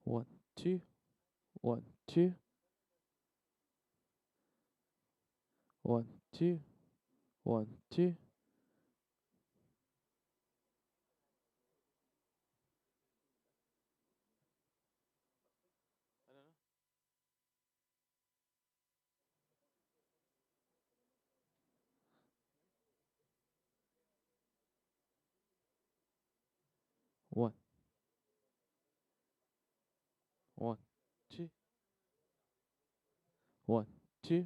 One, two, one, two, one, two, one, two. One, one, two, one, two.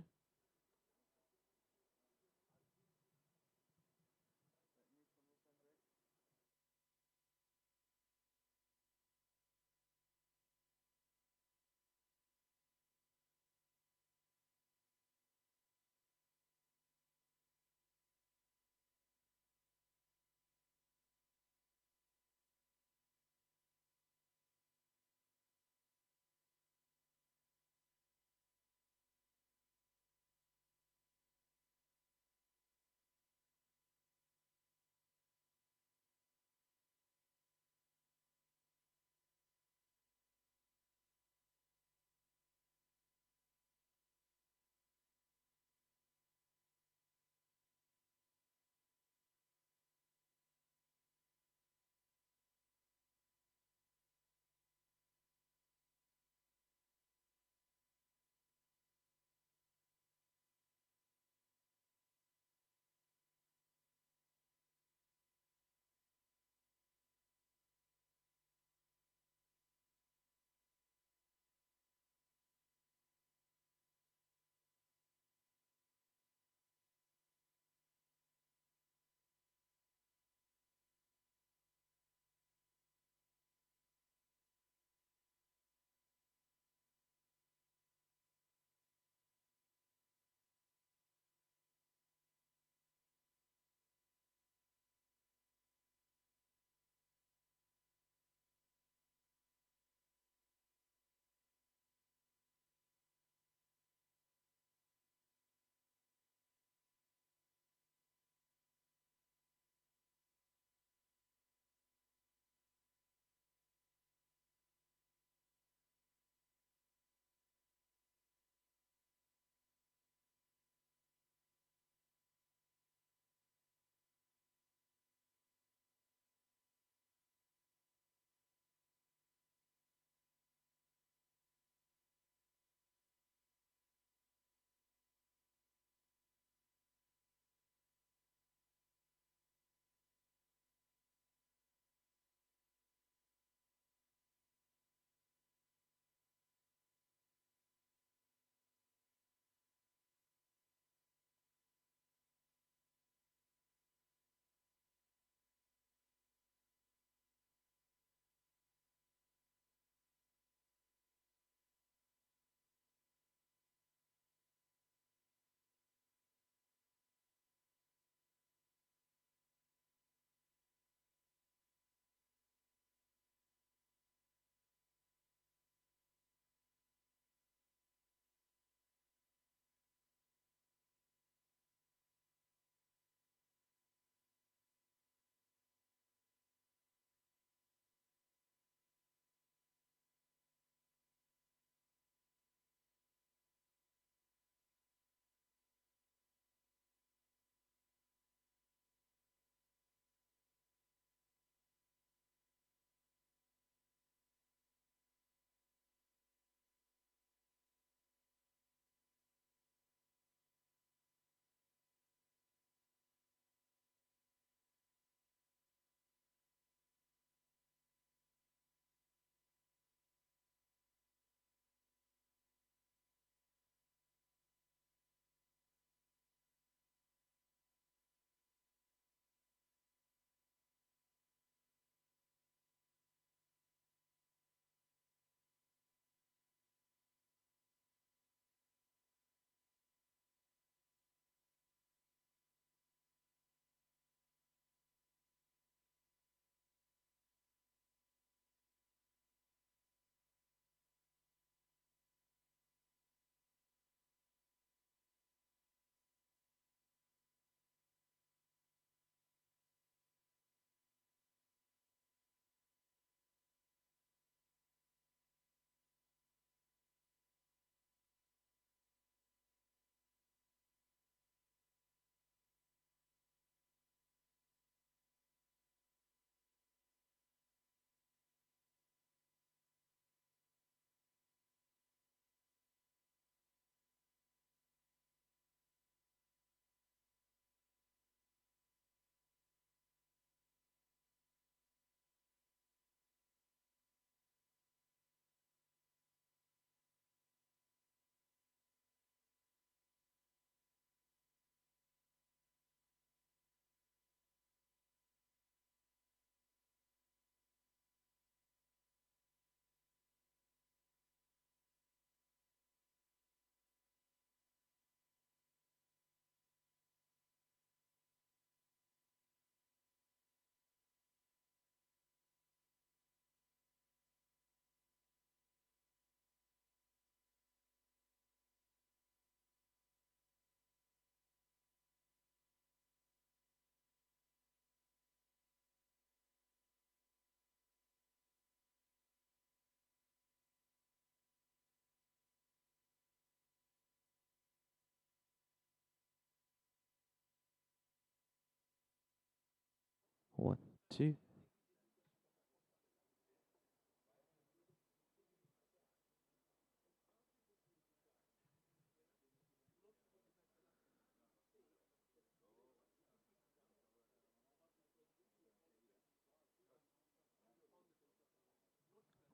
2,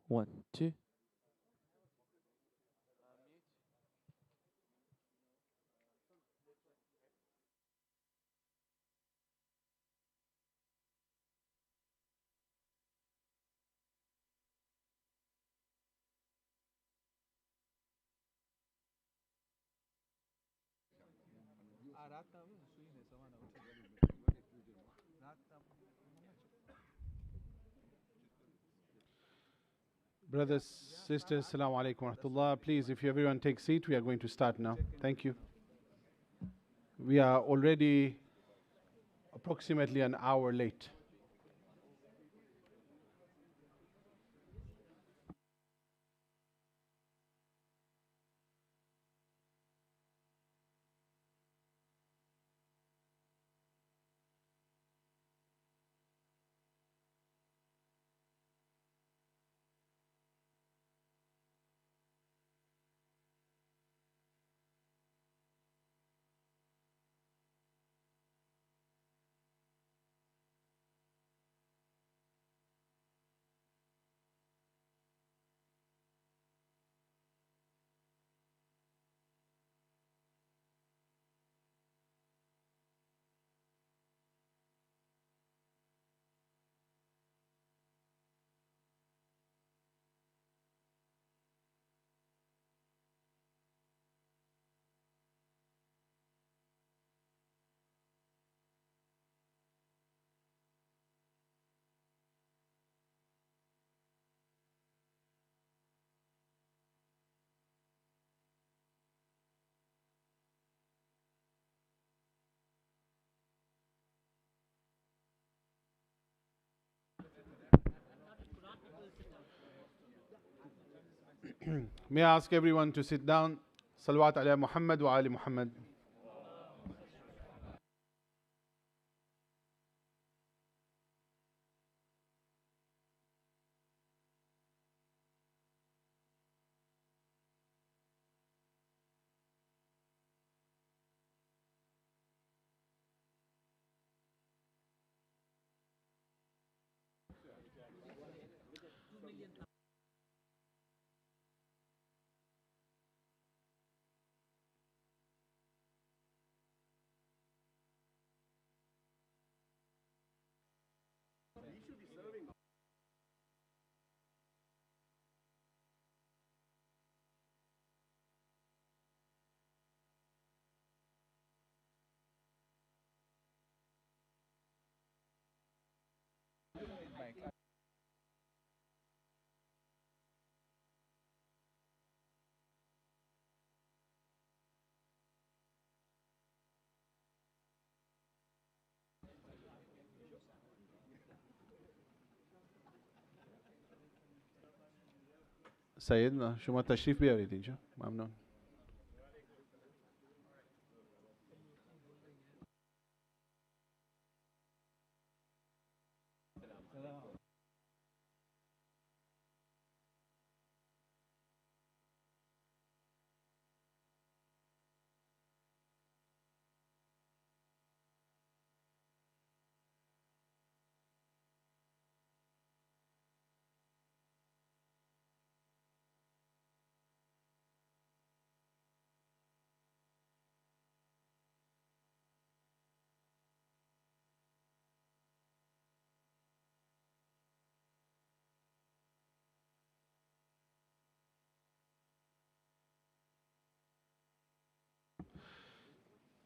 1, 2, Brothers, sisters, Assalamu alaikum wa rahmatullah. Please, if everyone take seat, we are going to start now. Thank you. We are already approximately an hour late. May I ask everyone to sit down? Salawat ala Muhammad wa ali Muhammad. سيدنا شما تشریف بیارید اینجا. ممنون.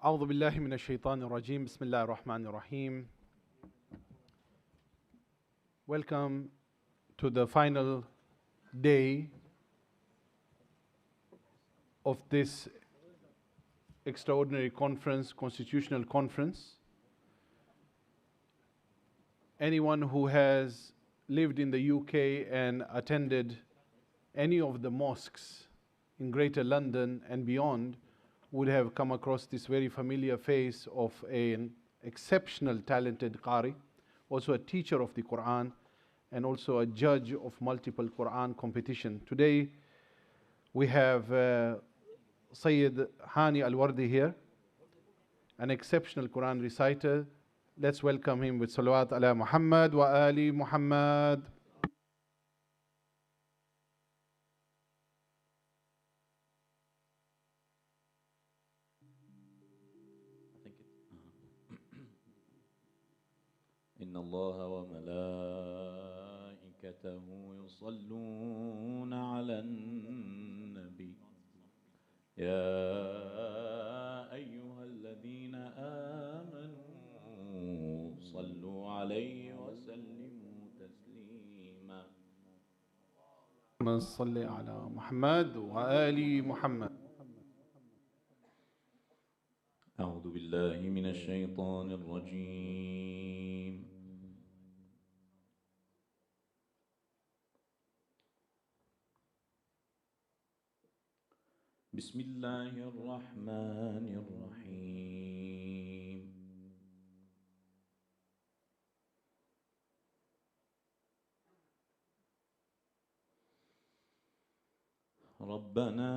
أعوذ بالله من الشيطان الرجيم. بسم الله الرحمن الرحيم. Welcome to the final day of this extraordinary conference, constitutional conference. Anyone who has lived in the UK and attended any of the mosques in Greater London and beyond would have come across this very familiar face of an exceptional talented Qari also a teacher of the Quran, and also a judge of multiple Quran competition. Today we have Sayyid Hani Al-Wardi here, an exceptional Quran reciter. Let's welcome him with salawat ala Muhammad wa ali Muhammad. إن الله وملائكته يصلون على النبي يا أيها الذين آمنوا صلوا عليه وسلموا تسليما صل على محمد وآل محمد. أعوذ بالله من الشيطان الرجيم بسم الله الرحمن الرحيم ربنا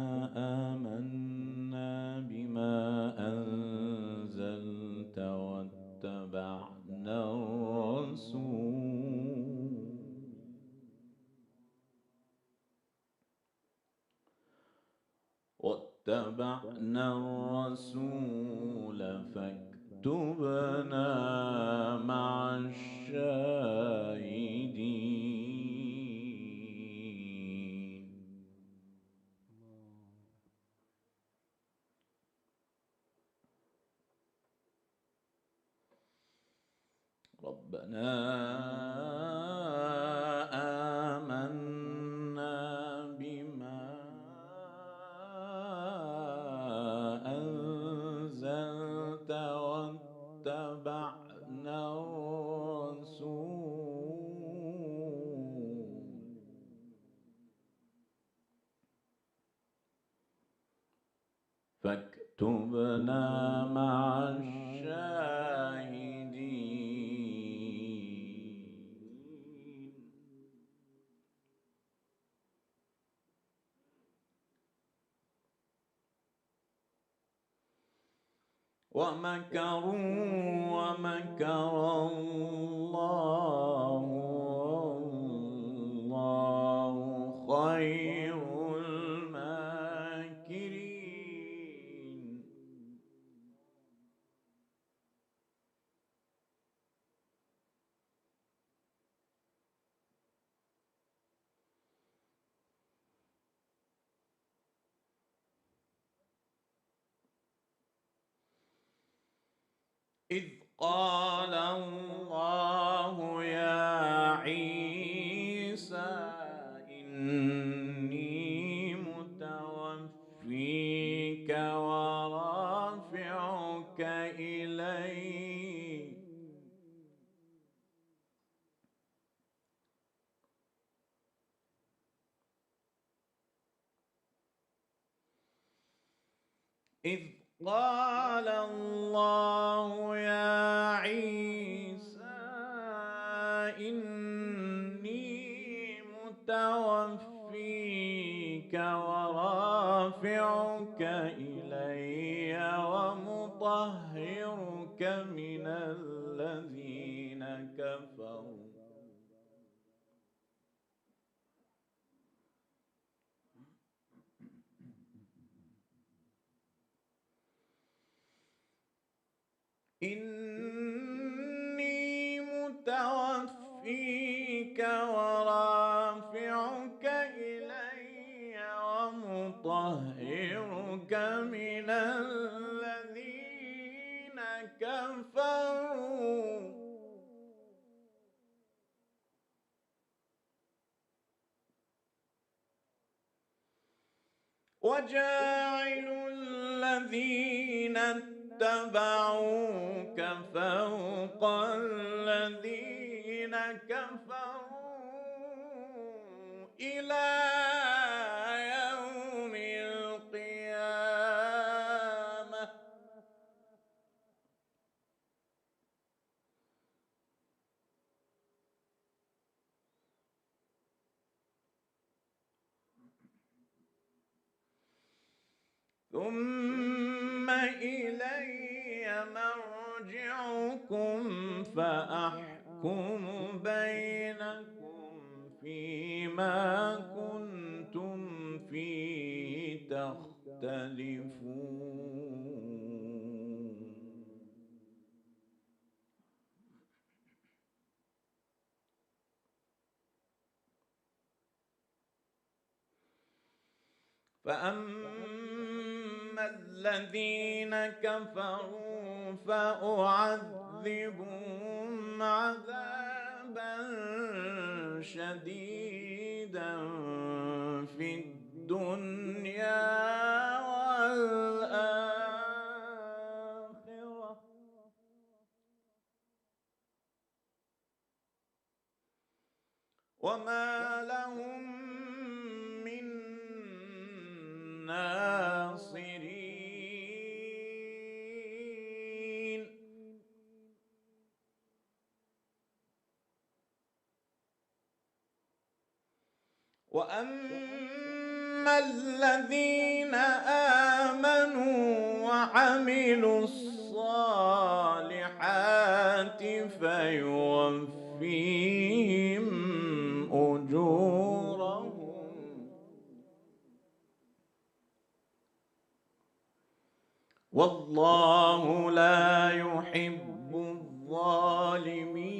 آمنا بما أنزلت واتبعنا الرسول فاكتبنا مع الشاهدين ربنا آمنا بما أنزلت واتبعنا الرسول فاكتبنا مع الشاهدين ومكروا ومكر الله والله خير الماكرين إذ قال الله يا عيسى إني متوفيك ورافعك إلي إذ قال الله يا عيسى إني متوفيك ورافعك إلي ومطهرك من الذين كفروا إني متوفيك ورافعك إلي ومطهرك من الذين كفروا وجاعل الذين اتبعوك فوق الذين كفروا إلى يوم القيامة ثم إلي مرجعكم فأحكم بينكم فيما كنتم فيه تختلفون. فأما الذين كفروا فأعذبهم عذابا شديدا في الدنيا والآخرة وما لهم من ناصرين. وأما الذين آمنوا وعملوا الصالحات فيوفيهم أجورهم والله لا يحب الظالمين.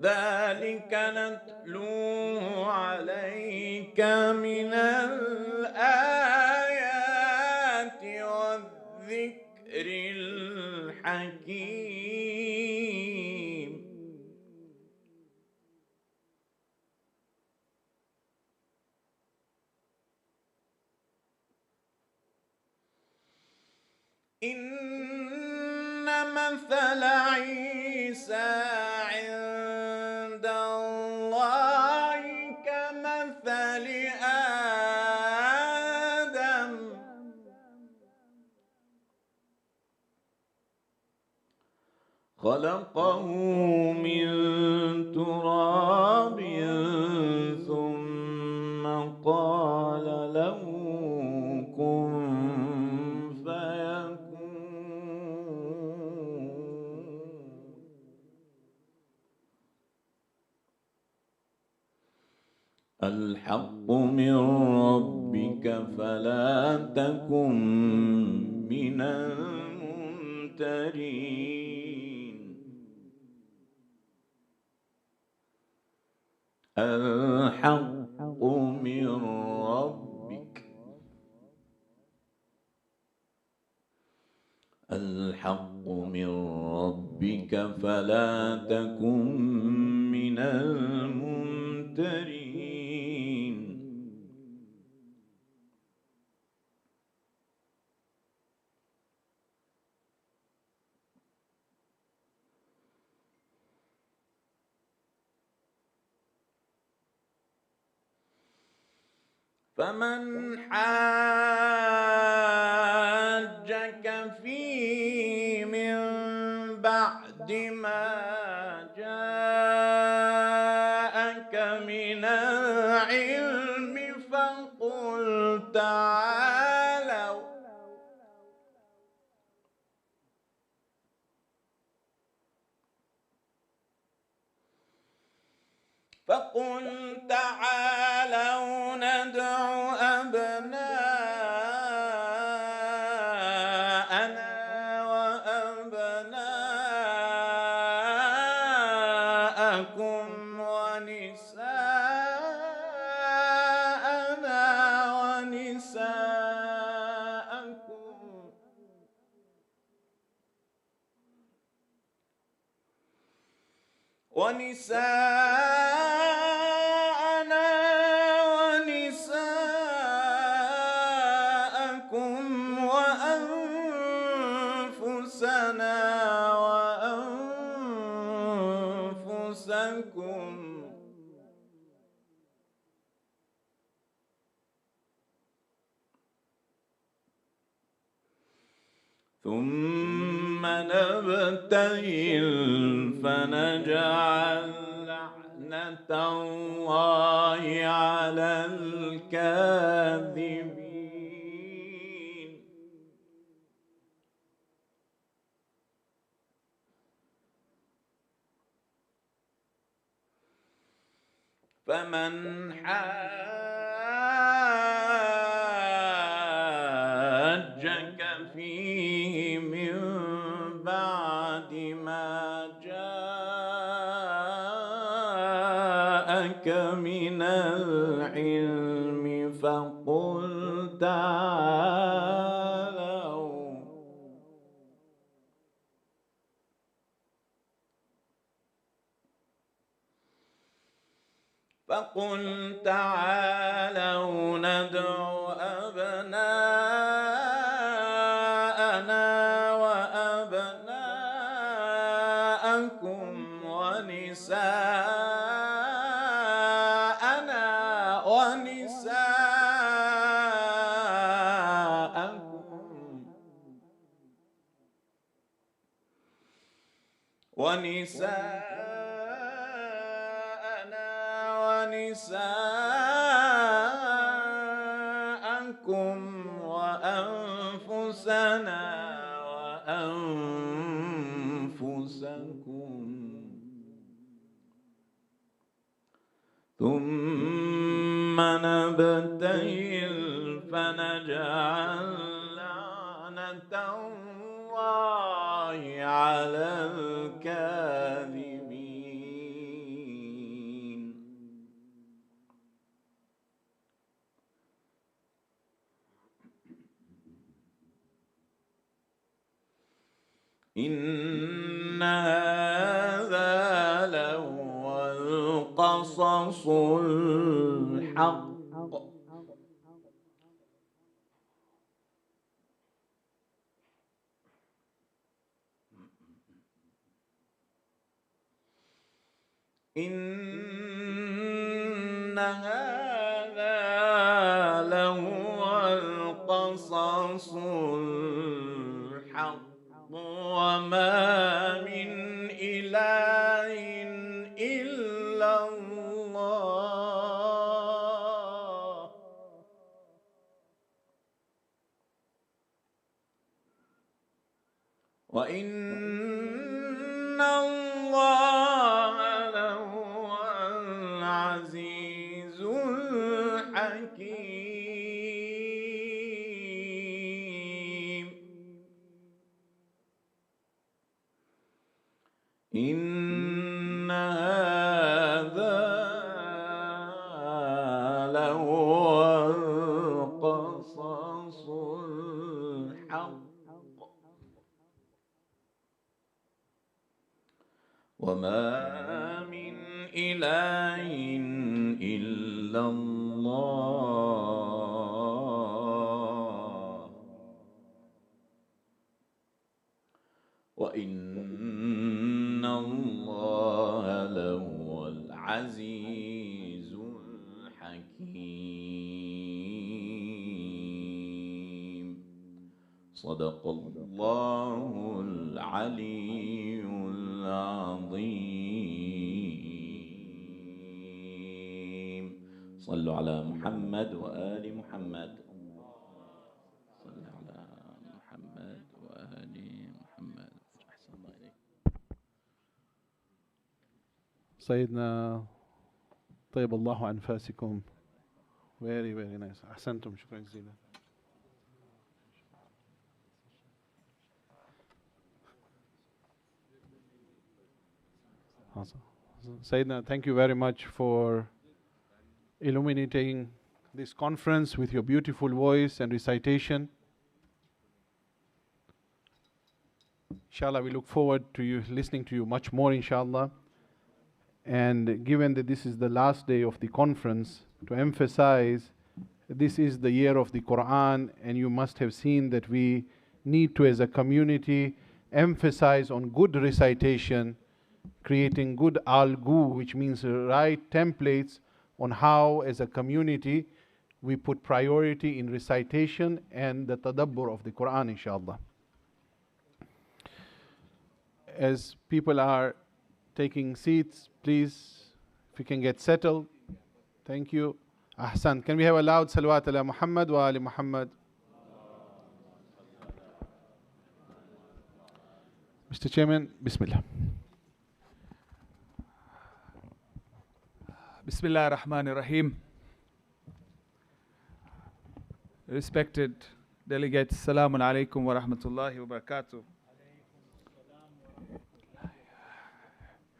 ذلك نتلوه عليك من الآيات والذكر الحكيم. إن مثل عيسى عند الله كمثل آدم خلقه من تراب ثم قال له كن الحق من ربك فلا تكن من الممترين. الحق من ربك الحق من ربك فلا تكن من الممترين. فمن حاجك فيه من بعد ما جاءك من العلم فقل تعالوا ندع أبناءنا وأبناءكم ونساءنا ونساءكم وأنفسنا وأنفسكم ثم نبتهل فنجعل لعنة الله على الكاذبين فمن حاجك فيه من بعد ما جاءك من العلم فقل تعالوا ندع أبناءنا وأبناءكم ونساءنا ونساءكم وأنفسنا وأنفسكم ثم نبتهل فنجعل لعنة الله على الكاذبين إن هذا لهو القصص الحق إن هذا لهو القصص الحق وما من إله إلا الله وإن الله لهو العزيز الحكيم إن هذا لهو القصص الحق وما من إله إلا الله وإن الله لهو العزيز الحكيم صدق الله العلي العظيم صلوا على محمد وآل محمد صل على محمد وآل محمد أحسن الله إليك سيدنا طيب الله أنفاسكم. Very very nice. أحسنتم. شكرا جزيلا. Awesome. Sayyidina, thank you very much for illuminating this conference with your beautiful voice and recitation. Inshallah, we look forward to you listening to you much more, inshallah. And given that this is the last day of the conference, to emphasize, this is the year of the Quran, and you must have seen that we need to, as a community, emphasize on good recitation, creating good algu, which means right templates on how, as a community, we put priority in recitation and the tadabbur of the Quran, inshallah. As people are taking seats, please, if you can get settled. Thank you. Ahsan. Can we have a loud salawat ala Muhammad wa ali Muhammad? Mr. Chairman, Bismillah. Bismillah ar-Rahman ar-Rahim. Respected delegates, Assalamu alaikum wa rahmatullahi wa barakatuh.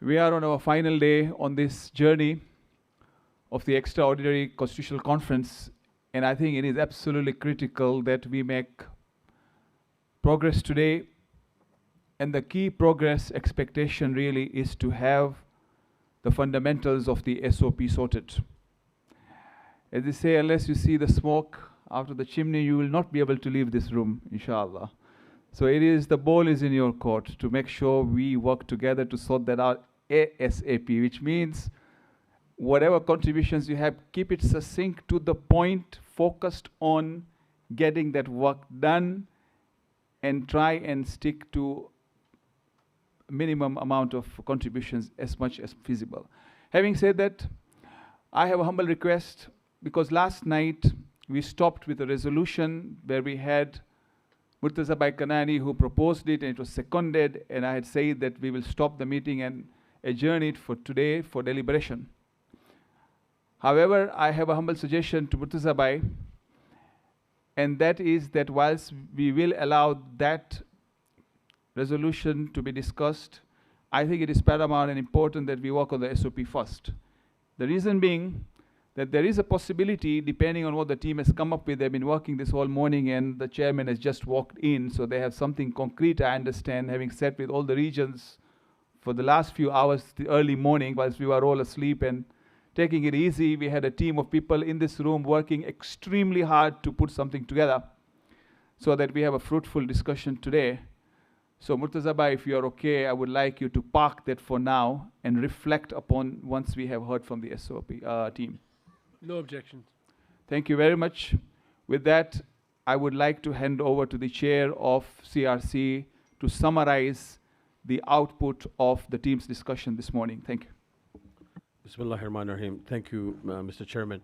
We are on our final day on this journey of the extraordinary constitutional conference, and I think it is absolutely critical that we make progress today. And the key progress expectation really is to have the fundamentals of the SOP sorted. As they say, unless you see the smoke out of the chimney, you will not be able to leave this room, inshallah. So the ball is in your court to make sure we work together to sort that out ASAP, which means whatever contributions you have, keep it succinct to the point, focused on getting that work done, and try and stick to minimum amount of contributions as much as feasible. Having said that, I have a humble request, because last night we stopped with a resolution where we had Murtaza Bhai Kanani who proposed it, and it was seconded, and I had said that we will stop the meeting and adjourn it for today for deliberation. However, I have a humble suggestion to Murtaza Bhai, and that is that whilst we will allow that resolution to be discussed, I think it is paramount and important that we work on the SOP first. The reason being that there is a possibility, depending on what the team has come up with, they've been working this whole morning and the chairman has just walked in, so they have something concrete, I understand, having sat with all the regions for the last few hours, the early morning, whilst we were all asleep and taking it easy. We had a team of people in this room working extremely hard to put something together so that we have a fruitful discussion today. So Murtaza Bhai, if you are okay, I would like you to park that for now and reflect upon once we have heard from the SOP team. No objections. Thank you very much. With that, I would like to hand over to the chair of CRC to summarize the output of the team's discussion this morning. Thank you. Bismillahirrahmanirrahim. Thank you, Mr. Chairman.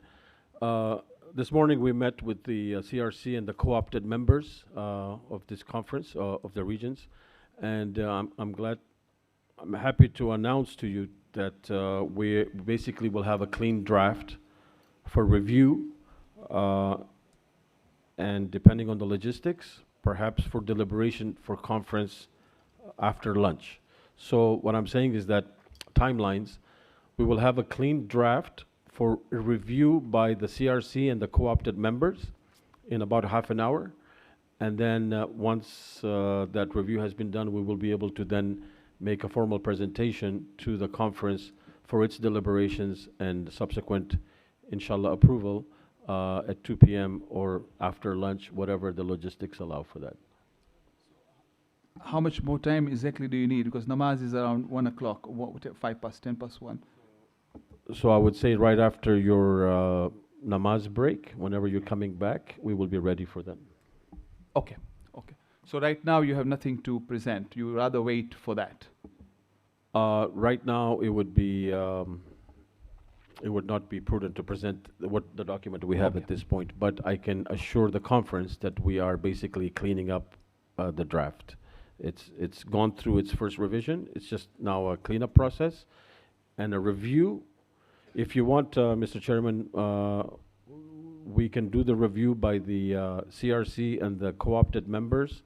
This morning we met with the CRC and the co-opted members of this conference of the regions, and I'm happy to announce to you that we basically will have a clean draft for review, and depending on the logistics, perhaps for deliberation for conference after lunch. So what I'm saying is that timelines, we will have a clean draft for review by the CRC and the co-opted members in about half an hour. And then once that review has been done, we will be able to then make a formal presentation to the conference for its deliberations and subsequent, inshallah, approval at 2 p.m. or after lunch, whatever the logistics allow for that. How much more time exactly do you need? Because namaz is around 1 o'clock, 5 past, 10 past 1. So I would say right after your namaz break, whenever you're coming back, we will be ready for that. Okay, okay. So right now you have nothing to present. You would rather wait for that. Right now it would be, it would not be prudent to present the document we have at this point, but I can assure the conference that we are basically cleaning up the draft. It's gone through its first revision. It's just now a cleanup process and a review. If you want, Mr. Chairman, we can do the review by the CRC and the co-opted members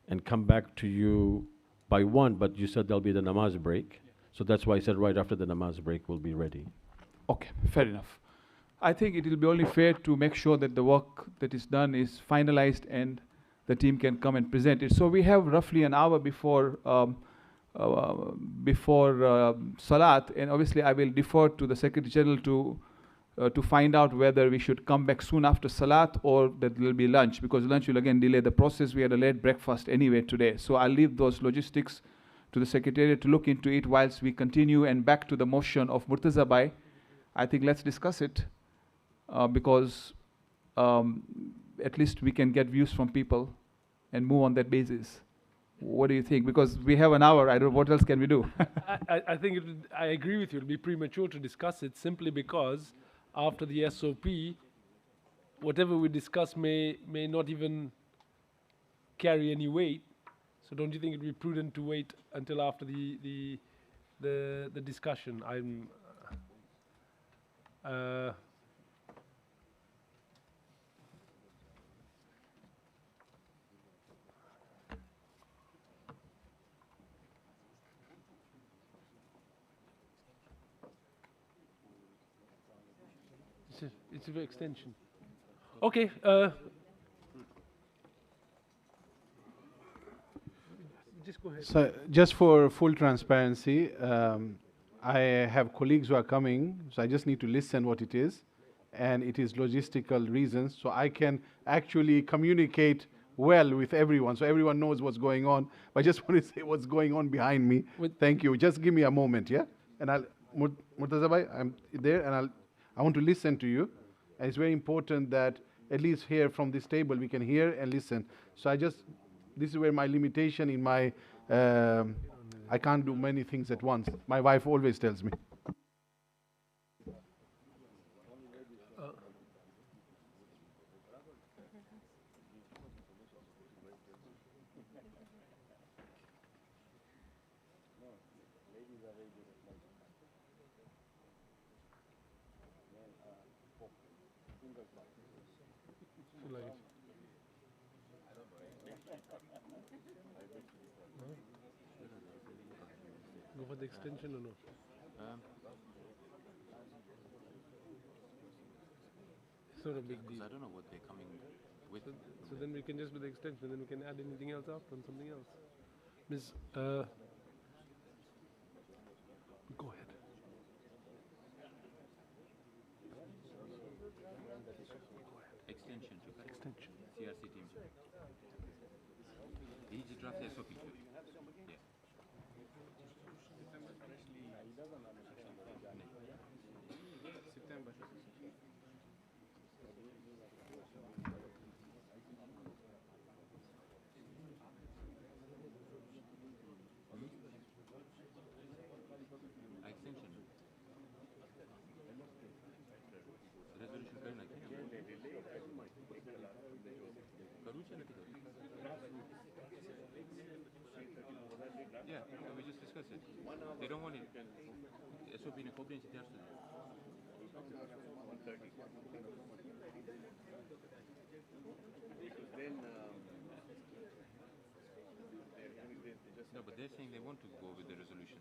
and come back to you by 1, but you said there'll be the namaz break. So that's why I said right after the namaz break we'll be ready. Okay, fair enough. I think it will be only fair to make sure that the work that is done is finalized and the team can come and present it. So we have roughly an hour before Salat, and obviously I will defer to the Secretary General to find out whether we should come back soon after Salat or that there will be lunch, because lunch will again delay the process. We had a late breakfast anyway today. So I'll leave those logistics to the Secretariat to look into it whilst we continue. And back to the motion of Murtaza Bhai, I think let's discuss it because at least we can get views from people and move on that basis. What do you think? Because we have an hour. I don't know what else can we do. I think I agree with you. It'll be premature to discuss it simply because after the SOP, whatever we discuss may not even carry any weight. So don't you think it'd be prudent to wait until after the discussion? It's an extension. Okay. Just go ahead. So just for full transparency, I have colleagues who are coming, so I just need to listen what it is, and it is logistical reasons, so I can actually communicate well with everyone, so everyone knows what's going on. But I just want to say what's going on behind me. Thank you. Just give me a moment, yeah? And Murtaza bhai, I'm there, and I want to listen to you. And it's very important that at least here from this table we can hear and listen. So this is where my limitation in my, I can't do many things at once. My wife always tells me. Go for the extension or no? It's not a big deal. I don't know what they're coming with. So then we can just do the extension, then we can add anything else after on something else. Ms. Go ahead. Extension. Extension. CRC team. Each draft SOP. Yeah. Extension. Resolution करना क्या? करूँ क्या नहीं करूँ? Yeah, we just discussed it. They don't want it. SOP in a comprehensive test. No, but they're saying they want to go with the resolution.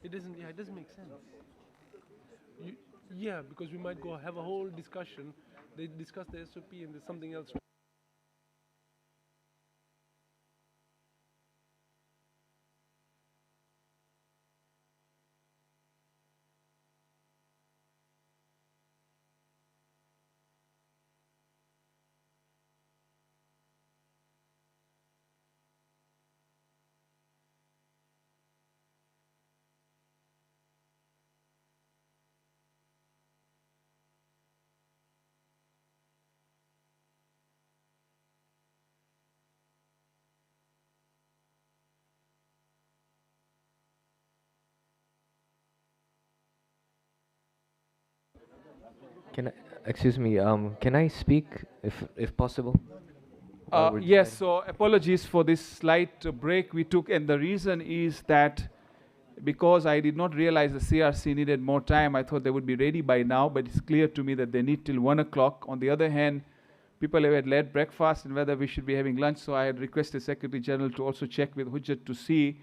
It doesn't. Yeah, it doesn't make sense. Yeah, because we might go have a whole discussion. They discuss the SOP and there's something else. Excuse me, can I speak if possible? Yes, so apologies for this slight break we took, and the reason is that because I did not realize the CRC needed more time, I thought they would be ready by now, but it's clear to me that they need till 1 o'clock. On the other hand, people have had late breakfast and whether we should be having lunch, so I had requested Secretary General to also check with Hujjat to see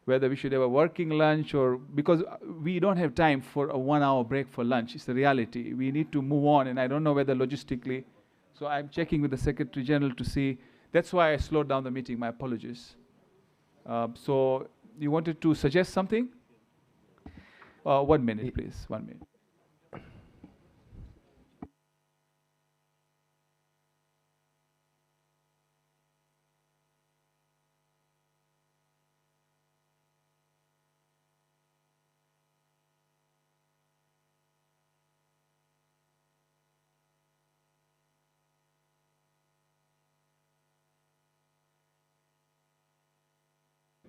whether we should have a working lunch, or because we don't have time for a 1 hour break for lunch. It's the reality. We need to move on, and I don't know whether logistically. So I'm checking with the Secretary General to see. That's why I slowed down the meeting. My apologies. So you wanted to suggest something? 1 minute, please. 1 minute.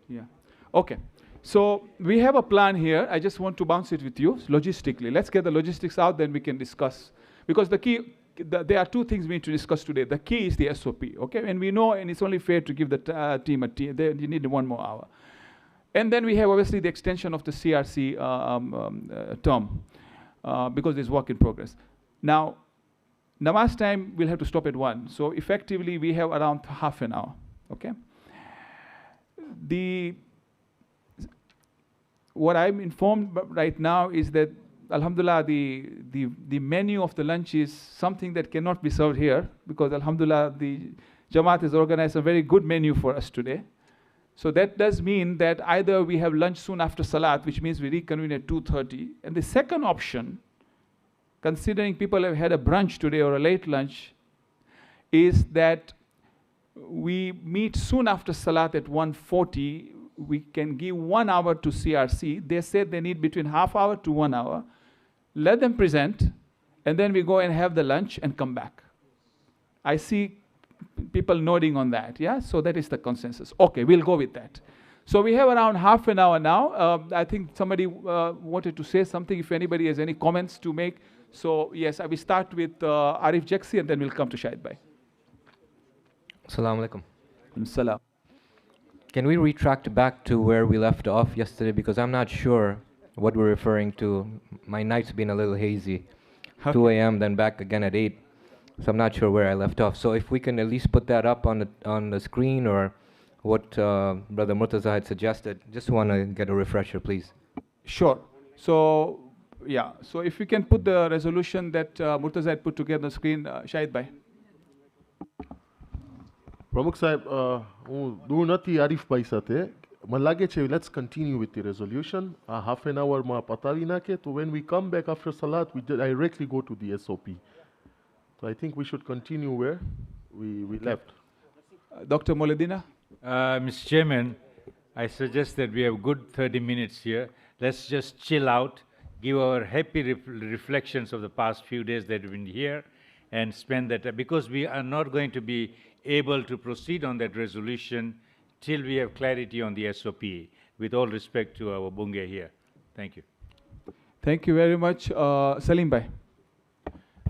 Yeah. Okay. So we have a plan here. I just want to bounce it with you logistically. Let's get the logistics out, then we can discuss. Because the key, there are two things we need to discuss today. The key is the SOP, okay? And we know, and it's only fair to give the team you need 1 more hour. And then we have obviously the extension of the CRC term, because there's work in progress. Now, Namaz time, we'll have to stop at 1. So effectively, we have around half an hour, okay? What I'm informed right now is that, alhamdulillah, the menu of the lunch is something that cannot be served here, because alhamdulillah, the Jamaat has organized a very good menu for us today. So that does mean that either we have lunch soon after Salat, which means we reconvene at 2:30. And the second option, considering people have had a brunch today or a late lunch, is that we meet soon after Salat at 1:40. We can give 1 hour to CRC. They said they need between half hour to 1 hour. Let them present, and then we go and have the lunch and come back. I see people nodding on that, yeah? So that is the consensus. Okay, we'll go with that. So we have around half an hour now. I think somebody wanted to say something, if anybody has any comments to make. So yes, I will start with Arif Jaxi, and then we'll come to Shahid Bhai. Assalamu alaikum. Salam. Can we retract back to where we left off yesterday? Because I'm not sure what we're referring to. My night's been a little hazy. Okay. 2 a.m., then back again at 8. So I'm not sure where I left off. So if we can at least put that up on the screen, or what Brother Murtaza had suggested. Just want to get a refresher, please. Sure. So, yeah. So if we can put the resolution that Murtaza had put together on the screen, Shahid Bhai. પ્રમુખ સાહેબ હું દૂર નથી આરીફભાઈ સાથે મને લાગે છે let's continue with the resolution આ હાફ એન આવરમાં પતાવી નાખે તો when we come back after સલાત we directly go to the SOP. So I think we should continue where we left. Dr. Moledina? Mr. Chairman, I suggest that we have good 30 minutes here. Let's just chill out, give our happy reflections of the past few days that we've been here, and spend that, because we are not going to be able to proceed on that resolution till we have clarity on the SOP, with all respect to our Bunge here. Thank you. Thank you very much. Salim Bhai.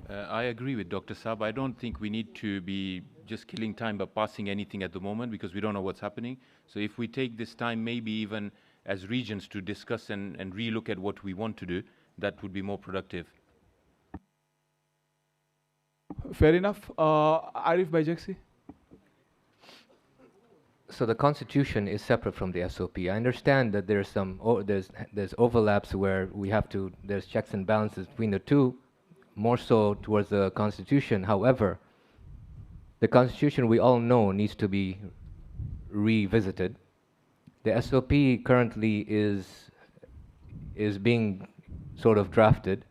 I agree with Dr. Saab. I don't think we need to be just killing time by passing anything at the moment, because we don't know what's happening. So if we take this time, maybe even as regions, to discuss and relook at what we want to do, that would be more productive. Fair enough. Arif Bhai Jaxi? So the Constitution is separate from the SOP. I understand that there's some there's overlaps where we have to, there's checks and balances between the two, more so towards the Constitution. However, the Constitution, we all know, needs to be revisited. The SOP currently is being sort of drafted.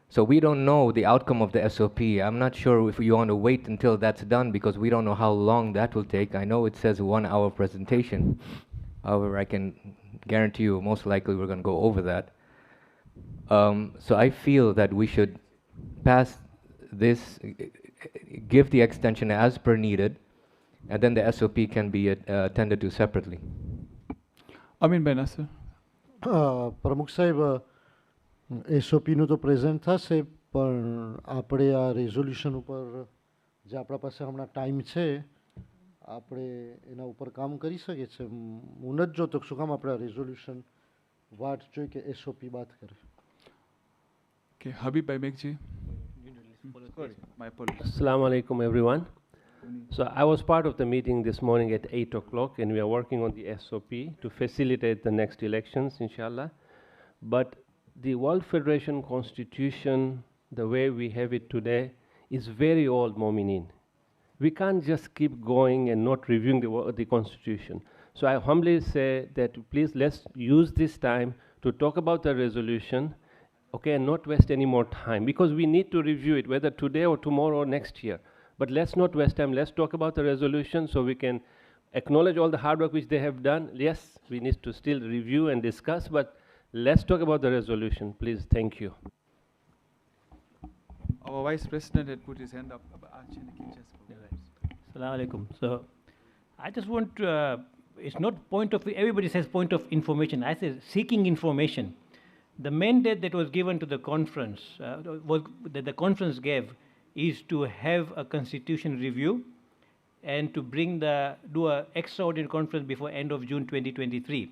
So we don't know the outcome of the SOP. I'm not sure if you want to wait until that's done, because we don't know how long that will take. I know it says 1 hour presentation. However, I can guarantee you most likely we're going to go over that. So I feel that we should pass this, give the extension as per needed, and then the SOP can be attended to separately. Amin Bhai Nasir. પ્રમુખ સાહેબ SOPનું તો present થશે, પણ આપણે આ resolution ઉપર જે આપણા પાસે હમણાં ટાઈમ છે આપણે એના ઉપર કામ કરી શકીએ છીએ. હું નથી જોતો શું કામ આપણે આ રેઝોલ્યુશન વાટ જોઈ કે SOP બાદ કરે. Okay, Habib Bhai Meghji. My apologies. Assalamu alaikum, everyone. So I was part of the meeting this morning at 8 o'clock, and we are working on the SOP to facilitate the next elections, inshallah. But the World Federation Constitution, the way we have it today, is very old, Mominin. We can't just keep going and not reviewing the Constitution. So I humbly say that please let's use this time to talk about the resolution, okay, and not waste any more time, because we need to review it, whether today or tomorrow or next year. But let's not waste time. Let's talk about the resolution so we can acknowledge all the hard work which they have done. Yes, we need to still review and discuss, but let's talk about the resolution, please. Thank you. Our Vice President had put his hand up. Assalamu alaikum. So I just want to it's not point of, everybody says point of information. I say seeking information. The mandate that was given to the conference, that the conference gave, is to have a constitution review and to do an extraordinary conference before end of June 2023.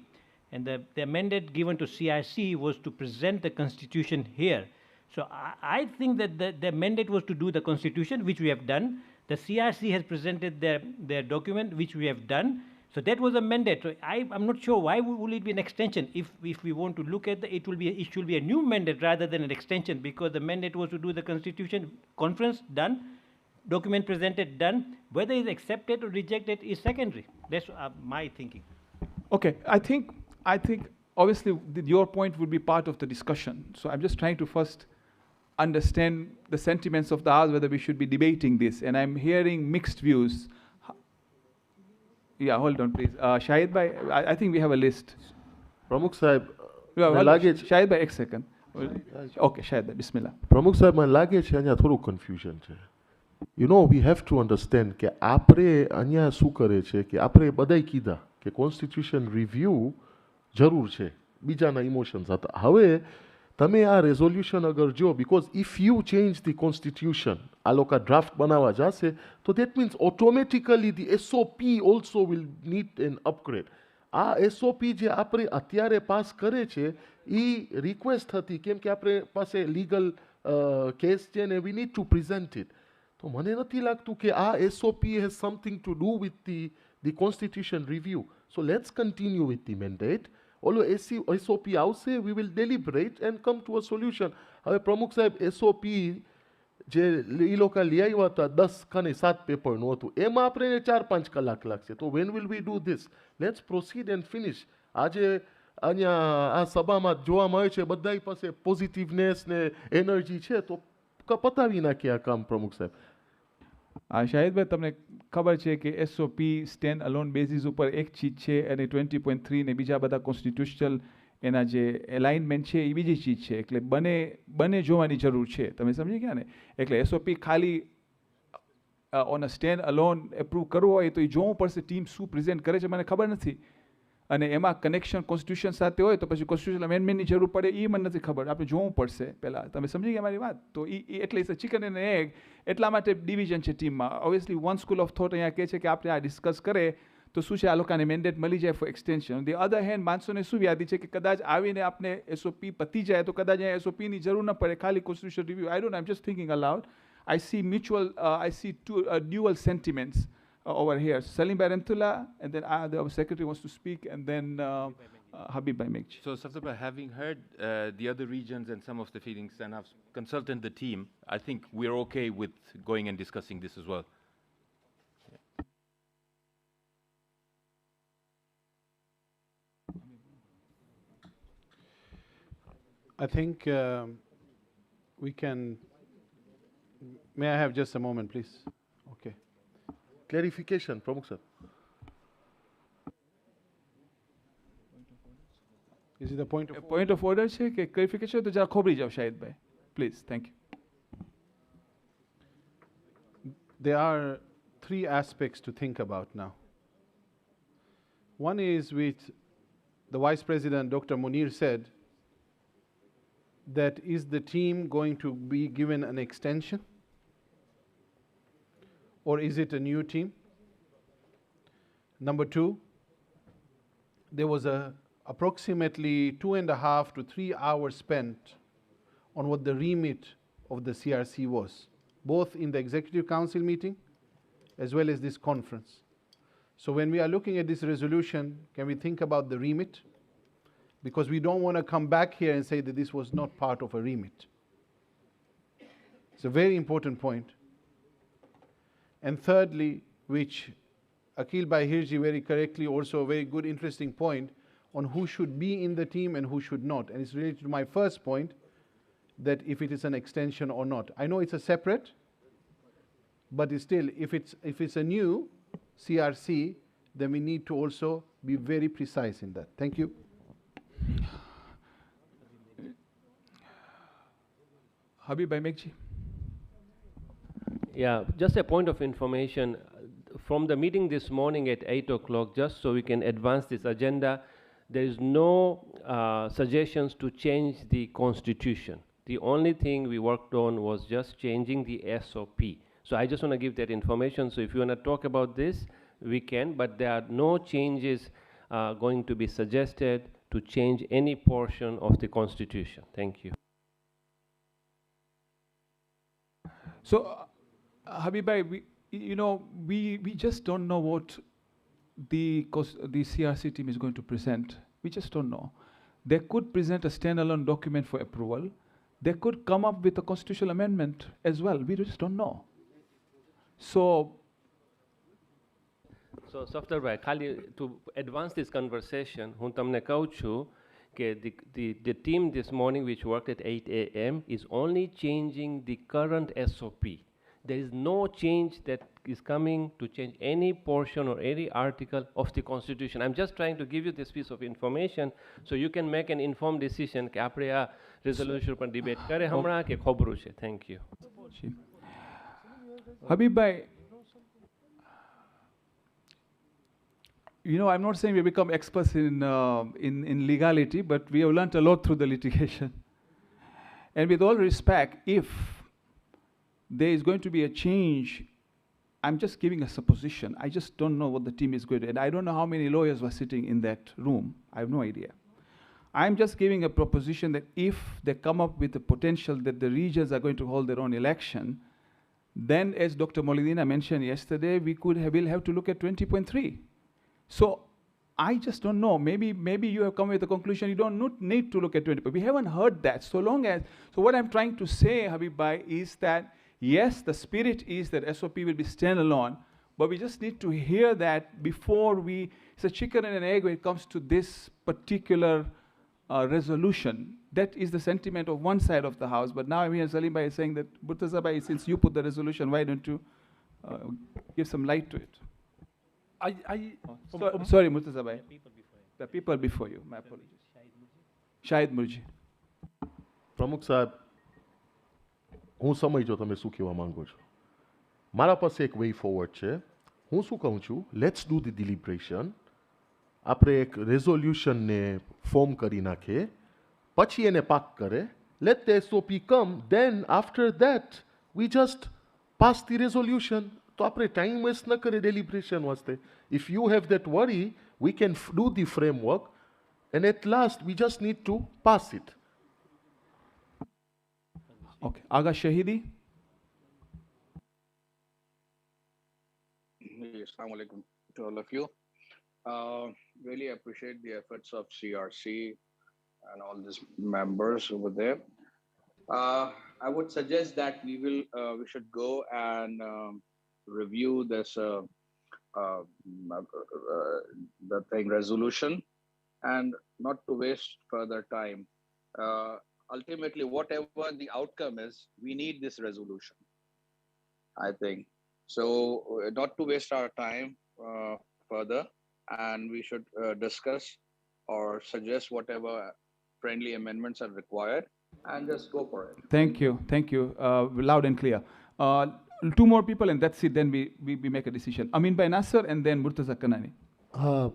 And the mandate given to CRC was to present the constitution here. So I think that the mandate was to do the constitution, which we have done. The CRC has presented their document, which we have done. So that was a mandate. So I'm not sure why will it be an extension. If we want to look at it should be a new mandate rather than an extension, because the mandate was to do the constitution conference, done, document presented, done. Whether it's accepted or rejected is secondary. That's my thinking. Okay, I think obviously your point would be part of the discussion. So I'm just trying to first understand the sentiments of the House, whether we should be debating this. And I'm hearing mixed views. Yeah, hold on, please. Shahid bhai, I think we have a list. Pramukh Sahib, Shahid bhai, 1 second. Okay, Shahid bhai, bismillah. Pramukh Sahib, મને લાગે છે અહીંયા થોડું confusion છે. You know, we have to understand કે આપણે અહીંયા શું કરે છે કે આપણે બધાય કીધા કે constitution review જરૂર છે. બીજાના emotions હતા. હવે તમે આ resolution અગર જો, because if you change the constitution, આ લોકો draft બનાવવા જશે, તો that means automatically the SOP also will need an upgrade. આ SOP જે આપણે અત્યારે પાસ કરે છે, એ રિક્વેસ્ટ હતી કેમ કે આપણે પાસે લીગલ કેસ છે ને we need to present it. તો મને નથી લાગતું કે આ SOP has something to do with the constitution review. So let's continue with the mandate. Although SOP આવશે, we will deliberate and come to a solution. હવે પ્રમુખ સાહેબ SOP જે એ લોકો લઈ આવ્યા હતા 10 ખાને 7 પેપરનું હતું, એમાં આપણે 4-5 કલાક લાગશે. તો when will we do this? Let's proceed and finish. આજે અહીંયા આ સભામાં જોવામાં આવે છે બધાય પાસે પોઝિટિવનેસ ને એનર્જી છે, તો પતાવી નાખીએ આ કામ પ્રમુખ સાહેબ. શાહિદભાઈ, તમને ખબર છે કે SOP સ્ટેન્ડ અલોન બેઝિસ ઉપર એક ચીજ છે અને 20.3 ને બીજા બધા કોન્સ્ટિટ્યુશનલ એના જે એલાઇનમેન્ટ છે એ બીજી ચીજ છે. એટલે બંને જોવાની જરૂર છે. તમે સમજી ગયા ને? એટલે SOP ખાલી on a stand alone approve કરવો હોય તો એ જોવું પડશે ટીમ શું પ્રેઝન્ટ કરે છે, મને ખબર નથી. અને એમાં કનેક્શન કોન્સ્ટિટ્યુશન સાથે હોય તો પછી કોન્સ્ટિટ્યુશન અમેન્ડમેન્ટની જરૂર પડે એ મને નથી ખબર. આપણે જોવું પડશે પહેલાં. તમે સમજી ગયા મારી વાત? તો એટલે ચિકન એન્ડ એગ, એટલા માટે ડિવિઝન છે ટીમમાં. Obviously one school of thought અહીંયા કહે છે કે આપણે આ ડિસ્કસ કરે તો શું છે આ લોકોને મેન્ડેટ મળી જાય for extension. The other hand માણસોને શું વ્યાધિ છે કે કદાચ આવીને આપણે SOP પતી જાય તો કદાચ અહીંયા SOPની જરૂર ન પડે, ખાલી constitution review. I don't, I M just thinking allowed. I see dual sentiments over here. Salim Bhai Remtullah, and then the secretary wants to speak, and then Habib Bhai Megji. So, Safdar, having heard the other regions and some of the feelings, and I've consulted the team, I think we're okay with going and discussing this as well. I think we can. May I have just a moment, please? Okay. Clarification, Pramukh sir. Is it the point of point of order છે કે clarification તો જરા ખોબરી જાવ શાહિદભાઈ. Please, thank you. There are three aspects to think about now. One is with the Vice President, Dr. Munir, said that is the team going to be given an extension, or is it a new team? Number two, there was approximately 2.5 to 3 hours spent on what the remit of the CRC was, both in the Executive Council meeting as well as this conference. So when we are looking at this resolution, can we think about the remit? Because we don't want to come back here and say that this was not part of a remit. It's a very important point. And thirdly, which Akil Bhai Hirji very correctly, also a very good interesting point on who should be in the team and who should not. And it's related to my first point, that if it is an extension or not. I know it's a separate, but it's still, if it's a new CRC, then we need to also be very precise in that. Thank you. Habib Bhai Megji. Yeah, just a point of information. from the meeting this morning at 8 o'clock, just so we can advance this agenda, there is no suggestions to change the constitution. The only thing we worked on was just changing the SOP. So I just want to give that information. So if you want to talk about this, we can, but there are no changes going to be suggested to change any portion of the constitution. Thank you. So, Habibbai, we just don't know what the CRC team is going to present. We just don't know. They could present a standalone document for approval. They could come up with a constitutional amendment as well. We just don't know. So, Safdar bhai, khali to advance this conversation, hun tamne કહું છું કે the team this morning which worked at 8 a.m. is only changing the current SOP. There is no change that is coming to change any portion or any article of the constitution. I'm just trying to give you this piece of information so you can make an informed decision કે આપણે આ resolution પર debate કરે હમણાં કે ખબરું છે. Thank you. Habibbai, I'm not saying we become experts in legality, but we have learned a lot through the litigation. And with all respect, if there is going to be a change, I'm just giving a supposition. I just don't know what the team is going to do. And I don't know how many lawyers were sitting in that room. I have no idea. I'm just giving a proposition that if they come up with the potential that the regions are going to hold their own election, then as Dr. Molidina mentioned yesterday, we'll have to look at 20.3. So I just don't know. Maybe you have come with the conclusion you don't need to look at 20. But we haven't heard that. So what I'm trying to say, Habibbai, is that yes, the spirit is that SOP will be standalone, but we just need to hear that before it's a chicken and an egg when it comes to this particular resolution. That is the sentiment of one side of the house. But now I'm here, Salim Bhai is saying that, Murtaza Bhai, since you put the resolution, why don't you give some light to it? Sorry, Murtaza Bhai. The people before you. My apologies. Shahid Murji. પ્રમુખ સાહેબ, હું સમજો તમે શું કહેવા માંગો છો. મારા પાસે એક વે ફોરવર્ડ છે. હું શું કહું છું, લેટ્સ ડુ ધી ડિલિબ્રેશન. આપણે એક રેઝોલ્યુશનને ફોર્મ કરી નાખીએ, પછી એને પાક કરે. Let the SOP come, then after that we just pass the resolution. તો આપણે ટાઈમ વેસ્ટ ન કરે ડેલિબ્રેશન વાસ્તે. If you have that worry, we can do the framework, and at last we just need to pass it. Okay, Aga Shahidi. Assalamu alaikum to all of you. Really appreciate the efforts of CRC and all these members over there. I would suggest that we should go and review this resolution, and not to waste further time. Ultimately, whatever the outcome is, we need this resolution, I think. So not to waste our time further, and we should discuss or suggest whatever friendly amendments are required and just go for it. Thank you. Loud and clear. Two more people and that's it, then we make a decision. Amin Bhai Nasser and then Murtaza Kanani.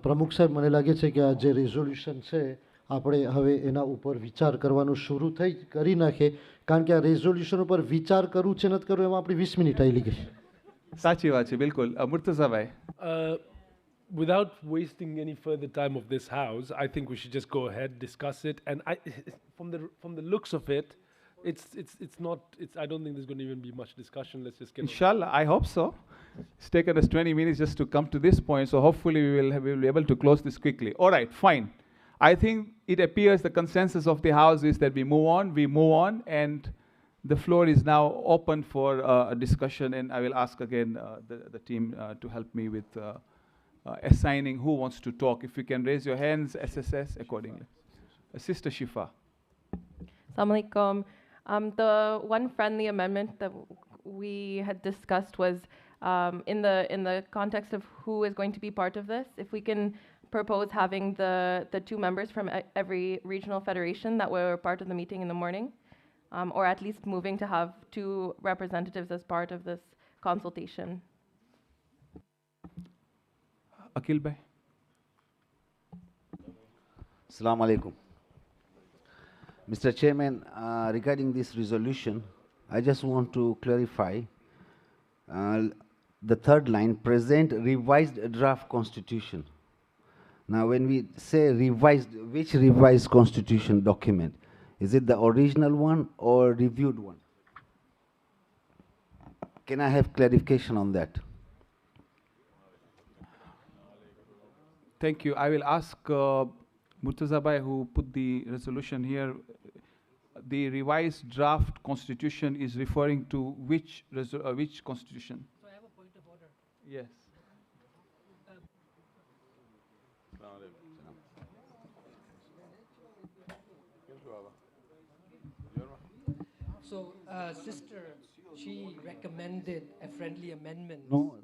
પ્રમુખ સાહેબ, મને લાગે છે કે આ જે resolution છે આપણે હવે એના ઉપર વિચાર કરવાનું શરૂ કરી નાખીએ, કારણ કે આ રેઝોલ્યુશન ઉપર વિચાર કરવું છે નથી કરવું એમાં આપણી 20 મિનિટ આવેલી ગઈ. સાચી વાત છે, બિલકુલ. Murtaza Bhai. Without wasting any further time of this house, I think we should just go ahead, discuss it, and from the looks of it, I don't think there's going to even be much discussion. Let's just get Inshallah, I hope so. It's taken us 20 minutes just to come to this point, so hopefully we will be able to close this quickly. All right, fine. I think it appears the consensus of the House is that we move on, and the floor is now open for a discussion, and I will ask again the team to help me with assigning who wants to talk. If you can raise your hands, SSS, accordingly. Sister Shifa. Assalamu alaikum. The one friendly amendment that we had discussed was in the context of who is going to be part of this. If we can propose having the two members from every regional federation that were part of the meeting in the morning, or at least moving to have two representatives as part of this consultation. Akil bhai. Assalamu alaikum. Mr. Chairman, regarding this resolution, I just want to clarify the third line, present revised draft constitution. Now, when we say revised, which revised constitution document? Is it the original one or reviewed one? Can I have clarification on that? Thank you. I will ask Murtaza bhai, who put the resolution here. The revised draft constitution is referring to which constitution? So I have a point of order. Yes. So, sister, she recommended a friendly amendment,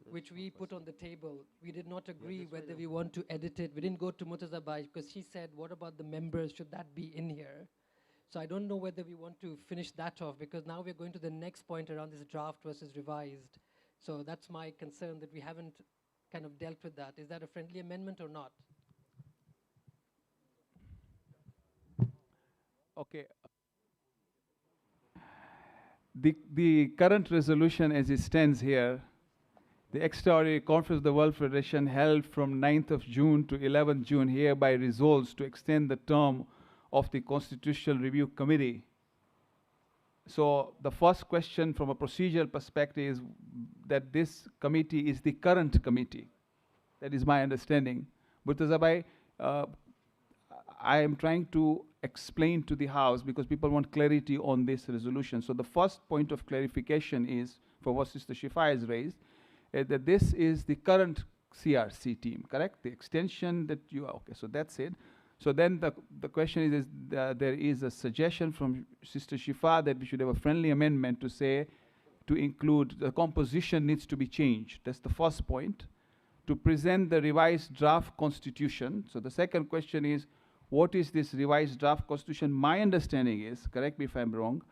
which we put on the table. We did not agree whether we want to edit it. We didn't go to Murtaza bhai because she said, what about the members? Should that be in here? So I don't know whether we want to finish that off, because now we're going to the next point around this draft versus revised. So that's my concern, that we haven't kind of dealt with that. Is that a friendly amendment or not? Okay. The current resolution as it stands here, the Extraordinary Conference of the World Federation held from 9th of June to 11th June hereby resolves to extend the term of the Constitutional Review Committee. So the first question from a procedural perspective is that this committee is the current committee. That is my understanding. Murtaza bhai, I am trying to explain to the House because people want clarity on this resolution. So the first point of clarification is, for what Sister Shifa has raised, that this is the current CRC team, correct? The extension that you, okay, so that's it. So then the question is there is a suggestion from Sister Shifa that we should have a friendly amendment to say, to include the composition needs to be changed. That's the first point. To present the revised draft constitution. So the second question is, what is this revised draft constitution? My understanding is, correct me if I'm wrong,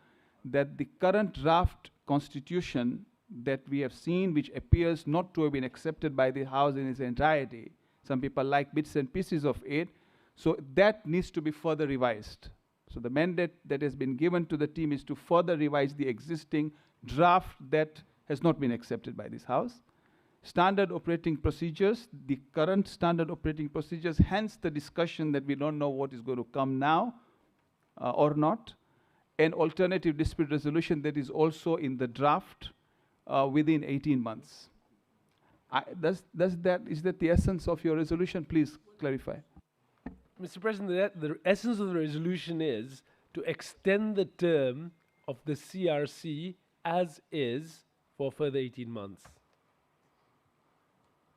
that the current draft constitution that we have seen, which appears not to have been accepted by the House in its entirety, some people like bits and pieces of it, so that needs to be further revised. So the mandate that has been given to the team is to further revise the existing draft that has not been accepted by this House. Standard operating procedures, the current standard operating procedures, hence the discussion that we don't know what is going to come now or not. An alternative dispute resolution that is also in the draft within 18 months. Is that the essence of your resolution? Please clarify. Mr. President, the essence of the resolution is to extend the term of the CRC as is for further 18 months.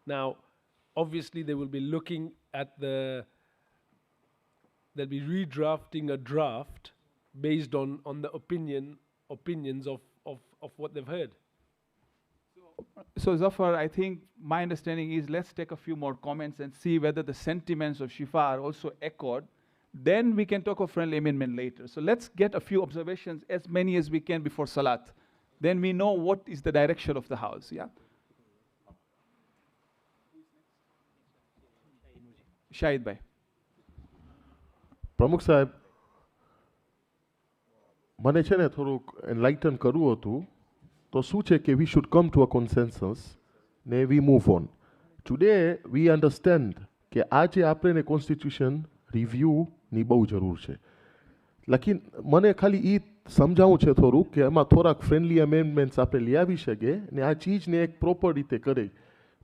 Now, obviously, they will be looking at they'll be redrafting a draft based on the opinions of what they've heard. So Zafar, I think my understanding is let's take a few more comments and see whether the sentiments of Shifa are also echoed. Then we can talk of friendly amendment later. So let's get a few observations, as many as we can before Salat. Then we know what is the direction of the House, yeah? Shahid bhai. પ્રમુખ સાહેબ, મને છે ને થોડુંક enlighten કરવું હતું, તો શું છે કે we should come to a consensus ને we move on. Today we understand કે આજે આપણે constitution review ની બહુ જરૂર છે. લેકિન મને ખાલી એ સમજાવવું છે થોડુંક કે એમાં થોડાક ફ્રેન્ડલી અમેન્ડમેન્ટ્સ આપણે લઈ આવી શકીએ ને આ ચીજને એક પ્રોપર રીતે કરે.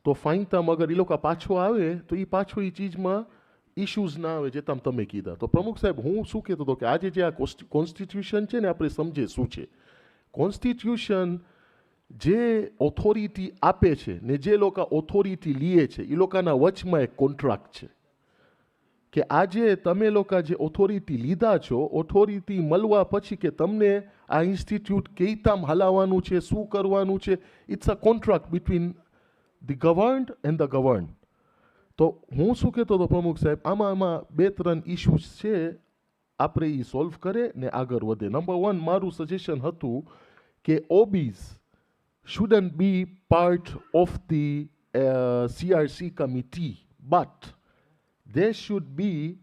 તો ફાઇન તમ અગર એ લોકો પાછો આવે તો એ પાછો એ ચીજમાં ઇશ્યુઝ ના આવે જે તમે કીધા. તો પ્રમુખ સાહેબ હું શું કહેતો હતો કે આજે જે આ કોન્સ્ટિટ્યુશન છે ને આપણે સમજે શું છે. કોન્સ્ટિટ્યુશન જે ઓથોરિટી આપે છે ને જે લોકો ઓથોરિટી લે છે એ લોકોના વચમાં એક કોન્ટ્રાક્ટ છે કે આજે તમે લોકો જે ઓથોરિટી લીધા છો, ઓથોરિટી મળવા પછી કે તમને આ ઇન્સ્ટિટ્યૂટ કઈ તામ હલાવવાનું છે, શું કરવાનું છે, it's a contract between the governed and the govern. તો હું શું કહેતો હતો પ્રમુખ સાહેબ, આમાં બે ત્રણ ઇશ્યુઝ છે, આપણે એ સોલ્વ કરે ને આગળ વધે. નંબર 1 મારું સજેશન હતું કે ઓબીઝ shouldn't be part of the CRC committee, but there should be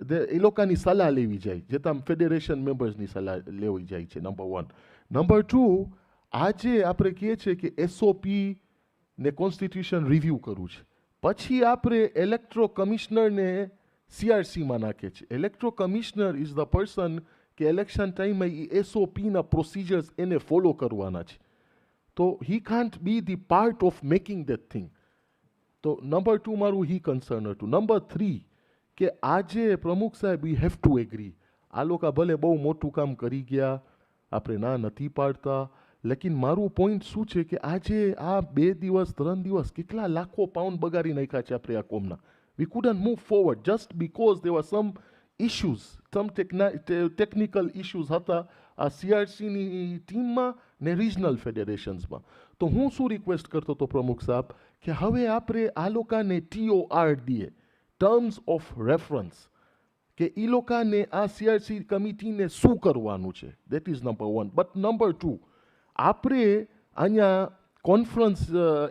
એ લોકોની સલાહ લેવી જાય જે તમે ફેડરેશન મેમ્બર્સની સલાહ લેવી જાય છે નંબર 1. નંબર 2, આજે આપણે કહીએ છીએ કે એસઓપી ને કોન્સ્ટિટ્યુશન રિવ્યૂ કરવું છે, પછી આપણે ઇલેક્ટ્રો કમિશનરને CRCમાં નાખે છે. Electro commissioner is the person કે ઇલેક્શન ટાઈમમાં એ એસઓપીના પ્રોસિજર્સ એને ફોલો કરવાના છે. તો he can't be the part of making that thing. તો નંબર 2 મારું ही કન્સર્ન હતું. નંબર 3 કે આજે પ્રમુખ સાહેબ વી હેવ ટુ એગ્રી, આ લોકો ભલે બહુ મોટું કામ કરી ગયા, આપણે ના નથી પાડતા, લેકિન મારું પોઈન્ટ શું છે કે આજે આ 2 દિવસ 3 દિવસ કેટલા લાખો પાઉન્ડ બગાડી નાખ્યા છે આપણે આ કોમના. વી couldn't move forward just because there were some issues, some technical issues હતા આ CRCની ટીમમાં ને રિજનલ ફેડરેશન્સમાં. તો હું શું રિક્વેસ્ટ કરતો હતો પ્રમુખ સાહેબ કે હવે આપણે આ લોકોને TOR દઈએ, ટર્મ્સ ઓફ રેફરન્સ, કે એ લોકોને આ CRC કમિટીને શું કરવાનું છે. That is number 1. But number 2, આપણે અહીંયા કોન્ફરન્સ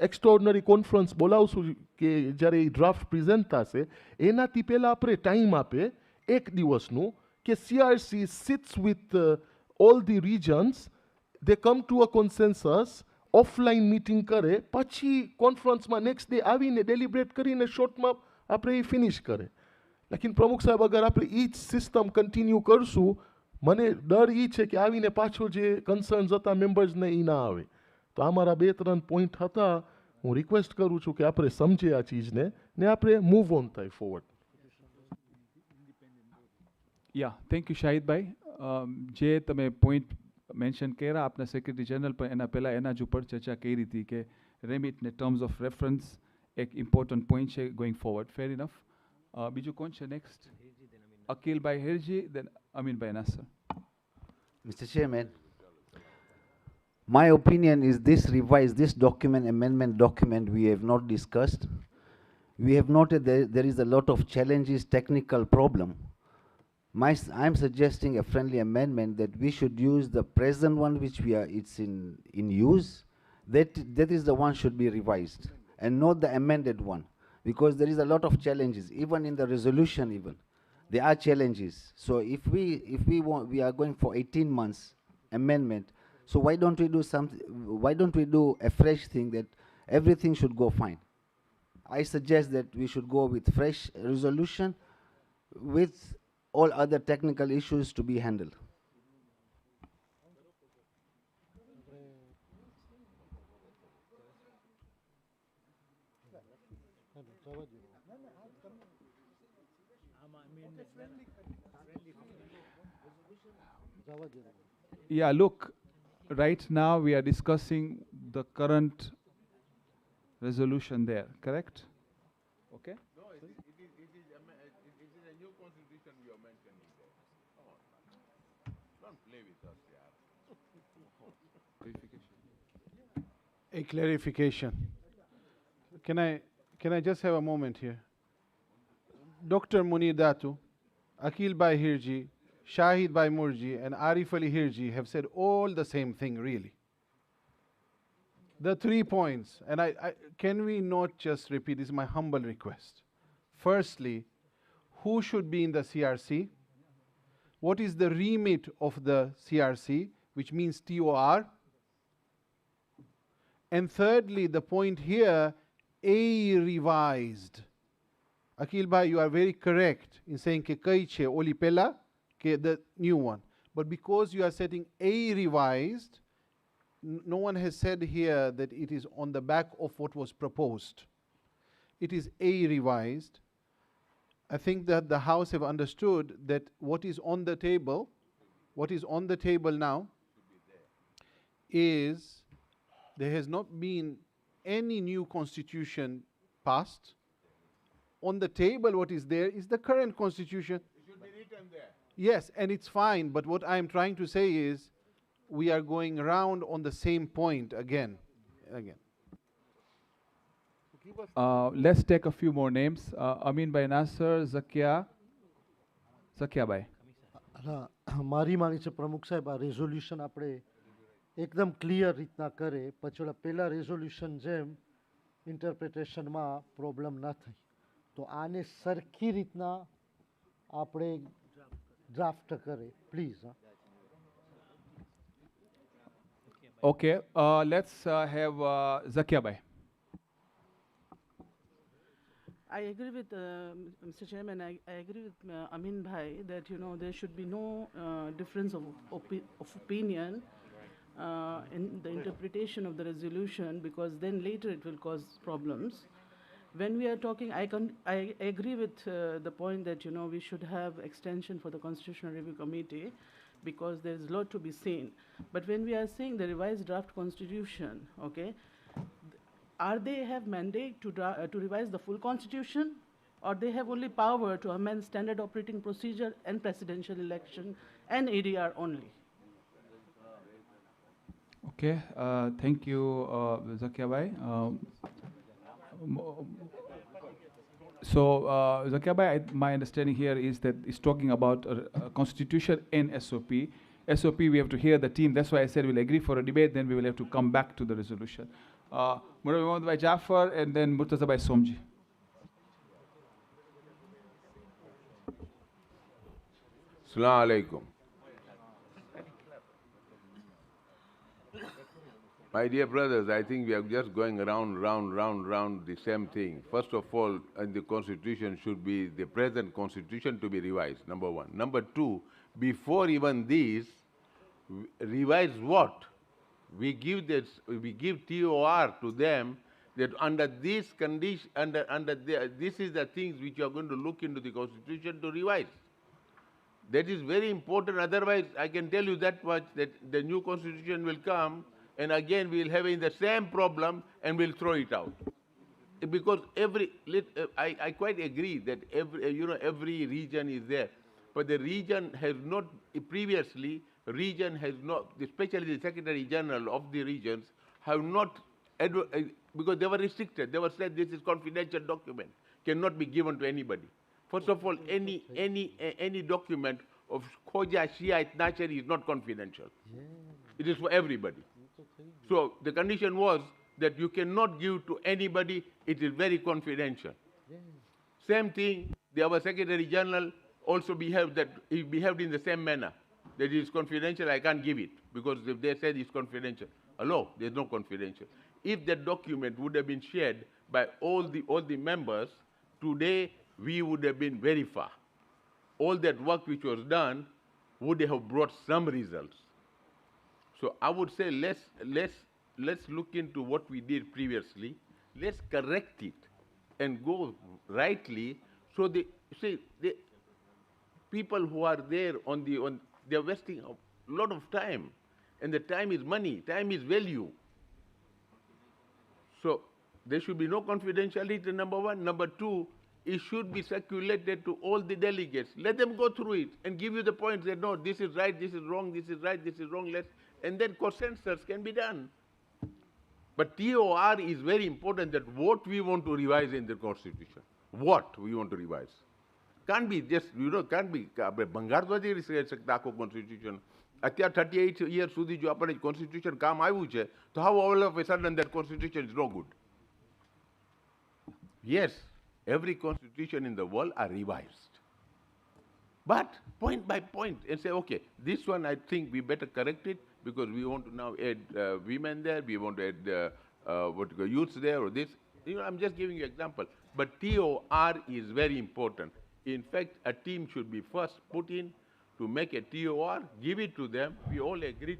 એક્સ્ટ્રાઓર્ડિનરી કોન્ફરન્સ બોલાવશું કે જ્યારે એ ડ્રાફ્ટ પ્રેઝન્ટ થશે એનાથી પહેલાં આપણે ટાઈમ આપે 1 દિવસનું કે CRC sits with all the regions, they come to a consensus, offline meeting કરે, પછી કોન્ફરન્સમાં નેક્સ્ટ ડે આવીને ડેલિબ્રેટ કરીને શોર્ટમાં આપણે એ ફિનિશ કરે. લેકિન પ્રમુખ સાહેબ અગર આપણે એ જ સિસ્ટમ કન્ટિન્યુ કરશું, મને ડર એ છે કે આવીને પાછો જે કન્સર્ન્સ હતા મેમ્બર્સને એ ના આવે. તો આ મારા 2-3 પોઈન્ટ હતા. હું રિક્વેસ્ટ કરું છું કે આપણે સમજે આ ચીજને ને આપણે મૂવ ઓન થાય ફોરવર્ડ. યા થેન્ક યુ શાહિદભાઈ. જે તમે પોઈન્ટ મેન્શન કર્યા આપના સેક્રેટરી જનરલ પણ એના પહેલાં એના જ ઉપર ચર્ચા કરી હતી કે રેમિટ ને ટર્મ્સ ઓફ રેફરન્સ એક ઇમ્પોર્ટન્ટ પોઈન્ટ છે ગોઈંગ ફોરવર્ડ. Fair enough. બીજું કોણ છે નેક્સ્ટ? અકીલભાઈ હિરજી, દેન અમીનભાઈ Nasser. Mr. Chairman, my opinion is this document, amendment document, we have not discussed. We have noted there is a lot of challenges, technical problem. I'm suggesting a friendly amendment that we should use the present one which it's in use. That is the one should be revised and not the amended one, because there is a lot of challenges, even in the resolution even. There are challenges. So if we are going for 18 months amendment, so why don't we do a fresh thing that everything should go fine? I suggest that we should go with fresh resolution with all other technical issues to be handled. Yeah, look, right now we are discussing the current resolution there, correct? Okay? No, it is a new constitution we are mentioning there. Come on. Don't play with us, A clarification. Can I just have a moment here? Dr. Munir Datu, Akil Bhai Hirji, Shahid Bhai Murji and Arif Ali Hirji have said all the same thing, really. The 3 points, and can we not just repeat, this is my humble request. Firstly, who should be in the CRC? What is the remit of the CRC, which means TOR? And thirdly, the point here, a revised. Akil Bhai, you are very correct in saying ke kaiche oli pela, ke the new one. But because you are setting a revised, no one has said here that it is on the back of what was proposed. It is a revised. I think that the House have understood that what is on the table now is there has not been any new constitution passed. On the table what is there is the current constitution. It should be written there. Yes, and it's fine, but what I'm trying to say is we are going around on the same point again. Let's take a few more names. Amin Bhai Nasser, Zakia Bhai. મારી માંગ છે પ્રમુખ સાહેબ, આ resolution આપણે એકદમ clear રીતના કરે, પછી ઓલા પહેલા રેઝોલ્યુશન જેમ ઇન્ટરપ્રિટેશનમાં પ્રોબ્લેમ ન થઈ. તો આને સરખી રીતના આપણે ડ્રાફ્ટ કરે please. Okay, let's have Zakia Bhai. I agree with Mr. Chairman. I agree with Amin Bhai that there should be no difference of opinion in the interpretation of the resolution, because then later it will cause problems. When we are talking, I agree with the point that we should have extension for the Constitutional Review Committee, because there is a lot to be seen. But when we are saying the revised draft constitution, okay, are they have mandate to revise the full constitution, or they have only power to amend standard operating procedure and presidential election and ADR only? Okay, thank you, Zakia Bhai. So, Zakia Bhai, my understanding here is that it's talking about constitution and SOP. SOP, we have to hear the team. That's why I said we'll agree for a debate, then we will have to come back to the resolution. Murabi Mohammed Bhai Jafar and then Murtaza Bhai Somji. Assalamu alaikum. My dear brothers, I think we are just going round the same thing. First of all, the constitution should be, the present constitution to be revised, number one. Number two, before even this, revise what? We give TOR to them that under this condition, this is the things which you are going to look into the constitution to revise. That is very important. Otherwise, I can tell you that much, that the new constitution will come, and again we will have the same problem, and we'll throw it out. Because I quite agree that every region is there, but the region has not previously. Region has not, especially the Secretary General of the regions, have not, because they were restricted. They were said this is confidential document, cannot be given to anybody. First of all, any document of Khoja Shiite nature is not confidential. It is for everybody. So the condition was that you cannot give to anybody, it is very confidential. Same thing, our Secretary General also behaved in the same manner. That is confidential, I can't give it, because if they said it's confidential. Hello, there's no confidential. If that document would have been shared by all the members, today we would have been very far. All that work which was done would have brought some results. So I would say let's look into what we did previously. Let's correct it and go rightly. So the people who are there they're wasting a lot of time, and the time is money, time is value. So there should be no confidentiality, number one. Number two, it should be circulated to all the delegates. Let them go through it and give you the points that no, this is right, this is wrong, this is right, this is wrong, and then consensus can be done. But TOR is very important, that what we want to revise in the constitution. What we want to revise. Can't be just, can't be, બંગાળમાંથી રહી શકતા આખો constitution. અત્યારે 38 years સુધી જો આપણે constitution કામ આવ્યું છે, તો how all of a sudden that constitution is no good? Yes, every constitution in the world are revised. But point by point, and say, okay, this one I think we better correct it, because we want to now add women there, we want to add youths there, or this. I'm just giving you an example. But TOR is very important. In fact, a team should be first put in to make a TOR, give it to them. We all agree.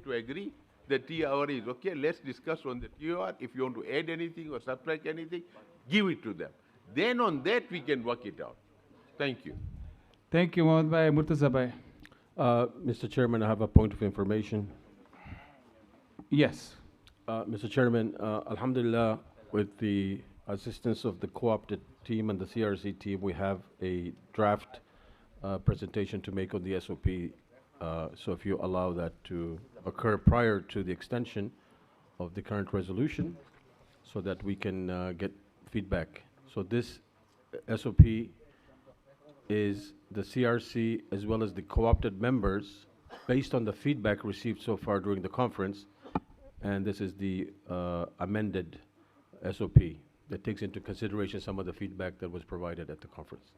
The TOR is okay. Let's discuss on the TOR. If you want to add anything or subtract anything, give it to them. Then on that we can work it out. Thank you. Thank you, Mohammed Bhai. Murtaza Bhai. Mr. Chairman, I have a point of information. Yes. Mr. Chairman, Alhamdulillah, with the assistance of the co-opted team and the CRC team, we have a draft presentation to make on the SOP. So if you allow that to occur prior to the extension of the current resolution, so that we can get feedback. So this SOP is the CRC as well as the co-opted members, based on the feedback received so far during the conference, and this is the amended SOP. that takes into consideration some of the feedback that was provided at the conference.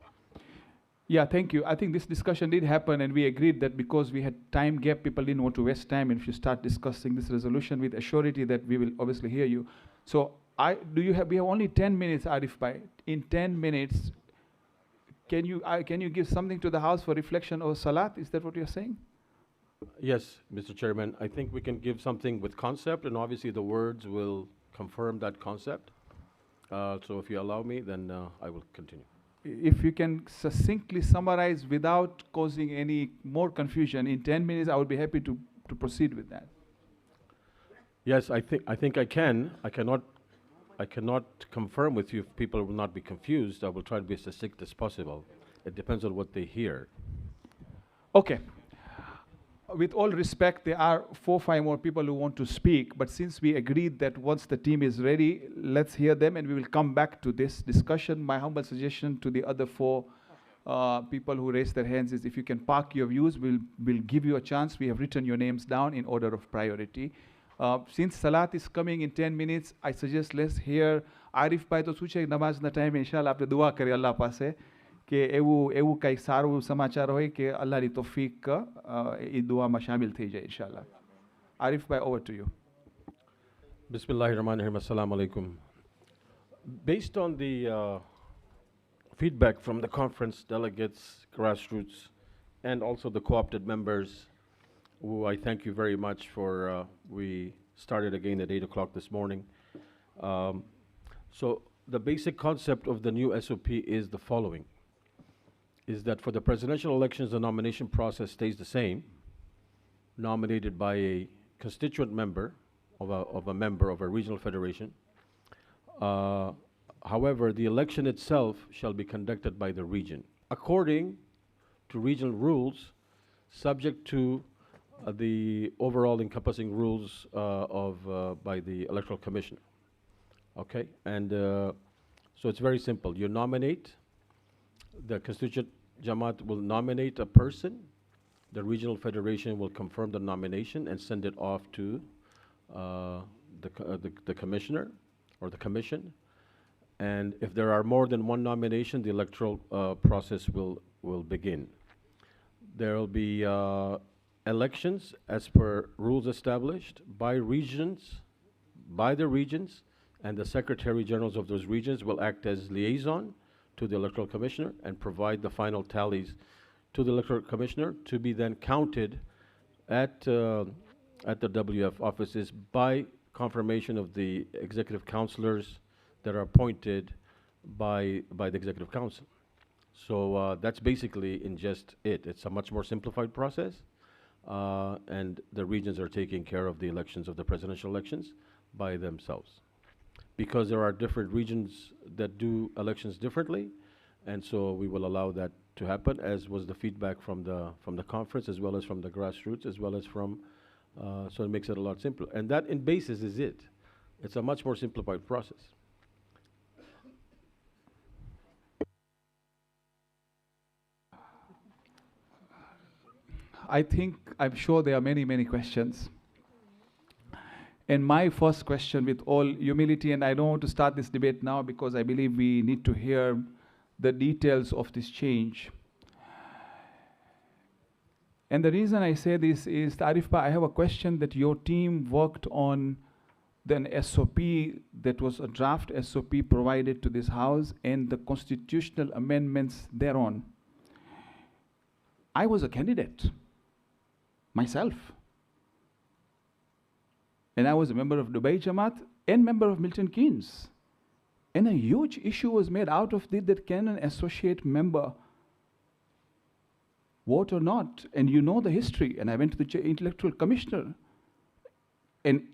Yeah, thank you. I think this discussion did happen, and we agreed that because we had time gap, people didn't want to waste time. And if you start discussing this resolution with assurity that we will obviously hear you. So, we have only 10 minutes, Arif Bhai. In 10 minutes, can you give something to the House for reflection or salat? Is that what you're saying? Yes, Mr. Chairman. I think we can give something with concept, and obviously the words will confirm that concept. So if you allow me, then I will continue. If you can succinctly summarize without causing any more confusion in 10 minutes, I would be happy to proceed with that. Yes, I think I can. I cannot confirm with you if people will not be confused. I will try to be as succinct as possible. It depends on what they hear. Okay. With all respect, there are 4 or 5 more people who want to speak, but since we agreed that once the team is ready, let's hear them and we will come back to this discussion. My humble suggestion to the other 4 people who raised their hands is if you can park your views, we'll give you a chance. We have written your names down in order of priority. Since Salat is coming in 10 minutes, I suggest let's hear Arif Bhai to suche namaz na time inshallah apne dua kare Allah પાસે કે એવું કંઈ સારું સમાચાર હોય કે અલ્લાહની તૌફીક એ દુઆમાં શામિલ થઈ જાય ઇન્શાલ્લાહ. Arif Bhai, over to you. Bismillahirrahmanirrahim. Assalamu alaikum. Based on the feedback from the conference delegates, grassroots, and also the co-opted members, who I thank you very much for, we started again at 8 o'clock this morning. So the basic concept of the new SOP is the following, is that for the presidential elections, the nomination process stays the same, nominated by a constituent member of a member of a regional federation. However, the election itself shall be conducted by the region, according to regional rules, subject to the overall encompassing rules by the Electoral Commission. Okay, and so it's very simple. You nominate, the constituent Jamaat will nominate a person, the regional federation will confirm the nomination and send it off to the commissioner or the commission. And if there are more than one nomination, the electoral process will begin. There will be elections as per rules established by regions, by the regions, and the Secretary Generals of those regions will act as liaison to the Electoral Commissioner and provide the final tallies to the Electoral Commissioner to be then counted at the WF offices by confirmation of the executive councillors that are appointed by the Executive Council. So that's basically in just it. It's a much more simplified process, and the regions are taking care of the elections, of the presidential elections, by themselves. Because there are different regions that do elections differently, and so we will allow that to happen, as was the feedback from the conference, as well as from the grassroots, as well as from, so it makes it a lot simpler. And that in basis is it. It's a much more simplified process. I'm sure there are many, many questions. And my first question, with all humility, and I don't want to start this debate now because I believe we need to hear the details of this change. And the reason I say this is, Arif Bhai, I have a question that your team worked on an SOP that was a draft SOP provided to this House and the constitutional amendments thereon. I was a candidate myself. And I was a member of Dubai Jamaat and member of Milton Keynes. And a huge issue was made out of it that can an associate member vote or not? And you know the history. And I went to the Electoral Commissioner. And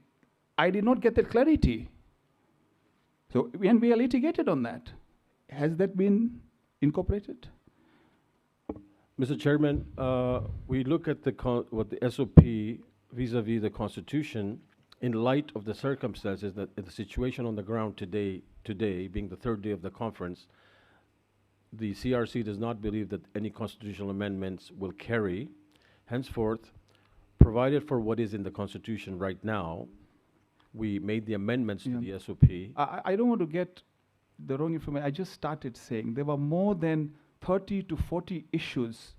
I did not get that clarity. So, and we are litigated on that. Has that been incorporated? Mr. Chairman, we look at what the SOP vis-a-vis the Constitution in light of the circumstances that the situation on the ground today being the third day of the conference. The CRC does not believe that any constitutional amendments will carry. Henceforth, provided for what is in the Constitution right now, we made the amendments to the SOP. I don't want to get the wrong information. I just started saying there were more than 30 to 40 issues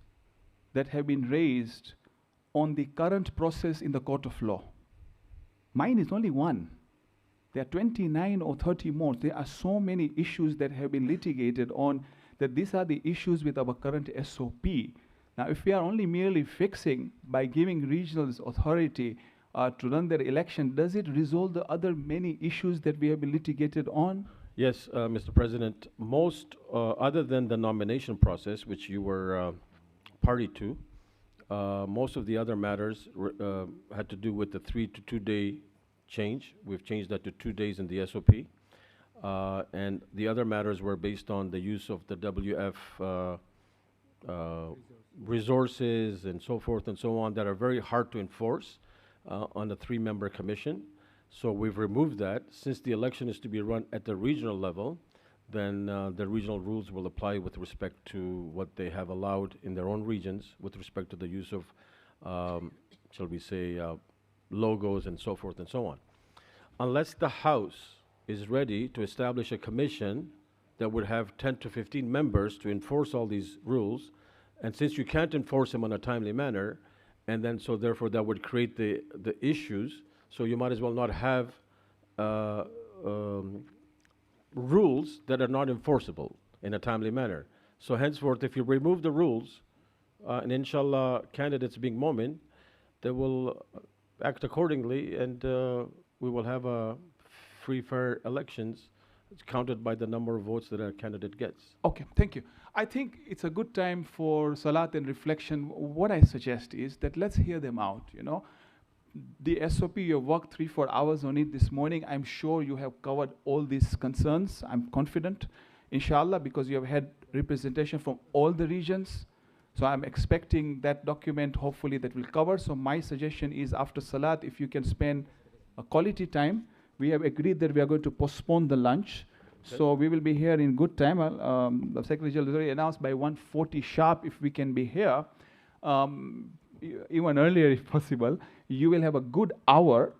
that have been raised on the current process in the court of law. Mine is only one. There are 29 or 30 more. There are so many issues that have been litigated on that these are the issues with our current SOP. Now, if we are only merely fixing by giving regionals authority to run their election, does it resolve the other many issues that we have been litigated on? Yes, Mr. President. Most, other than the nomination process, which you were party to, most of the other matters had to do with the 3 to 2 day change. We've changed that to 2 days in the SOP. And the other matters were based on the use of the WF resources and so forth and so on that are very hard to enforce on a 3-member commission. So we've removed that. Since the election is to be run at the regional level, then the regional rules will apply with respect to what they have allowed in their own regions with respect to the use of, shall we say, logos and so forth and so on. Unless the House is ready to establish a commission that would have 10 to 15 members to enforce all these rules, and since you can't enforce them in a timely manner, and then so therefore that would create the issues, so you might as well not have rules that are not enforceable in a timely manner. So henceforth, if you remove the rules, and inshallah candidates being Momin, they will act accordingly, and we will have a free, fair elections. It's counted by the number of votes that a candidate gets. Okay, thank you. I think it's a good time for salat and reflection. What I suggest is that let's hear them out, you know. The SOP, you worked 3-4 hours on it this morning. I'm sure you have covered all these concerns. I'm confident, inshallah, because you have had representation from all the regions. So I'm expecting that document, hopefully, that will cover. So my suggestion is after salat, if you can spend a quality time. We have agreed that we are going to postpone the lunch. Okay. So we will be here in good time. The Secretary General has already announced by 1:40 sharp if we can be here. Even earlier if possible. You will have a good hour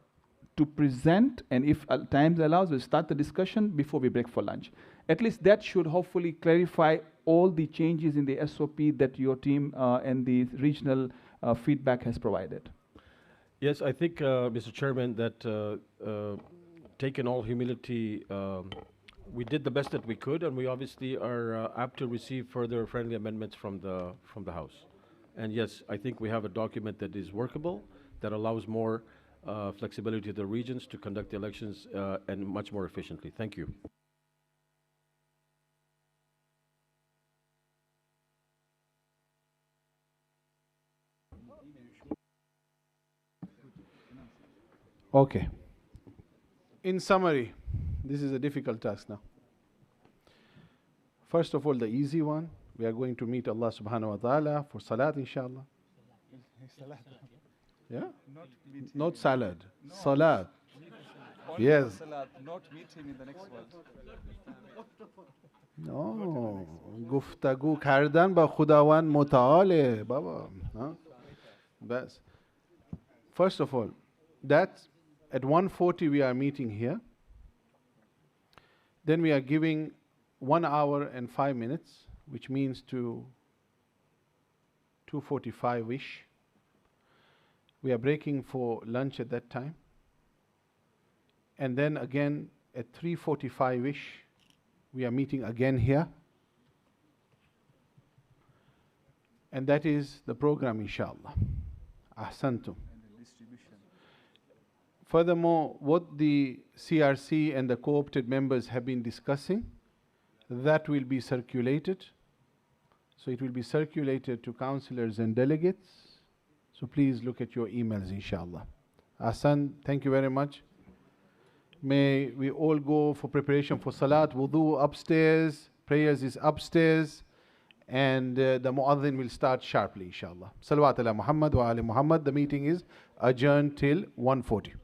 to present, and if time allows, we'll start the discussion before we break for lunch. At least that should hopefully clarify all the changes in the SOP that your team and the regional feedback has provided. Yes, I think, Mr. Chairman, that taking all humility, we did the best that we could, and we obviously are apt to receive further friendly amendments from the House. And yes, I think we have a document that is workable, that allows more flexibility to the regions to conduct the elections and much more efficiently. Thank you. Okay. In summary, this is a difficult task now. First of all, the easy one, we are going to meet Allah subhanahu wa ta'ala for salat, inshallah. Yeah? Not salad. No. Salat. Yes. Salat, not meeting in the next world. No. گفتگو کردن با خداوند متعاله بابا. Bas. First of all, that's at 1:40 we are meeting here. Then we are giving 1 hour and 5 minutes, which means to 2:45-ish. We are breaking for lunch at that time. And then again at 3:45-ish, we are meeting again here. And that is the program, inshallah. Ahsantum. Furthermore, what the CRC and the co-opted members have been discussing, that will be circulated. So it will be circulated to councillors and delegates. So please look at your emails, inshallah. Ahsan, thank you very much. May we all go for preparation for salat, wudu upstairs, prayers is upstairs, and the mu'adhin will start sharply, inshallah. Salawat ala Muhammad wa ali Muhammad. The meeting is adjourned till 1:40.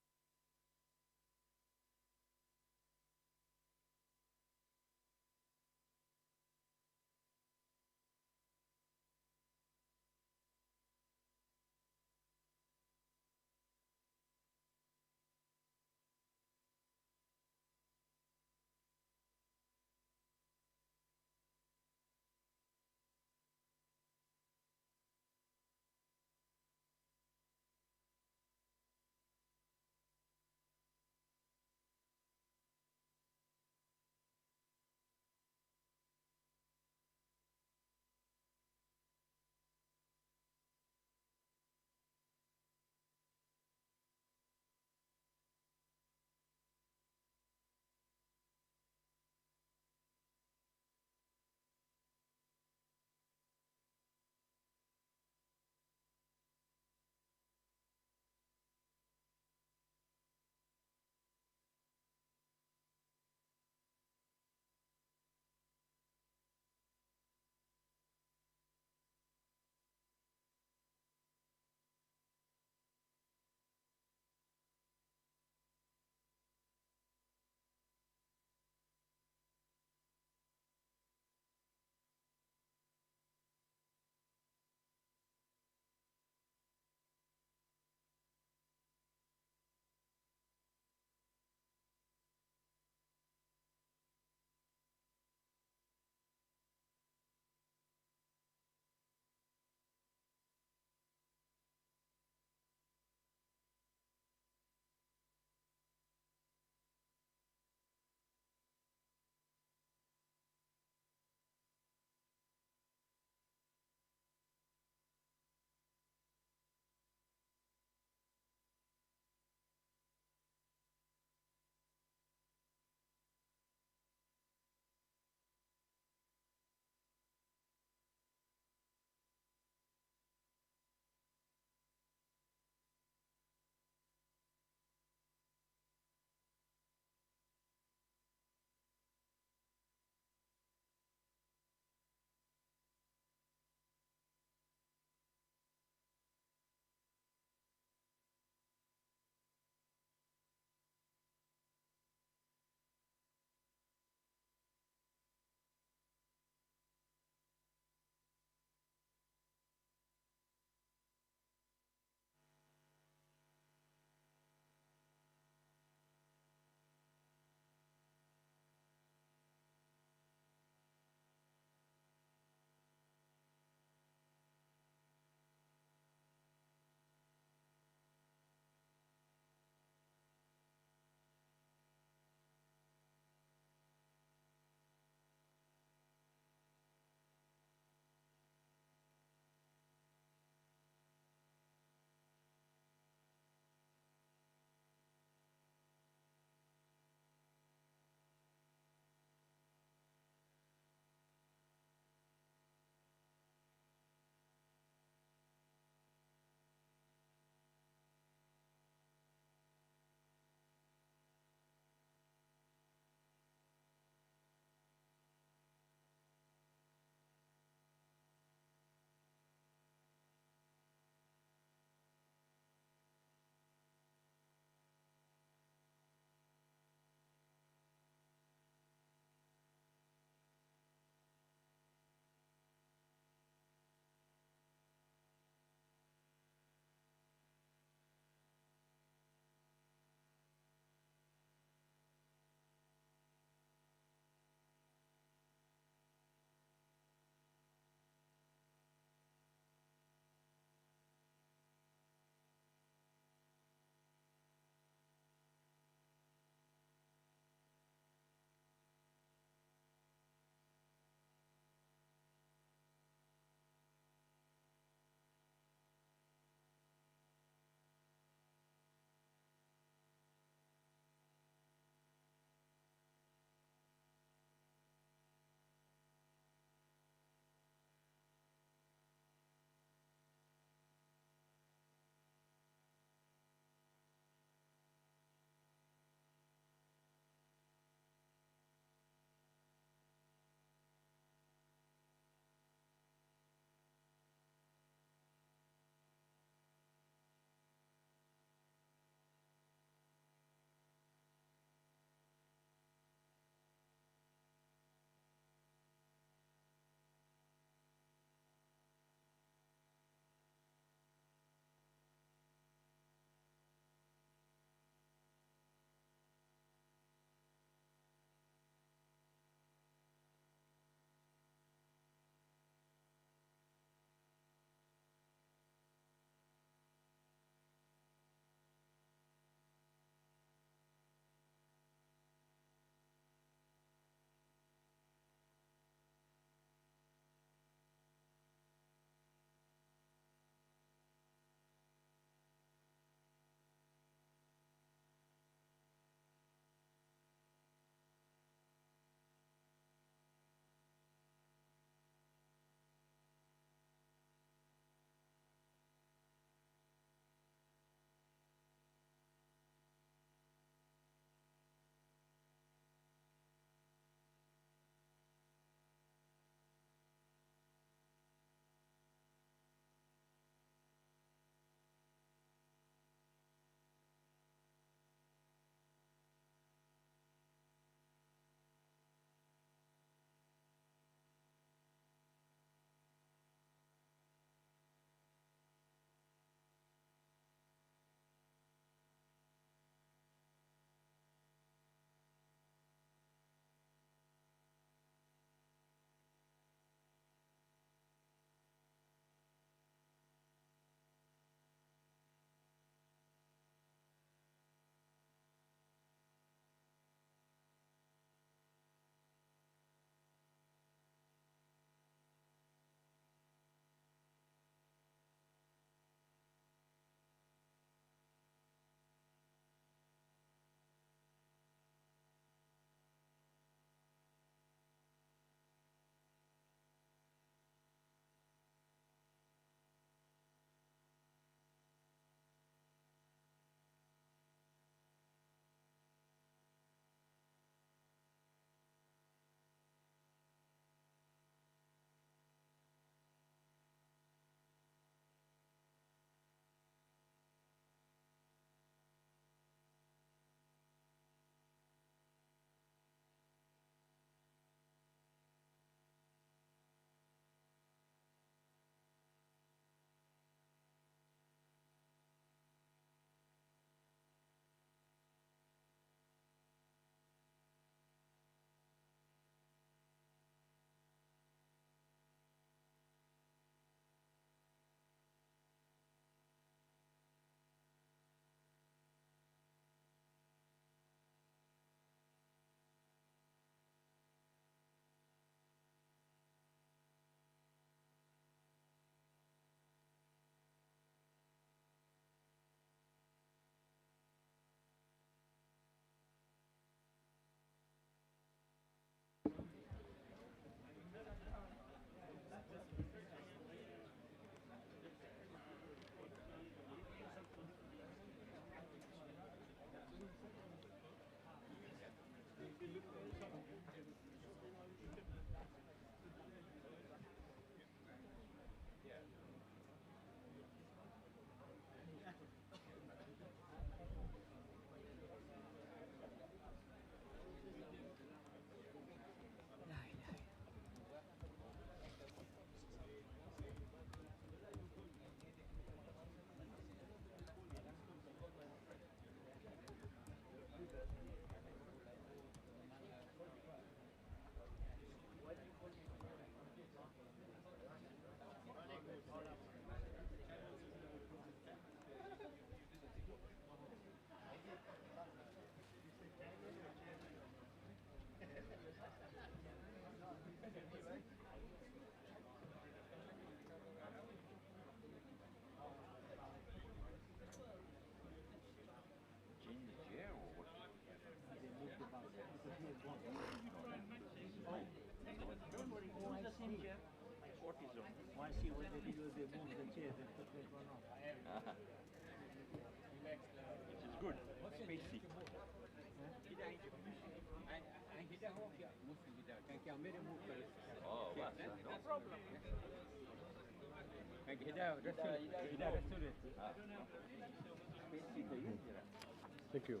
Thank you.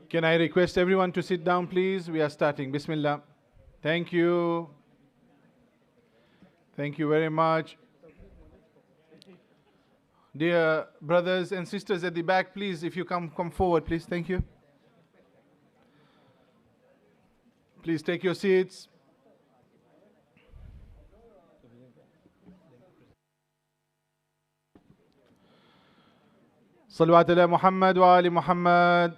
Can I request everyone to sit down, please? We are starting. Bismillah. Thank you. Thank you very much. Dear brothers and sisters at the back, please, if you come forward, please. Thank you. Please take your seats. صلوات على محمد وآل محمد.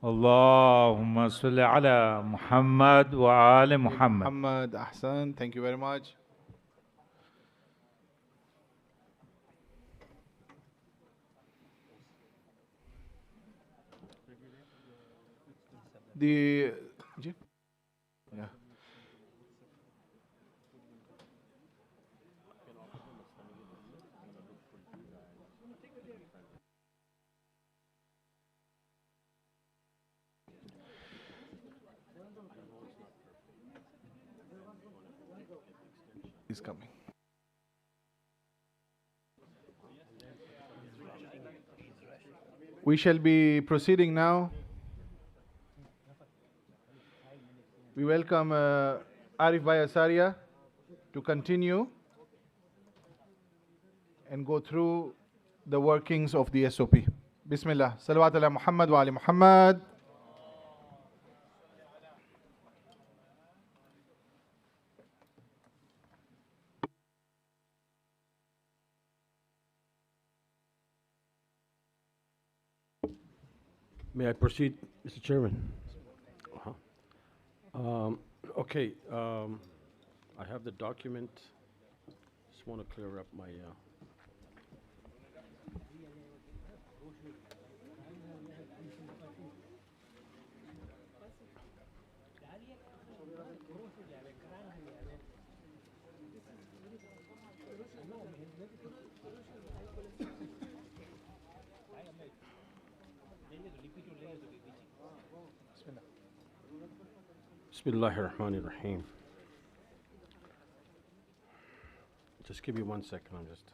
اللهم صل على محمد وآل محمد. Muhammad, Ahsan. Thank you very much. The yeah. Is coming. We shall be proceeding now. We welcome Arif Bhai Asaria to continue and go through the workings of the SOP. Bismillah. Salawat ala Muhammad wa ali Muhammad. May I proceed, Mr. Chairman? Okay, I have the document. Just want to clear up my. Bismillahir Rahmanir Rahim. Just give me 1 second, I'm just.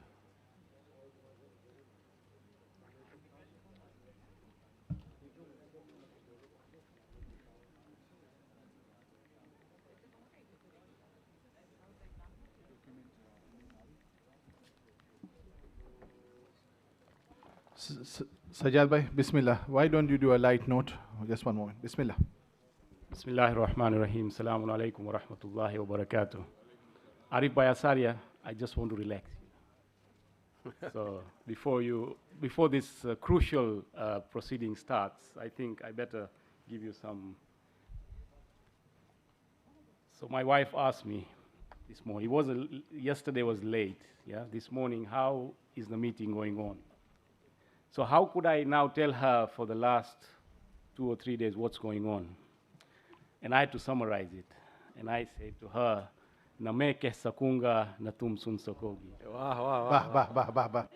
Sajjad Bhai, Bismillah. Why don't you do a light note? Just one moment. Bismillah. Bismillahir Rahmanir Rahim. Assalamu alaikum wa rahmatullahi wa barakatuh. Arif Bhai Asaria, I just want to relax. So before this crucial proceeding starts, I think I better give you some. So my wife asked me this morning. Yesterday was late. Yeah, this morning, how is the meeting going on? So how could I now tell her for the last 2 or 3 days what's going on? And I had to summarize it. And I said to her, "Na me ke sakunga na tum sun sakogi." Bah.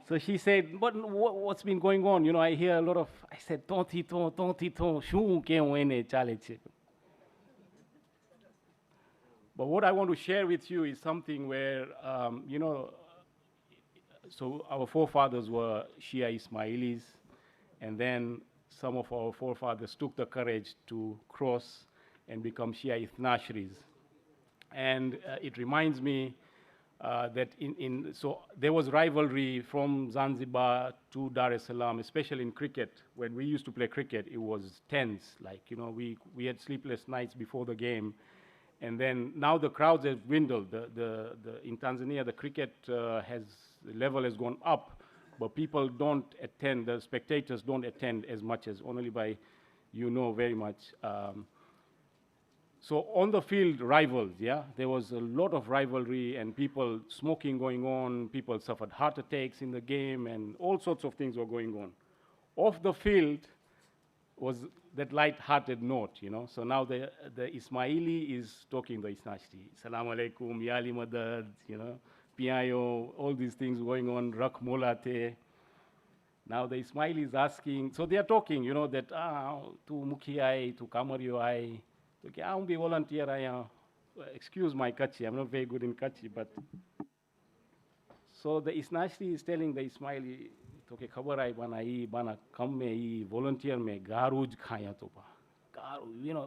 So she said, "But what's been going on? You know, I hear a lot of." I said, "Tonti ton, shun ke wene chale che." But what I want to share with you is something where, so our forefathers were Shia Ismailis, and then some of our forefathers took the courage to cross and become Shia Ithnashris. And it reminds me that so there was rivalry from Zanzibar to Dar es Salaam, especially in cricket. When we used to play cricket, it was tense. Like, we had sleepless nights before the game. And then now the crowds have dwindled. In Tanzania, the cricket level has gone up, but people don't attend, the spectators don't attend as much as only by, very much. So on the field, rivals, yeah? There was a lot of rivalry and people smoking going on, people suffered heart attacks in the game, and all sorts of things were going on. Off the field was that light-hearted note, So now the Ismaili is talking the Isnashri. Salam alaikum, yali madad, piayo, all these things going on, rak molate. Now the Ismaili is asking, so they are talking, that, tu mukhiai, tu kamariyo. Okay, I'll be volunteer. Excuse my Kachi, I'm not very good in Kachi, but. So the Isnashri is telling the Ismaili, okay, khabar ai bana kam mein volunteer mein garuj khaya to ba.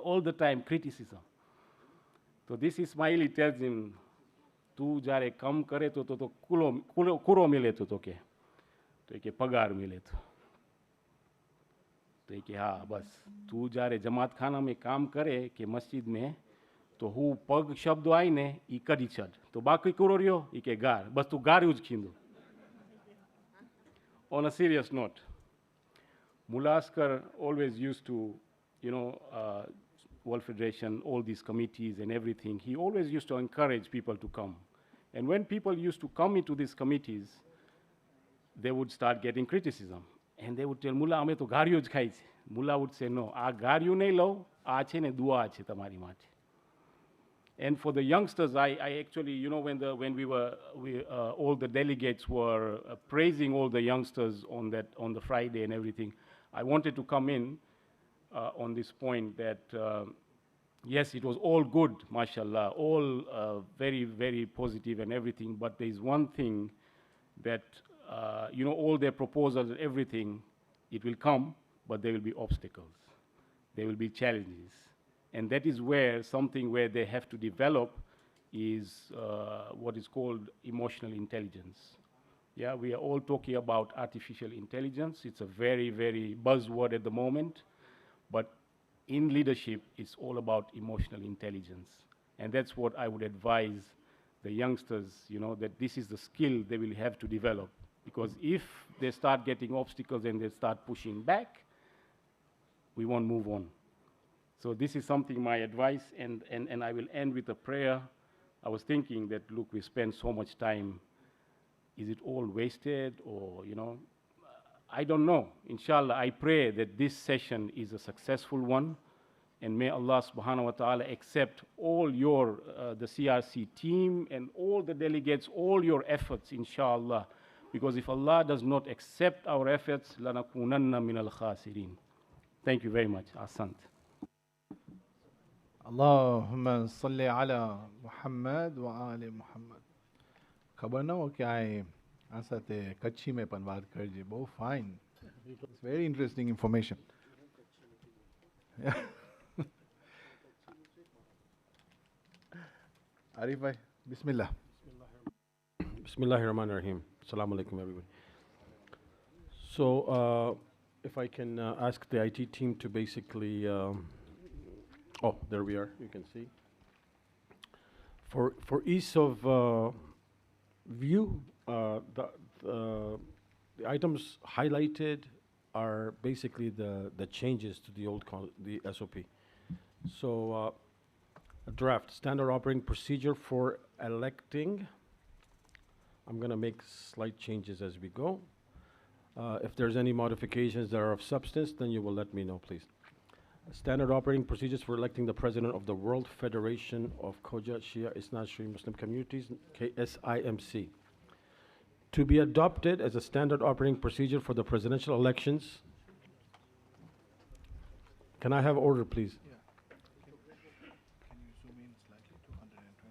All the time criticism. So this Ismaili tells him, tu jare kam kare to kuro mile to ke. To ke pagar mile to. तो कि हाँ बस तू जारे जमात खाना में काम करे कि मस्जिद में तो हूँ पग शब्द आई ने ई कड़ी छड़ तो बाकी करो रियो ई के गार बस तू गार use खींदो. On a serious note, Mullah Asghar always used to, World Federation, all these committees and everything, he always used to encourage people to come. And when people used to come into these committees, they would start getting criticism. And they would tell, Mullah, ame to garyo j khai che. Mullah would say, no, aa garyo nahi lau, aa che ne dua che tamari mate. And for the youngsters, I actually, when we were, all the delegates were praising all the youngsters on the Friday and everything, I wanted to come in on this point that, yes, it was all good, mashallah, all very, very positive and everything, but there is one thing that, all their proposals and everything, it will come, but there will be obstacles. There will be challenges. And that is where something where they have to develop is what is called emotional intelligence. Yeah, we are all talking about artificial intelligence. It's a very, very buzzword at the moment. But in leadership, it's all about emotional intelligence. And that's what I would advise the youngsters, that this is the skill they will have to develop. Because if they start getting obstacles and they start pushing back, we won't move on. So this is something, my advice, and I will end with a prayer. I was thinking that, look, we spend so much time. Is it all wasted or, I don't know. Inshallah, I pray that this session is a successful one. And may Allah subhanahu wa ta'ala accept all your, the CRC team and all the delegates, all your efforts, inshallah. Because if Allah does not accept our efforts, لَنَكُونَنَّ مِنَ الْخَاسِرِينَ. Thank you very much. Ahsant. Allahumma salli ala Muhammad wa ali Muhammad. ખબર ન હોય કે આ સાથે કચ્છી મેં પણ વાત કરજે બહુ fine. It's very interesting information. Arif bhai, Bismillah. Bismillahirrahmanirrahim. Assalamu alaikum, everybody. So, if I can ask the IT team to basically, oh, there we are, you can see. For ease of view, the items highlighted are basically the changes to the the SOP. So, a draft, standard operating procedure for electing. I'm going to make slight changes as we go. If there's any modifications that are of substance, then you will let me know, please. Standard operating procedures for electing the president of the World Federation of Khoja Shia Isnashri Muslim Communities, KSIMC. To be adopted as a standard operating procedure for the presidential elections. Can I have order, please? Can you zoom in slightly? 220.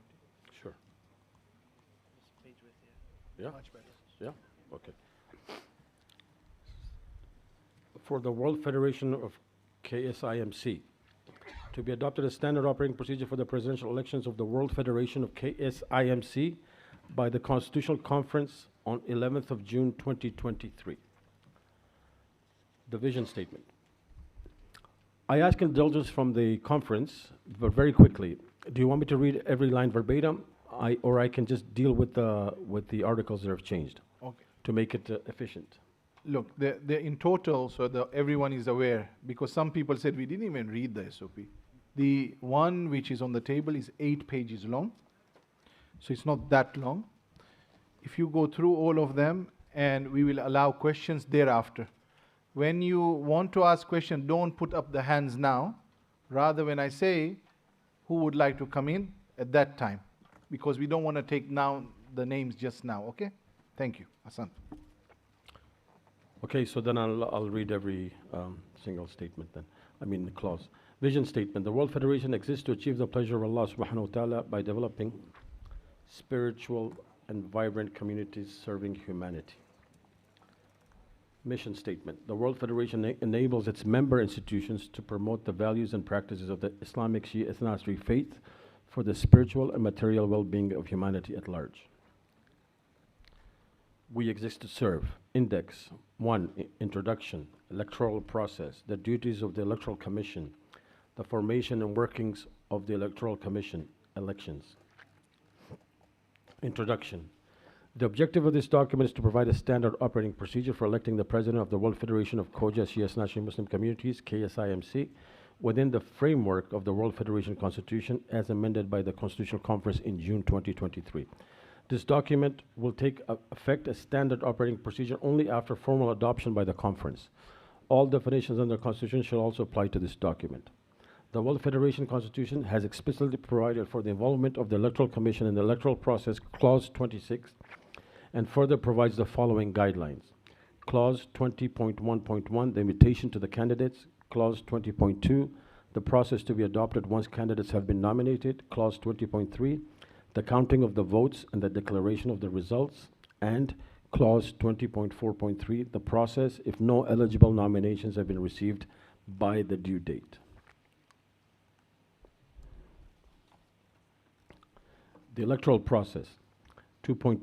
Yeah? Yeah? Okay. For the World Federation of KSIMC, to be adopted as standard operating procedure for the presidential elections of the World Federation of KSIMC by the Constitutional Conference on 11th of June 2023. The vision statement. I ask indulgence from the conference, but very quickly. Do you want me to read every line verbatim, or I can just deal with the articles that have changed? Okay. To make it efficient. Look, in total, so everyone is aware, because some people said we didn't even read the SOP. The one which is on the table is 8 pages long, so it's not that long. If you go through all of them, and we will allow questions thereafter. When you want to ask questions, don't put up the hands now. Rather, when I say who would like to come in at that time, because we don't want to take down the names just now, okay? Thank you. Hassan. Okay, so then I'll read every single statement then. I mean the clause. Vision statement. The World Federation exists to achieve the pleasure of Allah subhanahu wa ta'ala by developing spiritual and vibrant communities serving humanity. Mission statement. The World Federation enables its member institutions to promote the values and practices of the Islamic Shia Ethnosri faith for the spiritual and material well-being of humanity at large. We exist to serve. Index 1, Introduction, Electoral Process, the duties of the Electoral Commission, the formation and workings of the Electoral Commission, elections. Introduction. The objective of this document is to provide a standard operating procedure for electing the President of the World Federation of Khoja Shia Ethnosri Muslim Communities, KSIMC, within the framework of the World Federation Constitution as amended by the Constitutional Conference in June 2023. This document will take effect as standard operating procedure only after formal adoption by the conference. All definitions under the Constitution shall also apply to this document. The World Federation Constitution has explicitly provided for the involvement of the Electoral Commission in the electoral process, Clause 26, and further provides the following guidelines. Clause 20.1.1, the invitation to the candidates. Clause 20.2, the process to be adopted once candidates have been nominated. Clause 20.3, the counting of the votes and the declaration of the results. And Clause 20.4.3, the process if no eligible nominations have been received by the due date. The electoral process. 2.2,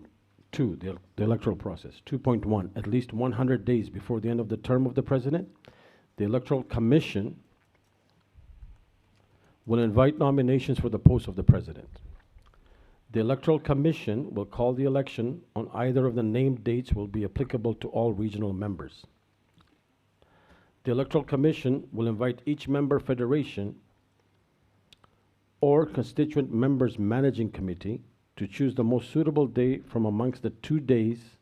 the electoral process. 2.1, at least 100 days before the end of the term of the President, the Electoral Commission will invite nominations for the post of the President. The Electoral Commission will call the election on either of the named dates will be applicable to all regional members. The Electoral Commission will invite each member federation or constituent members managing committee to choose the most suitable day from amongst the 2 days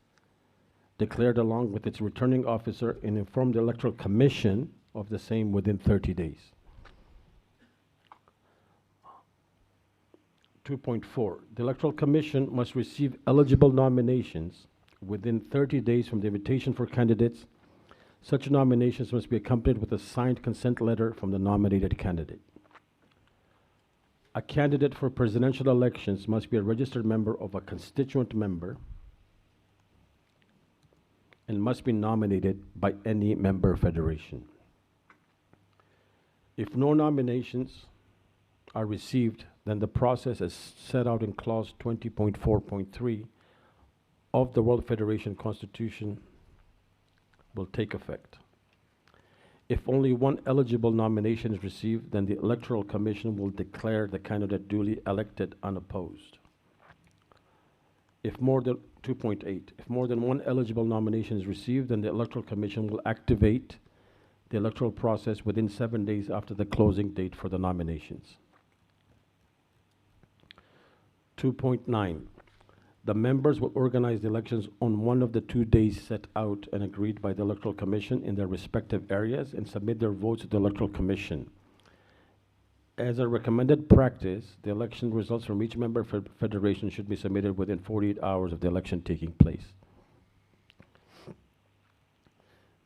declared along with its returning officer and inform the Electoral Commission of the same within 30 days. 2.4, the Electoral Commission must receive eligible nominations within 30 days from the invitation for candidates. Such nominations must be accompanied with a signed consent letter from the nominated candidate. A candidate for presidential elections must be a registered member of a constituent member and must be nominated by any member federation. If no nominations are received, then the process as set out in Clause 20.4.3 of the World Federation Constitution will take effect. If only one eligible nomination is received, then the Electoral Commission will declare the candidate duly elected unopposed. If more than 2.8, if more than one eligible nomination is received, then the Electoral Commission will activate the electoral process within 7 days after the closing date for the nominations. 2.9, the members will organize the elections on one of the 2 days set out and agreed by the Electoral Commission in their respective areas and submit their votes to the Electoral Commission. As a recommended practice, the election results from each member federation should be submitted within 48 hours of the election taking place.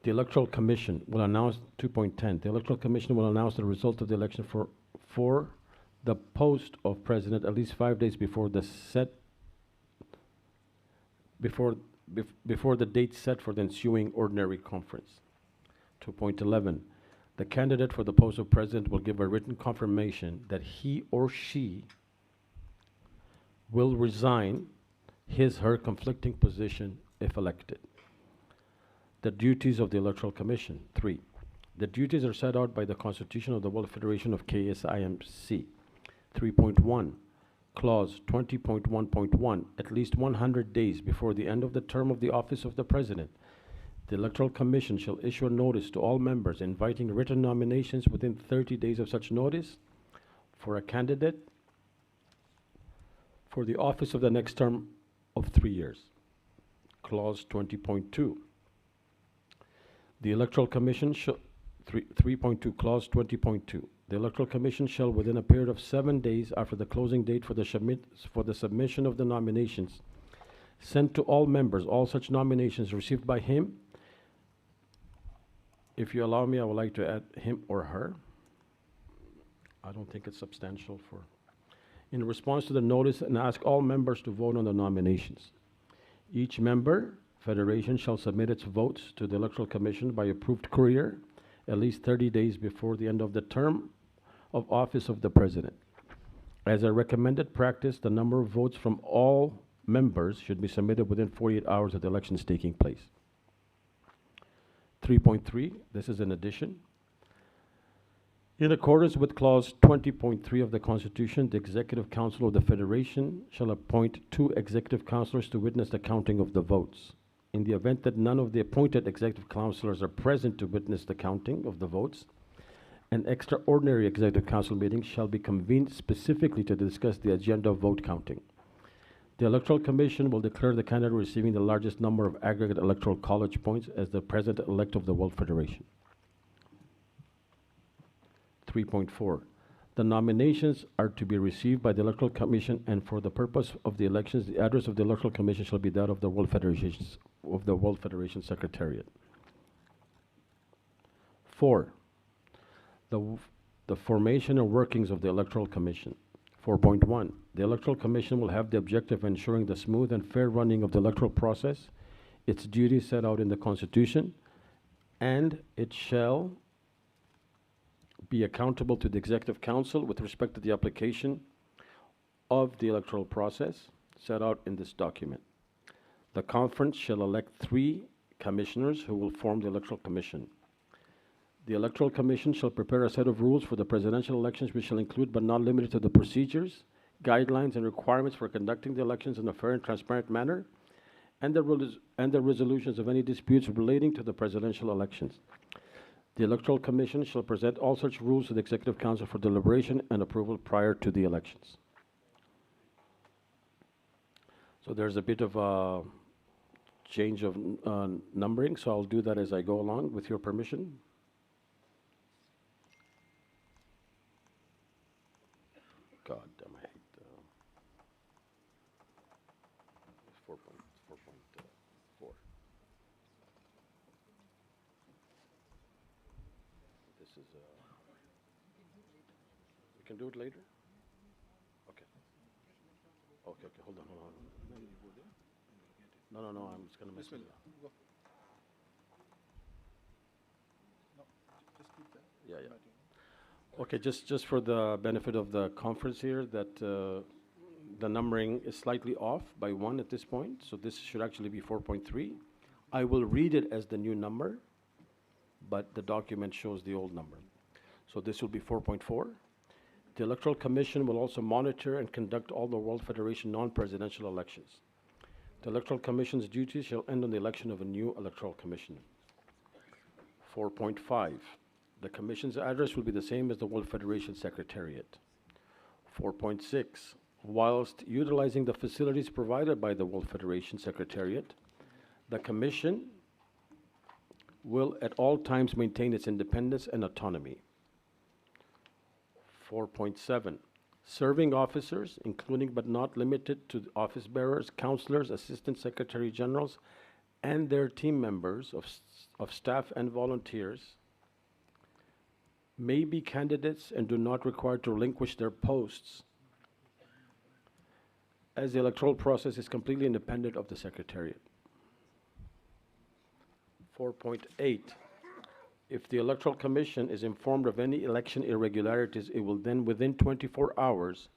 The Electoral Commission will announce, 2.10, the Electoral Commission will announce the result of the election for the post of President at least 5 days before the set before the date set for the ensuing ordinary conference. 2.11, the candidate for the post of president will give a written confirmation that he or she will resign her conflicting position if elected. The duties of the Electoral Commission. 3, the duties are set out by the Constitution of the World Federation of KSIMC. 3.1, Clause 20.1.1, at least 100 days before the end of the term of the office of the President, the Electoral Commission shall issue a notice to all members inviting written nominations within 30 days of such notice for a candidate for the office of the next term of 3 years. Clause 20.2. The Electoral Commission shall, 3.2, Clause 20.2. The Electoral Commission shall, within a period of 7 days after the closing date for the submission of the nominations, send to all members all such nominations received by him. If you allow me, I would like to add him or her. I don't think it's substantial for. In response to the notice, and ask all members to vote on the nominations. Each member federation shall submit its votes to the Electoral Commission by approved courier at least 30 days before the end of the term of office of the President. As a recommended practice, the number of votes from all members should be submitted within 48 hours of the elections taking place. 3.3, this is an addition. In accordance with Clause 20.3 of the Constitution, the Executive Council of the Federation shall appoint 2 executive councillors to witness the counting of the votes. In the event that none of the appointed executive councillors are present to witness the counting of the votes, an extraordinary executive council meeting shall be convened specifically to discuss the agenda of vote counting. The Electoral Commission will declare the candidate receiving the largest number of aggregate electoral college points as the president-elect of the World Federation. 3.4. The nominations are to be received by the Electoral Commission, and for the purpose of the elections, the address of the Electoral Commission shall be that of the World Federation Secretariat. 4. The formation and workings of the Electoral Commission. 4.1. The Electoral Commission will have the objective of ensuring the smooth and fair running of the electoral process, its duties set out in the Constitution, and it shall be accountable to the Executive Council with respect to the application of the electoral process set out in this document. The conference shall elect 3 commissioners who will form the Electoral Commission. The Electoral Commission shall prepare a set of rules for the presidential elections which shall include but not limited to the procedures, guidelines, and requirements for conducting the elections in a fair and transparent manner, and the resolutions of any disputes relating to the presidential elections. The Electoral Commission shall present all such rules to the Executive Council for deliberation and approval prior to the elections. So there's a bit of a change of numbering, so I'll do that as I go along with your permission. God damn, I hate 4.4. This is, we can do it later? Okay. Okay, hold on. No, I'm just gonna mess with it. Yeah. Okay, just for the benefit of the conference here, that the numbering is slightly off by 1 at this point, so this should actually be 4.3. I will read it as the new number, but the document shows the old number. So this will be 4.4. The Electoral Commission will also monitor and conduct all the World Federation non-presidential elections. The Electoral Commission's duties shall end on the election of a new Electoral Commission. 4.5. The Commission's address will be the same as the World Federation Secretariat. 4.6. Whilst utilizing the facilities provided by the World Federation Secretariat, the Commission will at all times maintain its independence and autonomy. 4.7. Serving officers, including but not limited to office bearers, counselors, assistant secretary generals, and their team members of staff and volunteers, may be candidates and do not require to relinquish their posts as the electoral process is completely independent of the Secretariat. 4.8, if the Electoral Commission is informed of any election irregularities, it will then, within 24 hours,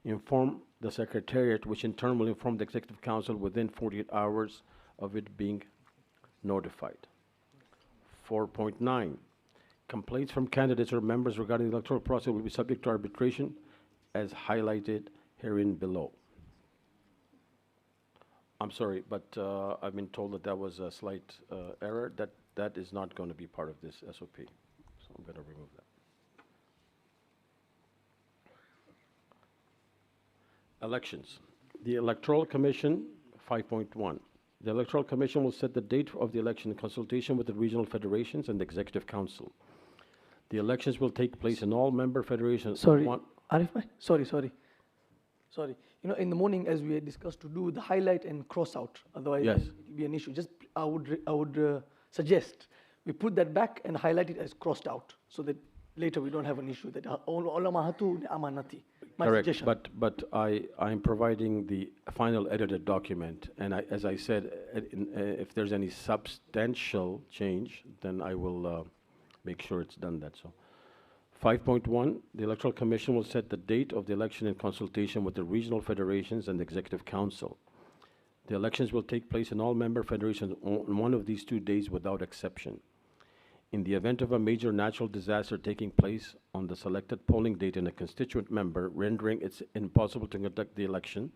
inform the Secretariat, which in turn will inform the Executive Council within 48 hours of it being notified. 4.9, complaints from candidates or members regarding the electoral process will be subject to arbitration as highlighted herein below. I'm sorry, but I've been told that that was a slight error. That is not going to be part of this SOP, so I'm going to remove that. Elections. The Electoral Commission, 5.1. The Electoral Commission will set the date of the election in consultation with the regional federations and the Executive Council. The elections will take place in all member federations. Sorry, Arif bhai, sorry. You know, in the morning, as we had discussed, to do the highlight and cross out, otherwise Yes. it will be an issue. Just I would suggest we put that back and highlight it as crossed out, so that later we don't have an issue that ulama hatu amanati. My Correct, suggestion. but I'm providing the final edited document, and as I said, if there's any substantial change, then I will make sure it's done that. So, 5.1, the Electoral Commission will set the date of the election in consultation with the regional federations and the Executive Council. The elections will take place in all member federations on one of these 2 days without exception. In the event of a major natural disaster taking place on the selected polling date in a constituent member, rendering it impossible to conduct the election,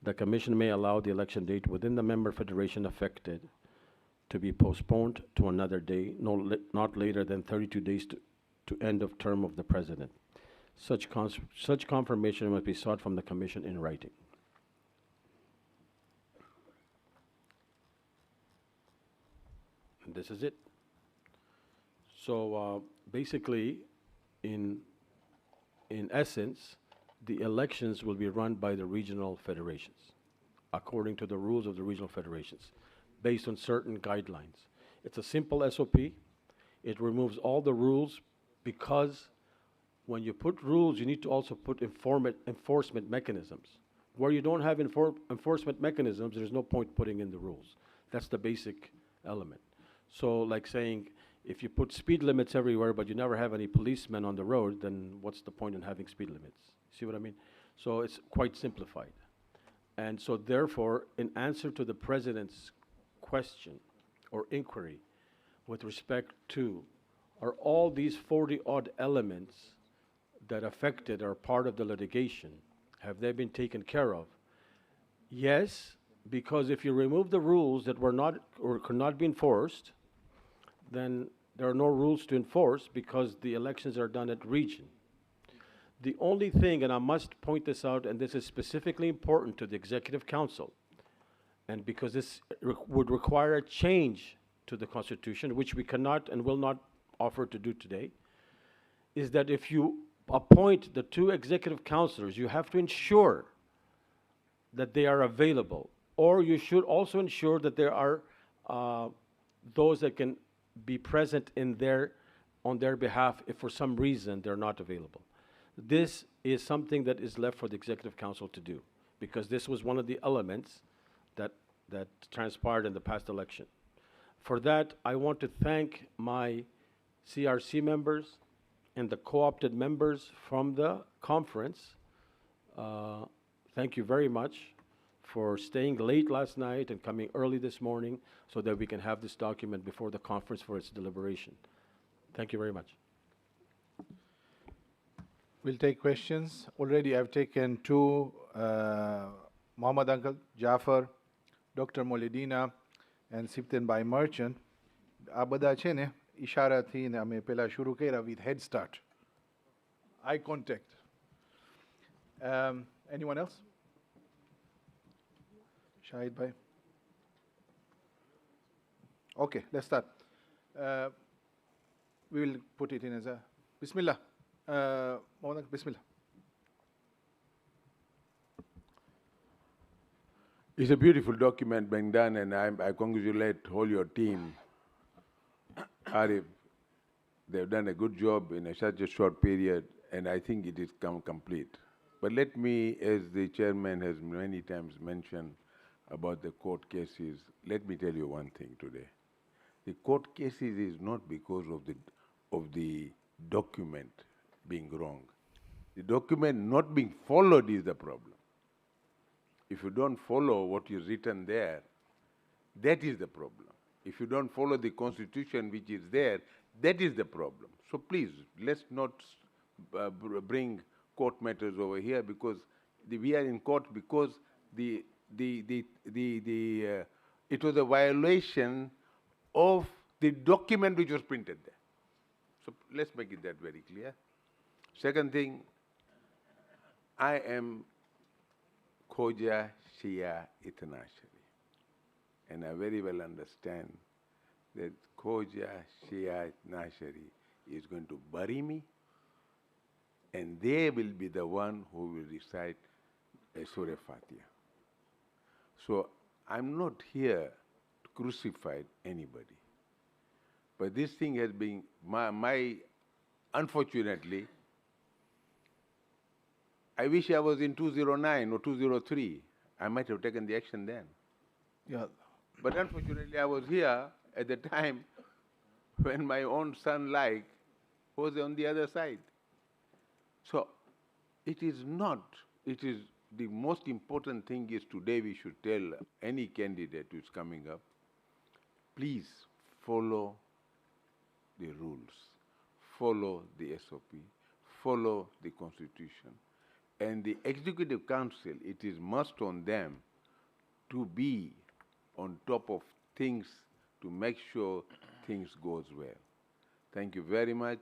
the Commission may allow the election date within the member federation affected to be postponed to another day, not later than 32 days to end of term of the President. Such confirmation must be sought from the Commission in writing. And this is it. So basically, in essence, the elections will be run by the regional federations, according to the rules of the regional federations, based on certain guidelines. It's a simple SOP. It removes all the rules, because when you put rules, you need to also put enforcement mechanisms. Where you don't have enforcement mechanisms, there's no point putting in the rules. That's the basic element. So like saying, if you put speed limits everywhere, but you never have any policemen on the road, then what's the point in having speed limits? See what I mean? So it's quite simplified. And so therefore, in answer to the President's question or inquiry with respect to, are all these 40-odd elements that affected are part of the litigation, have they been taken care of? Yes, because if you remove the rules that were not or could not be enforced, then there are no rules to enforce because the elections are done at region. The only thing, and I must point this out, and this is specifically important to the Executive Council, and because this would require a change to the Constitution, which we cannot and will not offer to do today, is that if you appoint the 2 executive councillors, you have to ensure that they are available, or you should also ensure that there are those that can be present on their behalf if for some reason they're not available. This is something that is left for the Executive Council to do, because this was one of the elements that transpired in the past election. For that, I want to thank my CRC members and the co-opted members from the conference. Thank you very much for staying late last night and coming early this morning so that we can have this document before the conference for its deliberation. Thank you very much. We'll take questions. Already I've taken 2, Muhammad Uncle, Jafar, Dr. Molidina, and Sipten by Merchant. આ બધા છે ને ઇશારાથી ને અમે પહેલા શરૂ કર્યા with head start. Eye contact. Anyone else? Shahid bhai. Okay, let's start. We will put it in as a Bismillah. Mohammad, Bismillah. It's a beautiful document being done, and I congratulate all your team. Arif, they've done a good job in such a short period, and I think it is complete. But let me, as the chairman has many times mentioned about the court cases, let me tell you one thing today. The court cases is not because of the document being wrong. The document not being followed is the problem. If you don't follow what is written there, that is the problem. If you don't follow the constitution which is there, that is the problem. So please, let's not bring court matters over here, because we are in court because it was a violation of the document which was printed there. So let's make it that very clear. Second thing, I am Khoja Shia Itnashari, and I very well understand that Khoja Shia Itnashari is going to bury me, and they will be the one who will recite a Surah Fatiha. So I'm not here to crucify anybody. But this thing has been, unfortunately, I wish I was in 2009 or 2003. I might have taken the action then. Yeah. But unfortunately, I was here at the time when my own son, was on the other side. So it is the most important thing is today we should tell any candidate who is coming up, please follow the rules, follow the SOP, follow the Constitution. And the Executive Council, it is must on them to be on top of things to make sure things goes well. Thank you very much.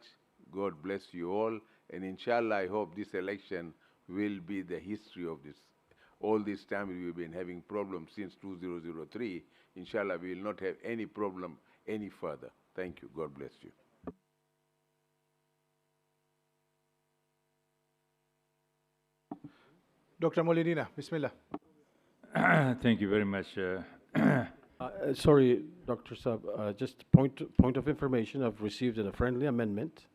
God bless you all. And inshallah, I hope this election will be the history of this. All this time we've been having problems since 2003. Inshallah, we will not have any problem any further. Thank you. God bless you. Dr. Molidina, Bismillah. Thank you very much. Sorry, Dr. Saab, just point of information. I've received a friendly amendment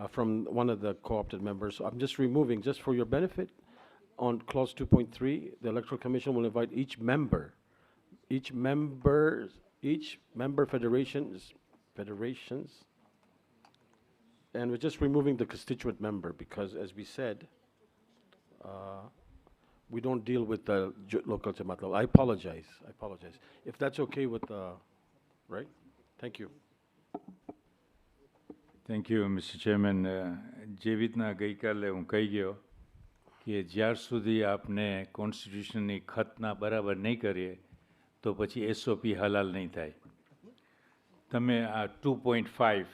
from one of the co-opted members. So I'm just removing, just for your benefit, on clause 2.3, the Electoral Commission will invite each member federations, and we're just removing the constituent member because, as we said, we don't deal with the local Jamaat level. I apologize. If that's okay with right? Thank you. Thank you, Mr. Chairman. જેવીતના ગઈકાલે હું કહી ગયો કે જ્યાર સુધી આપને કોન્સ્ટિટ્યુશનની ખતના બરાબર નહીં કરીએ તો પછી SOP હલાલ નહીં થાય. તમે આ 2.5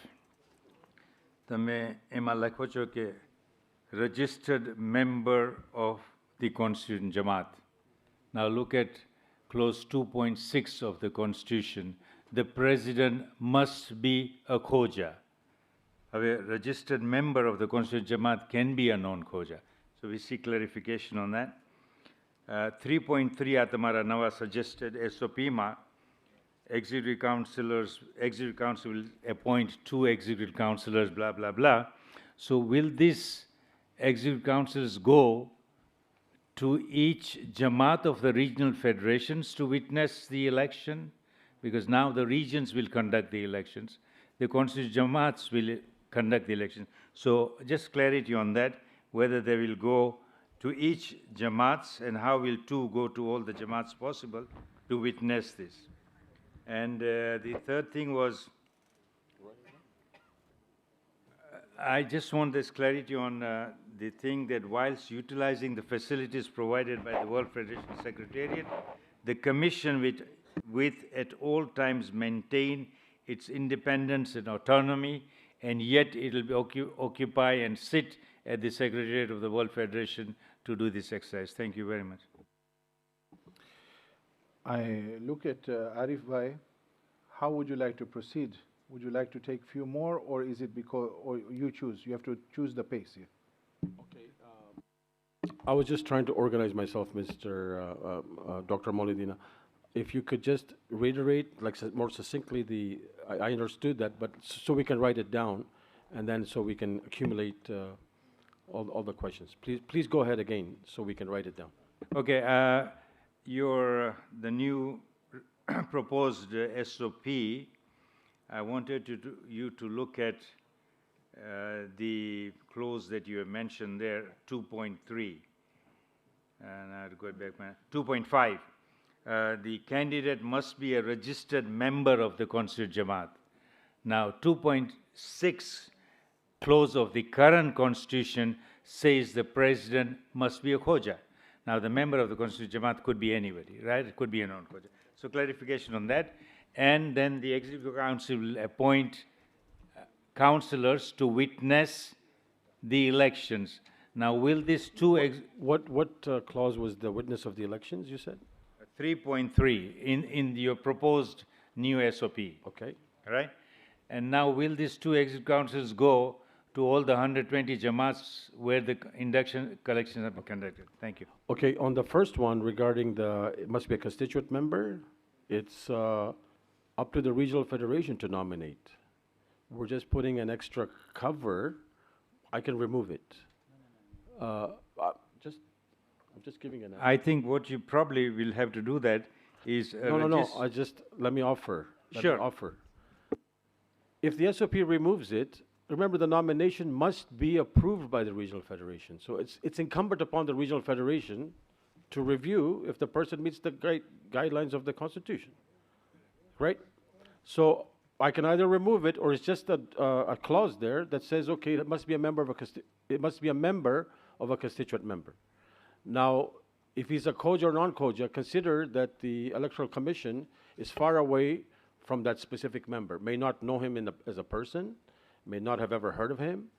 તમે એમાં લખો છો કે registered member of the Constituent Jamaat. Now look at clause 2.6 of the Constitution. The President must be a Khoja. A registered member of the Constituent Jamaat can be a non-Khoja. So we seek clarification on that. 3.3 આ તમારા નવા suggested SOP માં Executive Council will appoint 2 Executive Councillors, blah, blah, blah. So will these Executive Councils go to each Jamaat of the regional federations to witness the election? Because now the regions will conduct the elections. The Constituent Jamaats will conduct the election. So just clarity on that, whether they will go to each Jamaats and how will 2 go to all the Jamaats possible to witness this. And the third thing was, I just want this clarity on the thing that whilst utilizing the facilities provided by the World Federation Secretariat, the Commission with at all times maintain its independence and autonomy, and yet it will occupy and sit at the Secretariat of the World Federation to do this exercise. Thank you very much. I look at Arif Bhai. How would you like to proceed? Would you like to take few more, or is it because, or you choose? You have to choose the pace here. Okay. I was just trying to organize myself, Mr. Dr. Molidina. If you could just reiterate, like more succinctly, I understood that, but so we can write it down, and then so we can accumulate all the questions. Please go ahead again so we can write it down. Okay, the new proposed SOP, I wanted you to look at the clause that you have mentioned there, 2.3. And I'll go back, 2.5. The candidate must be a registered member of the Constituent Jamaat. Now, 2.6 clause of the current constitution says the president must be a Khoja. Now, the member of the Constituent Jamaat could be anybody, right? It could be a non-Khoja. So, clarification on that. And then the Executive Council will appoint councillors to witness the elections. Now, will these two... What clause was the witness of the elections, you said? 3.3 in your proposed new SOP. Okay. Right? And now, will these two executive councils go to all the 120 Jamaats where the induction collections have been conducted? Thank you. Okay, on the first one regarding it must be a constituent member, it's up to the regional federation to nominate. We're just putting an extra cover. I can remove it. I'm just giving an. I think what you probably will have to do that is. No. Let me offer. Sure. If the SOP removes it, remember the nomination must be approved by the regional federation. So it's incumbent upon the regional federation to review if the person meets the guidelines of the Constitution. Right? So I can either remove it, or it's just a clause there that says, okay, it must be a member of a constituent member. Now, if he's a Khoja or non-Khoja, consider that the Electoral Commission is far away from that specific member, may not know him as a person, may not have ever heard of him,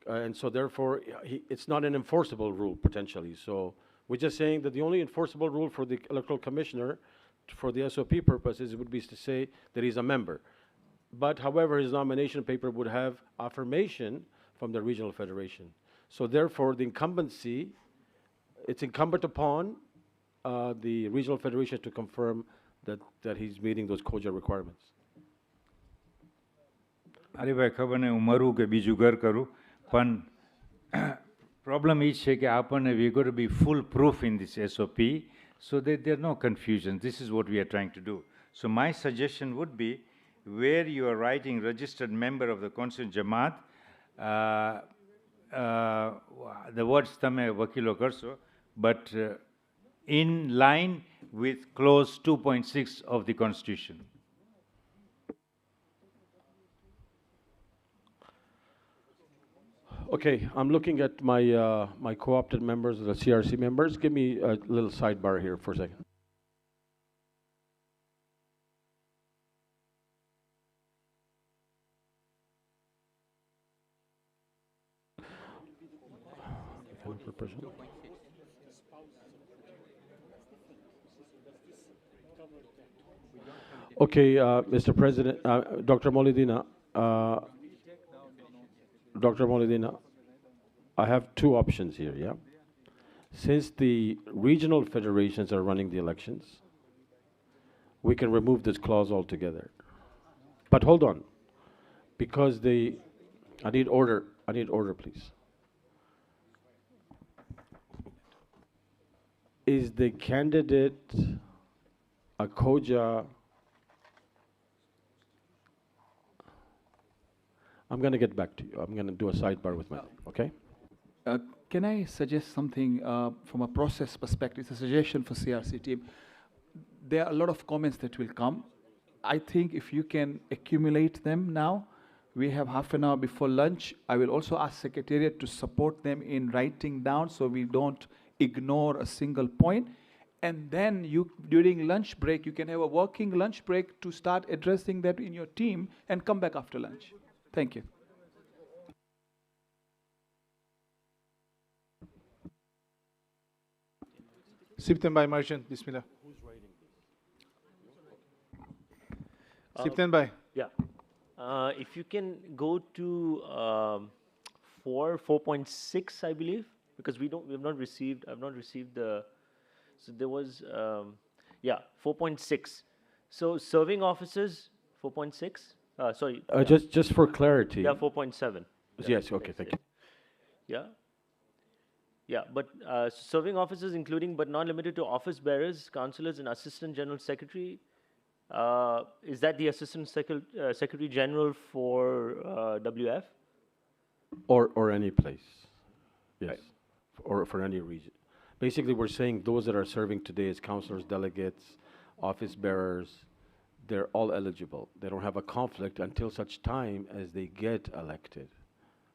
and so therefore it's not an enforceable rule potentially. So we're just saying that the only enforceable rule for the Electoral Commissioner for the SOP purposes would be to say that he's a member. But however, his nomination paper would have affirmation from the regional federation. So therefore, it's incumbent upon the regional federation to confirm that he's meeting those Khoja requirements. અરે ભાઈ ખબર નહીં હું મરું કે બીજું ઘર કરું પણ problem is કે આપણને we got to be full proof in this SOP so that there are no confusions. This is what we are trying to do. So my suggestion would be where you are writing registered member of the Constituent Jamaat, the words તમે વકીલો કરશો, but in line with clause 2.6 of the Constitution. Okay, I'm looking at my my co-opted members, the CRC members. Give me a little sidebar here for a second. Okay, Mr. President, Dr. Molidina, I have two options here, yeah? Since the regional federations are running the elections, we can remove this clause altogether. But hold on, because I need order, please. Is the candidate a Khoja? I'm going to get back to you. I'm going to do a sidebar with my, okay? Can I suggest something from a process perspective? It's a suggestion for CRC team. There are a lot of comments that will come. I think if you can accumulate them now, we have half an hour before lunch. I will also ask Secretariat to support them in writing down so we don't ignore a single point. And then during lunch break, you can have a working lunch break to start addressing that in your team and come back after lunch. Thank you. Sipten Bhai Merchant, Bismillah. Who's writing this? Sipten Bhai. Yeah. If you can go to 4.6, I believe, because I've not received the. So there was 4.6. So serving officers 4.6. Sorry. Just for clarity. Yeah, 4.7. Yes. Okay. Thank you. Yeah. Yeah, but serving officers including but not limited to office bearers, councillors and assistant general secretary, is that the assistant secretary general for WF? Or any place, yes, or for any region. Basically, we're saying those that are serving today as councillors, delegates, office bearers, they're all eligible. They don't have a conflict until such time as they get elected.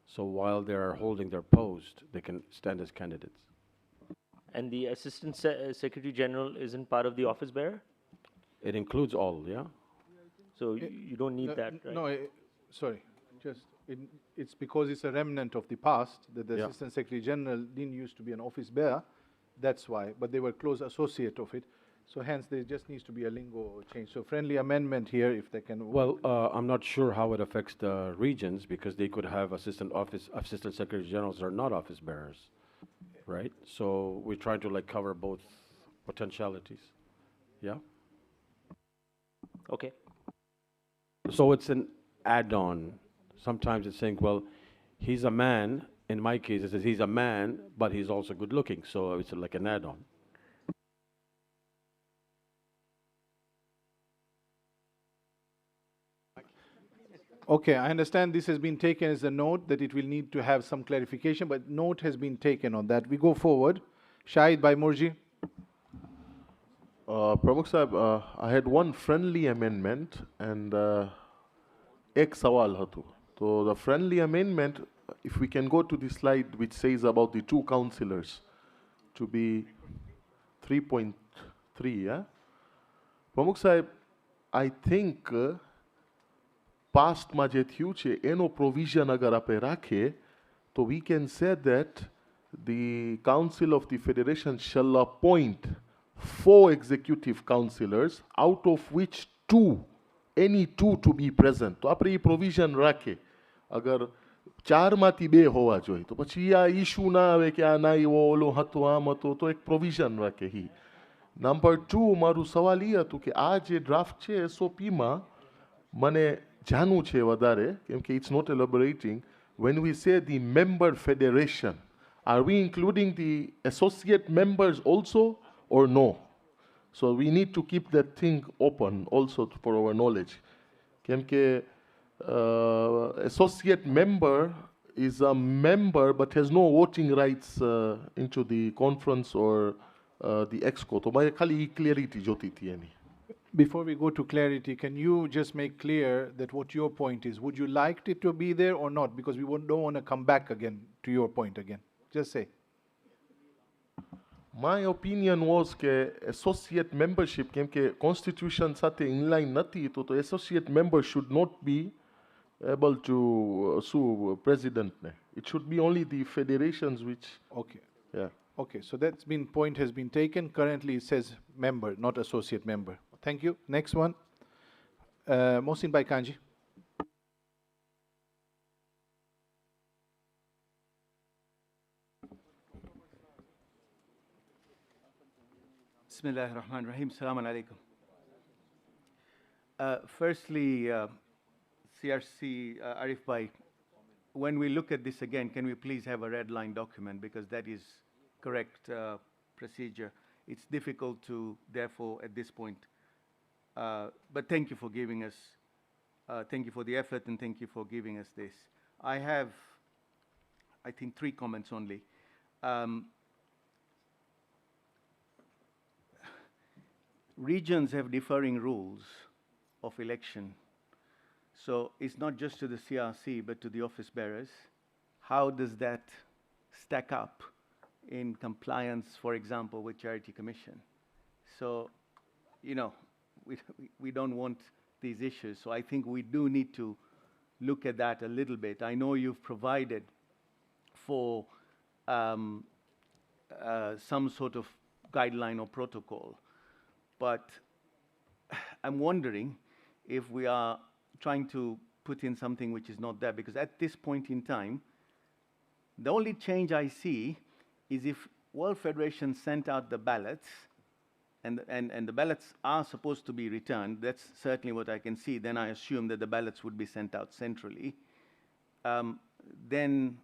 So while they're holding their post, they can stand as candidates. And the assistant secretary general isn't part of the office bearer? It includes all, yeah? So you don't need that, right? No, sorry, it's because it's a remnant of the past that the Yeah. Assistant Secretary General didn't used to be an office bearer, that's why, but they were close associate of it. So hence, there just needs to be a lingo change. So friendly amendment here, if they can. Well, I'm not sure how it affects the regions because they could have assistant secretary generals that are not office bearers, right? So we're trying to like cover both potentialities. Yeah. Okay. So it's an add-on. Sometimes it's saying, well, he's a man. In my case, it says he's a man, but he's also good looking. So it's like an add-on. Okay, I understand this has been taken as a note that it will need to have some clarification, but note has been taken on that. We go forward. Shahid by Murji. Pramukh Sahib, I had one friendly amendment and ek sawal hatu. So the friendly amendment, if we can go to the slide which says about the two councillors to be 3.3, yeah? Pramukh Sahib, I think past માં જે થયું છે એનો provision અગર આપણે રાખીએ તો we can say that the Council of the Federation shall appoint 4 executive councillors, out of which 2, any 2 to be present. તો આપણે એ provision રાખીએ. અગર 4 માંથી 2 હોવા જોઈએ તો પછી આ issue ના આવે કે આ ના એવો ઓલો હતો આમ હતો તો એક provision રાખે હી. નંબર 2 મારું સવાલ એ હતું કે આ જે ડ્રાફ્ટ છે SOP માં મને જાણવું છે વધારે કેમ કે it's not elaborating. When we say the member federation, are we including the associate members also or no? So we need to keep that thing open also for our knowledge. કેમ કે associate member is a member but has no voting rights into the conference or the exco. તો મારે ખાલી એ clarity જોતી હતી એની. Before we go to clarity, can you just make clear that what your point is? Would you like it to be there or not? Because we don't want to come back again to your point again. Just say. My opinion was કે associate membership કેમ કે constitution સાથે inline નથી તો associate member should not be able to sue president ne. It should be only the federations which. Okay. Yeah. Okay, so point has been taken. Currently it says member, not associate member. Thank you. Next one. Mohsin by Kanji. Bismillah ar-Rahman ar-Rahim. Assalamu alaikum. Firstly, CRC Arif Bhai, when we look at this again, can we please have a red line document because that is correct procedure. It's difficult to, therefore, at this point. But thank you for giving us, thank you for the effort and thank you for giving us this. I have, I think, 3 comments only. Regions have differing rules of election. So it's not just to the CRC, but to the office bearers. How does that stack up in compliance, for example, with Charity Commission? So, you know, we don't want these issues. So I think we do need to look at that a little bit. I know you've provided for some sort of guideline or protocol, but I'm wondering if we are trying to put in something which is not there, because at this point in time, the only change I see is if World Federation sent out the ballots, and the ballots are supposed to be returned, that's certainly what I can see, then I assume that the ballots would be sent out centrally, then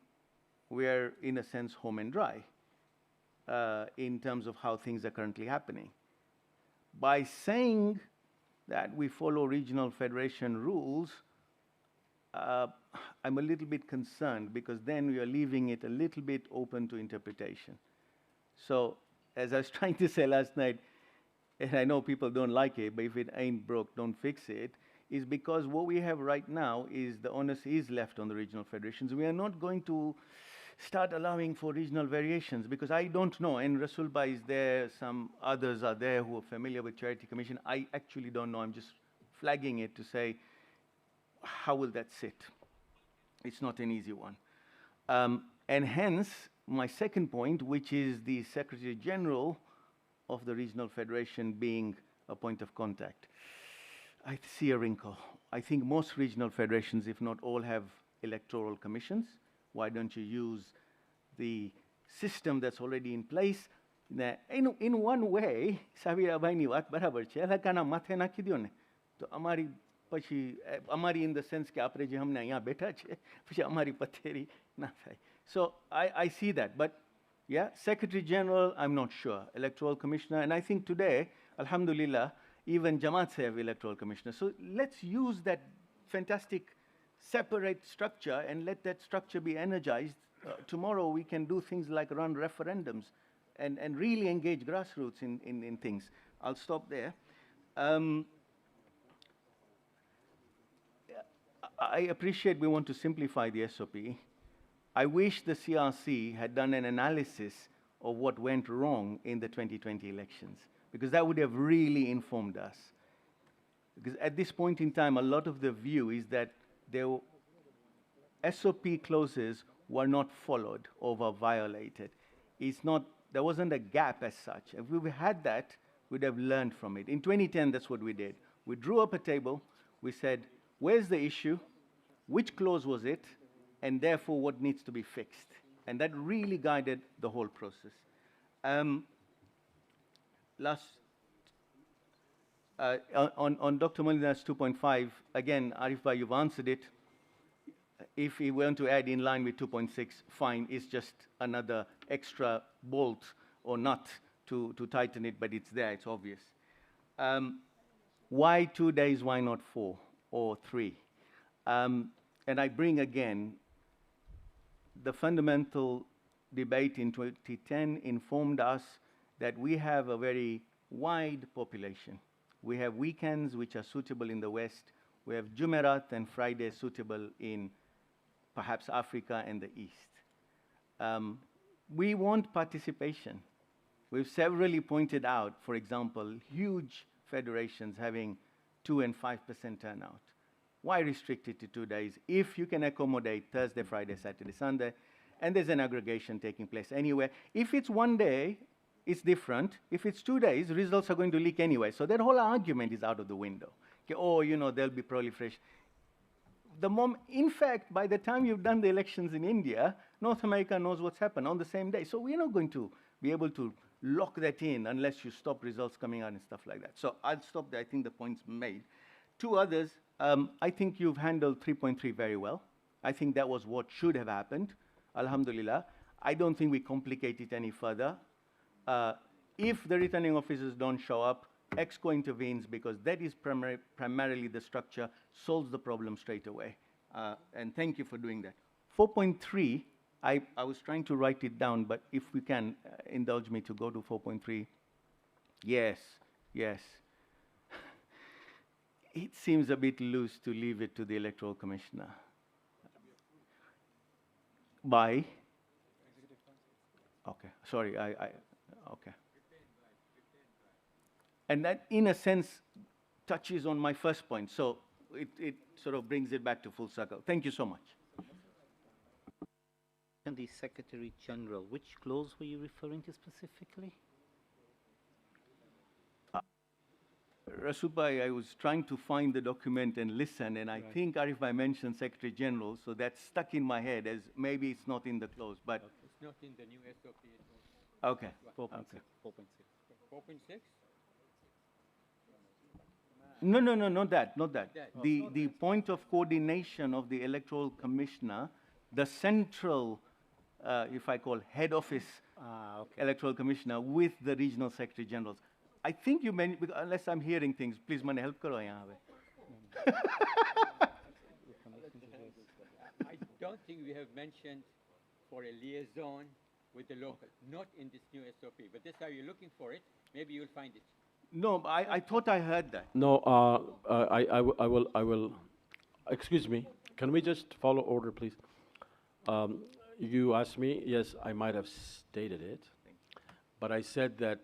we're in a sense home and dry. in terms of how things are currently happening. By saying that we follow regional federation rules, I'm a little bit concerned because then we are leaving it a little bit open to interpretation. So, as I was trying to say last night, and I know people don't like it, but if it ain't broke, don't fix it, is because what we have right now is the onus is left on the regional federations. We are not going to start allowing for regional variations because I don't know, and Rasul Bhai is there, some others are there who are familiar with Charity Commission. I actually don't know. I'm just flagging it to say, how will that sit? It's not an easy one. And hence, my second point, which is the Secretary General of the Regional Federation being a point of contact. I see a wrinkle. I think most regional federations, if not all, have electoral commissions. Why don't you use the system that's already in place? In one way, Sabira Bhaini વાત બરાબર છે, એલા કાના માથે નાખી દ્યો ને તો અમારી પછી અમારી in the sense કે આપણે જે હમણાં અહીંયા બેઠા છે પછી અમારી પથેરી ના થાય. So I see that, but yeah, Secretary General, I'm not sure. Electoral Commissioner, and I think today, Alhamdulillah, even Jamaat have electoral commissioner. So let's use that fantastic separate structure and let that structure be energized. Tomorrow we can do things like run referendums and really engage grassroots in things. I'll stop there. I appreciate we want to simplify the SOP. I wish the CRC had done an analysis of what went wrong in the 2020 elections, because that would have really informed us. Because at this point in time, a lot of the view is that SOP clauses were not followed or were violated. There wasn't a gap as such. If we had that, we'd have learned from it. In 2010, that's what we did. We drew up a table. We said, where's the issue? Which clause was it? And therefore, what needs to be fixed? And that really guided the whole process. On Dr. Molina's 2.5, again, Arif Bhai, you've answered it. If we want to add in line with 2.6, fine, it's just another extra bolt or nut to tighten it, but it's there, it's obvious. Why 2 days, why not 4 or 3? And I bring again, the fundamental debate in 2010 informed us that we have a very wide population. We have weekends which are suitable in the West. We have Jumerat and Fridays suitable in perhaps Africa and the East. We want participation. We've severally pointed out, for example, huge federations having 2 and 5% turnout. Why restrict it to 2 days if you can accommodate Thursday, Friday, Saturday, Sunday, and there's an aggregation taking place anywhere? If it's 1 day, it's different. If it's 2 days, results are going to leak anyway. So that whole argument is out of the window. Okay, oh, you know, there'll be proliferation. In fact, by the time you've done the elections in India, North America knows what's happened on the same day. So we're not going to be able to lock that in unless you stop results coming out and stuff like that. So I'll stop there. I think the point's made. 2 others. I think you've handled 3.3 very well. I think that was what should have happened. Alhamdulillah. I don't think we complicate it any further. If the returning officers don't show up, EXCO intervenes because that is primarily the structure, solves the problem straight away. And thank you for doing that. 4.3, I was trying to write it down, but if we can indulge me to go to 4.3. Yes, yes. It seems a bit loose to leave it to the Electoral Commissioner. By? Okay, sorry, okay. And that, in a sense, touches on my first point. So it sort of brings it back to full circle. Thank you so much. And the Secretary General, which clause were you referring to specifically? Rasul Bhai, I was trying to find the document and listen, and I think Arif Bhai mentioned Secretary General, so that's stuck in my head as maybe it's not in the clause, but... Okay. It's not in the new SOP. Okay. 4.6. Okay. 4.6? No, not that. The point of coordination of the Electoral Commissioner, the central, if I call head office electoral commissioner with the regional secretary generals. I think you meant, unless I'm hearing things, please man help karo yahan pe. I don't think we have mentioned for a liaison with the local, not in this new SOP, but that's how you're looking for it. Maybe you'll find it. No, I thought I heard that. No, I will, excuse me, can we just follow order, please? You asked me, yes, I might have stated it, but I said that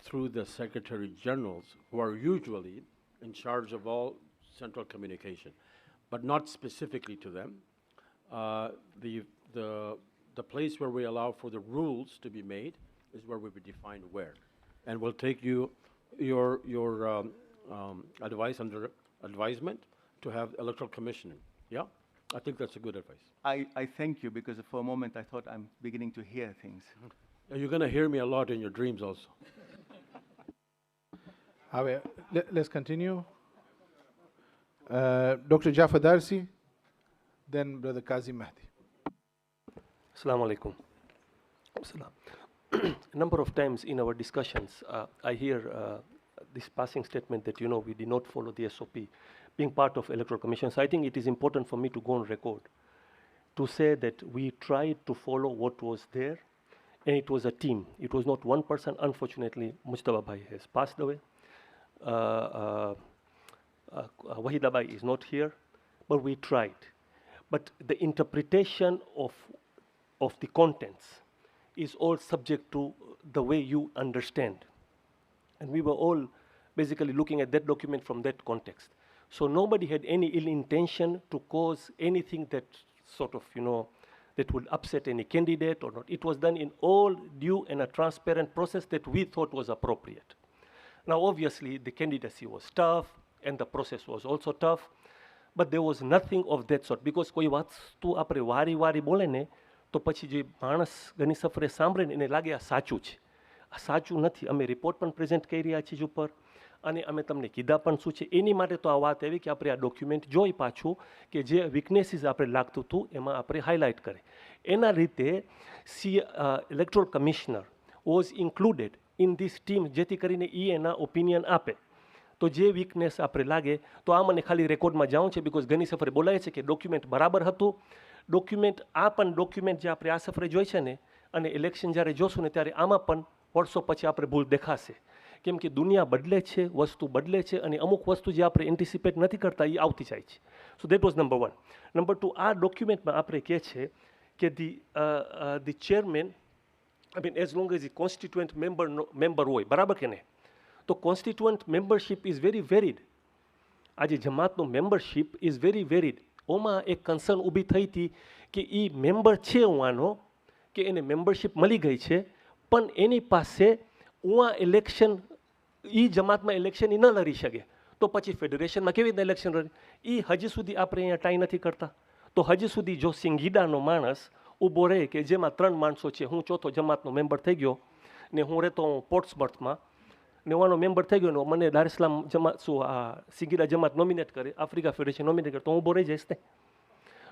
through the Secretary Generals, who are usually in charge of all central communication, but not specifically to them, the place where we allow for the rules to be made is where we define where. And we'll take your advice under advisement to have electoral commissioning. Yeah? I think that's a good advice. I thank you, because for a moment I thought I'm beginning to hear things. You're going to hear me a lot in your dreams also. Let's continue. Dr. Jafar Darsi, then Brother Kazim Mahdi. Assalamu alaikum. A number of times in our discussions, I hear this passing statement that, we did not follow the SOP, being part of Electoral Commission. So I think it is important for me to go on record to say that we tried to follow what was there, and it was a team. It was not one person. Unfortunately, Mujtaba Bhai has passed away. Wahida Bhai is not here, but we tried. But the interpretation of the contents is all subject to the way you understand. And we were all basically looking at that document from that context. So nobody had any ill intention to cause anything that sort of, that would upset any candidate or not. It was done in all due and a transparent process that we thought was appropriate. Now, obviously, the candidacy was tough and the process was also tough, but there was nothing of that sort. Because કોઈ વસ્તુ આપણે વારી બોલે ને તો પછી જે માણસ ઘણી સફરે સાંભળે ને એને લાગે આ સાચું છે. આ સાચું નથી. અમે રિપોર્ટ પણ પ્રેઝન્ટ કરી રહ્યા છીએ ઉપર અને અમે તમને કીધા પણ શું છે. એની માટે તો આ વાત એવી કે આપણે આ ડોક્યુમેન્ટ જોઈ પાછું કે જે વીકનેસીસ આપણે લાગતું હતું એમાં આપણે હાઇલાઇટ કરે. એના રીતે electoral commissioner was included in this team જેથી કરીને એ એના ઓપિનિયન આપે. તો જે વીકનેસ આપણે લાગે તો આ મને ખાલી રેકોર્ડમાં જાઉં છે બિકોઝ ઘણી સફરે બોલાય છે કે ડોક્યુમેન્ટ બરાબર હતું. ડોક્યુમેન્ટ આ પણ ડોક્યુમેન્ટ જે આપણે આ સફરે જોઈ છે ને અને ઇલેક્શન જ્યારે જોશું ને ત્યારે આમાં પણ વર્ષો પછી આપણે ભૂલ દેખાશે. કેમ કે દુનિયા બદલે છે, વસ્તુ બદલે છે અને અમુક વસ્તુ જે આપણે એન્ટિસિપેટ નથી કરતા એ આવતી જાય છે. So that was number 1. Number 2, આ ડોક્યુમેન્ટમાં આપણે કહે છે કે the chairman as long as the constituent member હોય, બરાબર કે નહીં? તો constituent membership is very varied. આજે જમાતનો મેમ્બરશીપ ઇઝ વેરી વેરીડ. ઓમાં એક કન્સર્ન ઊભી થઈ હતી કે એ મેમ્બર છે ઉવાનો કે એને મેમ્બરશીપ મળી ગઈ છે પણ એની પાસે ઉવા ઇલેક્શન એ જમાતમાં ઇલેક્શન એ ન લડી શકે તો પછી ફેડરેશનમાં કેવી રીતે ઇલેક્શન લડે? એ હજી સુધી આપણે અહીંયા ટ્રાય નથી કરતા. તો હજી સુધી જો સિંગીડાનો માણસ ઊભો રહે કે જેમાં 3 માણસો છે, હું ચોથો જમાતનો મેમ્બર થઈ ગયો ને હું રહેતો હું પોર્ટ્સમर्थમાં ને વાનો મેમ્બર થઈ ગયો ને મને દારેસલામ જમાત શું આ સિંગીડા જમાત નોમિનેટ કરે, આફ્રિકા ફેડરેશન નોમિનેટ કરે તો હું ઊભો રહી જઈશ ને.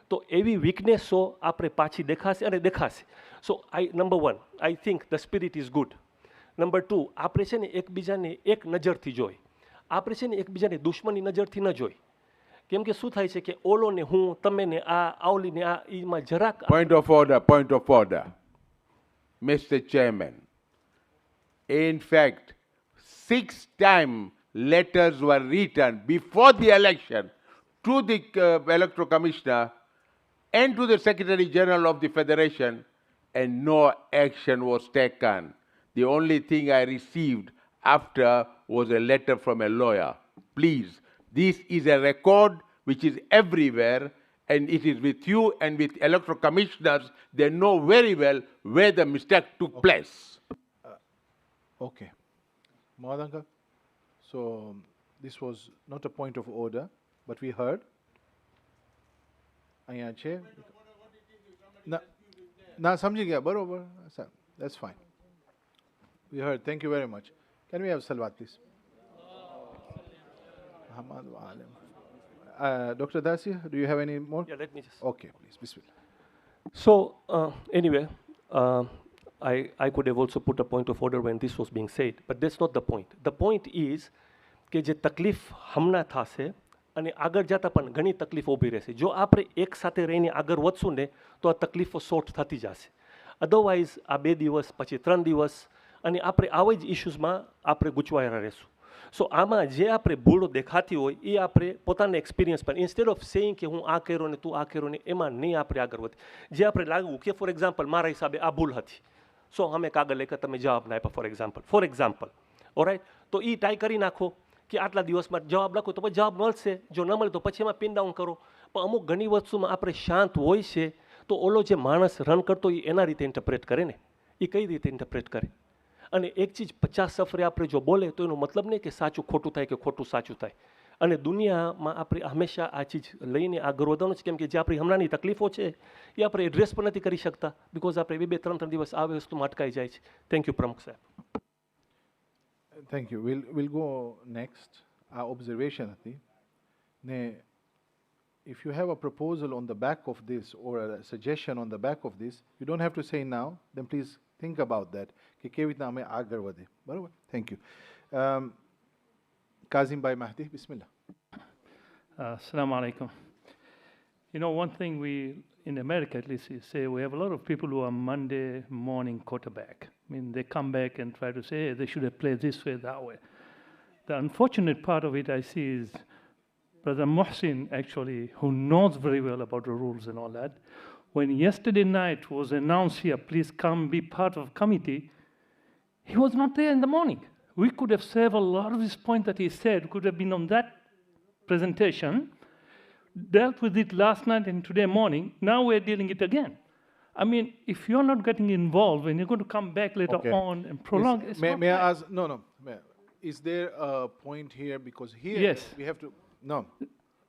તો એવી વીકનેસો આપણે પાછી દેખાશે અને દેખાશે. So number 1, I think the spirit is good. Number 2, આપણે છે ને એકબીજાને એક નજરથી જોઈ. આપણે છે ને એકબીજાને દુશ્મની નજરથી ન જોઈ. કેમ કે શું થાય છે કે ઓલો ને હું, તમે ને આ આવલી ને આ એમાં જરાક. Point of order. Mr. Chairman. In fact, 6 times letters were written before the election to the electoral commissioner and to the Secretary General of the Federation, and no action was taken. The only thing I received after was a letter from a lawyer. Please, this is a record which is everywhere, and it is with you and with electoral commissioners. They know very well where the mistake took place. Okay. Mahadanka, so this was not a point of order, but we heard. Ayache. Na samjhi gaya, barobar. That's fine. We heard. Thank you very much. Can we have Salwat, please? Dr. Dasi, do you have any more? Yeah, let me just. Okay, please. Bismillah. So, anyway, I could have also put a point of order when this was being said, but that's not the point. The point is કે જે તકલીફ હમણાં થશે અને આગળ જતાં પણ ઘણી તકલીફ ઊભી રહેશે. જો આપણે એક સાથે રહીને આગળ વધશું ને તો આ તકલીફો સોર્ટ થતી જશે. અદરવાઇઝ આ 2 દિવસ પછી 3 દિવસ અને આપણે આવા જ ઇશ્યુઝમાં આપણે ગૂંચવાયેલા રહેશું. સો આમાં જે આપણે ભૂલો દેખાતી હોય એ આપણે પોતાના એક્સપિરિયન્સ પર ઇન્સ્ટેડ ઓફ સેઇંગ કે હું આ કર્યો ને તું આ કર્યો ને એમાં નહીં આપણે આગળ વધે. જે આપણે લાગવું કે ફોર એક્ઝામ્પલ મારા હિસાબે આ ભૂલ હતી, સો અમે કાગળ લેખા તમે જવાબ ના આપ્યા ફોર એક્ઝામ્પલ ઓરાઈટ, તો એ ટ્રાય કરી નાખો કે આટલા દિવસમાં જવાબ લખો તો પછી જવાબ મળશે, જો ન મળે તો પછી એમાં પિન ડાઉન કરો. પણ અમુક ઘણી વસ્તુમાં આપણે શાંત હોય છે તો ઓલો જે માણસ રન કરતો એ એના રીતે ઇન્ટરપ્રેટ કરે ને, એ કઈ રીતે ઇન્ટરપ્રેટ કરે. અને એક ચીજ 50 સફરે આપણે જો બોલે તો એનો મતલબ નહીં કે સાચું ખોટું થાય કે ખોટું સાચું થાય. અને દુનિયામાં આપણે હંમેશા આ ચીજ લઈને આગળ વધવાનું છે, કેમ કે જે આપણી હમણાંની તકલીફો છે એ આપણે એડ્રેસ પણ નથી કરી શકતા બિકોઝ આપણે 2-3 દિવસ આ વસ્તુમાં અટકાઈ જાય છે. થેન્ક યુ પ્રમુખ સાહેબ. Thank you. We'll go next. Our observation હતી ને if you have a proposal on the back of this or a suggestion on the back of this, you don't have to say now, then please think about that કે કેવી રીતના અમે આગળ વધે. બરાબર? Thank you. Kazim Bhai Mahdi, bismillah. Assalamu alaikum. You know, one thing in America at least, you say we have a lot of people who are Monday morning quarterback. I mean, they come back and try to say, hey, they should have played this way, that way. The unfortunate part of it I see is Brother Mohsin, actually, who knows very well about the rules and all that, when yesterday night was announced here, please come be part of committee, he was not there in the morning. We could have saved a lot of his point that he said, could have been on that presentation, dealt with it last night and today morning, now we're dealing it again. I mean, if you're not getting involved and you're going to come back later on and prolong, it's not May I right. ask, no, is there a point here, because here Yes. we have to, no,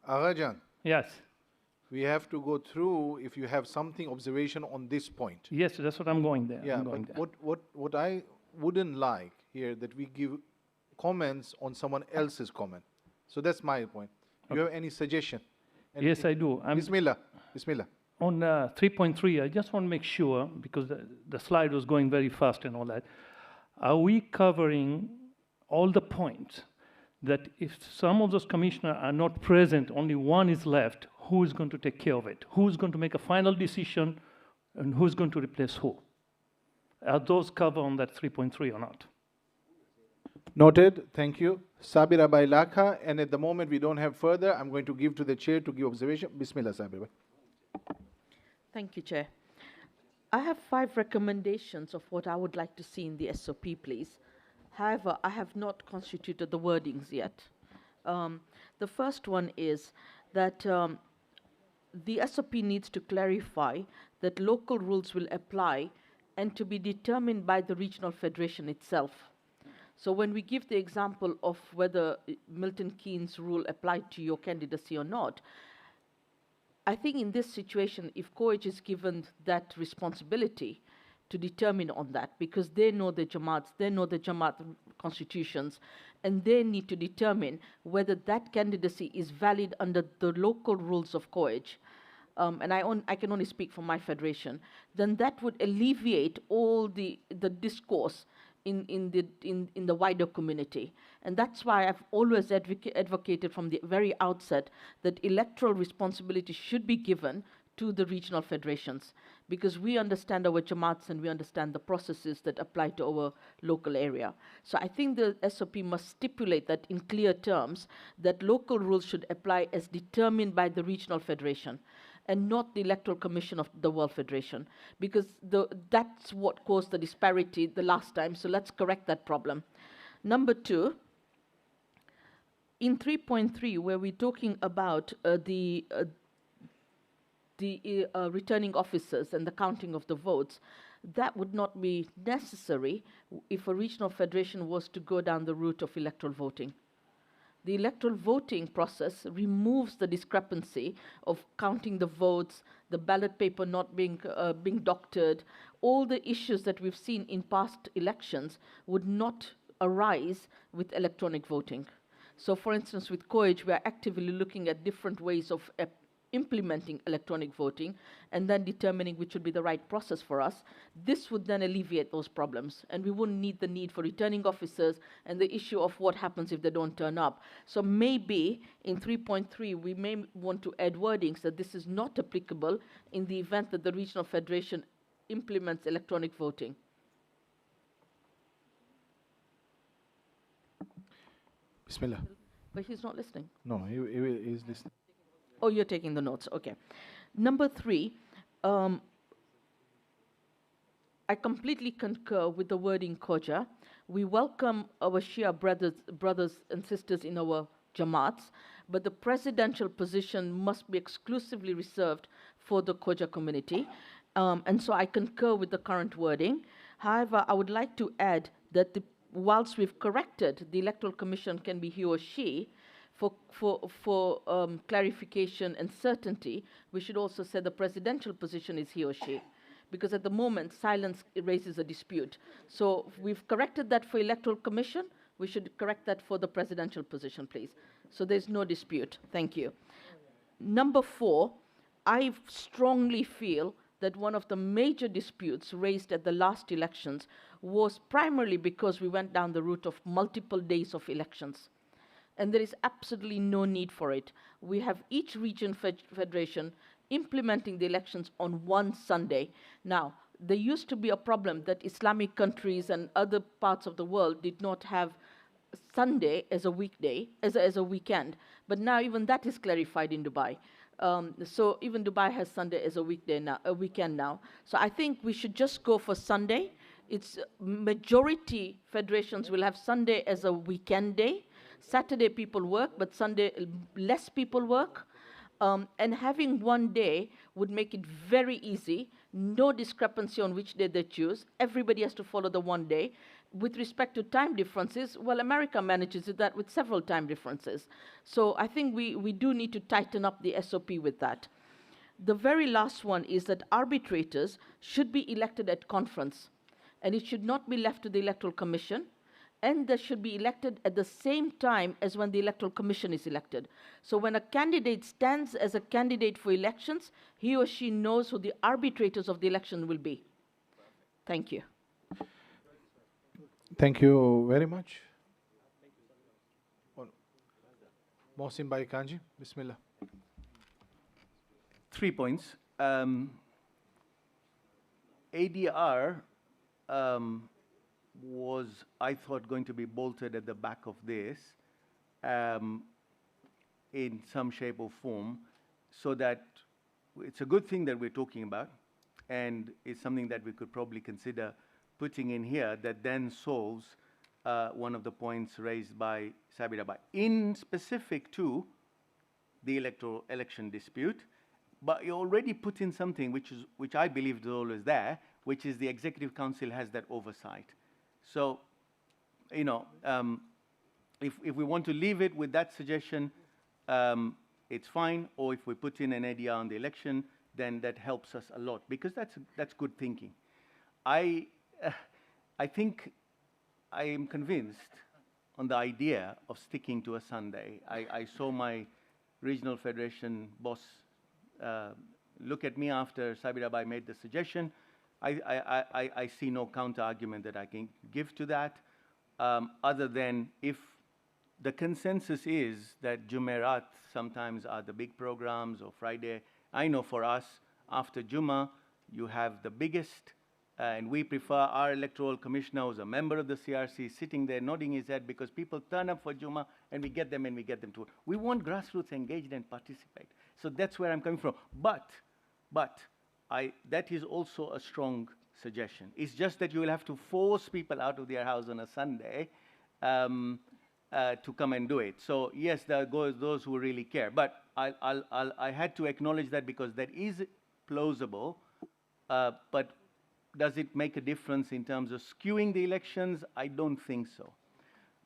Aghajan. Yes. We have to go through if you have something observation on this point. Yes, that's what I'm going there. Yeah, I'm going but there. what I wouldn't like here that we give comments on someone else's comment. So that's my point. Do you have any suggestion? Yes, I do. Bismillah. Bismillah. On 3.3, I just want to make sure, because the slide was going very fast and all that, are we covering all the points that if some of those commissioners are not present, only one is left, who is going to take care of it? Who is going to make a final decision and who is going to replace who? Are those covered on that 3.3 or not? Noted. Thank you. Sabira Bhai Lakha. And at the moment we don't have further, I'm going to give to the chair to give observation. Bismillah, Sabira Bhai. Thank you, Chair. I have 5 recommendations of what I would like to see in the SOP, please. However, I have not constituted the wordings yet. The first one is that the SOP needs to clarify that local rules will apply and to be determined by the regional federation itself. So when we give the example of whether Milton Keynes' rule applied to your candidacy or not, I think in this situation, if COAG is given that responsibility to determine on that, because they know the Jamaats, they know the Jamaat constitutions, and they need to determine whether that candidacy is valid under the local rules of COAG, and I can only speak for my federation, then that would alleviate all the discourse in the wider community. And that's why I've always advocated from the very outset that electoral responsibility should be given to the regional federations, because we understand our Jamaats and we understand the processes that apply to our local area. So I think the SOP must stipulate that in clear terms, that local rules should apply as determined by the regional federation and not the Electoral Commission of the World Federation, because that's what caused the disparity the last time, so let's correct that problem. Number 2, in 3.3, where we're talking about the returning officers and the counting of the votes, that would not be necessary if a regional federation was to go down the route of electoral voting. The electoral voting process removes the discrepancy of counting the votes, the ballot paper not being doctored. All the issues that we've seen in past elections would not arise with electronic voting. So for instance, with COAG, we are actively looking at different ways of implementing electronic voting and then determining which would be the right process for us, this would then alleviate those problems. And we wouldn't need the need for returning officers and the issue of what happens if they don't turn up. So maybe in 3.3, we may want to add wordings that this is not applicable in the event that the regional federation implements electronic voting. Bismillah. But he's not listening. No, he is listening. Oh, you're taking the notes. Okay. Number 3, I completely concur with the wording Khoja. We welcome our Shia brothers and sisters in our Jamaats, but the presidential position must be exclusively reserved for the Khoja community. And so I concur with the current wording. However, I would like to add that whilst we've corrected the Electoral Commission can be he or she, for clarification and certainty, we should also say the presidential position is he or she, because at the moment silence raises a dispute. So we've corrected that for Electoral Commission. We should correct that for the presidential position, please. So there's no dispute. Thank you. Number 4, I strongly feel that one of the major disputes raised at the last elections was primarily because we went down the route of multiple days of elections. And there is absolutely no need for it. We have each region federation implementing the elections on one Sunday. Now, there used to be a problem that Islamic countries and other parts of the world did not have Sunday as a weekday, as a weekend. But now even that is clarified in Dubai. So even Dubai has Sunday as a weekday now, a weekend now. So I think we should just go for Sunday. It's majority federations will have Sunday as a weekend day. Saturday people work, but Sunday less people work. And having one day would make it very easy. No discrepancy on which day they choose. Everybody has to follow the one day. With respect to time differences, well, America manages that with several time differences. So I think we do need to tighten up the SOP with that. The very last one is that arbitrators should be elected at conference, and it should not be left to the Electoral Commission, and they should be elected at the same time as when the Electoral Commission is elected. So when a candidate stands as a candidate for elections, he or she knows who the arbitrators of the election will be. Thank you. Thank you very much. Mohsin Bhai Kanji, Bismillah. 3 points. ADR was, I thought, going to be bolted at the back of this in some shape or form, so that it's a good thing that we're talking about, and it's something that we could probably consider putting in here that then solves one of the points raised by Sabira Bai, in specific to the electoral election dispute. But you already put in something which I believe is always there, which is the Executive Council has that oversight. So, you know, if we want to leave it with that suggestion, it's fine. Or if we put in an ADR on the election, then that helps us a lot, because that's good thinking. I think I am convinced on the idea of sticking to a Sunday. I saw my regional federation boss look at me after Sabira Bai made the suggestion. I see no counter argument that I can give to that, other than if the consensus is that Jumeirah sometimes are the big programs, or Friday. I know for us, after Juma, you have the biggest, and we prefer our electoral commissioner, who's a member of the CRC, sitting there nodding his head, because people turn up for Juma and we get them to work. We want grassroots engaged and participate. So that's where I'm coming from. But that is also a strong suggestion. It's just that you will have to force people out of their house on a Sunday to come and do it. So yes, there are those who really care. But I had to acknowledge that, because that is plausible. But does it make a difference in terms of skewing the elections? I don't think so.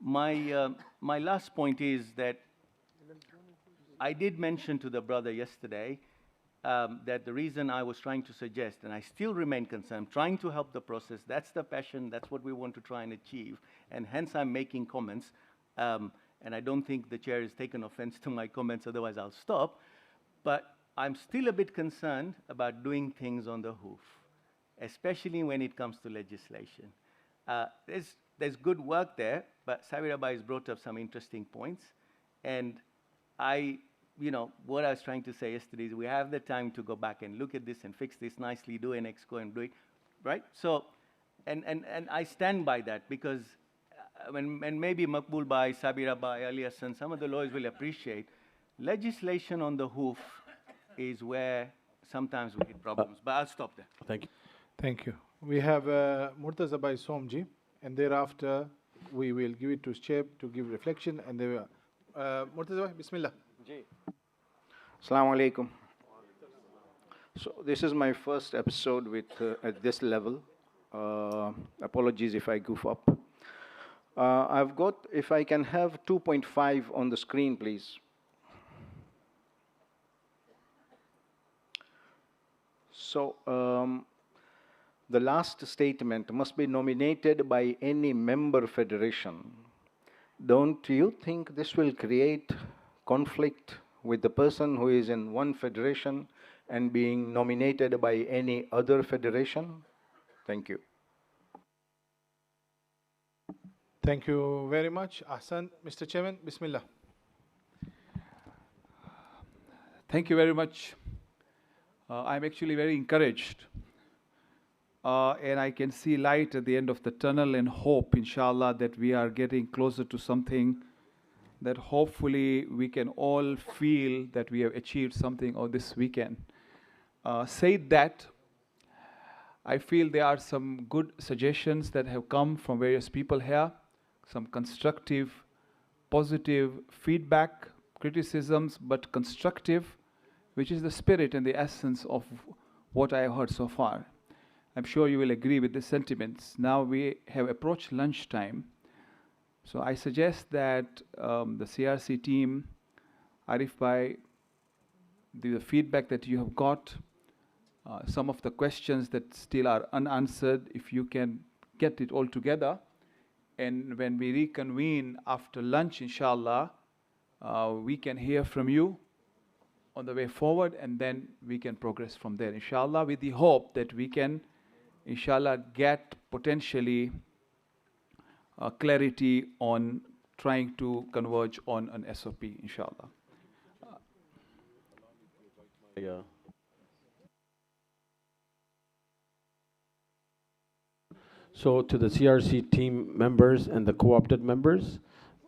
My last point is that I did mention to the brother yesterday that the reason I was trying to suggest, and I still remain concerned, trying to help the process, that's the passion, that's what we want to try and achieve, and hence I'm making comments, and I don't think the chair has taken offense to my comments, otherwise I'll stop. But I'm still a bit concerned about doing things on the hoof, especially when it comes to legislation. There's good work there, but Sabir Abba has brought up some interesting points. And what I was trying to say yesterday is we have the time to go back and look at this and fix this nicely, do an exco and do it, right? So, and I stand by that because and maybe Makbul Bhai, Sabir Abba, Ali Hassan, some of the lawyers will appreciate, legislation on the hoof is where sometimes we hit problems. But I'll stop there. Thank you. Thank you. We have Murtaza Bhai Somji, and thereafter we will give it to Shep to give reflection, and they will. Murtaza Bhai, Bismillah. Assalamu alaikum. So this is my first episode with at this level. Apologies if I goof up. I've got, if I can have 2.5 on the screen, please. So the last statement must be nominated by any member federation. Don't you think this will create conflict with the person who is in one federation and being nominated by any other federation? Thank you. Thank you very much. Ahsan, Mr. Chairman, Bismillah. Thank you very much. I'm actually very encouraged. And I can see light at the end of the tunnel and hope, inshallah, that we are getting closer to something that hopefully we can all feel that we have achieved something on this weekend. Said that, I feel there are some good suggestions that have come from various people here, some constructive, positive feedback, criticisms, but constructive, which is the spirit and the essence of what I have heard so far. I'm sure you will agree with the sentiments. Now we have approached lunchtime. So I suggest that the CRC team, Arif Bhai, the feedback that you have got, some of the questions that still are unanswered, if you can get it all together. And when we reconvene after lunch, inshallah, we can hear from you on the way forward, and then we can progress from there, inshallah, with the hope that we can, inshallah, get potentially clarity on trying to converge on an SOP, inshallah. Yeah. So to the CRC team members and the co-opted members,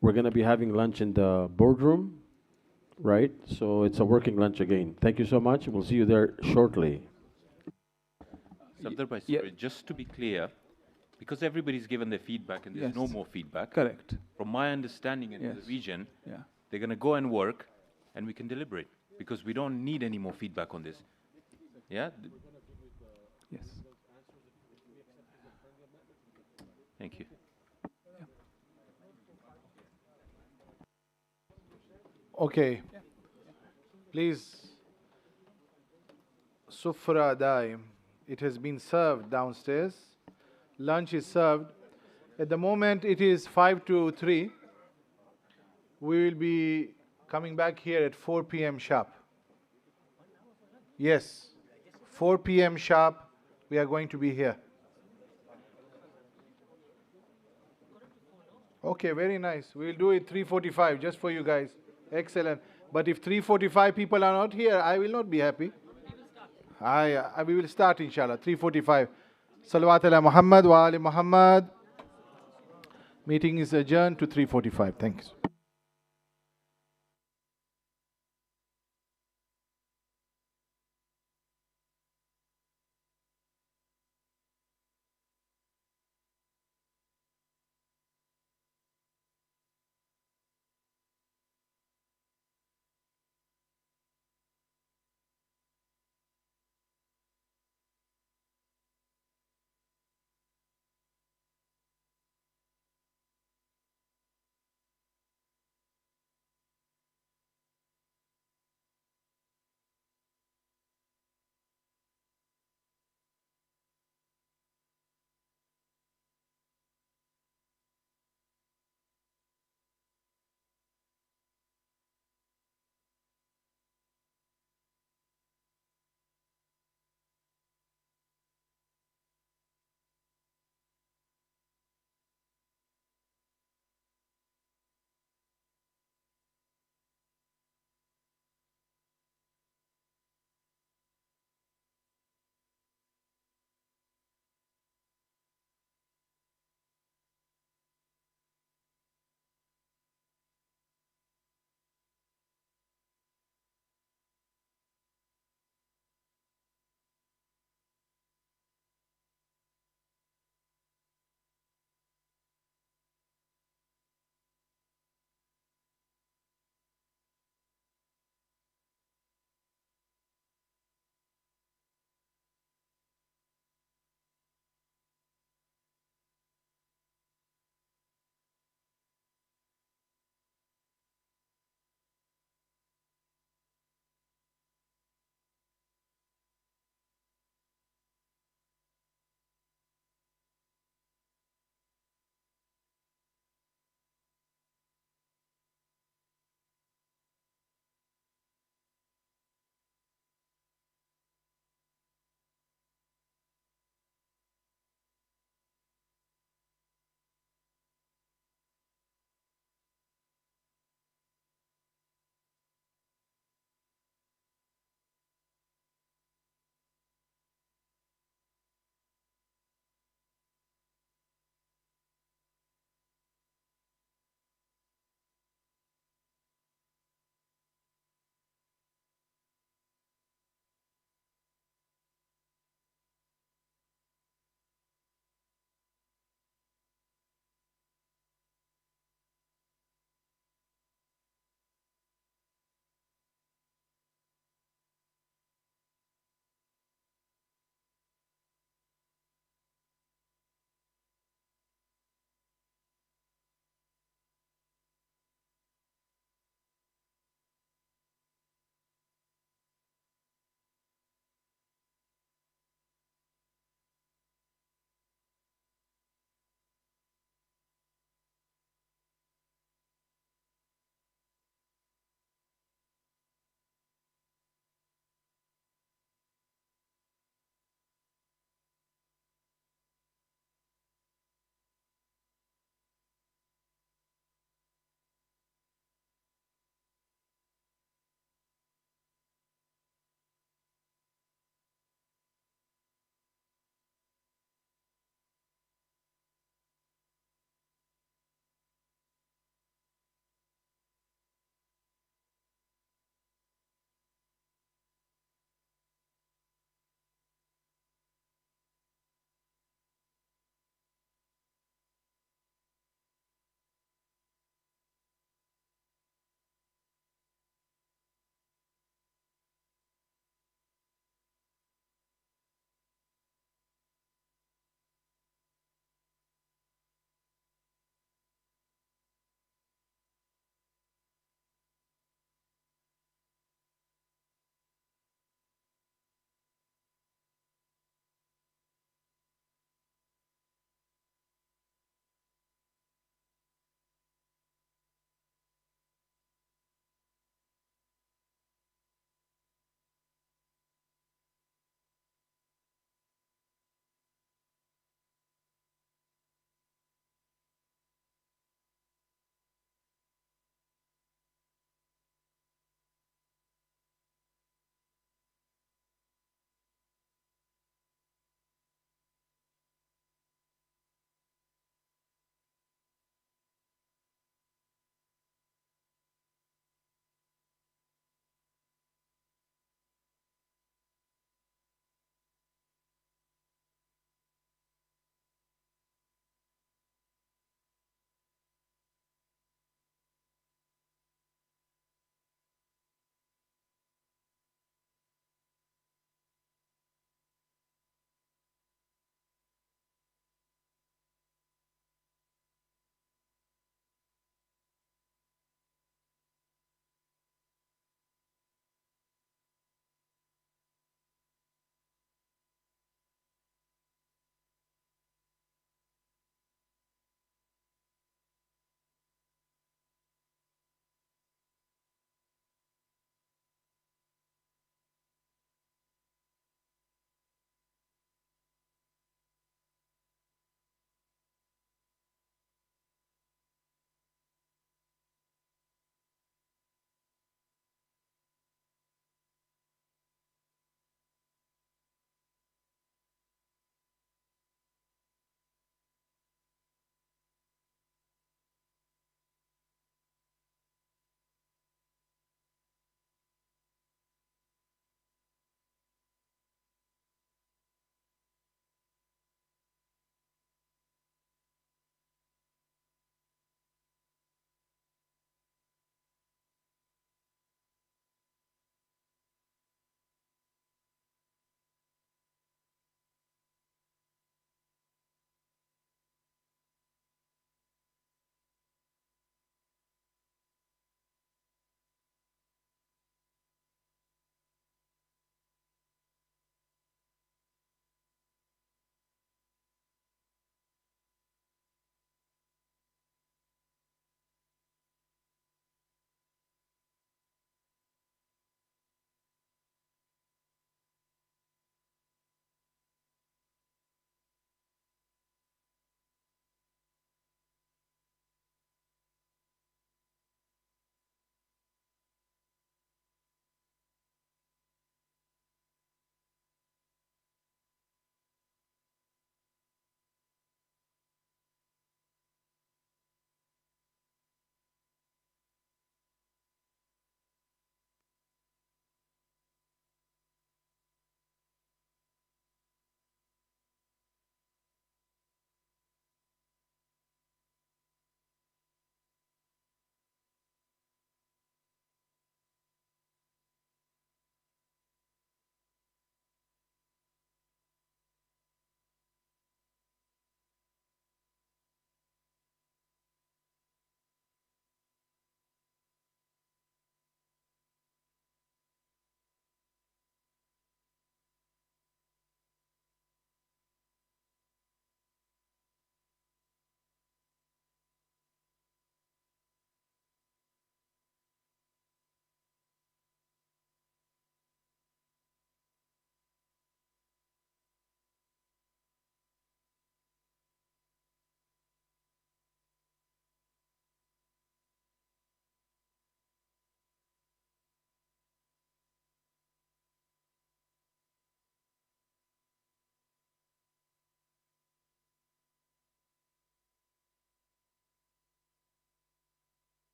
we're going to be having lunch in the boardroom, right? So it's a working lunch again. Thank you so much. We'll see you there shortly. Sardar Bhai, sorry, just to be clear, because everybody's given their feedback and there's no more feedback. Correct. From my understanding in the region, they're going to go and work and we can deliberate because we don't need any more feedback on this. Yeah? Yes. Thank you. Okay. Please, Sufra Daim. It has been served downstairs. Lunch is served. At the moment, it is 5 to 3. We will be coming back here at 4 p.m. sharp. Yes, 4 p.m. sharp, we are going to be here. Okay, very nice. We will do it 3:45 just for you guys. Excellent. But if 3:45 people are not here, I will not be happy. We will start, inshallah, 3:45. Salawat ala Muhammad wa ali Muhammad. Meeting is adjourned to 3:45. Thanks.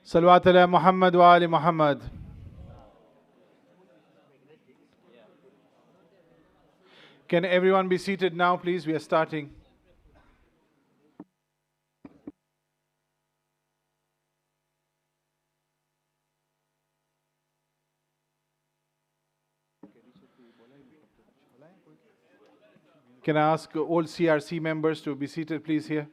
Salawat ala Muhammad wa ali Muhammad. Can everyone be seated now, please? We are starting. Can I ask all CRC members to be seated, please, here?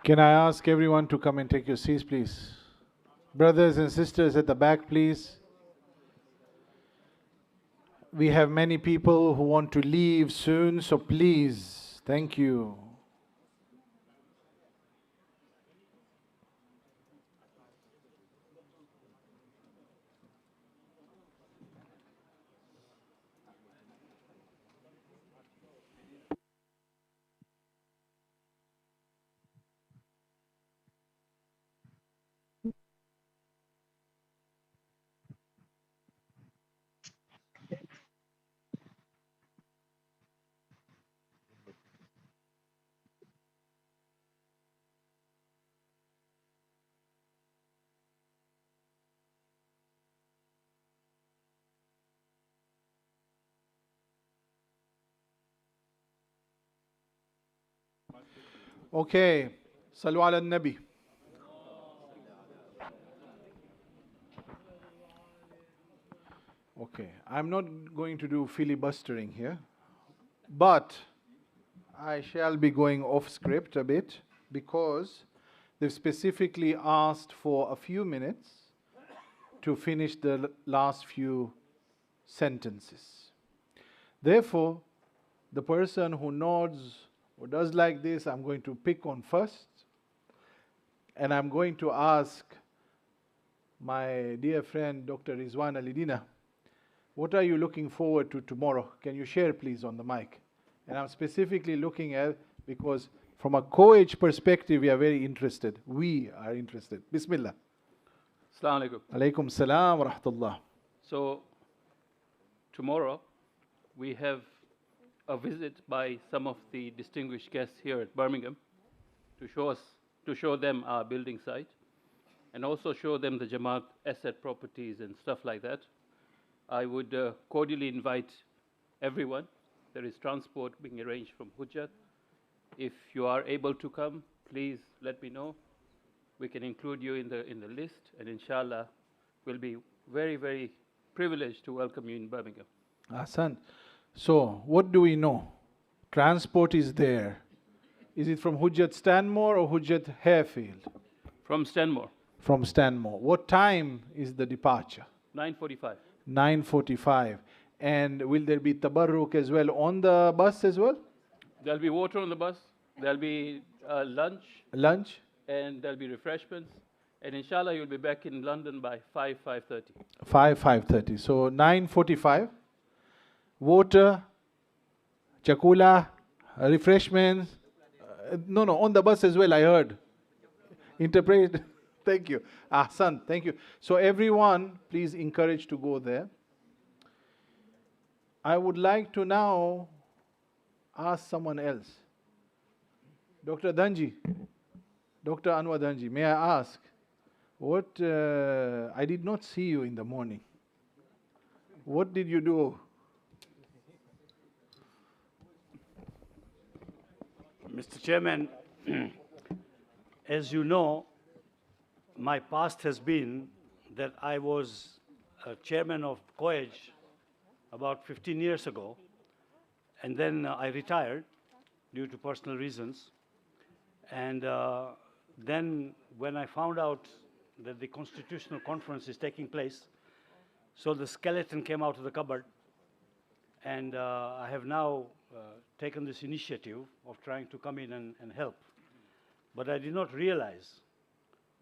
Can I ask everyone to come and take your seats, please? Brothers and sisters at the back, please. We have many people who want to leave soon, so please, thank you. Okay, Salu ala Nabi. Okay, I'm not going to do filibustering here, but I shall be going off script a bit because they've specifically asked for a few minutes to finish the last few sentences. Therefore, the person who nods who does like this, I'm going to pick on first. And I'm going to ask my dear friend, Dr. Rizwan Alidina, what are you looking forward to tomorrow? Can you share, please, on the mic? And I'm specifically looking at, because from a co-age perspective, we are very interested. We are interested. Bismillah. Assalamu alaikum. Alaikum salam wa rahmatullah. So, tomorrow we have a visit by some of the distinguished guests here at Birmingham to show them our building site and also show them the Jamaat asset properties and stuff like that. I would cordially invite everyone. There is transport being arranged from Hujjat. If you are able to come, please let me know. We can include you in the list, and inshallah, we'll be very, very privileged to welcome you in Birmingham. Hassan, so what do we know? Transport is there. Is it from Hujjat Stanmore or Hujjat Harefield? From Stanmore. From Stanmore. What time is the departure? 9:45. 9:45. And will there be tabarruk as well on the bus as well? There'll be water on the bus. There'll be lunch. Lunch? And there'll be refreshments. And inshallah, you'll be back in London by 5:30. 5:30. So 9:45. Water, chakula, refreshments. No, on the bus as well, I heard. Interpret. Thank you. Ahsan, thank you. So everyone, please encourage to go there. I would like to now ask someone else. Dr. Dhanji, Dr. Anwar Dhanji, may I ask, I did not see you in the morning. What did you do? Mr. Chairman, as you know, my past has been that I was chairman of COEG about 15 years ago, and then I retired due to personal reasons. And then when I found out that the Constitutional Conference is taking place, so the skeleton came out of the cupboard, and I have now taken this initiative of trying to come in and help. But I did not realize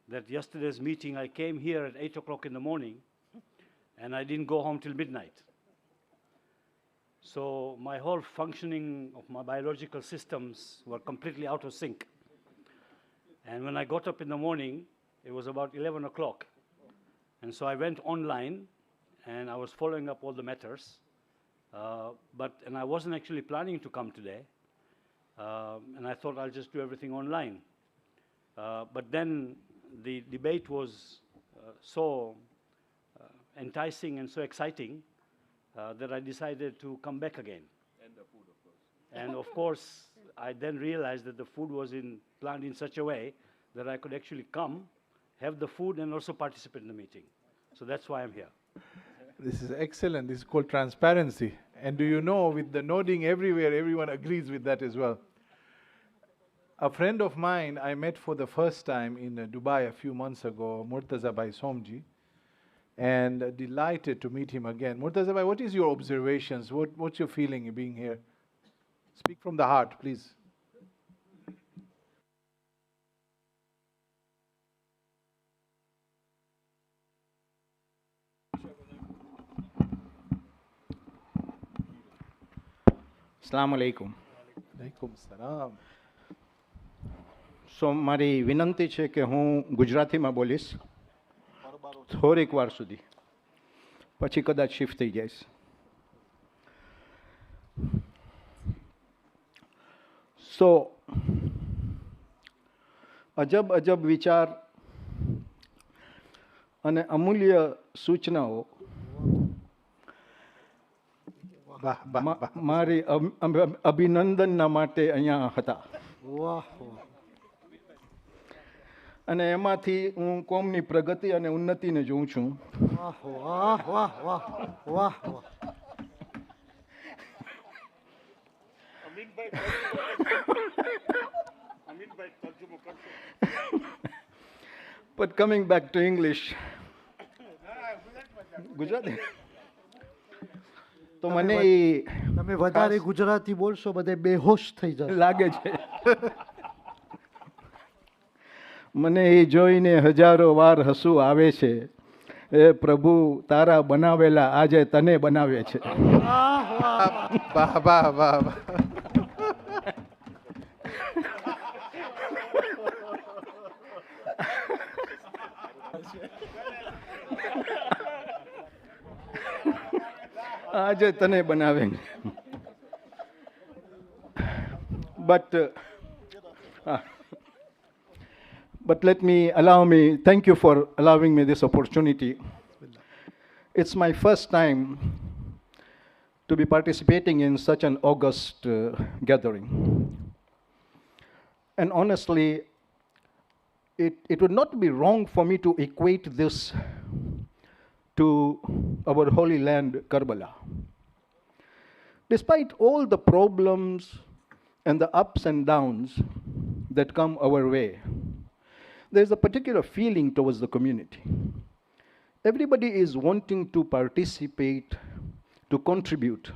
that yesterday's meeting, I came here at 8 o'clock in the morning, and I didn't go home till midnight. So my whole functioning of my biological systems were completely out of sync. And when I got up in the morning, it was about 11 o'clock. And so I went online, and I was following up all the matters. And I wasn't actually planning to come today. And I thought I'll just do everything online. But then the debate was so enticing and so exciting that I decided to come back again. And the food, of course. And of course, I then realized that the food was planned in such a way that I could actually come, have the food, and also participate in the meeting. So that's why I'm here. This is excellent. This is called transparency. And do you know, with the nodding everywhere, everyone agrees with that as well. A friend of mine I met for the first time in Dubai a few months ago, Murtaza Bhai Somji, and delighted to meet him again. Murtaza Bhai, what is your observations? What's your feeling being here? Speak from the heart, please. Assalamu alaikum. Alaikum salam. So મારી વિનંતી છે કે હું ગુજરાતીમાં બોલીશ થોડીક વાર સુધી, પછી કદાચ શિફ્ટ થઈ જઈશ. સો અજબ અજબ વિચાર અને અમૂલ્ય સૂચનાઓ મારી અભિનંદનના માટે અહીંયા હતા. વાહ. અને એમાંથી હું કોમની પ્રગતિ અને ઉન્નતિને જોઉં છું. વાહ વાહ વાહ વાહ વાહ વાહ. But coming back to English, Gujarati. તો મને એ તમે વધારે ગુજરાતી બોલશો બધે બેહોશ થઈ જાય લાગે છે. મને એ જોઈને હજારો વાર હસવું આવે છે. એ પ્રભુ તારા બનાવેલા આજે તને બનાવે છે. વાહ વાહ વાહ આજે તને બનાવે. But allow me, thank you for allowing me this opportunity. It's my first time to be participating in such an august gathering. And honestly, it would not be wrong for me to equate this to our holy land, Karbala. Despite all the problems and the ups and downs that come our way, there's a particular feeling towards the community. Everybody is wanting to participate, to contribute,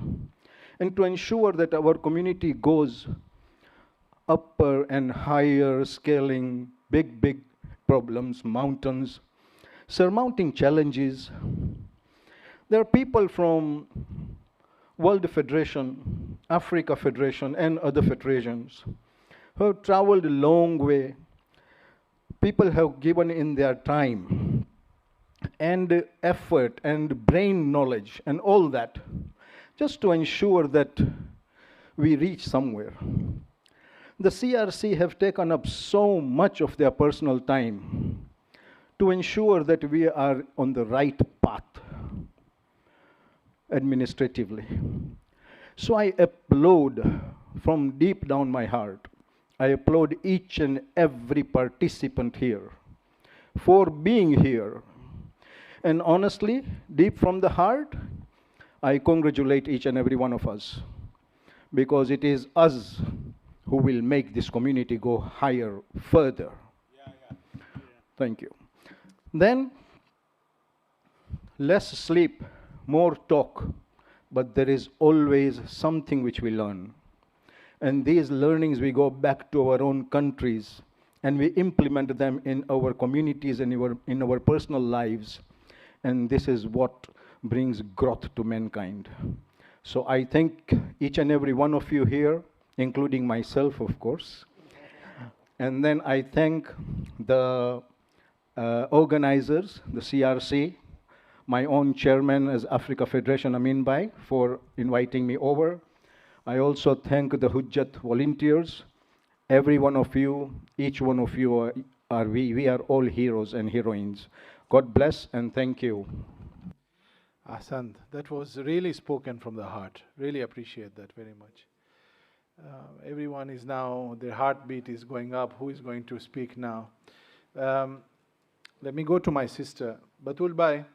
and to ensure that our community goes upper and higher, scaling big problems, mountains, surmounting challenges. There are people from World Federation, Africa Federation, and other federations who have traveled a long way. People have given in their time and effort and brain knowledge and all that just to ensure that we reach somewhere. The CRC have taken up so much of their personal time to ensure that we are on the right path administratively. So I applaud from deep down my heart. I applaud each and every participant here for being here. And honestly, deep from the heart, I congratulate each and every one of us, because it is us who will make this community go higher, further. Thank you. Then, less sleep, more talk, but there is always something which we learn. And these learnings, we go back to our own countries and we implement them in our communities and in our personal lives. And this is what brings growth to mankind. So I thank each and every one of you here, including myself, of course. And then I thank the organizers, the CRC, my own chairman as Africa Federation, Amin Bhai, for inviting me over. I also thank the Hujjat volunteers. Every one of you, each one of you we are all heroes and heroines. God bless and thank you. Ahsan, that was really spoken from the heart. Really appreciate that very much. Everyone is now, their heartbeat is going up. Who is going to speak now? Let me go to my sister, Batul Bhai.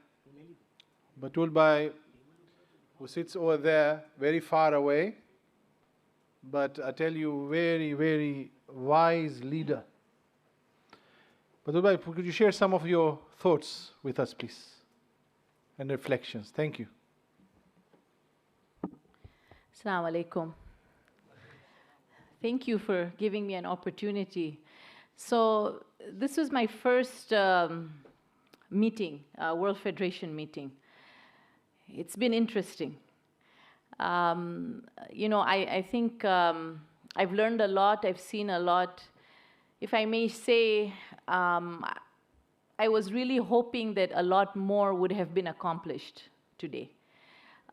Batul Bhai, who sits over there, very far away, but I tell you, very wise leader. Batul Bhai, could you share some of your thoughts with us, please, and reflections? Thank you. Assalamu alaikum. Thank you for giving me an opportunity. So this was my first meeting, World Federation meeting. It's been interesting. You know, I think I've learned a lot, I've seen a lot. If I may say, I was really hoping that a lot more would have been accomplished today.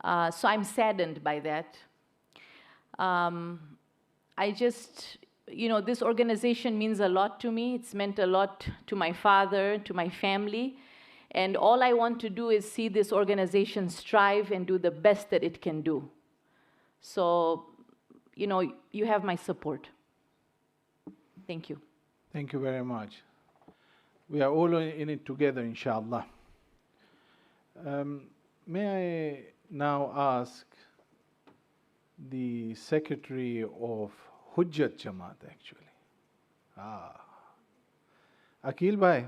So I'm saddened by that. I just, you know, this organization means a lot to me. It's meant a lot to my father, to my family. And all I want to do is see this organization strive and do the best that it can do. So, you know, you have my support. Thank you. Thank you very much. We are all in it together, inshallah. May I now ask the secretary of Hujjat Jamaat, actually. Akil Bhai,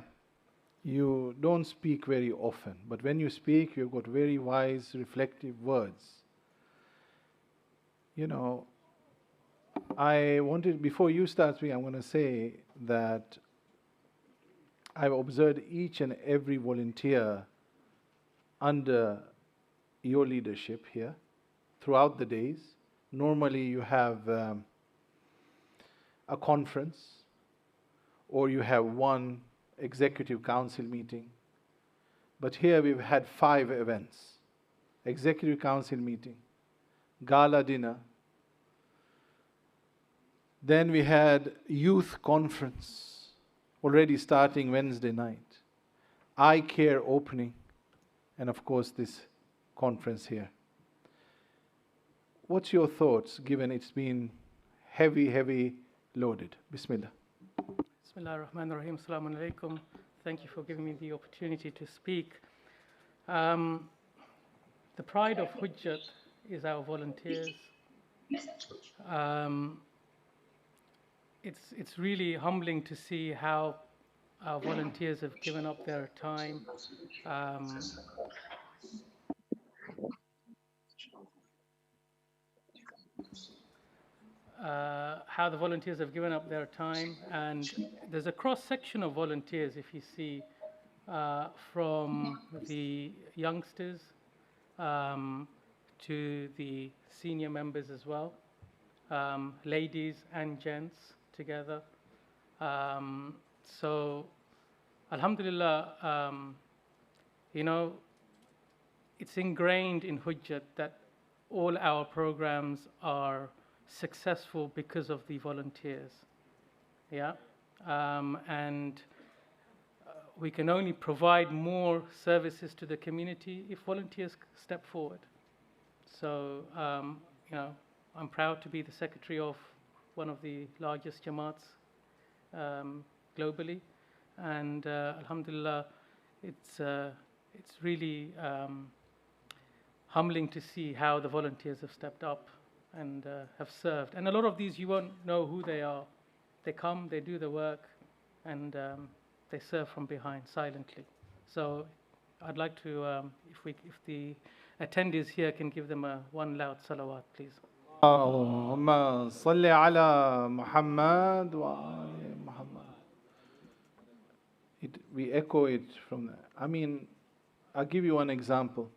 you don't speak very often, but when you speak, you've got very wise, reflective words. You know, I wanted, before you start speaking, I'm going to say that I've observed each and every volunteer under your leadership here throughout the days. Normally you have a conference or you have one executive council meeting. But here we've had 5 events: executive council meeting, gala dinner, then we had youth conference already starting Wednesday night, eye care opening, and of course this conference here. What's your thoughts, given it's been heavy loaded? Bismillah. Bismillah ar-Rahman ar-Rahim. Assalamu alaikum. Thank you for giving me the opportunity to speak. The pride of Hujjat is our volunteers. It's really humbling to see how our volunteers have given up their time. How the volunteers have given up their time, and there's a cross-section of volunteers, if you see, from the youngsters to the senior members as well, ladies and gents together. So, alhamdulillah, you know, it's ingrained in Hujjat that all our programs are successful because of the volunteers. Yeah, and we can only provide more services to the community if volunteers step forward. So, you know, I'm proud to be the secretary of one of the largest Jamaats globally, and alhamdulillah, it's really humbling to see how the volunteers have stepped up and have served. And a lot of these, you won't know who they are. They come, they do the work, and they serve from behind silently. So I'd like to, if the attendees here can give them one loud salawat, please. Allahumma salli ala Muhammad wa ali Muhammad. We echo it from there. I mean, I'll give you one example.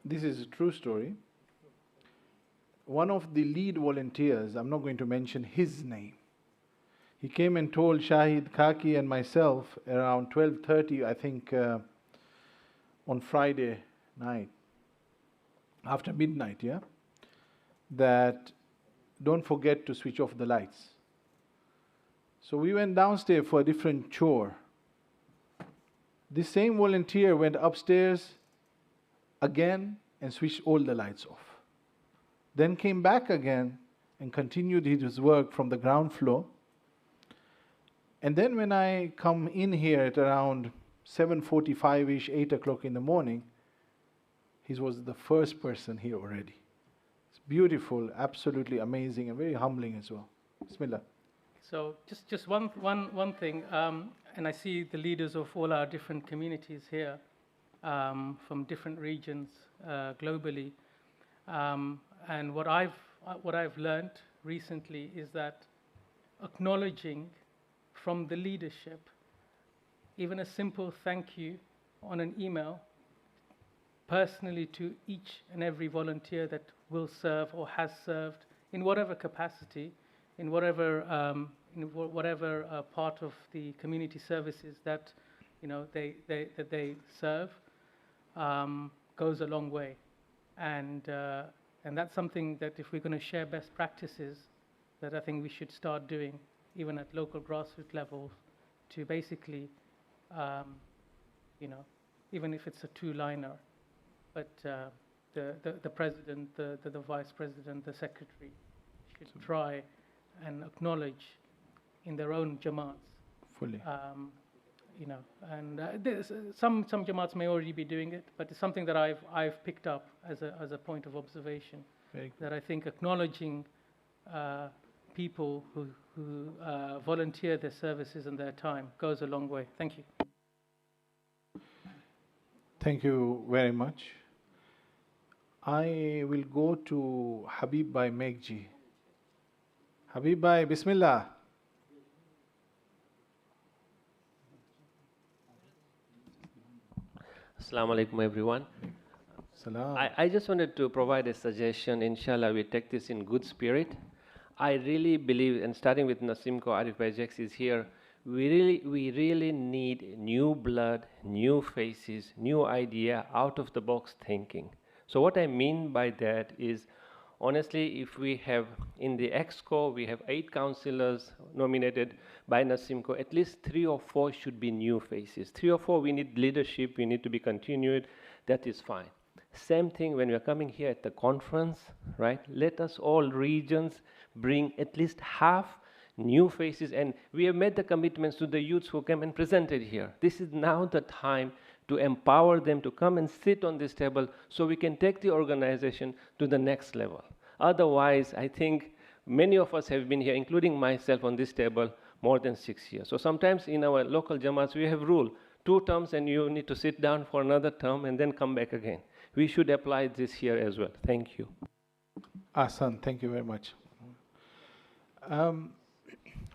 This is a true story. One of the lead volunteers, I'm not going to mention his name, he came and told Shahid Khaki and myself around 12:30, I think, on Friday night, after midnight, yeah, that don't forget to switch off the lights. So we went downstairs for a different chore. This same volunteer went upstairs again and switched all the lights off. Then came back again and continued his work from the ground floor. And then when I come in here at around 7:45-ish, 8 o'clock in the morning, he was the first person here already. It's beautiful, absolutely amazing, and very humbling as well. Bismillah. So just one thing, and I see the leaders of all our different communities here from different regions globally. And what I've learned recently is that acknowledging from the leadership, even a simple thank you on an email, personally to each and every volunteer that will serve or has served in whatever capacity, in whatever part of the community services that they serve, goes a long way. And that's something that if we're going to share best practices, that I think we should start doing, even at local grassroots levels, to basically, even if it's a 2-liner, but the president, the vice president, the secretary should try and acknowledge in their own Jamaats. Fully. And some Jamaats may already be doing it, but it's something that I've picked up as a point of observation. That I think acknowledging people who volunteer their services and their time goes a long way. Thank you. Thank you very much. I will go to Habib Bhai Meghji. Habib Bhai, Bismillah. Assalamu alaikum, everyone. Salam. I just wanted to provide a suggestion. Inshallah, we take this in good spirit. I really believe, and starting with Nasimko, Arif Bajeks is here, we really need new blood, new faces, new idea, out-of-the-box thinking. So what I mean by that is, honestly, if we have, in the EXCO, we have 8 councillors nominated by Nasimko, at least 3 or 4 should be new faces. 3 or 4, we need leadership, we need to be continued, that is fine. Same thing when we are coming here at the conference, right? Let us all regions bring at least half new faces, and we have made the commitments to the youths who came and presented here. This is now the time to empower them to come and sit on this table so we can take the organization to the next level. Otherwise, I think many of us have been here, including myself, on this table more than 6 years. So sometimes in our local Jamaats, we have rule, 2 terms and you need to sit down for another term and then come back again. We should apply this here as well. Thank you. Ahsan, thank you very much.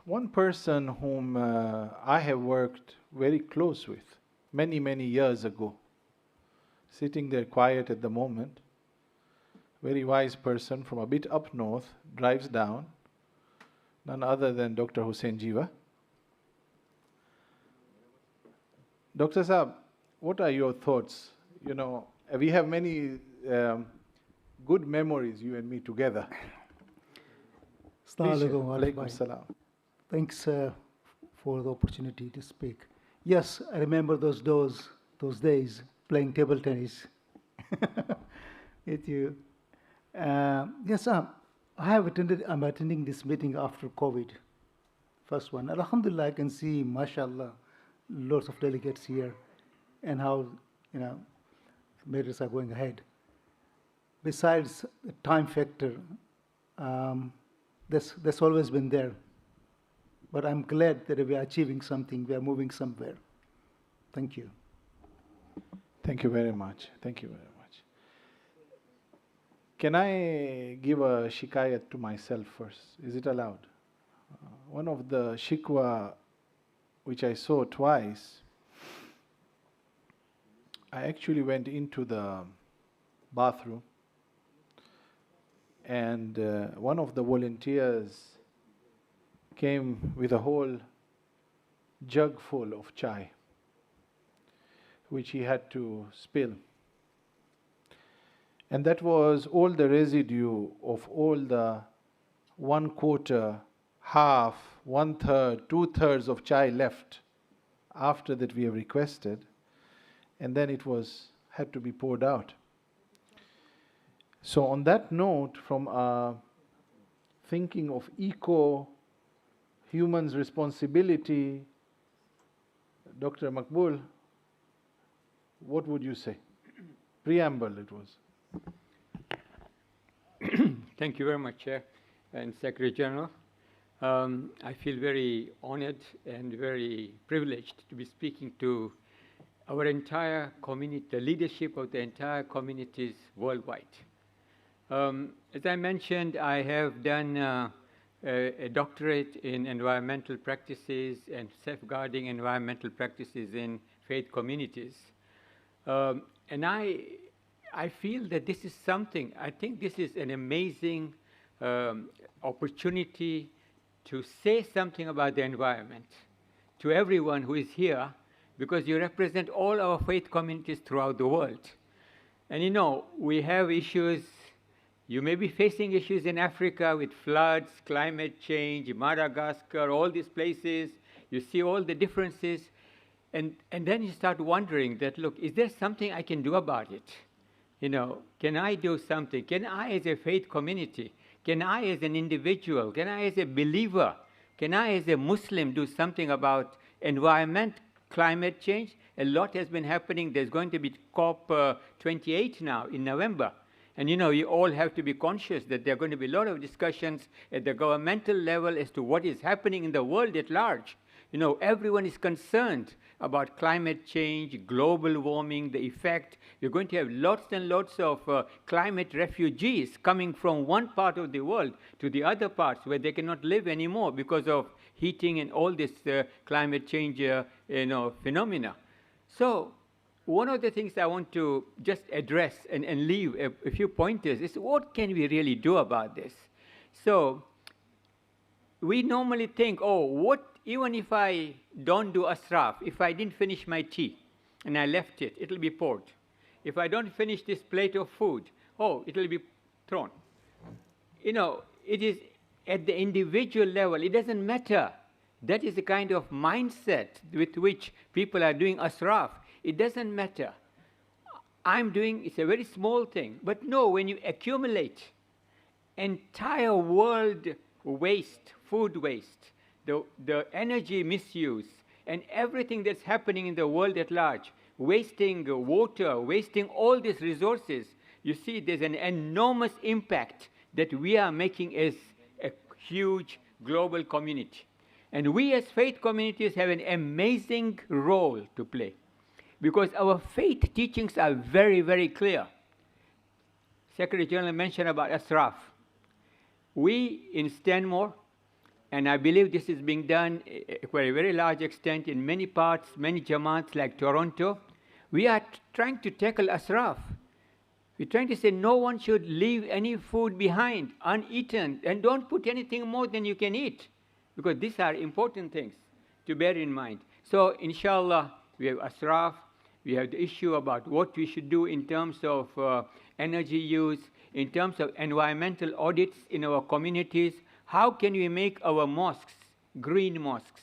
One person whom I have worked very close with many, many years ago, sitting there quiet at the moment, very wise person from a bit up north, drives down, none other than Dr. Hussain Jiva. Dr. Saab, what are your thoughts? You know, we have many good memories, you and me together. Alaikum salam. Thanks for the opportunity to speak. Yes, I remember those days playing table tennis with you. Yes, I'm attending this meeting after COVID, first one. Alhamdulillah, I can see, mashallah, lots of delegates here and how, matters are going ahead. Besides the time factor, that's always been there. But I'm glad that we are achieving something, we are moving somewhere. Thank you. Thank you very much. Thank you very much. Can I give a shikayat to myself first? Is it allowed? One of the shikwa which I saw twice, I actually went into the bathroom and one of the volunteers came with a whole jug full of chai, which he had to spill. And that was all the residue of all the 1/4, half, 1/3, 2/3 of chai left after that we have requested, and then it had to be poured out. So on that note, from thinking of human's responsibility, Dr. Makbul, what would you say? Preamble it was. Thank you very much, Chair and Secretary General. I feel very honored and very privileged to be speaking to our entire community, the leadership of the entire communities worldwide. As I mentioned, I have done a doctorate in environmental practices and safeguarding environmental practices in faith communities. And I feel that this is something, I think this is an amazing opportunity to say something about the environment to everyone who is here, because you represent all our faith communities throughout the world. And we have issues. You may be facing issues in Africa with floods, climate change, Madagascar, all these places. You see all the differences. And then you start wondering that, look, is there something I can do about it? Can I do something? Can I as a faith community, can I as an individual, can I as a believer, can I as a Muslim do something about environment, climate change? A lot has been happening. There's going to be COP28 now in November. And you all have to be conscious that there are going to be a lot of discussions at the governmental level as to what is happening in the world at large. Everyone is concerned about climate change, global warming, the effect. We're going to have lots and lots of climate refugees coming from one part of the world to the other parts where they cannot live anymore because of heating and all this climate change phenomena. So one of the things I want to just address and leave a few pointers is what can we really do about this? So we normally think, oh, even if I don't do asraf, if I didn't finish my tea and I left it, it'll be poured. If I don't finish this plate of food, oh, it'll be thrown. You know, it is at the individual level, it doesn't matter. That is the kind of mindset with which people are doing asraf. It doesn't matter. It's a very small thing. But no, when you accumulate entire world waste, food waste, the energy misuse, and everything that's happening in the world at large, wasting water, wasting all these resources, you see there's an enormous impact that we are making as a huge global community. And we as faith communities have an amazing role to play because our faith teachings are very, very clear. Secretary General mentioned about asraf. We in Stanmore, and I believe this is being done for a very large extent in many parts, many jamaats like Toronto, we are trying to tackle asraf. We're trying to say no one should leave any food behind, uneaten, and don't put anything more than you can eat, because these are important things to bear in mind. So, inshallah, we have asraf, we have the issue about what we should do in terms of energy use, in terms of environmental audits in our communities. How can we make our mosques green mosques?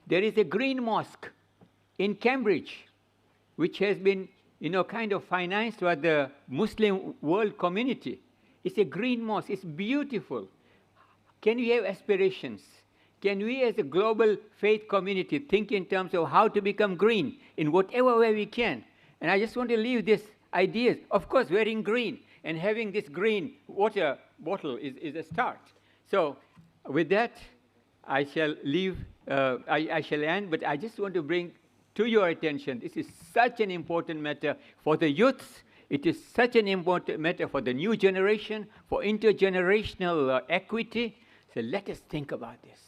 There is a green mosque in Cambridge, which has been, kind of financed by the Muslim world community. It's a green mosque. It's beautiful. Can we have aspirations? Can we as a global faith community think in terms of how to become green in whatever way we can? And I just want to leave these ideas. Of course, wearing green and having this green water bottle is a start. So with that, I shall leave, I shall end, but I just want to bring to your attention, this is such an important matter for the youths. It is such an important matter for the new generation, for intergenerational equity. So let us think about this.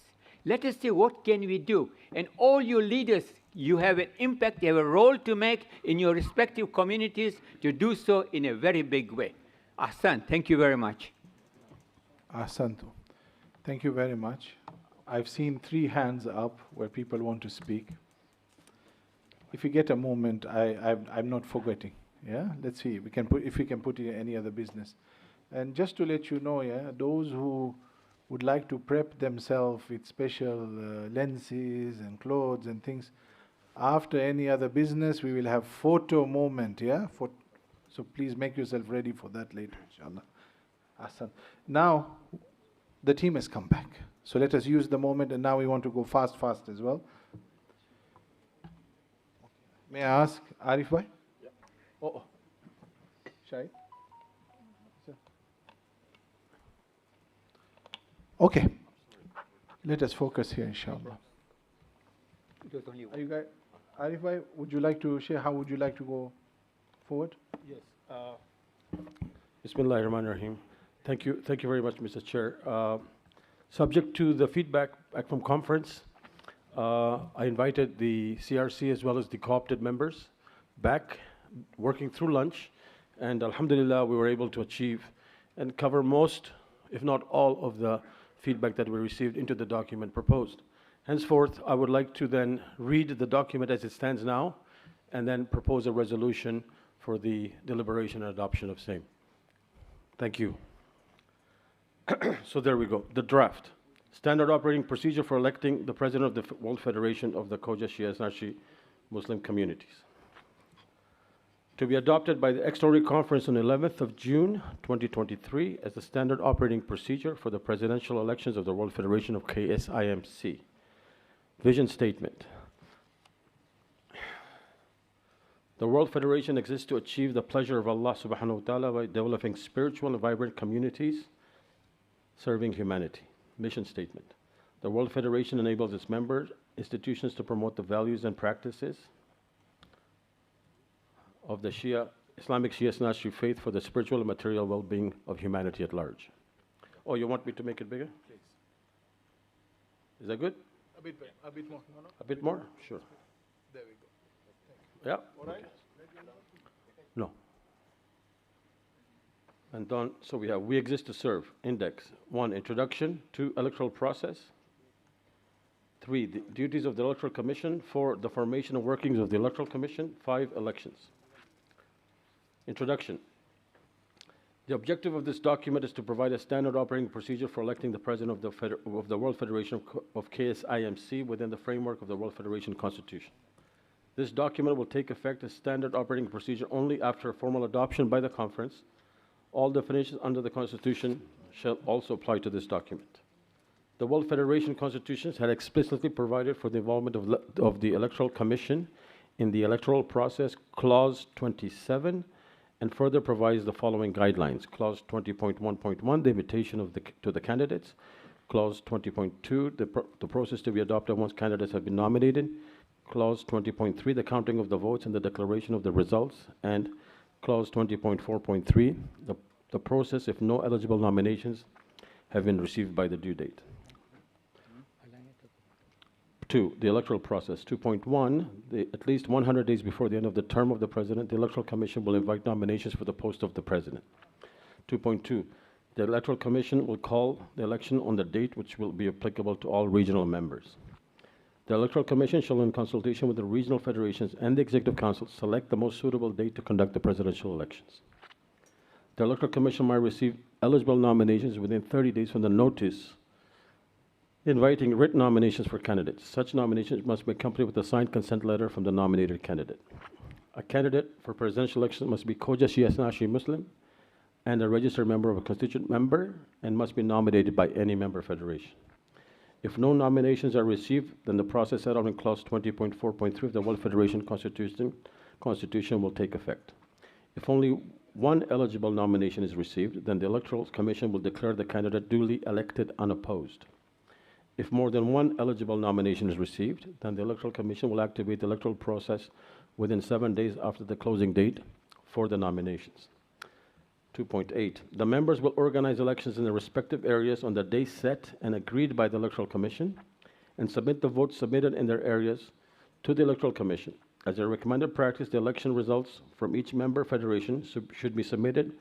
Let us see what can we do. And all you leaders, you have an impact, you have a role to make in your respective communities to do so in a very big way. Ahsan, thank you very much. Ahsantu. Thank you very much. I've seen 3 hands up where people want to speak. If you get a moment, I'm not forgetting. Yeah, let's see. If we can put in any other business. And just to let you know, yeah, those who would like to prep themselves with special lenses and clothes and things, after any other business, we will have photo moment. Yeah, so please make yourself ready for that later, inshallah. Ahsan. Now, the team has come back. So let us use the moment, and now we want to go fast as well. May I ask Arif bhai? Yeah. Oh. Shahid? Okay. Let us focus here, inshallah. Are you guys, Arif bhai, would you like to share how would you like to go forward? Yes. Bismillahir Rahmanir Rahim. Thank you very much, Mr. Chair. Subject to the feedback back from conference, I invited the CRC as well as the co-opted members back, working through lunch, and alhamdulillah, we were able to achieve and cover most, if not all, of the feedback that we received into the document proposed. Henceforth, I would like to then read the document as it stands now, and then propose a resolution for the deliberation and adoption of same. Thank you. So there we go. The draft. Standard operating procedure for electing the president of the World Federation of the Khoja Shia Narshi Muslim Communities. To be adopted by the Extraordinary Conference on 11th of June 2023 as the standard operating procedure for the presidential elections of the World Federation of KSIMC. Vision statement. The World Federation exists to achieve the pleasure of Allah subhanahu wa ta'ala by developing spiritual and vibrant communities serving humanity. Mission statement. The World Federation enables its members institutions to promote the values and practices of the Islamic Shia Sunni faith for the spiritual and material well-being of humanity at large. Oh, you want me to make it bigger? Please. Is that good? A bit more. No, no. A bit more? Sure. There we go. Yeah? All right. No. And then, so we have, we exist to serve, index. 1, introduction. 2, electoral process. 3, the duties of the Electoral Commission. 4, the formation and workings of the Electoral Commission. 5, elections. Introduction. The objective of this document is to provide a standard operating procedure for electing the president of the World Federation of KSIMC within the framework of the World Federation Constitution. This document will take effect as standard operating procedure only after formal adoption by the conference. All definitions under the Constitution shall also apply to this document. The World Federation Constitutions had explicitly provided for the involvement of the Electoral Commission in the electoral process, Clause 27, and further provides the following guidelines. Clause 20.1.1, the invitation to the candidates. Clause 20.2, the process to be adopted once candidates have been nominated. Clause 20.3, the counting of the votes and the declaration of the results. And Clause 20.4.3, the process if no eligible nominations have been received by the due date. 2, the electoral process. 2.1, at least 100 days before the end of the term of the president, the Electoral Commission will invite nominations for the post of the president. 2.2, the Electoral Commission will call the election on the date which will be applicable to all regional members. The Electoral Commission shall, in consultation with the regional federations and the Executive Council, select the most suitable date to conduct the presidential elections. The Electoral Commission might receive eligible nominations within 30 days from the notice inviting written nominations for candidates. Such nominations must be accompanied with a signed consent letter from the nominated candidate. A candidate for presidential election must be Khoja Shia Sunni Muslim and a registered member of a constituent member and must be nominated by any member federation. If no nominations are received, then the process set out in Clause 20.4.3 of the World Federation Constitution will take effect. If only one eligible nomination is received, then the Electoral Commission will declare the candidate duly elected unopposed. If more than one eligible nomination is received, then the Electoral Commission will activate the electoral process within 7 days after the closing date for the nominations. 2.8, the members will organize elections in their respective areas on the day set and agreed by the Electoral Commission and submit the votes submitted in their areas to the Electoral Commission. As a recommended practice, the election results from each member federation should be submitted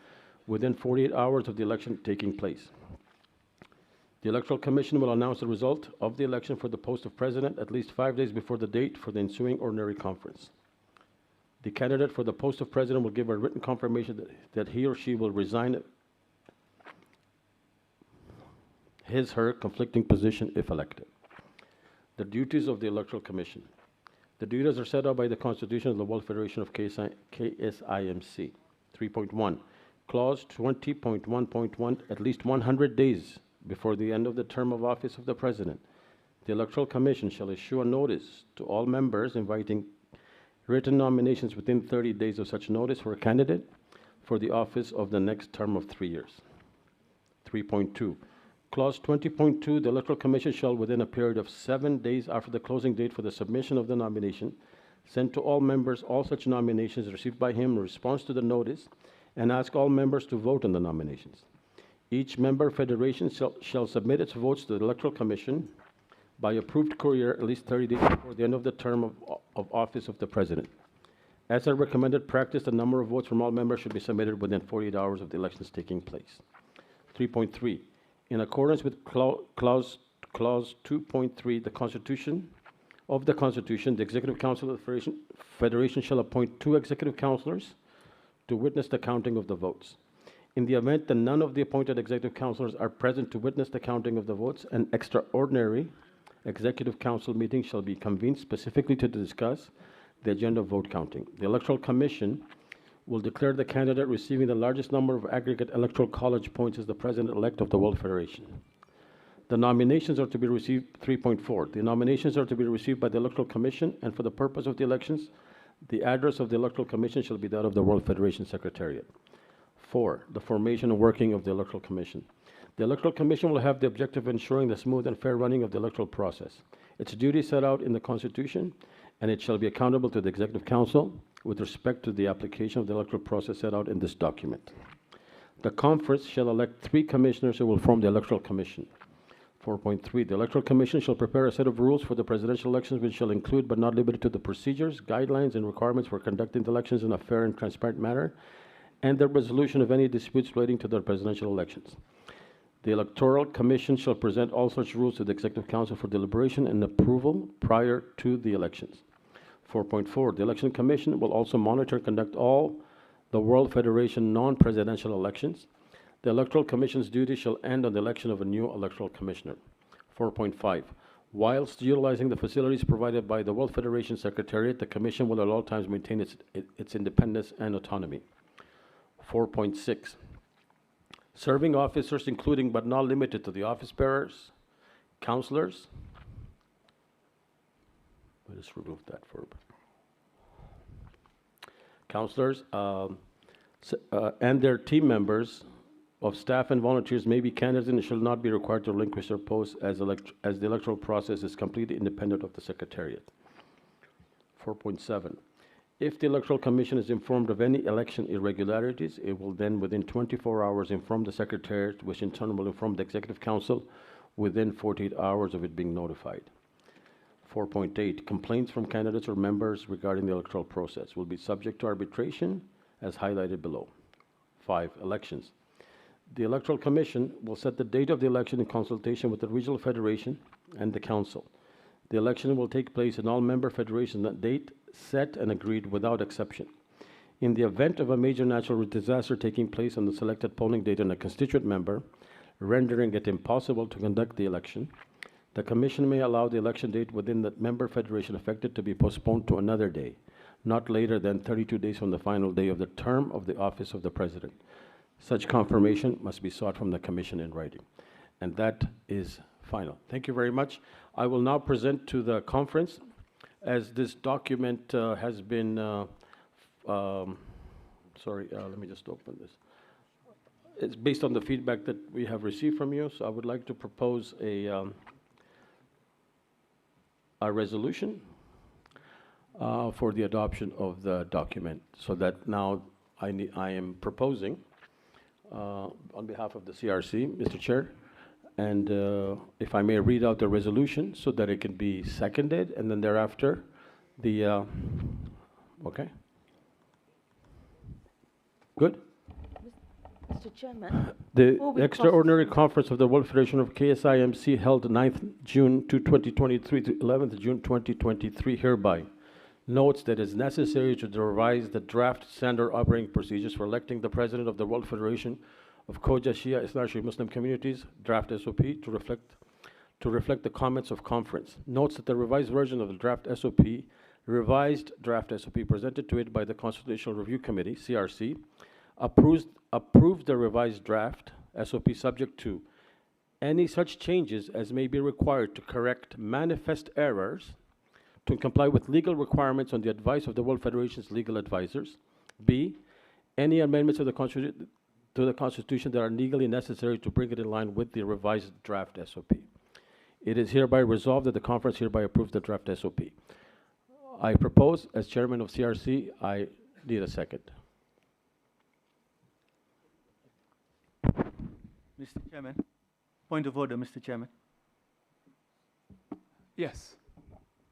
within 48 hours of the election taking place. The Electoral Commission will announce the result of the election for the post of president at least 5 days before the date for the ensuing ordinary conference. The candidate for the post of president will give a written confirmation that he or she will resign her conflicting position if elected. The duties of the Electoral Commission. The duties are set out by the Constitution of the World Federation of KSIMC. 3.1, Clause 20.1.1, at least 100 days before the end of the term of office of the President, the Electoral Commission shall issue a notice to all members inviting written nominations within 30 days of such notice for a candidate for the office of the next term of 3 years. 3.2, Clause 20.2, the Electoral Commission shall, within a period of 7 days after the closing date for the submission of the nomination, send to all members all such nominations received by him in response to the notice and ask all members to vote on the nominations. Each member federation shall submit its votes to the Electoral Commission by approved courier at least 30 days before the end of the term of office of the President. As a recommended practice, the number of votes from all members should be submitted within 48 hours of the elections taking place. 3.3, in accordance with Clause 2.3, the Constitution, the Executive Council of the Federation shall appoint 2 executive councillors to witness the counting of the votes. In the event that none of the appointed executive councillors are present to witness the counting of the votes, an extraordinary executive council meeting shall be convened specifically to discuss the agenda of vote counting. The Electoral Commission will declare the candidate receiving the largest number of aggregate electoral college points as the president-elect of the World Federation. The nominations are to be received, 3.4, the nominations are to be received by the Electoral Commission, and for the purpose of the elections, the address of the Electoral Commission shall be that of the World Federation Secretariat. 4, the formation and working of the Electoral Commission. The Electoral Commission will have the objective of ensuring the smooth and fair running of the electoral process. Its duties set out in the Constitution, and it shall be accountable to the Executive Council with respect to the application of the electoral process set out in this document. The conference shall elect 3 commissioners who will form the Electoral Commission. 4.3, the Electoral Commission shall prepare a set of rules for the presidential elections which shall include but not limited to the procedures, guidelines, and requirements for conducting the elections in a fair and transparent manner, and the resolution of any disputes relating to the presidential elections. The Electoral Commission shall present all such rules to the Executive Council for deliberation and approval prior to the elections. 4.4, the Election Commission will also monitor and conduct all the World Federation non-presidential elections. The Electoral Commission's duties shall end on the election of a new Electoral Commissioner. 4.5, whilst utilizing the facilities provided by the World Federation Secretariat, the Commission will at all times maintain its independence and autonomy. 4.6, serving officers, including but not limited to the office bearers, counselors, let us remove that verb, counselors, and their team members of staff and volunteers may be candidates and shall not be required to relinquish their posts as the electoral process is completely independent of the Secretariat. 4.7. If the Electoral Commission is informed of any election irregularities, it will then within 24 hours inform the Secretariat, which in turn will inform the Executive Council within 48 hours of it being notified. 4.8. Complaints from candidates or members regarding the electoral process will be subject to arbitration as highlighted below. 5. Elections. The Electoral Commission will set the date of the election in consultation with the Regional Federation and the Council. The election will take place in all member federations at date set and agreed without exception. In the event of a major natural disaster taking place on the selected polling date on a constituent member, rendering it impossible to conduct the election, the Commission may allow the election date within the member federation affected to be postponed to another day, not later than 32 days from the final day of the term of the office of the President. Such confirmation must be sought from the Commission in writing. And that is final. Thank you very much. I will now present to the conference, as this document has been, let me just open this. It's based on the feedback that we have received from you, so I would like to propose a resolution for the adoption of the document, so that now I am proposing on behalf of the CRC, Mr. Chair, and if I may read out the resolution so that it can be seconded, and then thereafter the, okay? Good? Mr. Chairman, The extraordinary conference of the World Federation of KSIMC held 9th June 2023 to 11th June 2023 hereby notes that it is necessary to revise the draft standard operating procedures for electing the president of the World Federation of Khoja Shia Islamic Muslim Communities, draft SOP, to reflect the comments of conference. Notes that the revised version of the draft SOP, revised draft SOP presented to it by the Constitutional Review Committee, CRC, approved the revised draft SOP subject to any such changes as may be required to correct manifest errors, to comply with legal requirements on the advice of the World Federation's legal advisors. B, any amendments to the Constitution that are legally necessary to bring it in line with the revised draft SOP. It is hereby resolved that the conference hereby approves the draft SOP. I propose, as chairman of CRC, I need a second. Mr. Chairman, point of order, Mr. Chairman. Yes.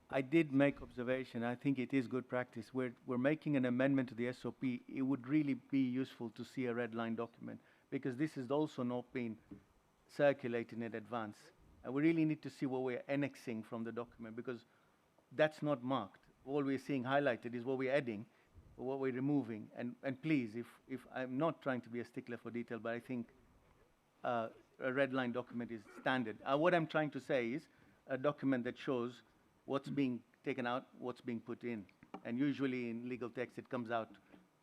I did make observation. I think it is good practice. We're making an amendment to the SOP. It would really be useful to see a red line document, because this has also not been circulated in advance. And we really need to see what we're annexing from the document, because that's not marked. All we're seeing highlighted is what we're adding or what we're removing. And please, if I'm not trying to be a stickler for detail, but I think a red line document is standard. What I'm trying to say is a document that shows what's being taken out, what's being put in. And usually in legal text, it comes out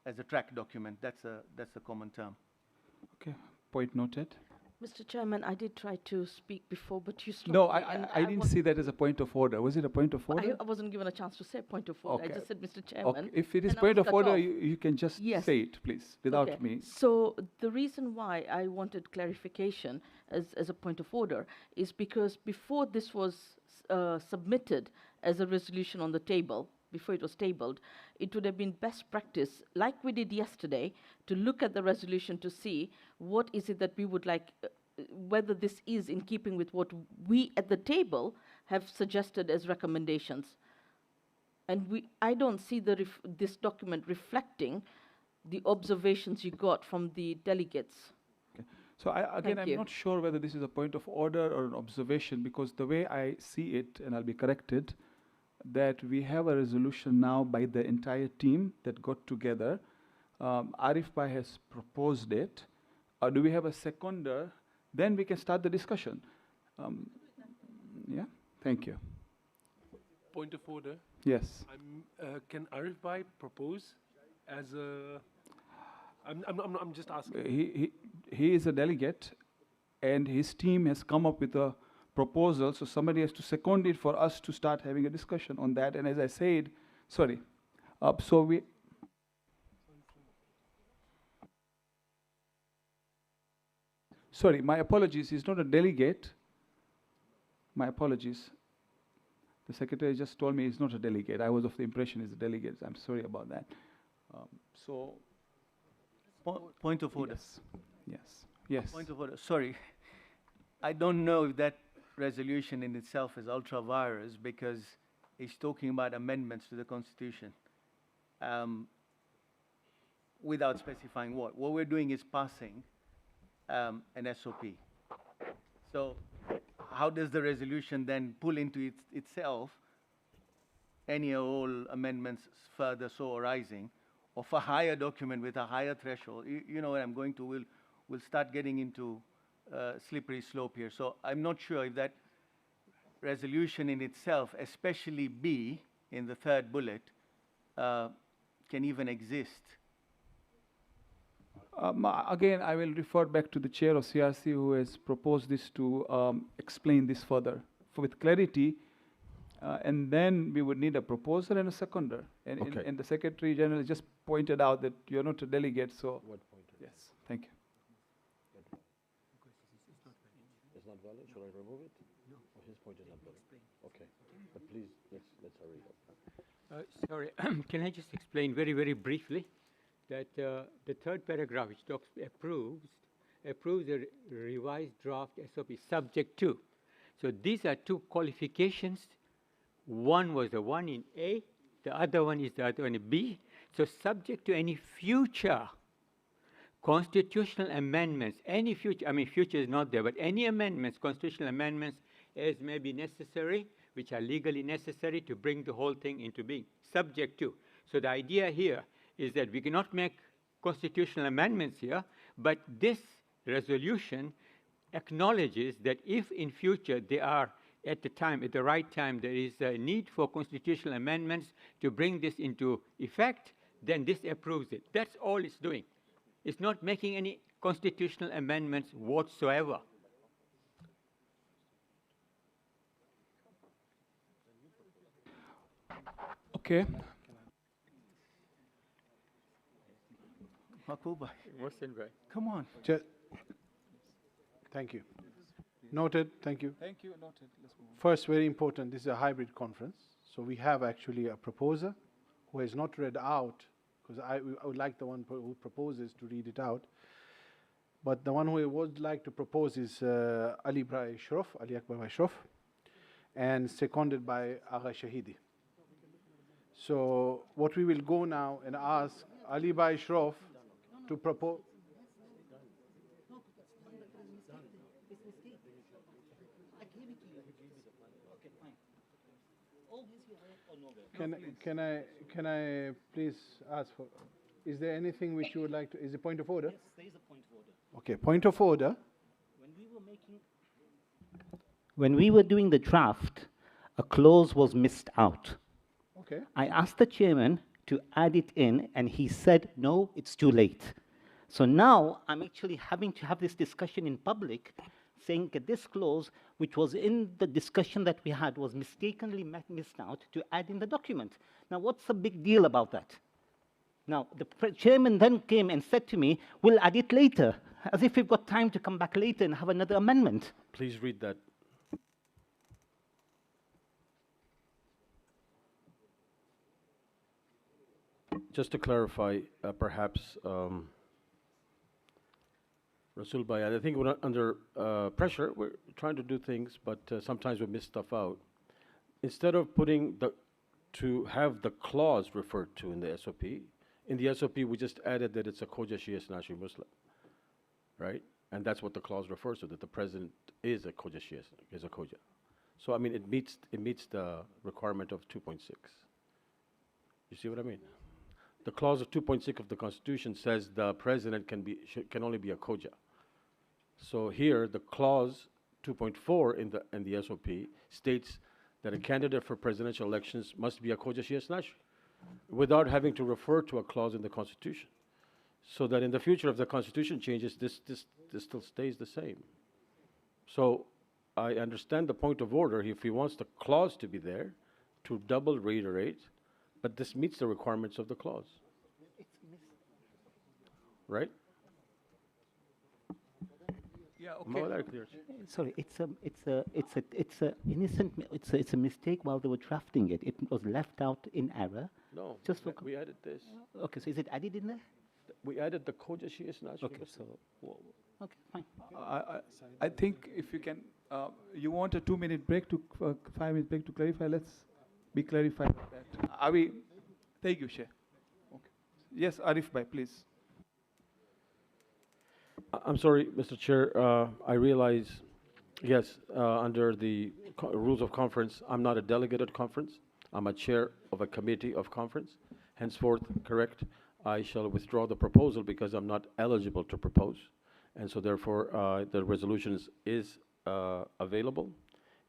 as a track document. That's a common term. Okay, point noted. Mr. Chairman, I did try to speak before, but you stopped No, me, and I didn't see that as a point of order. Was it a point of order? I wasn't given a chance to say point of order. I just said, Mr. Chairman. Okay. If it is and I point was of cut order, off. you can just Yes. say it, please, without Okay. me. So the reason why I wanted clarification as a point of order is because before this was submitted as a resolution on the table, before it was tabled, it would have been best practice, like we did yesterday, to look at the resolution to see what is it that we would like, whether this is in keeping with what we at the table have suggested as recommendations. And I don't see this document reflecting the observations you got from the delegates. So I'm Thank you. not sure whether this is a point of order or an observation, because the way I see it, and I'll be corrected, that we have a resolution now by the entire team that got together. Arif Bhai has proposed it. Do we have a seconder? Then we can start the discussion. Yeah, thank you. Point of order. Yes. Can Arif Bhai propose as a? I'm just asking. He is a delegate, and his team has come up with a proposal. So somebody has to second it for us to start having a discussion on that. And as I said, sorry. So we. Sorry, my apologies. He's not a delegate. My apologies. The secretary just told me he's not a delegate. I was of the impression he's a delegate. I'm sorry about that. So. Point of order. Yes. Yes. Point of order. Sorry. I don't know if that resolution in itself is ultra virus, because it's talking about amendments to the Constitution without specifying what. What we're doing is passing an SOP. So how does the resolution then pull into itself any or all amendments further so arising, of a higher document with a higher threshold? You know where I'm going to. We'll start getting into slippery slope here. So I'm not sure if that resolution in itself, especially B in the third bullet, can even exist. Again, I will refer back to the chair of CRC, who has proposed this to explain this further with clarity. And then we would need a proposer and a seconder. And the Secretary General just pointed out that you're not a delegate, so. Yes, thank you. It's not valid. Should I remove it? No. Oh, his point is not valid. Okay. But please, let's hurry up. Sorry, can I just explain very, very briefly that the third paragraph, which talks approves a revised draft SOP subject to. So these are two qualifications. One was the one in A, the other one is the other one in B. So subject to any future constitutional amendments, any future, I mean future is not there, but any amendments, constitutional amendments as may be necessary, which are legally necessary to bring the whole thing into being, subject to. So the idea here is that we cannot make constitutional amendments here, but this resolution acknowledges that if in future they are at the right time, there is a need for constitutional amendments to bring this into effect, then this approves it. That's all it's doing. It's not making any constitutional amendments whatsoever. Okay. Makuba. Come on. Thank you. Noted. Thank you. Thank you. Noted. Let's move on. First, very important, this is a hybrid conference. So we have actually a proposer who has not read out, because I would like the one who proposes to read it out. But the one who I would like to propose is Ali Bhai Shroff, Ali Akbar Bhai Shroff, and seconded by Agha Shahidi. So what we will go now and ask Ali Bhai Shroff to propose. Can I please ask for, is there anything which you would like to, is it point of order? Yes, there is a point of order. Okay, point of order. When we were doing the draft, a clause was missed out. Okay. I asked the chairman to add it in, and he said, no, it's too late. So now I'm actually having to have this discussion in public, saying that this clause, which was in the discussion that we had, was mistakenly missed out to add in the document. Now, what's the big deal about that? Now, the chairman then came and said to me, we'll add it later, as if we've got time to come back later and have another amendment. Please read that. Just to clarify, perhaps, Rasul Bhai, I think we're under pressure. We're trying to do things, but sometimes we miss stuff out. Instead of putting to have the clause referred to in the SOP, we just added that it's a Khoja Shia Snashi Muslim, right? And that's what the clause refers to, that the president is a Khoja Shia, is a Khoja. So, I mean, it meets the requirement of 2.6. You see what I mean? The clause of 2.6 of the Constitution says the president can only be a Khoja. So here, the clause 2.4 in the SOP states that a candidate for presidential elections must be a Khoja Shia Snashi, without having to refer to a clause in the Constitution. So that in the future, if the Constitution changes, this still stays the same. So I understand the point of order if he wants the clause to be there, to double reiterate, but this meets the requirements of the clause. Right? Yeah, okay. Sorry, it's a mistake while they were drafting it. It was left out in error. No, just for we added this. Okay, so is it added in there? We added the Khoja Shia Snashi. Okay, so okay, fine. I think if you can, you want a 2-minute break to 5-minute break to clarify. Let's be clarified with that. Are we? Thank you, Sheikh. Okay. Yes, Arif Bhai, please. I'm sorry, Mr. Chair. I realize, yes, under the rules of conference, I'm not a delegate at conference. I'm a chair of a committee of conference. Henceforth, correct, I shall withdraw the proposal because I'm not eligible to propose. And so therefore, the resolutions is available.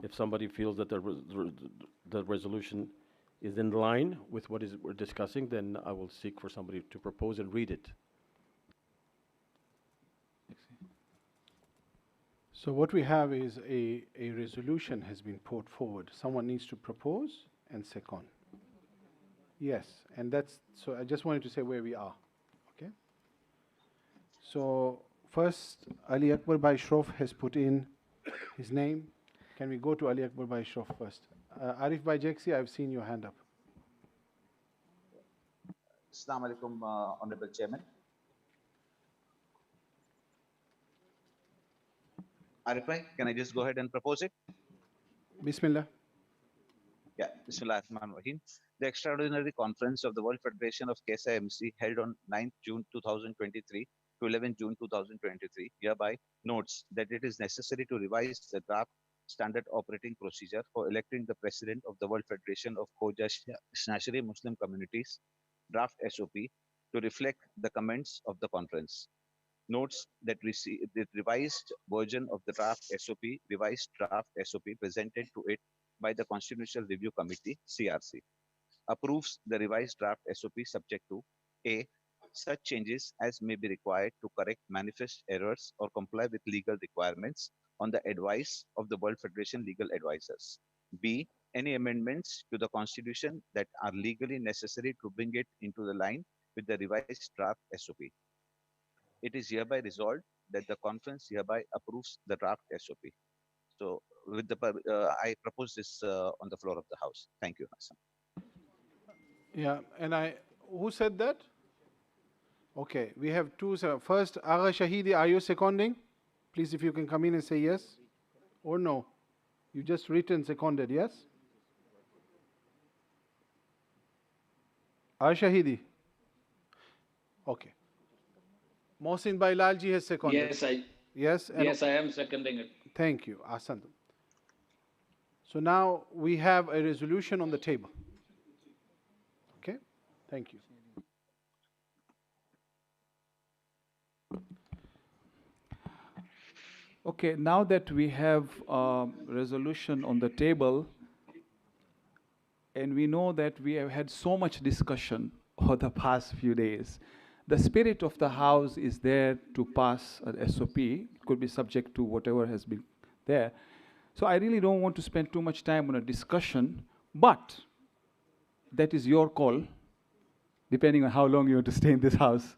If somebody feels that the resolution is in line with what we're discussing, then I will seek for somebody to propose and read it. So what we have is a resolution has been put forward. Someone needs to propose and second. Yes, and so I just wanted to say where we are, okay? So first, Ali Akbar Bhai Shroff has put in his name. Can we go to Ali Akbar Bhai Shroff first? Arif Bhai Jeksi, I've seen your hand up. Assalamu alaikum, Honorable Chairman. Arif Bhai, can I just go ahead and propose it? Bismillah. Yeah, Bismillah ar-Rahman Rahim. The Extraordinary Conference of the World Federation of KSIMC held on 9th June 2023 to 11 June 2023 hereby notes that it is necessary to revise the draft standard operating procedure for electing the president of the World Federation of Khoja Snashri Muslim Communities, draft SOP, to reflect the comments of the conference. Notes that the revised version of the revised draft SOP presented to it by the Constitutional Review Committee, CRC, approves the revised draft SOP subject to A, such changes as may be required to correct manifest errors or comply with legal requirements on the advice of the World Federation legal advisors. B, any amendments to the Constitution that are legally necessary to bring it into the line with the revised draft SOP. It is hereby resolved that the conference hereby approves the draft SOP. So, with the I propose this on the floor of the House. Thank you, Hassan. Yeah, and who said that? Okay, we have two. First, Agha Shahidi, are you seconding? Please, if you can come in and say yes or no. You just written seconded, yes? Agha Shahidi. Okay. Mohsin Bhai Lalji has seconded. Yes, Yes, I am seconding it. Thank you, Ahsan. So now we have a resolution on the table. Okay, thank you. Okay, now that we have a resolution on the table, and we know that we have had so much discussion over the past few days, the spirit of the House is there to pass an SOP. It could be subject to whatever has been there. So I really don't want to spend too much time on a discussion, but that is your call, depending on how long you want to stay in this House.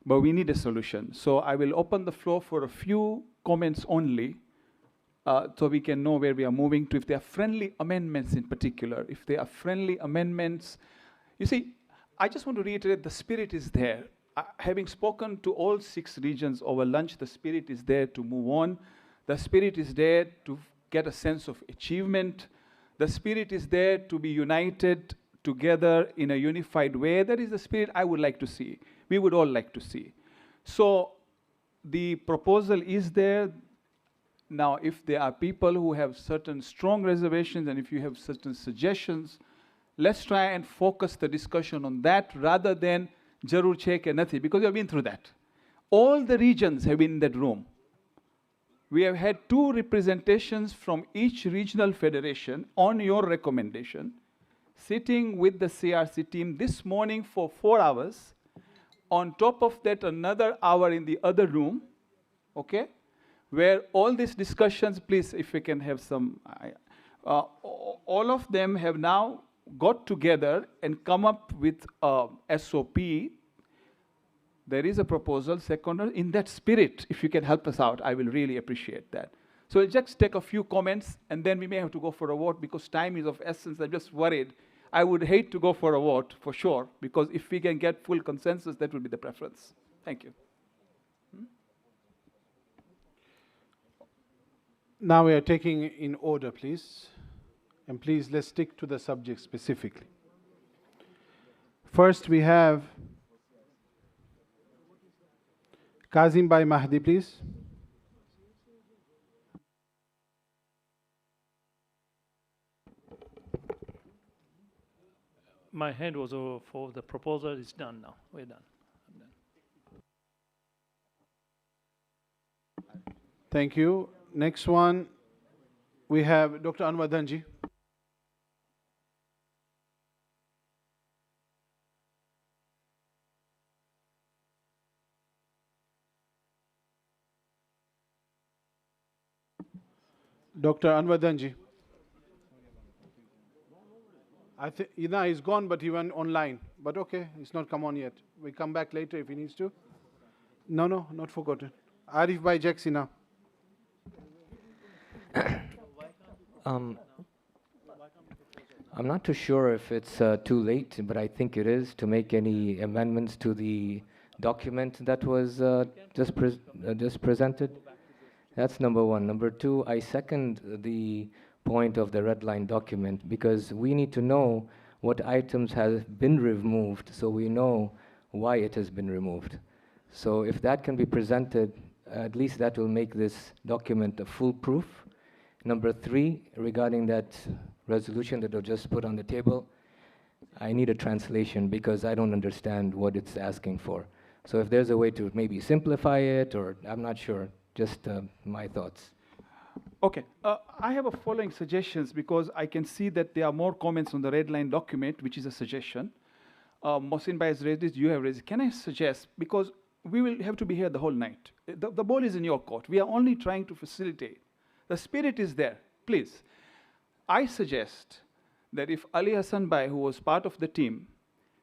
But we need a solution. So I will open the floor for a few comments only, so we can know where we are moving to. If there are friendly amendments in particular, if there are friendly amendments, you see, I just want to reiterate the spirit is there. Having spoken to all 6 regions over lunch, the spirit is there to move on. The spirit is there to get a sense of achievement. The spirit is there to be united together in a unified way. That is the spirit I would like to see. We would all like to see. So the proposal is there. Now, if there are people who have certain strong reservations and if you have certain suggestions, let's try and focus the discussion on that rather than Jarur Che ke nathi, because we have been through that. All the regions have been in that room. We have had 2 representations from each regional federation on your recommendation, sitting with the CRC team this morning for 4 hours. On top of that, another hour in the other room, okay, where all these discussions, please, if we can have some, all of them have now got together and come up with a SOP. There is a proposal, second, in that spirit. If you can help us out, I will really appreciate that. So we'll just take a few comments, and then we may have to go for a vote because time is of essence. I'm just worried. I would hate to go for a vote, for sure, because if we can get full consensus, that would be the preference. Thank you. Now we are taking in order, please. And please, let's stick to the subject specifically. First, we have Kazim Bhai Mahdi, please. My hand was for the proposal. It's done now. We're done. I'm done. Thank you. Next one, we have Dr. Anwar Dhanji. Dr. Anwar Dhanji. I think he's gone, but he went online. But okay, he's not come on yet. We come back later if he needs to. No, not forgotten. Arif Bhai Jaxi now. I'm not too sure if it's too late, but I think it is to make any amendments to the document that was just presented. That's number one. Number two, I second the point of the red line document because we need to know what items have been removed so we know why it has been removed. So if that can be presented, at least that will make this document a foolproof. Number three, regarding that resolution that was just put on the table, I need a translation because I don't understand what it's asking for. So if there's a way to maybe simplify it, or I'm not sure, just my thoughts. Okay, I have a following suggestions because I can see that there are more comments on the red line document, which is a suggestion. Mohsin Bhai has raised this, you have raised it. Can I suggest, because we will have to be here the whole night. The ball is in your court. We are only trying to facilitate. The spirit is there. Please, I suggest that if Ali Hassan Bhai, who was part of the team,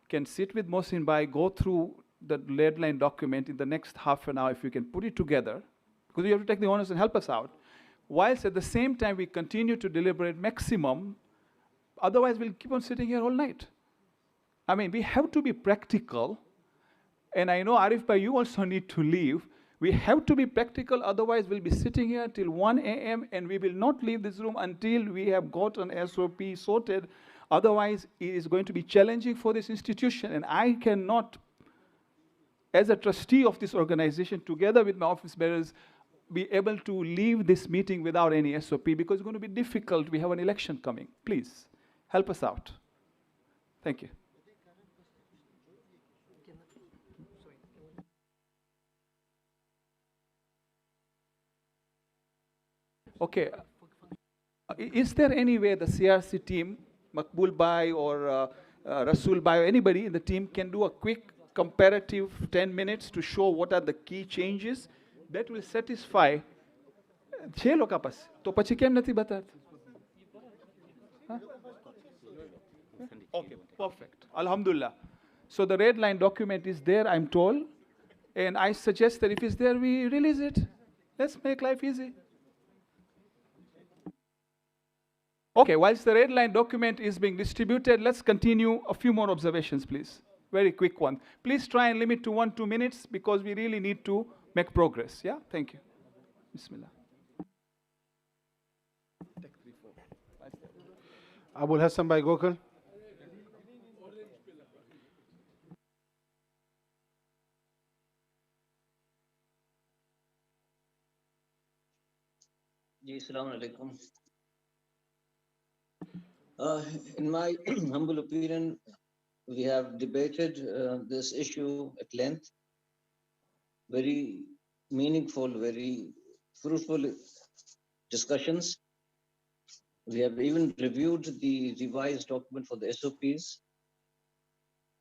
can sit with Mohsin Bhai, go through the red line document in the next half an hour, if you can put it together, because you have to take the honors and help us out, whilst at the same time we continue to deliberate maximum, otherwise we'll keep on sitting here all night. I mean, we have to be practical, and I know Arif Bhai, you also need to leave. We have to be practical, otherwise we'll be sitting here till 1 a.m. and we will not leave this room until we have got an SOP sorted. Otherwise, it is going to be challenging for this institution, and I cannot, as a trustee of this organization, together with my office bearers, be able to leave this meeting without any SOP because it's going to be difficult. We have an election coming. Please, help us out. Thank you. Okay. Is there any way the CRC team, Makbul Bhai or Rasul Bhai or anybody in the team can do a quick comparative 10 minutes to show what are the key changes that will satisfy છે લોકો પાસે તો પછી કેમ નથી બતાવતા? Okay, perfect. Alhamdulillah. So the red line document is there, I'm told, and I suggest that if it's there, we release it. Let's make life easy. Okay, whilst the red line document is being distributed, let's continue a few more observations, please. Very quick one. Please try and limit to 1-2 minutes because we really need to make progress. Yeah, thank you. Bismillah. Abul Hassan by Gokul. Ji, Assalamu alaikum. In my humble opinion, we have debated this issue at length. Very meaningful, very fruitful discussions. We have even reviewed the revised document for the SOPs.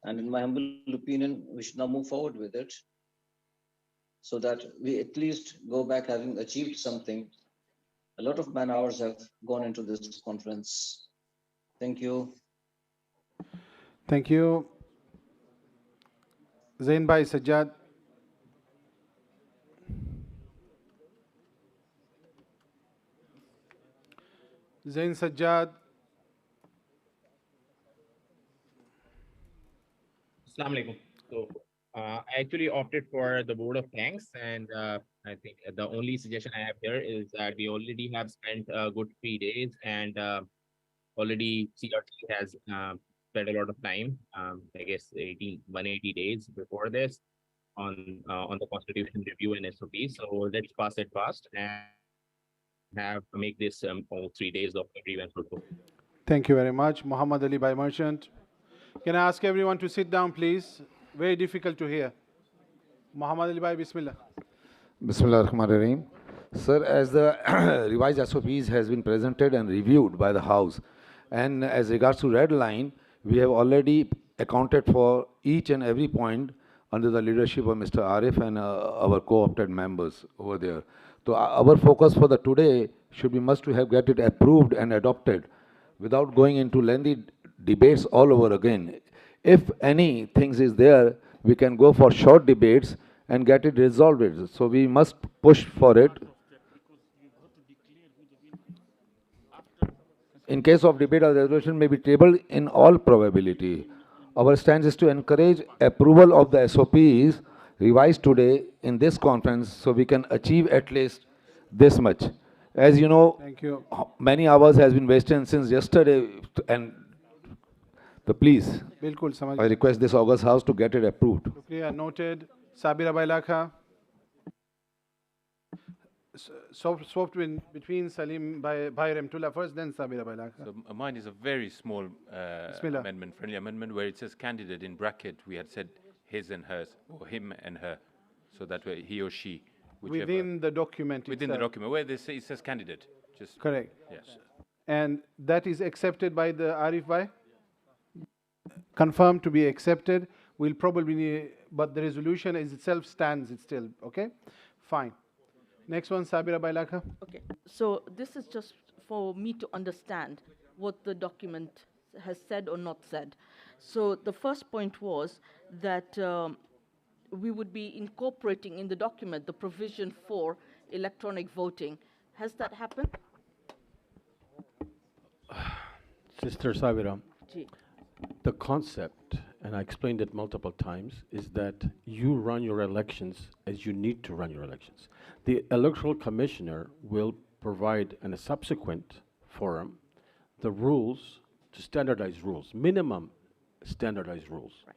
And in my humble opinion, we should now move forward with it so that we at least go back having achieved something. A lot of man hours have gone into this conference. Thank you. Thank you. Zain Bhai Sajjad. Zain Sajjad. Assalamu alaikum. So I actually opted for the vote of thanks, and I think the only suggestion I have here is that we already have spent a good 3 days, and already CRT has spent a lot of time, I guess 180 days before this on the constitution review and SOP. So let's pass it fast and make this all 3 days of review and fruitful. Thank you very much. Muhammad Ali Bhai Merchant. Can I ask everyone to sit down, please? Very difficult to hear. Muhammad Ali Bhai, Bismillah. Bismillah ar-Rahman ar-Rahim. Sir, as the revised SOPs has been presented and reviewed by the House, and as regards to red line, we have already accounted for each and every point under the leadership of Mr. Arif and our co-opted members over there. So our focus for the today should be must to have get it approved and adopted without going into lengthy debates all over again. If any things is there, we can go for short debates and get it resolved. So we must push for it. In case of debate or resolution may be tabled in all probability. Our stance is to encourage approval of the SOPs revised today in this conference so we can achieve at least this much. As you know, thank you. Many hours has been wasted since yesterday, and please, I request this August House to get it approved. Shukriya, noted. Sabira Bailakha. Swapped between Salim Bhai Remtullah first, then Sabira Bailakha. So mine is a very small amendment, friendly amendment, where it says candidate in bracket. We had said his and hers, or him and her, so that way he or she. Whichever. Within the document Within itself. the document, where it says candidate. Just correct. Yes. And that is accepted by the Arif Bhai? Confirmed to be accepted. We'll probably, but the resolution is itself stands it still. Okay? Fine. Next one, Sabira Bailakha. Okay, so this is just for me to understand what the document has said or not said. So the first point was that we would be incorporating in the document the provision for electronic voting. Has that happened? Sister Sabira, Ji. the concept, and I explained it multiple times, is that you run your elections as you need to run your elections. The Electoral Commissioner will provide in a subsequent forum the rules, to standardize rules, minimum standardized rules. Right.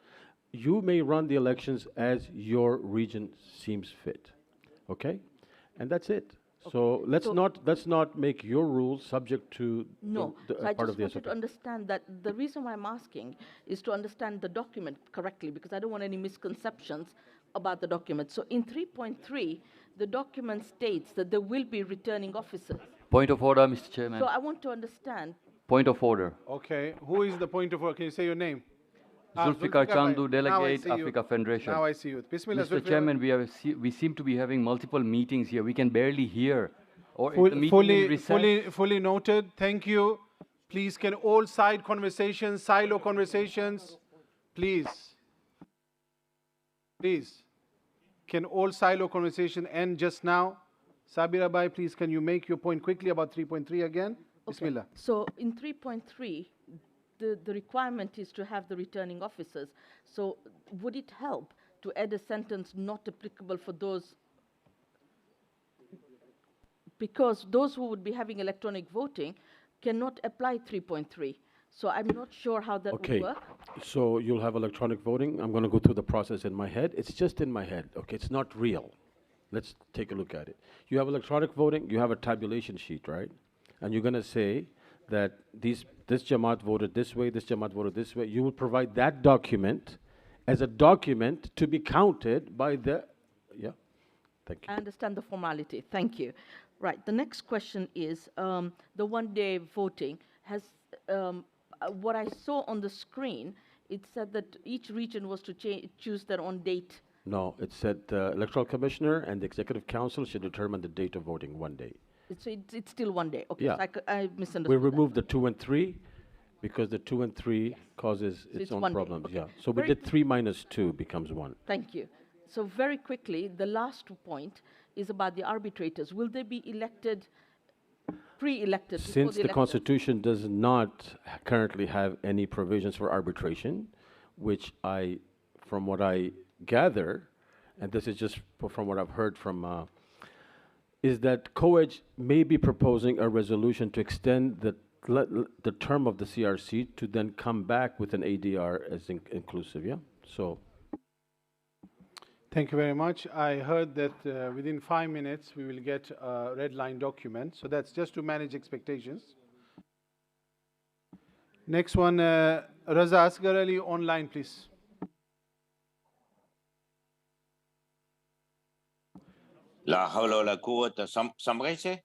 You may run the elections as your region seems fit, okay? And that's it. Okay. So let's not make your rules subject to no. the So I part just of the want you SOP. to understand that the reason why I'm asking is to understand the document correctly, because I don't want any misconceptions about the document. So in 3.3, the document states that there will be returning officers. Point of order, Mr. Chairman. So I want to understand. Point of order. Okay. Who is the point of order? Can you say your name? Zulfikar Chandu, Now I Delegate, see you. Africa Federation. Now I see you. Bismillah, Mr. Zulfikar. Chairman, we seem to be having multiple meetings here. We can barely hear. Or is the meeting in recess? Fully noted. Thank you. Please, can all side conversations, silo conversations, please. Please. Can all silo conversation end just now? Sabira Bai, please, can you make your point quickly about 3.3 again? Bismillah. So in 3.3, the requirement is to have the returning officers. So would it help to add a sentence not applicable for those, because those who would be having electronic voting cannot apply 3.3. So I'm not sure how that would work. So you'll have electronic voting. I'm going to go through the process in my head. It's just in my head. Okay, it's not real. Let's take a look at it. You have electronic voting. You have a tabulation sheet, right? And you're going to say that this Jamaat voted this way, this Jamaat voted this way. You will provide that document as a document to be counted by the, yeah. Thank you. I understand the formality. Thank you. Right. The next question is the one-day voting has. What I saw on the screen, it said that each region was to choose their own date. No, it said the electoral commissioner and the executive council should determine the date of voting one day. So it's still one day. Okay. Yeah. So I misunderstood. We removed the 2 and 3 because the 2 and 3 causes So its it's own 1 day. problems. Okay. Yeah. So we Very did 3 minus 2 becomes 1. Thank you. So very quickly, the last point is about the arbitrators. Will they be elected, pre-elected? before Since the election? Constitution does not currently have any provisions for arbitration, which from what I gather, and this is just from what I've heard from, is that COEG may be proposing a resolution to extend the term of the CRC to then come back with an ADR as inclusive, yeah? So. Thank you very much. I heard that within 5 minutes we will get a red line document. So that's just to manage expectations. Next one, Raza Asghar Ali, online, please. La hawla wa la quwwata. Samray se?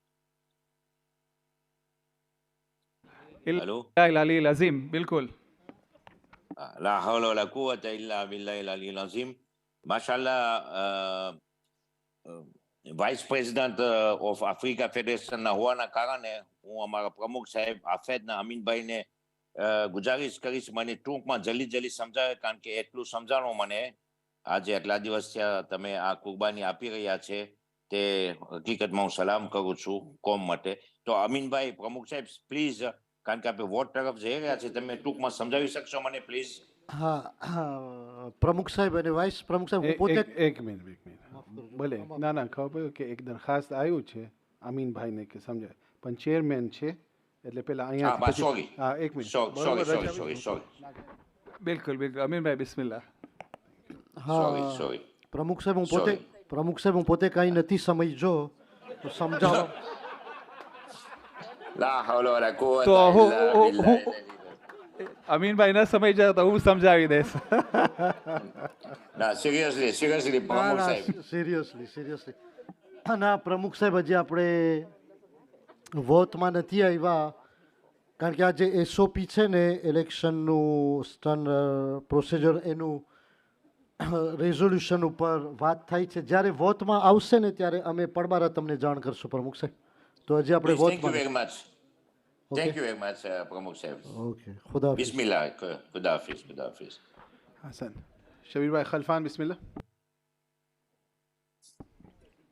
Hello? Ali Lazim, bilkul. La hawla wa la quwwata illa billahi al-ali al-azim. Mashallah, Vice President of Africa Federation ના હોવાના કારણે હું અમારા પ્રમુખ સાહેબ આફેદના અમીનભાઈને ગુજારિશ કરીશ મને ટૂંકમાં જલ્દી સમજાવે કારણ કે એટલું સમજાણું મને આજે આટલા દિવસ થયા તમે આ કુરબાની આપી રહ્યા છે તે હકીકતમાં હું સલામ કરું છું કોમ માટે તો અમીનભાઈ પ્રમુખ સાહેબ પ્લીઝ કારણ કે આપણે વોટ તરફ જઈ રહ્યા છે તમે ટૂંકમાં સમજાવી શકશો મને પ્લીઝ હા પ્રમુખ સાહેબ અને વાઇસ પ્રમુખ સાહેબ હું પોતે એક મિનિટ ભલે ના ખબર કે એક દરખાસ્ત આવ્યું છે અમીનભાઈને કે સમજાય પણ ચેરમેન છે એટલે પેલા અહીંયા એક મિનિટ બિલકુલ અમીનભાઈ બિસ્મિલ્લાહ સોરી પ્રમુખ સાહેબ હું પોતે કાંઈ નથી સમજ્યો તો સમજાવો લા હૌલા વલા કુવતા તો ઇલ્લા બિલ્લાહ અમીનભાઈ ન સમજ જાય તો હું સમજાવી દઈશ ના સિરિયસલી પ્રમુખ સાહેબ સિરિયસલી ના પ્રમુખ સાહેબ હજી આપણે વોટમાં નથી આવ્યા કારણ કે આ જે એસઓપી છે ને ઇલેક્શનનું પ્રોસિજર એનું રેઝોલ્યુશન ઉપર વાત થાય છે જ્યારે વોટમાં આવશે ને ત્યારે અમે પડબારા તમને જાણ કરશું પ્રમુખ સાહેબ તો હજી આપણે વોટમાં Thank you very much, Pramukh Sahib. Okay. Khuda Hafiz. Bismillah. Khuda Hafiz. Hassan. Shabir Bhai Khalfan, Bismillah.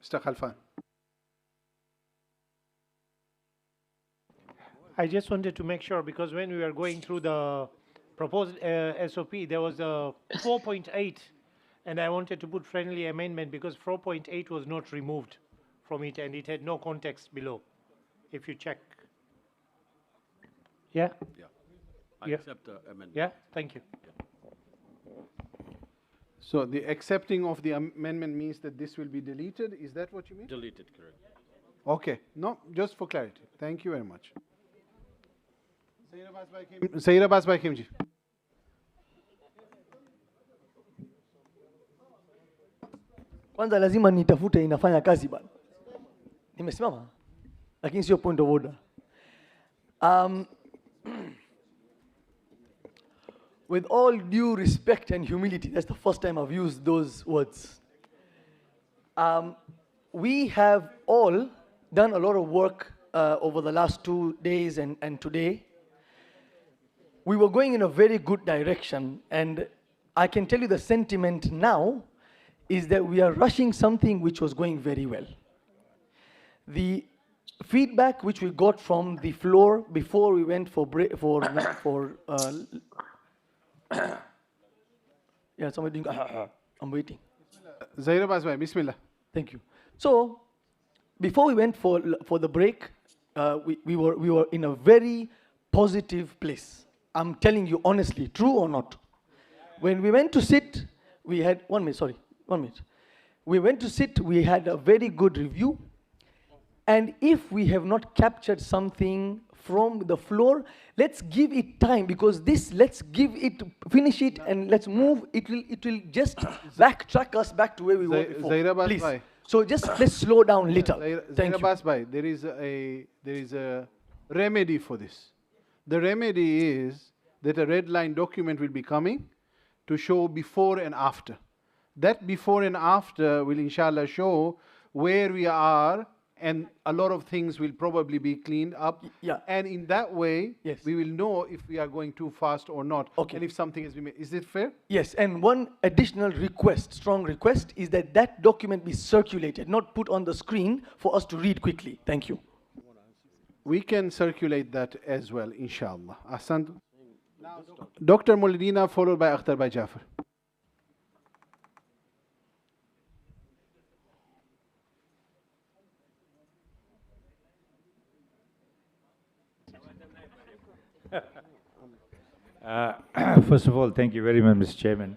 Mr. Khalfan. I just wanted to make sure because when we were going through the proposed SOP, there was a 4.8 and I wanted to put friendly amendment because 4.8 was not removed from it and it had no context below. If you check. Yeah? I accept the amendment. Yeah, thank you. So the accepting of the amendment means that this will be deleted. Is that what you mean? Deleted, correct. Okay. No, just for clarity. Thank you very much. Sayyid Abbas Bhai Khimji. Kwanza lazima nitafute inafanya kazi bana. Nimesimama lakini sio point of order. with all due respect and humility, that's the first time I've used those words. We have all done a lot of work over the last 2 days and today. We were going in a very good direction, and I can tell you the sentiment now is that we are rushing something which was going very well. The feedback which we got from the floor before we went for yeah, somebody doing, I'm waiting. Zainab Azmai, Bismillah. Thank you. So, before we went for the break, we were in a very positive place. I'm telling you honestly, true or not. When we went to sit, we had, 1 minute, sorry, 1 minute. We went to sit, we had a very good review. And if we have not captured something from the floor, let's give it time, because this, let's give it, finish it, and let's move. It will just backtrack us back to where we were before. Please. So just let's slow down a little. Thank you. Bhai, there is a remedy for this. The remedy is that a red line document will be coming to show before and after. That before and after will inshallah show where we are, and a lot of things will probably be cleaned up. Yeah. And in that way, we will know if we are going too fast or not. Okay. And if something has been made. Is it fair? Yes, and one additional request, strong request, is that that document be circulated, not put on the screen for us to read quickly. Thank you. We can circulate that as well, inshallah. Ahsan. Dr. Molina, followed by Akhtar Bhai Jafar. First of all, thank you very much, Mr. Chairman.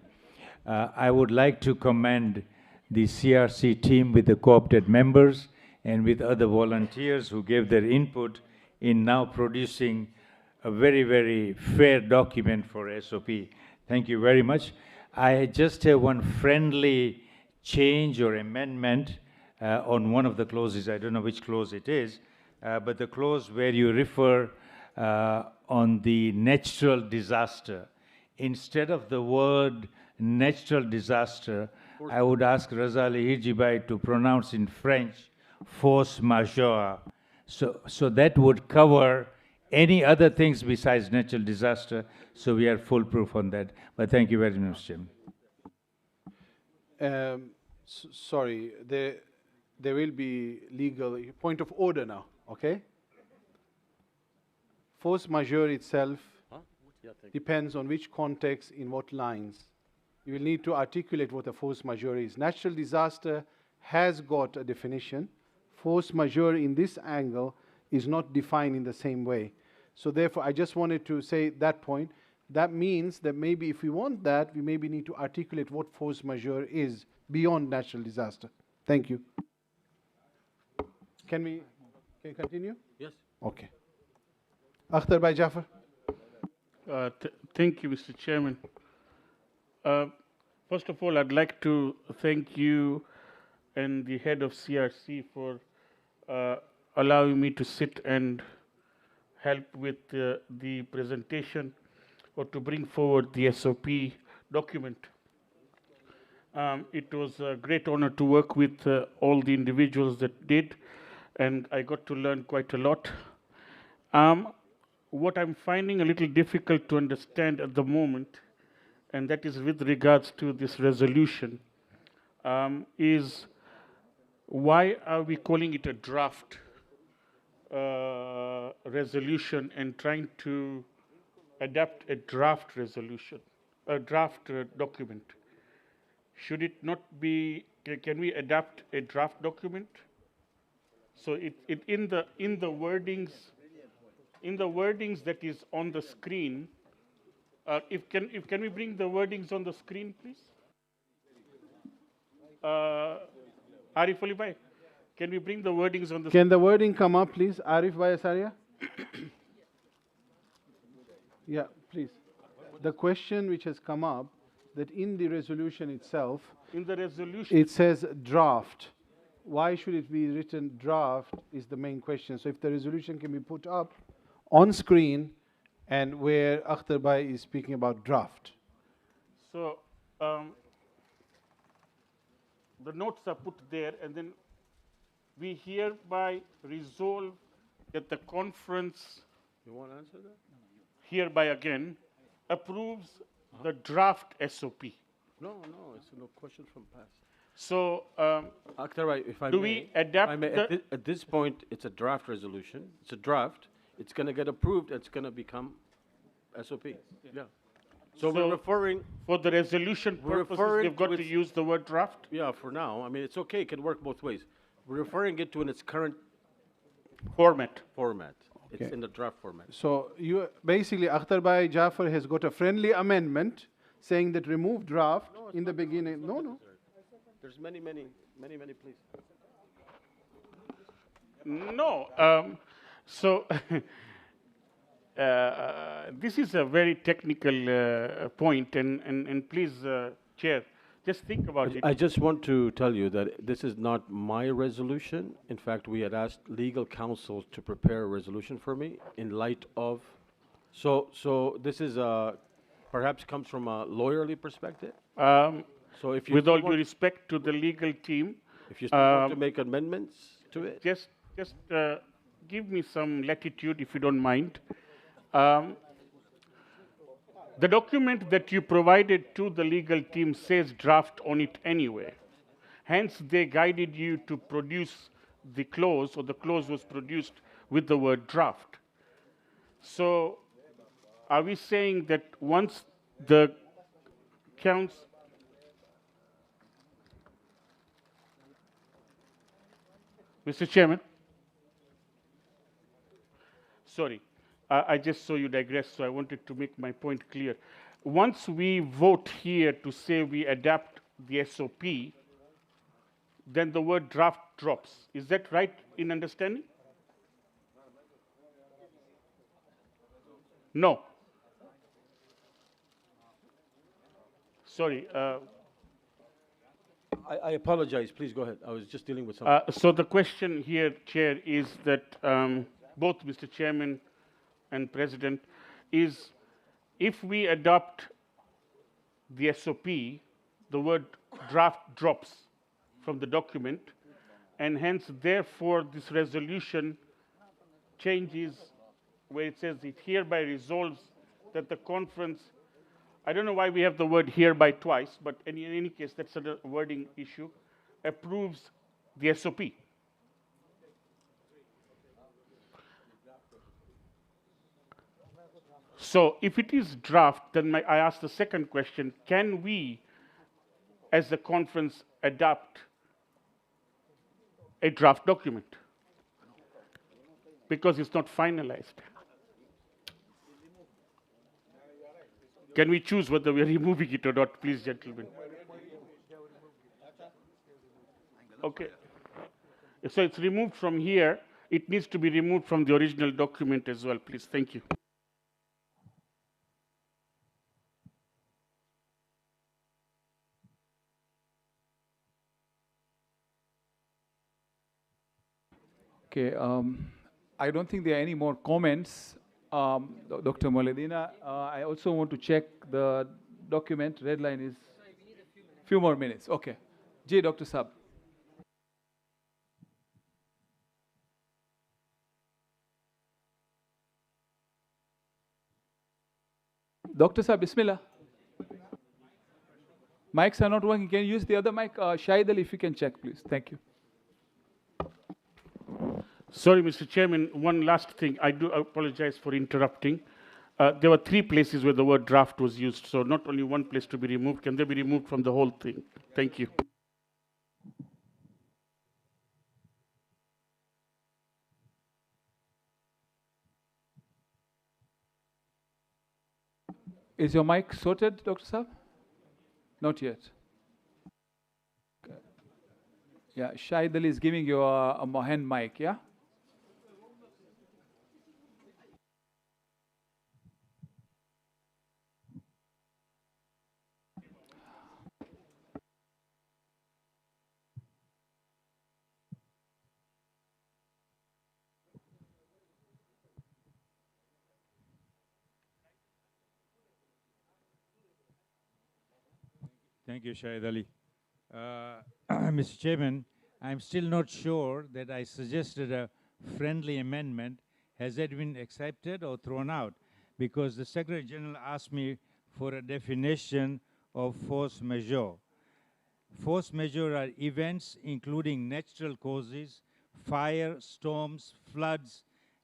I would like to commend the CRC team with the co-opted members and with other volunteers who gave their input in now producing a very, very fair document for SOP. Thank you very much. I just have one friendly change or amendment on one of the clauses. I don't know which clause it is, but the clause where you refer on the natural disaster. Instead of the word natural disaster, I would ask Razali Hirjibai to pronounce in French force majeure. So that would cover any other things besides natural disaster. So we are foolproof on that. But thank you very much, Jim. Sorry, there will be legal point of order now, okay? Force majeure itself depends on which context, in what lines. You will need to articulate what a force majeure is. Natural disaster has got a definition. Force majeure in this angle is not defined in the same way. So therefore, I just wanted to say that point. That means that maybe if we want that, we maybe need to articulate what force majeure is beyond natural disaster. Thank you. Can we continue? Yes. Okay. Akhtar Bhai Jafar. Thank you, Mr. Chairman. First of all, I'd like to thank you and the head of CRC for allowing me to sit and help with the presentation or to bring forward the SOP document. It was a great honor to work with all the individuals that did, and I got to learn quite a lot. What I'm finding a little difficult to understand at the moment, and that is with regards to this resolution, is why are we calling it a draft resolution and trying to adapt a draft resolution, a draft document? Should it not be, can we adapt a draft document? So in the wordings that is on the screen, can we bring the wordings on the screen, please? Arif Ali Bhai, can we bring the wordings on the screen? Can the wording come up, please? Arif Bhai Asaria? Yeah, please. The question which has come up, that in the resolution itself, it says draft. Why should it be written draft is the main question. So if the resolution can be put up on screen and where Akhtar Bhai is speaking about draft. So the notes are put there, and then we hereby resolve that the conference, You want to answer that? hereby again, approves the draft SOP. No, it's no question from past. So, Akhtar Bhai, if I do may, we adapt at this point, it's a draft resolution. It's a draft. It's going to get approved. It's going to become SOP. Yeah. So we're referring for the resolution purposes. We've got to use the word draft. Yeah, for now. I mean, it's okay. It can work both ways. We're referring it to in its current format. It's Okay. in the draft format. So you basically, Akhtar Bhai Jafar has got a friendly amendment saying that remove draft in the beginning. No. There's many, please. No. So this is a very technical point, and please, Chair, just think about it. I just want to tell you that this is not my resolution. In fact, we had asked legal counsel to prepare a resolution for me in light of, so this is perhaps comes from a lawyerly perspective. So if you with still all due want- respect to the legal team, If you still want to make amendments to it, just give me some latitude, if you don't mind. The document that you provided to the legal team says draft on it anyway. Hence, they guided you to produce the clause, or the clause was produced with the word draft. So, are we saying that once the counts? Mr. Chairman? Sorry, I just saw you digress, so I wanted to make my point clear. Once we vote here to say we adapt the SOP, then the word draft drops. Is that right in understanding? No. Sorry. I apologize. Please go ahead. I was just dealing with something. So the question here, Chair, is that both Mr. Chairman and President, is if we adopt the SOP, the word draft drops from the document, and hence, therefore, this resolution changes where it says it hereby resolves that the conference, I don't know why we have the word hereby twice, but in any case, that's a wording issue, approves the SOP. So if it is draft, then I ask the second question, can we, as the conference, adopt a draft document? Because it's not finalized. Can we choose whether we are removing it or not, please, gentlemen? Okay. So it's removed from here. It needs to be removed from the original document as well, please. Thank you. Okay, I don't think there are any more comments. Dr. Moledina, I also want to check the document. Red line is few more minutes. Okay. Dr. Saab. Dr. Saab, Bismillah. Mics are not working. Can you use the other mic? Shahid Ali, if you can check, please. Thank you. Sorry, Mr. Chairman, one last thing. I do apologize for interrupting. There were 3 places where the word draft was used, so not only one place to be removed. Can they be removed from the whole thing? Thank you. Is your mic sorted, Dr. Saab? Not yet. Okay. Yeah, Shahid Ali is giving you a hand mic, yeah? Thank you, Shahid Ali. Mr. Chairman, I'm still not sure that I suggested a friendly amendment. Has that been accepted or thrown out? Because the Secretary General asked me for a definition of force majeure. Force majeure are events including natural causes, fire, storms, floods,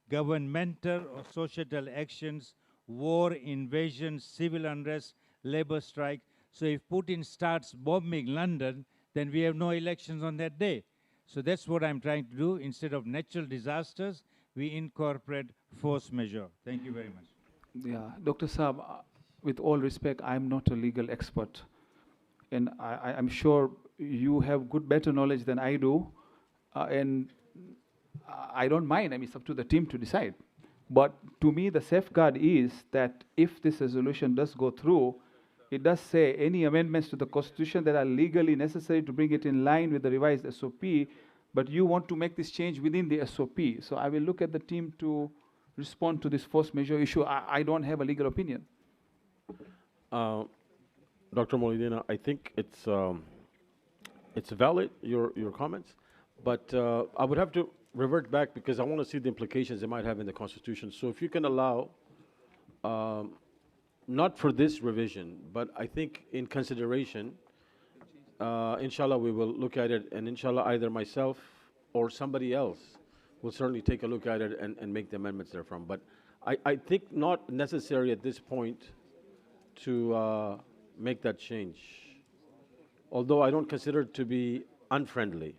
governmental or societal actions, war, invasion, civil unrest, labor strike. So if Putin starts bombing London, then we have no elections on that day. So that's what I'm trying to do. Instead of natural disasters, we incorporate force majeure. Thank you very much. Yeah, Dr. Saab, with all respect, I'm not a legal expert. And I'm sure you have better knowledge than I do. And I don't mind. I mean, it's up to the team to decide. But to me, the safeguard is that if this resolution does go through, it does say any amendments to the Constitution that are legally necessary to bring it in line with the revised SOP, but you want to make this change within the SOP. So I will look at the team to respond to this force majeure issue. I don't have a legal opinion. Dr. Molidina, I think it's valid, your comments, but I would have to revert back because I want to see the implications it might have in the Constitution. So if you can allow, not for this revision, but I think in consideration, inshallah, we will look at it, and inshallah, either myself or somebody else will certainly take a look at it and make the amendments therefrom. But I think not necessary at this point to make that change, although I don't consider it to be unfriendly.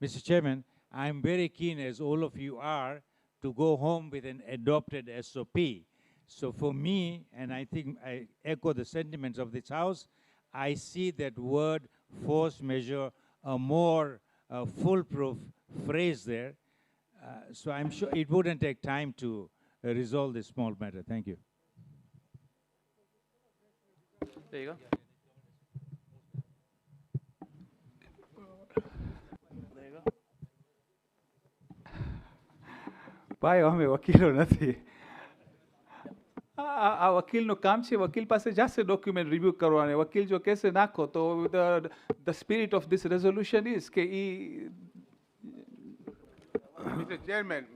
Mr. Chairman, I'm very keen, as all of you are, to go home with an adopted SOP. So for me, and I think I echo the sentiments of this House, I see that word force majeure a more foolproof phrase there. So I'm sure it wouldn't take time to resolve this small matter. Thank you. There you go. ભાઈ અમે વકીલો નથી આ વકીલનું કામ છે વકીલ પાસે જશે ડોક્યુમેન્ટ રિવ્યૂ કરવાને વકીલ જો કહેશે નાખો તો the spirit of this resolution is કે ઈ Mr. Chairman,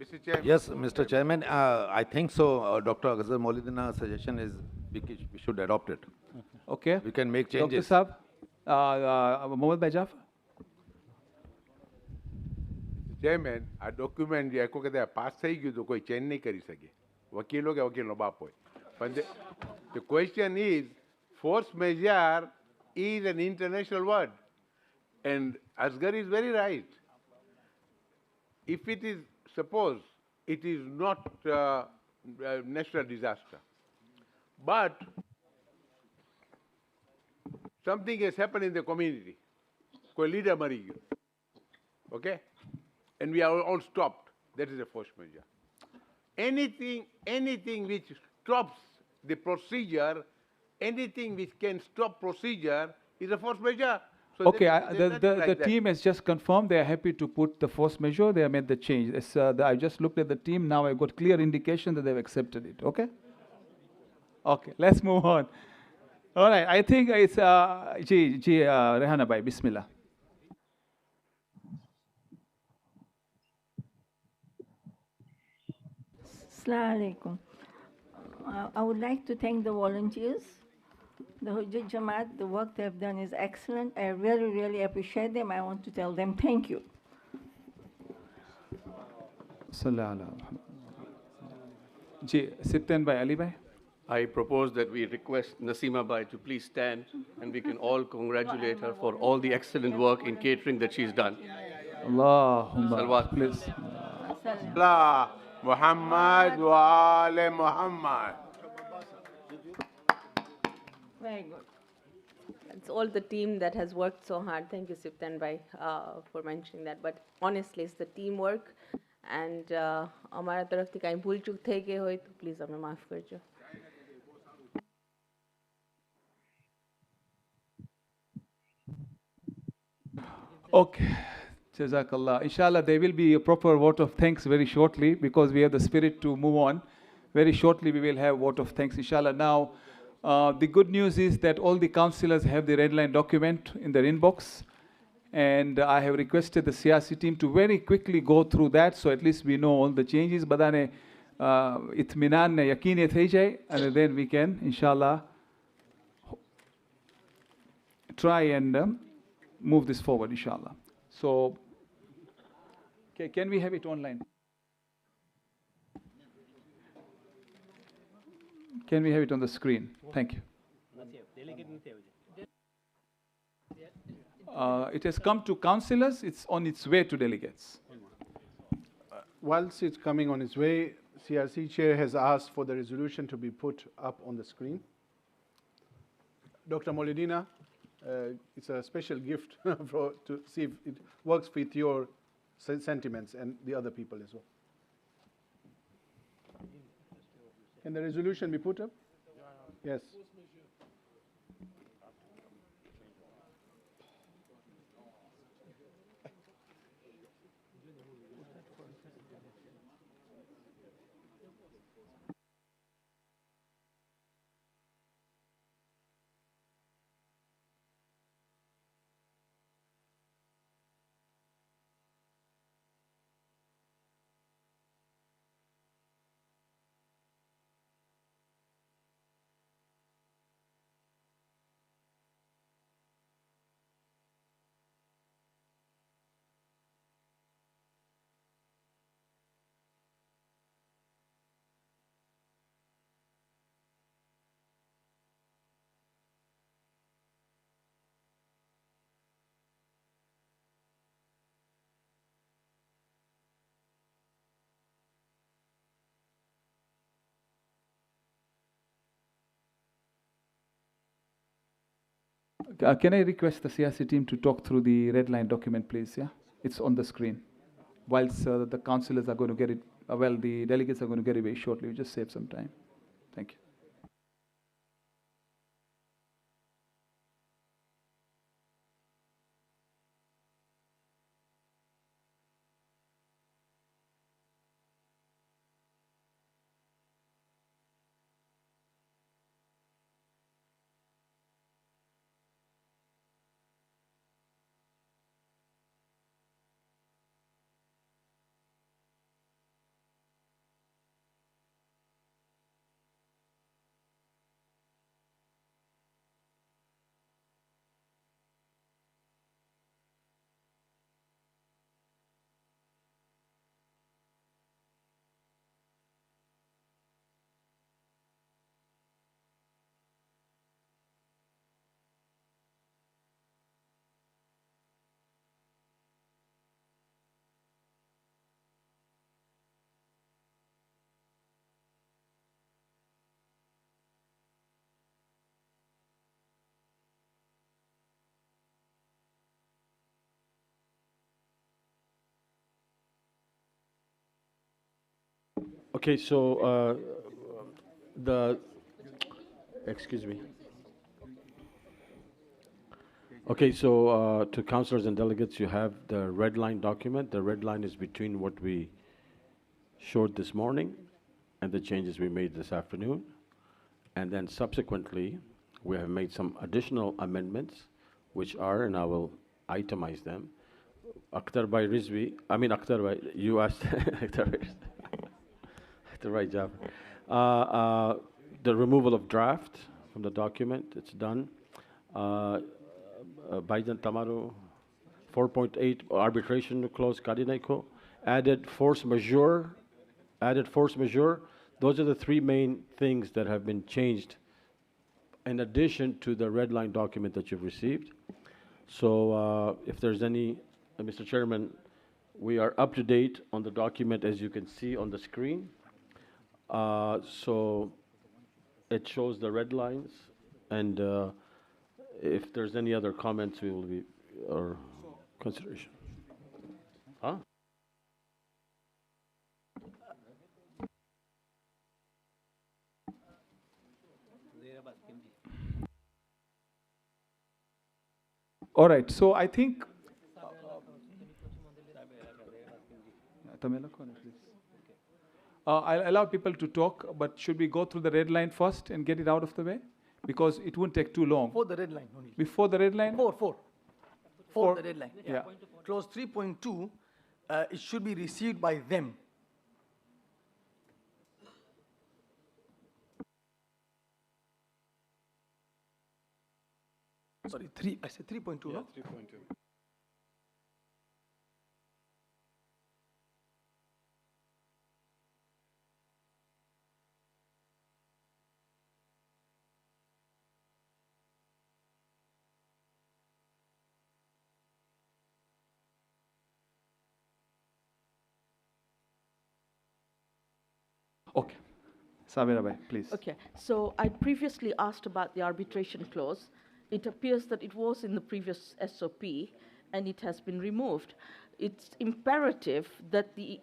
Yes, Mr. Chairman, I think so. Dr. Ghazal Molidina's suggestion is we should adopt it. Okay. We can make changes. Dr. Saab, Mohammad Bhai Jafar. Chairman આ document જે એક વખતે pass થઈ ગયું તો કોઈ change નહીં કરી શકે વકીલો કે વકીલનો બાપ હોય પણ the question is force majeure is an international word and Asghar is very right. If it is, suppose it is not a natural disaster, but something has happened in the community, કોઈ leader મરી ગયો, okay? And we are all stopped. That is a force majeure. Anything which stops the procedure, anything which can stop procedure is a force majeure. So Okay, the like team has just confirmed they are happy to put the force majeure. They have made the change. I just looked at the team. Now I got clear indication that they've accepted it. Okay? Okay, let's move on. All right, I think it's Rehana Bhai, Bismillah. Assalamu alaikum. I would like to thank the volunteers, the Hujjat Jamaat. The work they have done is excellent. I really, really appreciate them. I want to tell them thank you. Siptan Bhai, Ali Bhai. I propose that we request Nasima Bai to please stand and we can all congratulate her for all the excellent work in catering that she's done. Allahumma, Salawat, please. Allah Muhammad wa ale Muhammad. Very good. It's all the team that has worked so hard. Thank you, Siptan Bhai, for mentioning that. But honestly, it's the teamwork. And અમારા તરફથી કાંઈ ભૂલચૂક થઈ ગઈ હોય તો please અમે માફ કરજો. Okay. Jazakallah. Inshallah, there will be a proper vote of thanks very shortly because we have the spirit to move on. Very shortly, we will have vote of thanks, inshallah. Now, the good news is that all the councillors have the red line document in their inbox. And I have requested the CRC team to very quickly go through that, so at least we know all the changes. Badane itminan ne yakeen thai jai, and then we can, inshallah, try and move this forward, inshallah. So, okay, can we have it online? Can we have it on the screen? Thank you. It has come to councillors. It's on its way to delegates. Whilst it's coming on its way, CRC chair has asked for the resolution to be put up on the screen. Dr. Molidina, it's a special gift to see if it works with your sentiments and the other people as well. Can the resolution be put up? Yes. Can I request the CRC team to talk through the red line document, please? Yeah, it's on the screen. Whilst the councillors are going to get it, the delegates are going to get it very shortly. We just save some time. Thank you. Okay, so excuse me. Okay, so to councillors and delegates, you have the red line document. The red line is between what we showed this morning and the changes we made this afternoon. And then subsequently, we have made some additional amendments, which are, and I will itemize them. Akhtar Bhai Rizvi, Akhtar Bhai, you asked, Akhtar Bhai Jafar. The removal of draft from the document, it's done. Baijan Tamaru, 4.8 arbitration clause, Kadinaiko, added force majeure. Those are the three main things that have been changed in addition to the red line document that you've received. So if there's any, Mr. Chairman, we are up to date on the document as you can see on the screen. So it shows the red lines, and if there's any other comments, we will be, or consideration. Huh? All right, so I think Tamela, please. I'll allow people to talk, but should we go through the red line first and get it out of the way? Because it won't take too long. Before the red line only. Before the red line? Four, the red line. Yeah. Clause 3.2, it should be received by them. Sorry, I said 3.2, no? 3.2. Okay. Sabira Bhai, please. Okay, so I previously asked about the arbitration clause. It appears that it was in the previous SOP and it has been removed. It's imperative that the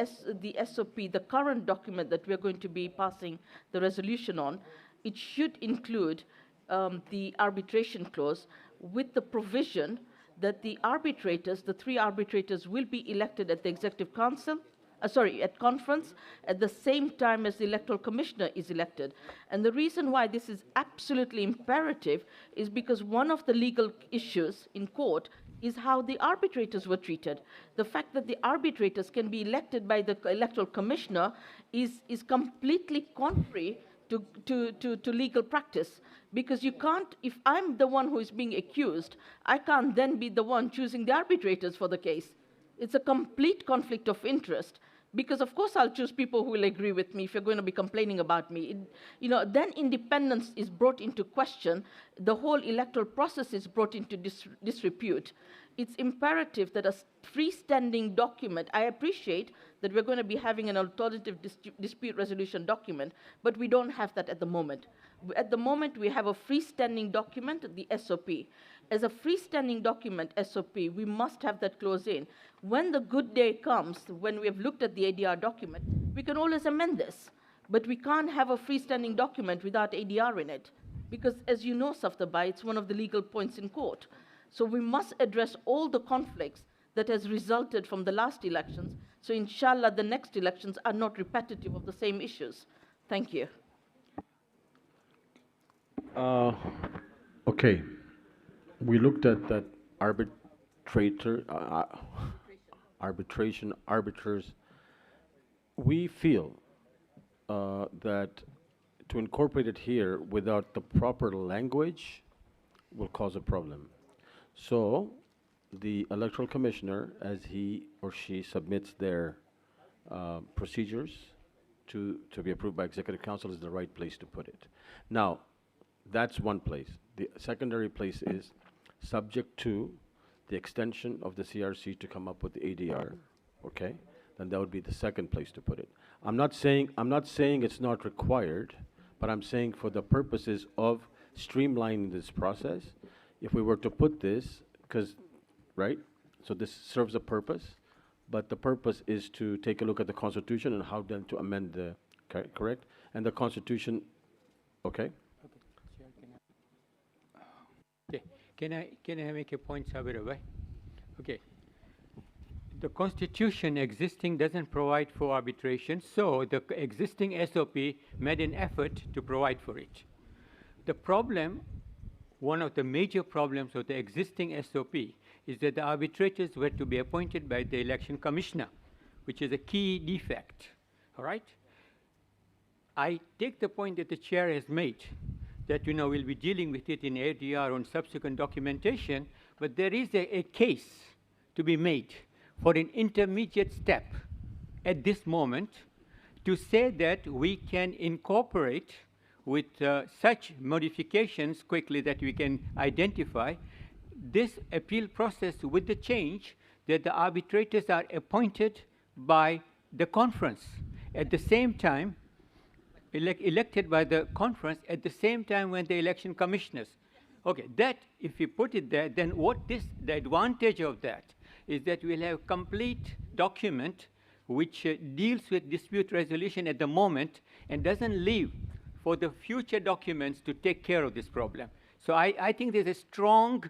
SOP, the current document that we're going to be passing the resolution on, it should include the arbitration clause with the provision that the arbitrators, the 3 arbitrators, will be elected at the Executive Council, at conference, at the same time as the Electoral Commissioner is elected. And the reason why this is absolutely imperative is because one of the legal issues in court is how the arbitrators were treated. The fact that the arbitrators can be elected by the Electoral Commissioner is completely contrary to legal practice, because you can't, if I'm the one who is being accused, I can't then be the one choosing the arbitrators for the case. It's a complete conflict of interest, because of course I'll choose people who will agree with me if you're going to be complaining about me. Then independence is brought into question. The whole electoral process is brought into disrepute. It's imperative that a freestanding document, I appreciate that we're going to be having an alternative dispute resolution document, but we don't have that at the moment. At the moment, we have a freestanding document, the SOP. As a freestanding document, SOP, we must have that clause in. When the good day comes, when we have looked at the ADR document, we can always amend this. But we can't have a freestanding document without ADR in it. Because as you know, Safdar, it's one of the legal points in court. So we must address all the conflicts that has resulted from the last elections. So inshallah, the next elections are not repetitive of the same issues. Thank you. Okay. We looked at that arbiters. We feel that to incorporate it here without the proper language will cause a problem. So the electoral commissioner, as he or she submits their procedures to be approved by Executive Council, is the right place to put it. Now, that's one place. The secondary place is subject to the extension of the CRC to come up with the ADR, okay? Then that would be the second place to put it. I'm not saying it's not required, but I'm saying for the purposes of streamlining this process, if we were to put this, right? So this serves a purpose, but the purpose is to take a look at the Constitution and how then to amend the, correct? And the Constitution, okay? Okay. Can I make a point, Sabir Bhai? Okay. The Constitution existing doesn't provide for arbitration, so the existing SOP made an effort to provide for it. The problem, one of the major problems of the existing SOP is that the arbitrators were to be appointed by the election commissioner, which is a key defect, all right? I take the point that the chair has made, that we'll be dealing with it in ADR on subsequent documentation, but there is a case to be made for an intermediate step at this moment to say that we can incorporate with such modifications quickly that we can identify this appeal process with the change that the arbitrators are appointed by the conference at the same time, elected by the conference at the same time when the election commissioners. Okay, that, if we put it there, then the advantage of that is that we'll have a complete document which deals with dispute resolution at the moment and doesn't leave for the future documents to take care of this problem. So I think there's a strong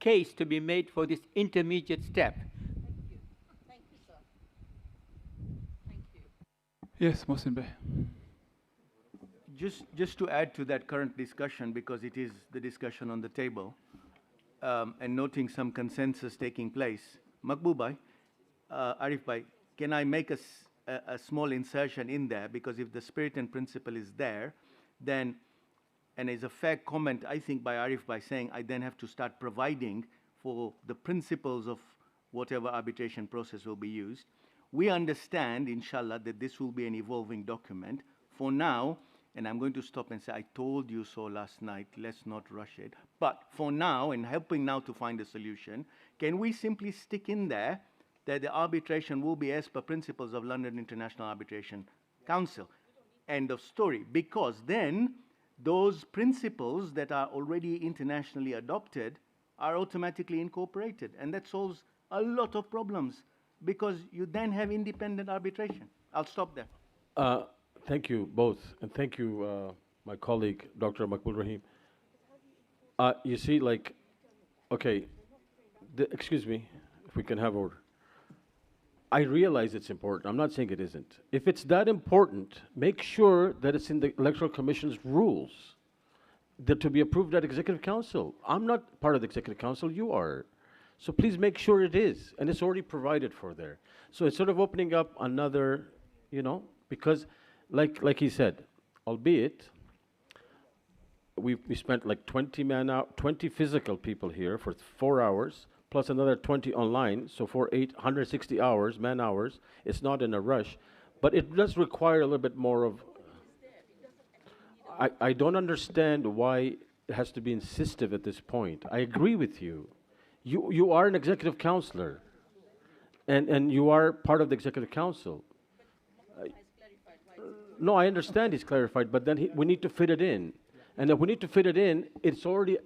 case to be made for this intermediate step. Thank you, sir. Yes, Mohsin Bhai. Just to add to that current discussion, because it is the discussion on the table, and noting some consensus taking place, Makbul Bhai, Arif Bhai, can I make a small insertion in there? Because if the spirit and principle is there, then, and as a fair comment, I think by Arif Bhai saying, I then have to start providing for the principles of whatever arbitration process will be used. We understand, inshallah, that this will be an evolving document. For now, and I'm going to stop and say, I told you so last night, let's not rush it. But for now, and helping now to find a solution, can we simply stick in there that the arbitration will be as per principles of London International Arbitration Council? End of story. Because then those principles that are already internationally adopted are automatically incorporated. And that solves a lot of problems, because you then have independent arbitration. I'll stop there. Thank you both, and thank you, my colleague, Dr. Makbul Rahim. You see, like, okay, excuse me, if we can have order. I realize it's important. I'm not saying it isn't. If it's that important, make sure that it's in the Electoral Commission's rules that to be approved at Executive Council. I'm not part of the Executive Council, you are. So please make sure it is, and it's already provided for there. So it's sort of opening up another, you know, because like he said, albeit we spent like 20 physical people here for 4 hours, plus another 20 online, so for 860 hours, man hours. It's not in a rush, but it does require a little bit more of. I don't understand why it has to be insistive at this point. I agree with you. You are an executive counselor, and you are part of the executive council. No, I understand he's clarified, but then we need to fit it in. And if we need to fit it in, it's already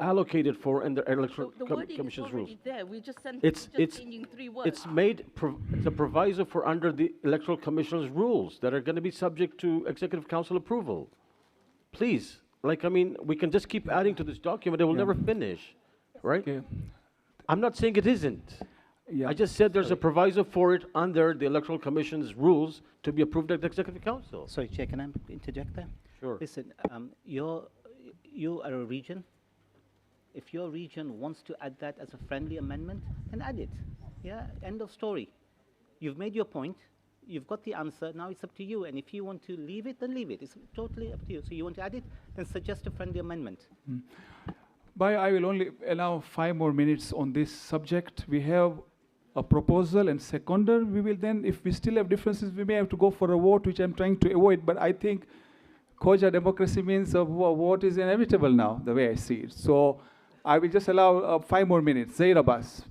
allocated for in the Electoral Commission's rules. There. We just It's changing 3 words. it's made it's a proviso for under the Electoral Commission's rules that are going to be subject to Executive Council approval. Please, like, I mean, we can just keep adding to this document; it will never finish, right? Okay. I'm not saying it isn't. I just said there's a proviso for it under the Electoral Commission's rules to be approved at the Executive Council. Sorry, Chair, can I interject there? Sure. Listen, you are a region. If your region wants to add that as a friendly amendment, then add it. Yeah, end of story. You've made your point. You've got the answer. Now it's up to you. And if you want to leave it, then leave it. It's totally up to you. So you want to add it, then suggest a friendly amendment. Bhai, I will only allow 5 more minutes on this subject. We have a proposal and seconder. We will then, if we still have differences, we may have to go for a vote, which I'm trying to avoid. But I think Khoja democracy means a vote is inevitable now, the way I see it. So I will just allow 5 more minutes. Zaid Abbas.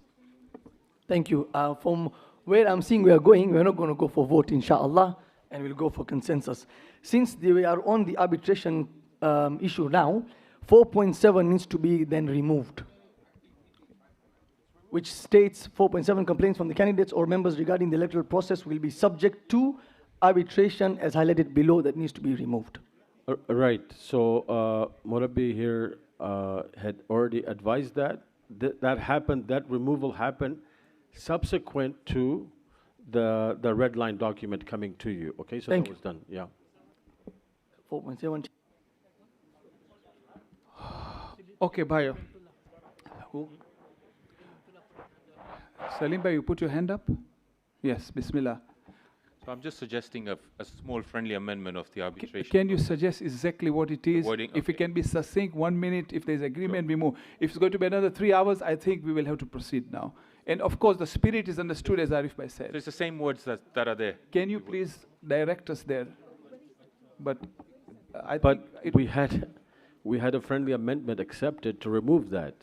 Thank you. From where I'm seeing we are going, we're not going to go for vote, inshallah, and we'll go for consensus. Since we are on the arbitration issue now, 4.7 needs to be then removed, which states 4.7 complaints from the candidates or members regarding the electoral process will be subject to arbitration as highlighted below. That needs to be removed. Right. So Morabbi here had already advised that. That happened, that removal happened subsequent to the red line document coming to you. Okay, so that was done. Yeah. 4.7. Okay, Bhai. Salim Bhai, you put your hand up? Yes, Bismillah. So I'm just suggesting a small friendly amendment of the arbitration. Can you suggest exactly what it is? Wording, if it can be succinct, 1 minute, if there's agreement, we move. If it's going to be another 3 hours, I think we will have to proceed now. And of course, the spirit is understood, as Arif Bhai said. So it's the same words that are there. Can you please direct us there? But I But think we had a friendly amendment accepted to remove that.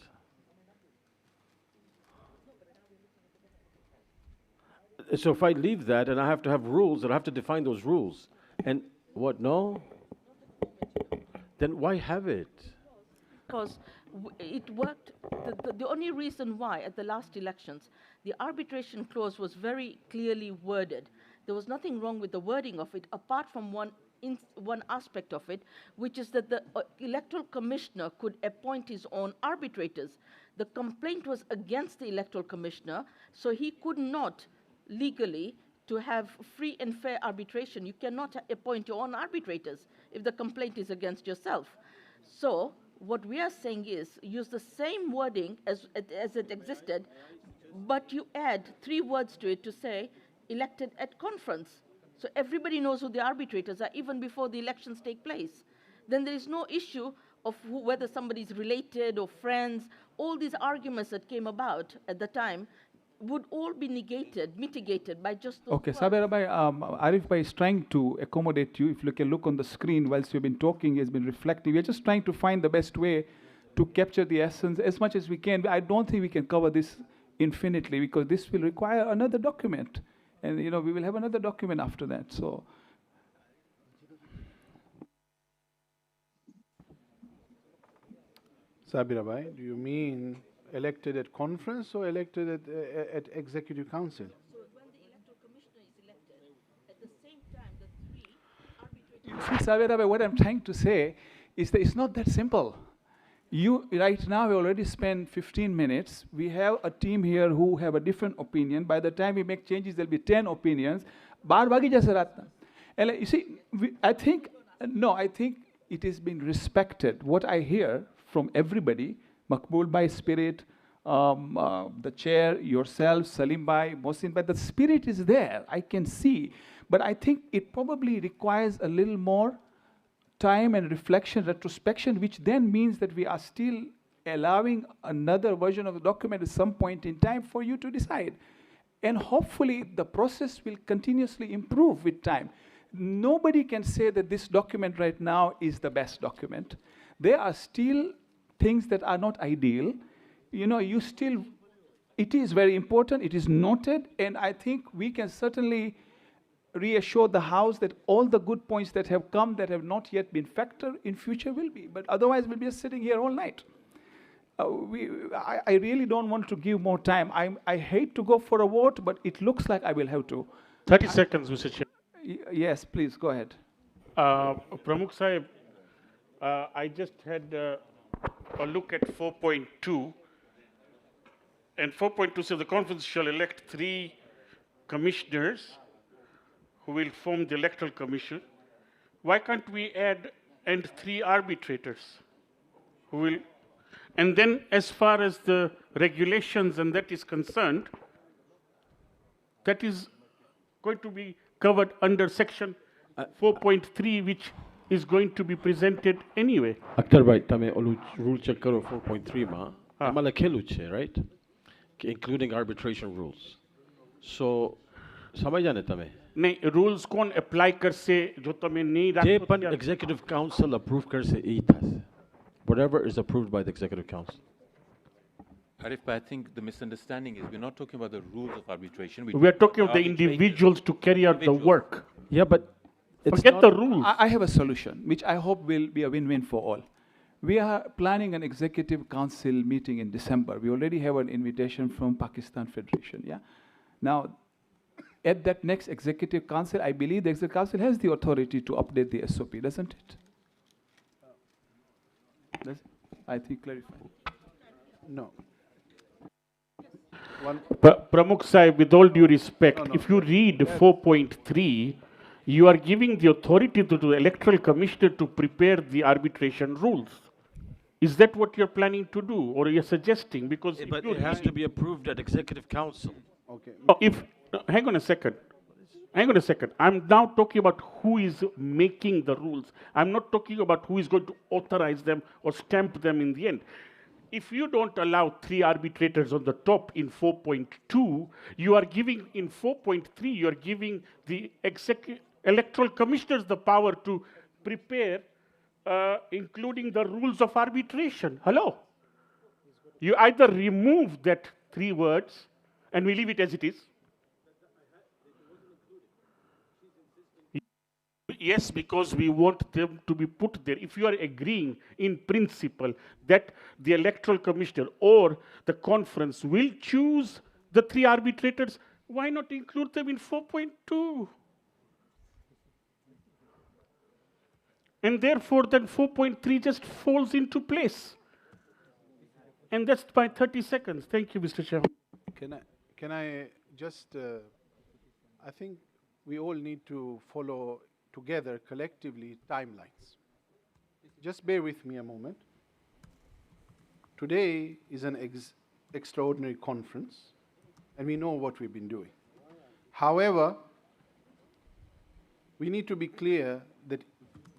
So if I leave that and I have to have rules, and I have to define those rules, and what, no? Then why have it? Because it worked. The only reason why at the last elections, the arbitration clause was very clearly worded. There was nothing wrong with the wording of it, apart from one aspect of it, which is that the electoral commissioner could appoint his own arbitrators. The complaint was against the electoral commissioner, so he could not legally to have free and fair arbitration. You cannot appoint your own arbitrators if the complaint is against yourself. So what we are saying is use the same wording as it existed, but you add 3 words to it to say elected at conference. So everybody knows who the arbitrators are even before the elections take place. Then there is no issue of whether somebody is related or friends. All these arguments that came about at the time would all be mitigated by just those Okay, words. Sabir Bhai, Arif Bhai is trying to accommodate you. If you can look on the screen whilst you've been talking, he has been reflecting. We are just trying to find the best way to capture the essence as much as we can. I don't think we can cover this infinitely because this will require another document. And, we will have another document after that. So, Sabir Bhai, do you mean elected at conference or elected at Executive Council? see, Sabir Bhai, what I'm trying to say is that it's not that simple. You, right now, we already spent 15 minutes. We have a team here who have a different opinion. By the time we make changes, there'll be 10 opinions. Baar bagi jaise ratna. And you see, I think it has been respected. What I hear from everybody, Makbul Bhai spirit, the chair, yourself, Salim Bhai, Mohsin Bhai, the spirit is there. I can see. But I think it probably requires a little more time and reflection, retrospection, which then means that we are still allowing another version of the document at some point in time for you to decide. And hopefully the process will continuously improve with time. Nobody can say that this document right now is the best document. There are still things that are not ideal. It is very important, it is noted, and I think we can certainly reassure the House that all the good points that have come that have not yet been factored in future will be. But otherwise, we'll be just sitting here all night. I really don't want to give more time. I hate to go for a vote, but it looks like I will have to. 30 seconds, Mr. Chair. Yes, please, go ahead. Pramukh Sahib, I just had a look at 4.2. And 4.2 says the conference shall elect 3 commissioners who will form the Electoral Commission. Why can't we add and 3 arbitrators who will, and then as far as the regulations and that is concerned, that is going to be covered under section 4.3, which is going to be presented anyway. Akhtar bhai, tame rule check karo 4.3 ma. Amala khelu che, right? Including arbitration rules. So, samajh jaane tame? नहीं rules कौन apply कर से जो तमें नहीं जे पण executive council approve कर से यही था. Whatever is approved by the executive council. Arif, I think the misunderstanding is we're not talking about the rules of arbitration. We are talking of the individuals to carry out the work. Yeah, but forget the rules. I have a solution, which I hope will be a win-win for all. We are planning an executive council meeting in December. We already have an invitation from Pakistan Federation. Yeah. Now, at that next executive council, I believe the executive council has the authority to update the SOP, doesn't it? I think clarified. No. Pramukh Sahib, with all due respect, if you read 4.3, you are giving the authority to the electoral commissioner to prepare the arbitration rules. Is that what you're planning to do, or you're suggesting? Because but it has to be approved at executive council. Okay. Hang on a second. I'm now talking about who is making the rules. I'm not talking about who is going to authorize them or stamp them in the end. If you don't allow 3 arbitrators on the top in 4.2, you are giving, in 4.3, you are giving the electoral commissioners the power to prepare, including the rules of arbitration. Hello? You either remove that 3 words and we leave it as it is. Yes, because we want them to be put there. If you are agreeing in principle that the electoral commissioner or the conference will choose the 3 arbitrators, why not include them in 4.2? And therefore, then 4.3 just falls into place. And that's by 30 seconds. Thank you, Mr. Chairman. Can I just, I think we all need to follow together collectively timelines. Just bear with me a moment. Today is an extraordinary conference, and we know what we've been doing. However, we need to be clear that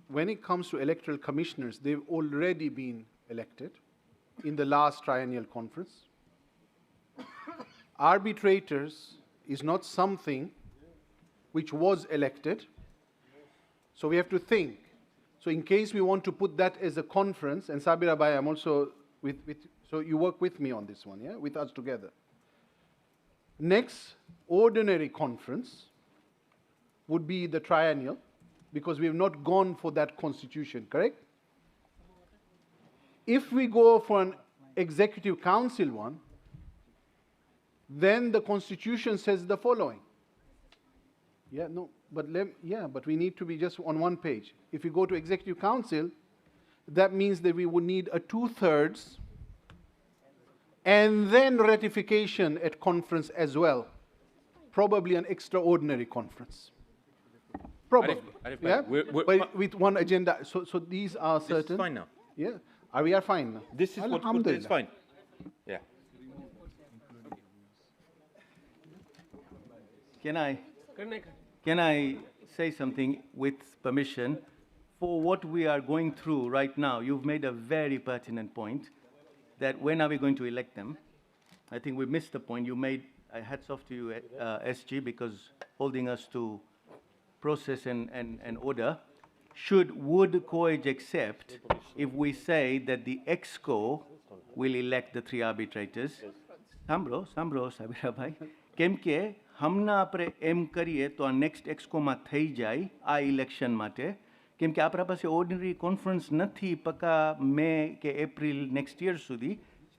when it comes to electoral commissioners, they've already been elected in the last triennial conference. Arbitrators is not something which was elected, so we have to think. So in case we want to put that as a conference, and Sabira Bai, I'm also so you work with me on this one, yeah, with us together. Next ordinary conference would be the triennial, because we have not gone for that constitution, correct? If we go for an executive council one, then the constitution says the following. Yeah, no, but but we need to be just on one page. If we go to executive council, that means that we would need a 2/3 and then ratification at conference as well. Probably an extraordinary conference. Probably. Yeah? But with one agenda. So these are certain. This is fine now. Yeah. We are fine now. This is what is fine. Yeah. Can I say something with permission? For what we are going through right now, you've made a very pertinent point that when are we going to elect them? I think we missed the point. You made, hats off to you, SG, because holding us to process and order. Would COAG accept if we say that the EXCO will elect the 3 arbitrators? Sambro, Sabira Bhai. કેમ કે હમણાં આપણે એમ કરીએ તો આ next એક્સકોમાં થઈ જાય આ ઇલેક્શન માટે કેમ કે આપણા પાસે ઓર્ડિનરી કોન્ફરન્સ નથી પક્કા મે કે એપ્રિલ નેક્સ્ટ યર સુધી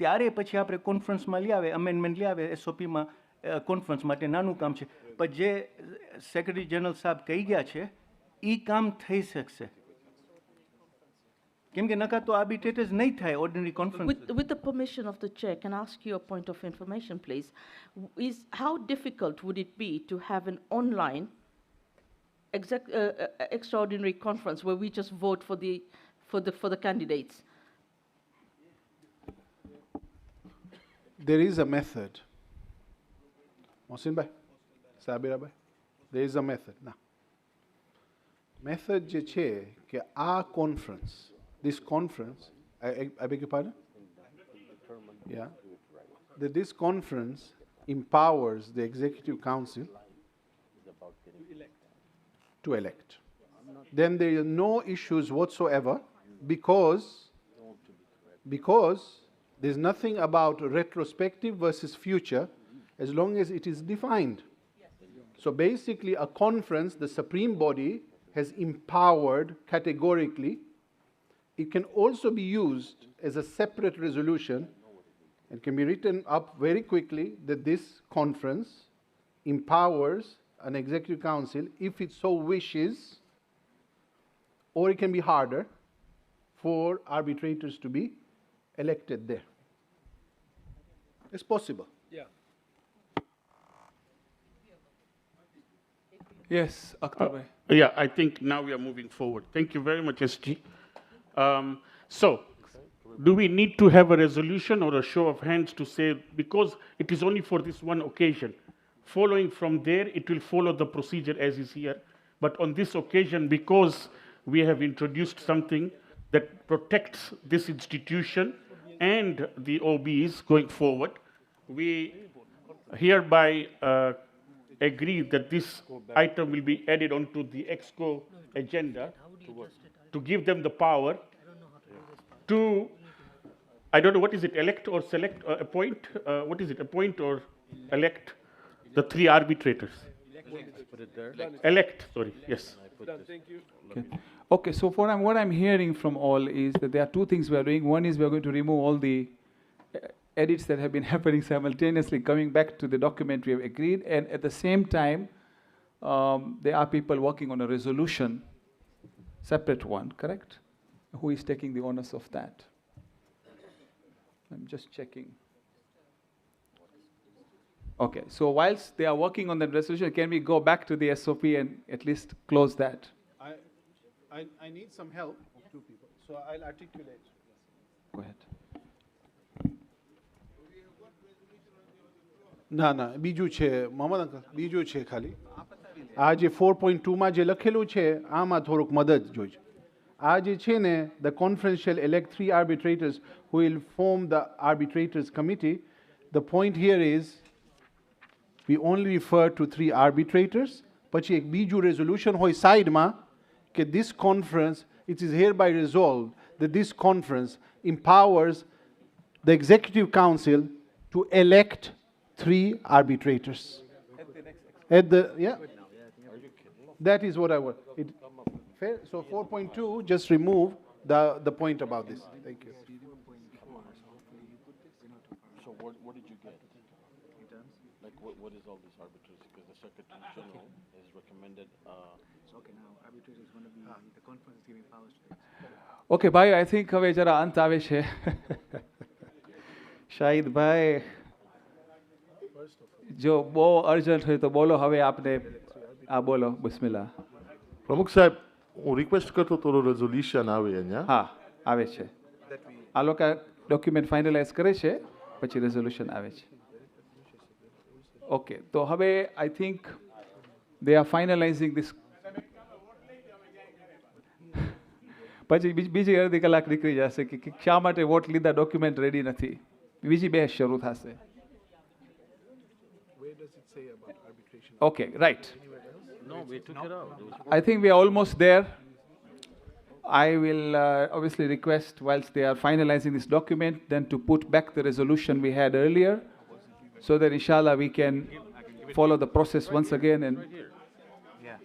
ત્યારે પછી આપણે કોન્ફરન્સમાં લઈ આવે અમેન્ડમેન્ટ લઈ આવે એસઓપીમાં કોન્ફરન્સ માટે નાનું કામ છે પણ જે સેક્રેટરી જનરલ સાહેબ કહી ગયા છે એ કામ થઈ શકશે કેમ કે નકા તો આર્બિટ્રેટર્સ નહીં થાય ordinary conference. With the permission of the chair, can I ask you a point of information, please? How difficult would it be to have an online extraordinary conference where we just vote for the candidates? There is a method. Mohsin Bhai, Sabira Bhai, there is a method. Now, method je che ke our conference, this conference, I beg your pardon? Yeah. That this conference empowers the Executive Council to elect. Then there are no issues whatsoever because there's nothing about retrospective versus future as long as it is defined. So basically a conference, the supreme body, has empowered categorically. It can also be used as a separate resolution and can be written up very quickly that this conference empowers an executive council if it so wishes, or it can be harder for arbitrators to be elected there. It's possible. Yes, Akhtar Bhai. Yeah, I think now we are moving forward. Thank you very much, SG. So, do we need to have a resolution or a show of hands to say, because it is only for this one occasion, following from there, it will follow the procedure as is here. But on this occasion, because we have introduced something that protects this institution and the OBs going forward, we hereby agree that this item will be added onto the EXCO agenda to give them the power to, I don't know, what is it, elect or select, appoint? What is it, appoint or elect the 3 arbitrators? Put it there. Elect, sorry, yes. Thank you. Okay, so what I'm hearing from all is that there are 2 things we are doing. One is we are going to remove all the edits that have been happening simultaneously, coming back to the document we have agreed, and at the same time, there are people working on a resolution, separate one, correct? Who is taking the onus of that? I'm just checking. Okay, so whilst they are working on that resolution, can we go back to the SOP and at least close that? I need some help of two people, so I'll articulate. Go ahead. ના ના બીજું છે Mohammad uncle બીજું છે ખાલી આ જે 4.2માં જે લખેલું છે આમાં થોડુંક મદદ જોઈએ આ જે છે ને the conference shall elect 3 arbitrators who will form the arbitrators committee. The point here is we only refer to 3 arbitrators. પછી એક બીજું resolution હોય સાઈડમાં કે this conference it is hereby resolved that this conference empowers the executive council to elect 3 arbitrators. At the that is what I want. Fair? So 4.2 just remove the point about this. Thank you. So what did you get? In terms? Like what is all this arbitration? Because the Secretary General has recommended. Okay, now arbitration is going to be the conference is giving powers to the. Okay, bhai, I think હવે જરા અંત આવે છે. શાહિદ ભાઈ જો બહુ urgent હોય તો બોલો હવે આપને આ બોલો બિસ્મિલ્લાહ. પ્રમુખ સાહેબ હું રિક્વેસ્ટ કરતો તો રેઝોલ્યુશન આવે અહીંયા. હા આવે છે આ લોકો ડોક્યુમેન્ટ ફાઇનલાઇઝ કરે છે પછી રેઝોલ્યુશન આવે છે. ઓકે તો હવે I think they are finalising this. પછી બીજી અડધી કલાક નીકળી જશે કે શા માટે વોટ લીધા ડોક્યુમેન્ટ રેડી નથી. બીજી બહેસ શરૂ થશે. Okay, right. No, we took it out. I think we are almost there. I will obviously request, whilst they are finalizing this document, then to put back the resolution we had earlier, so that inshallah we can follow the process once again. And Yeah.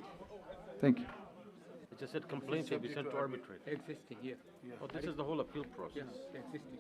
thank you. It just said complaints will be sent to arbitrate. Existing here. Oh, this is the whole appeal process. Yeah, existing.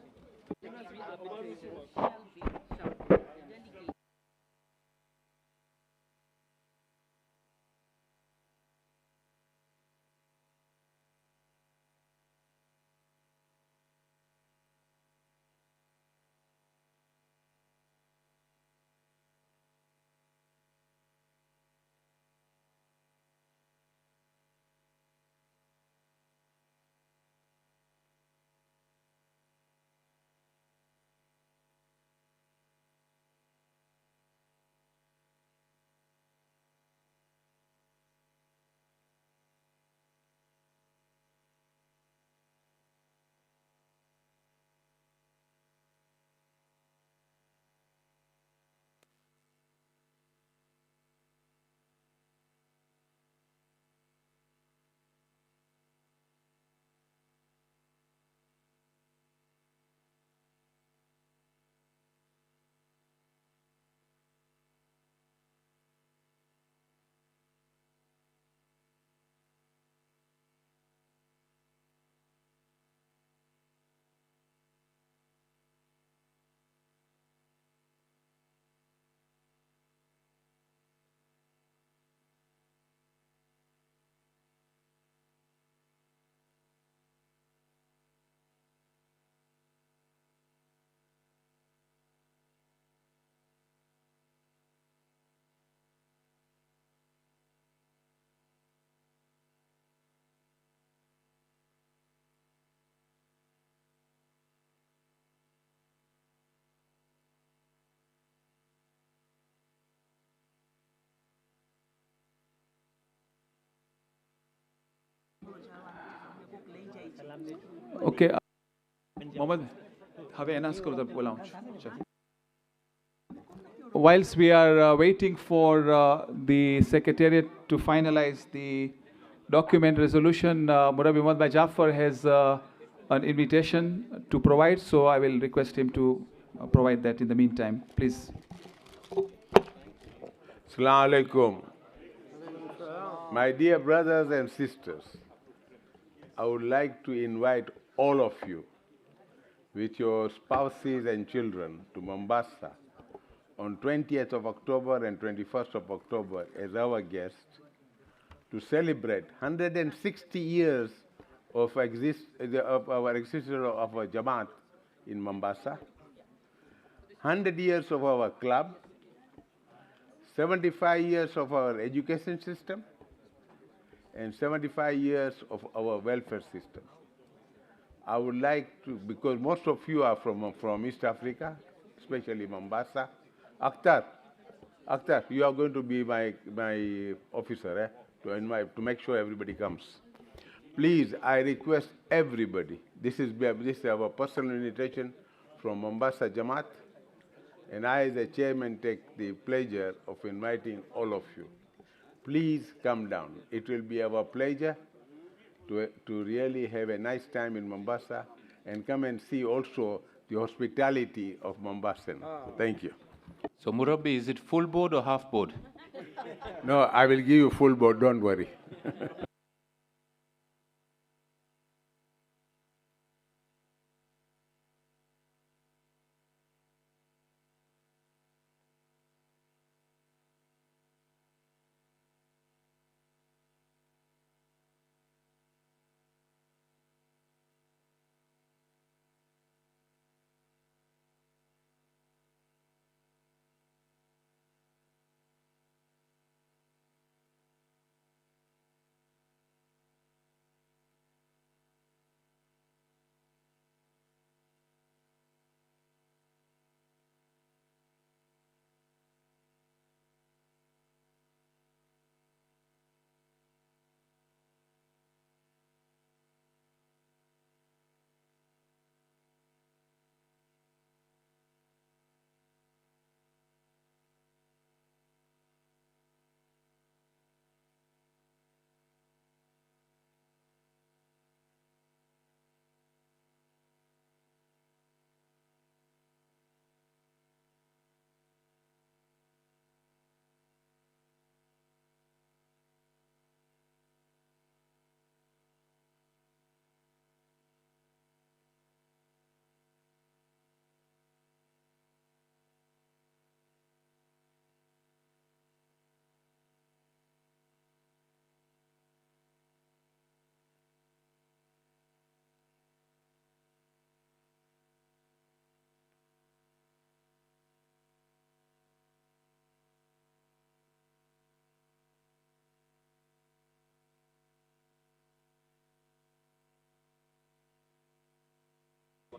Okay. Mohammed, have announce karo tab bola. Whilst we are waiting for the Secretariat to finalize the document resolution, Murabi Muhammad Bhai Jafar has an invitation to provide, so I will request him to provide that in the meantime. Please. Assalamu alaikum. My dear brothers and sisters, I would like to invite all of you with your spouses and children to Mombasa on 20th of October and 21st of October as our guests to celebrate 160 years of our existence of a Jamaat in Mombasa, 100 years of our club, 75 years of our education system and 75 years of our welfare system. I would like to, because most of you are from East Africa, especially Mombasa. Akhtar, you are going to be my officer to make sure everybody comes. Please, I request everybody. This is our personal invitation from Mombasa Jamaat, and I, as the chairman, take the pleasure of inviting all of you. Please come down. It will be our pleasure to really have a nice time in Mombasa and come and see also the hospitality of Mombasan. Thank you. So Murabbi, is it full board or half board? No, I will give you full board, don't worry.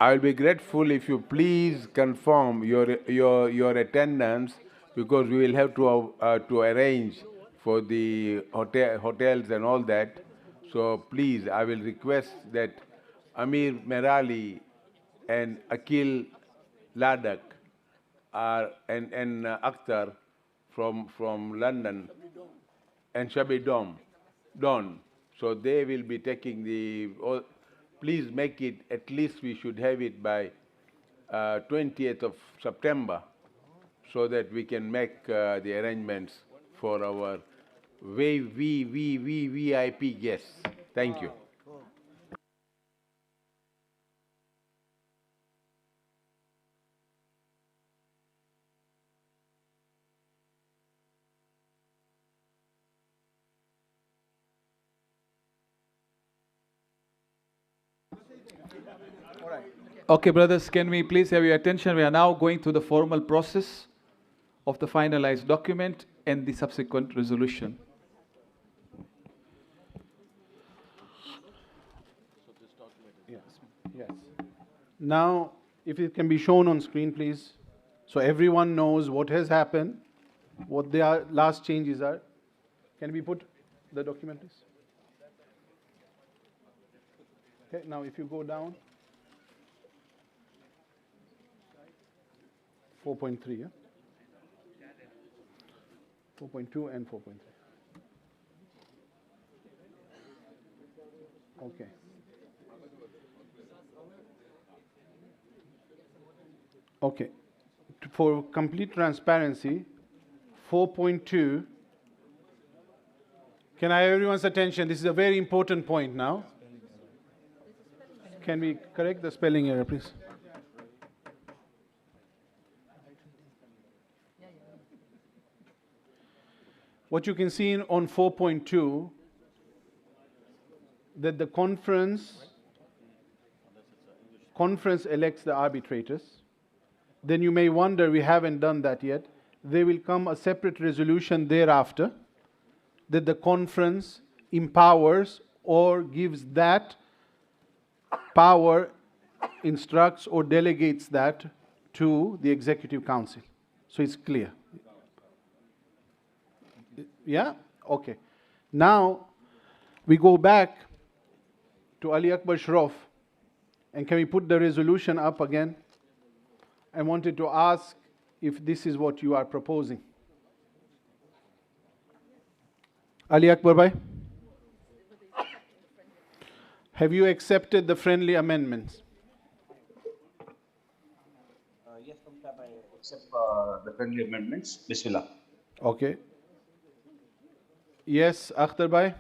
I will be grateful if you please confirm your attendance, because we will have to arrange for the hotels and all that. So please, I will request that Amir Merali and Akil Ladak and Akhtar from London and Shabi Don. So they will be taking the. Please make it, at least we should have it by 20th of September, so that we can make the arrangements for our VIP guests. Thank you. Okay, brothers, can we please have your attention? We are now going through the formal process of the finalized document and the subsequent resolution. Yes. Now, if it can be shown on screen, please, so everyone knows what has happened, what their last changes are. Can we put the document, please? Okay, now if you go down, 4.3, yeah? 4.2 and 4.3. Okay. Okay. For complete transparency, 4.2, can I have everyone's attention? This is a very important point now. Can we correct the spelling error, please? What you can see on 4.2, that the conference elects the arbitrators. Then you may wonder, we haven't done that yet. there will come a separate resolution thereafter that the conference empowers or gives that power, instructs or delegates that to the Executive Council. So it's clear. Yeah? Okay. Now we go back to Ali Akbar Shroff. And can we put the resolution up again? I wanted to ask if this is what you are proposing. Ali Akbar Bhai? Have you accepted the friendly amendments? Yes, Commissioner, I accept the friendly amendments. Bismillah. Okay. Yes, Akhtar Bhai?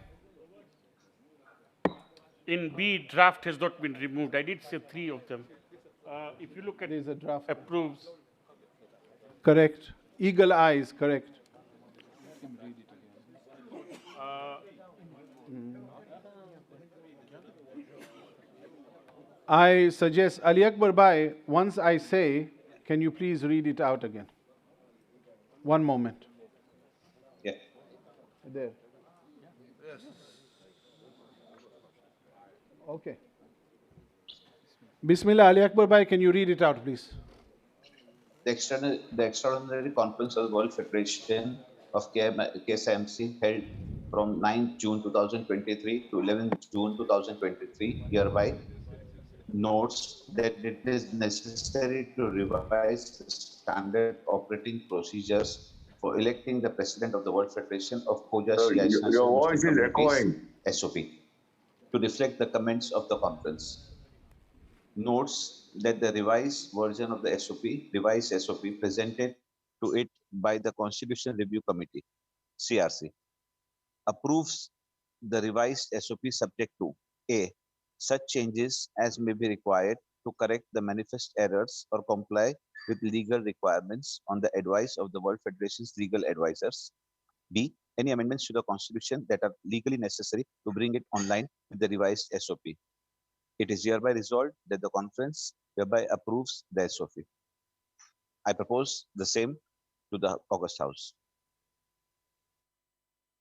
In B, draft has not been removed. I did say 3 of them. If you look at There's a draft. approves, Correct. Eagle eyes, correct. I suggest, Ali Akbar Bhai, once I say, can you please read it out again? One moment. Yeah. There. Okay. Bismillah, Ali Akbar Bhai, can you read it out, please? The extraordinary conference of the World Federation of KSIMC held from 9 June 2023 to 11 June 2023 hereby notes that it is necessary to revise the standard operating procedures for electing the president of the World Federation of Khoja Shia Your voice is Communities, echoing. SOP, to reflect the comments of the conference. Notes that the revised version of the revised SOP presented to it by the Constitutional Review Committee, CRC, approves the revised SOP subject to A, such changes as may be required to correct the manifest errors or comply with legal requirements on the advice of the World Federation's legal advisors. B, any amendments to the Constitution that are legally necessary to bring it online with the revised SOP. It is hereby resolved that the conference hereby approves the SOP. I propose the same to the August House.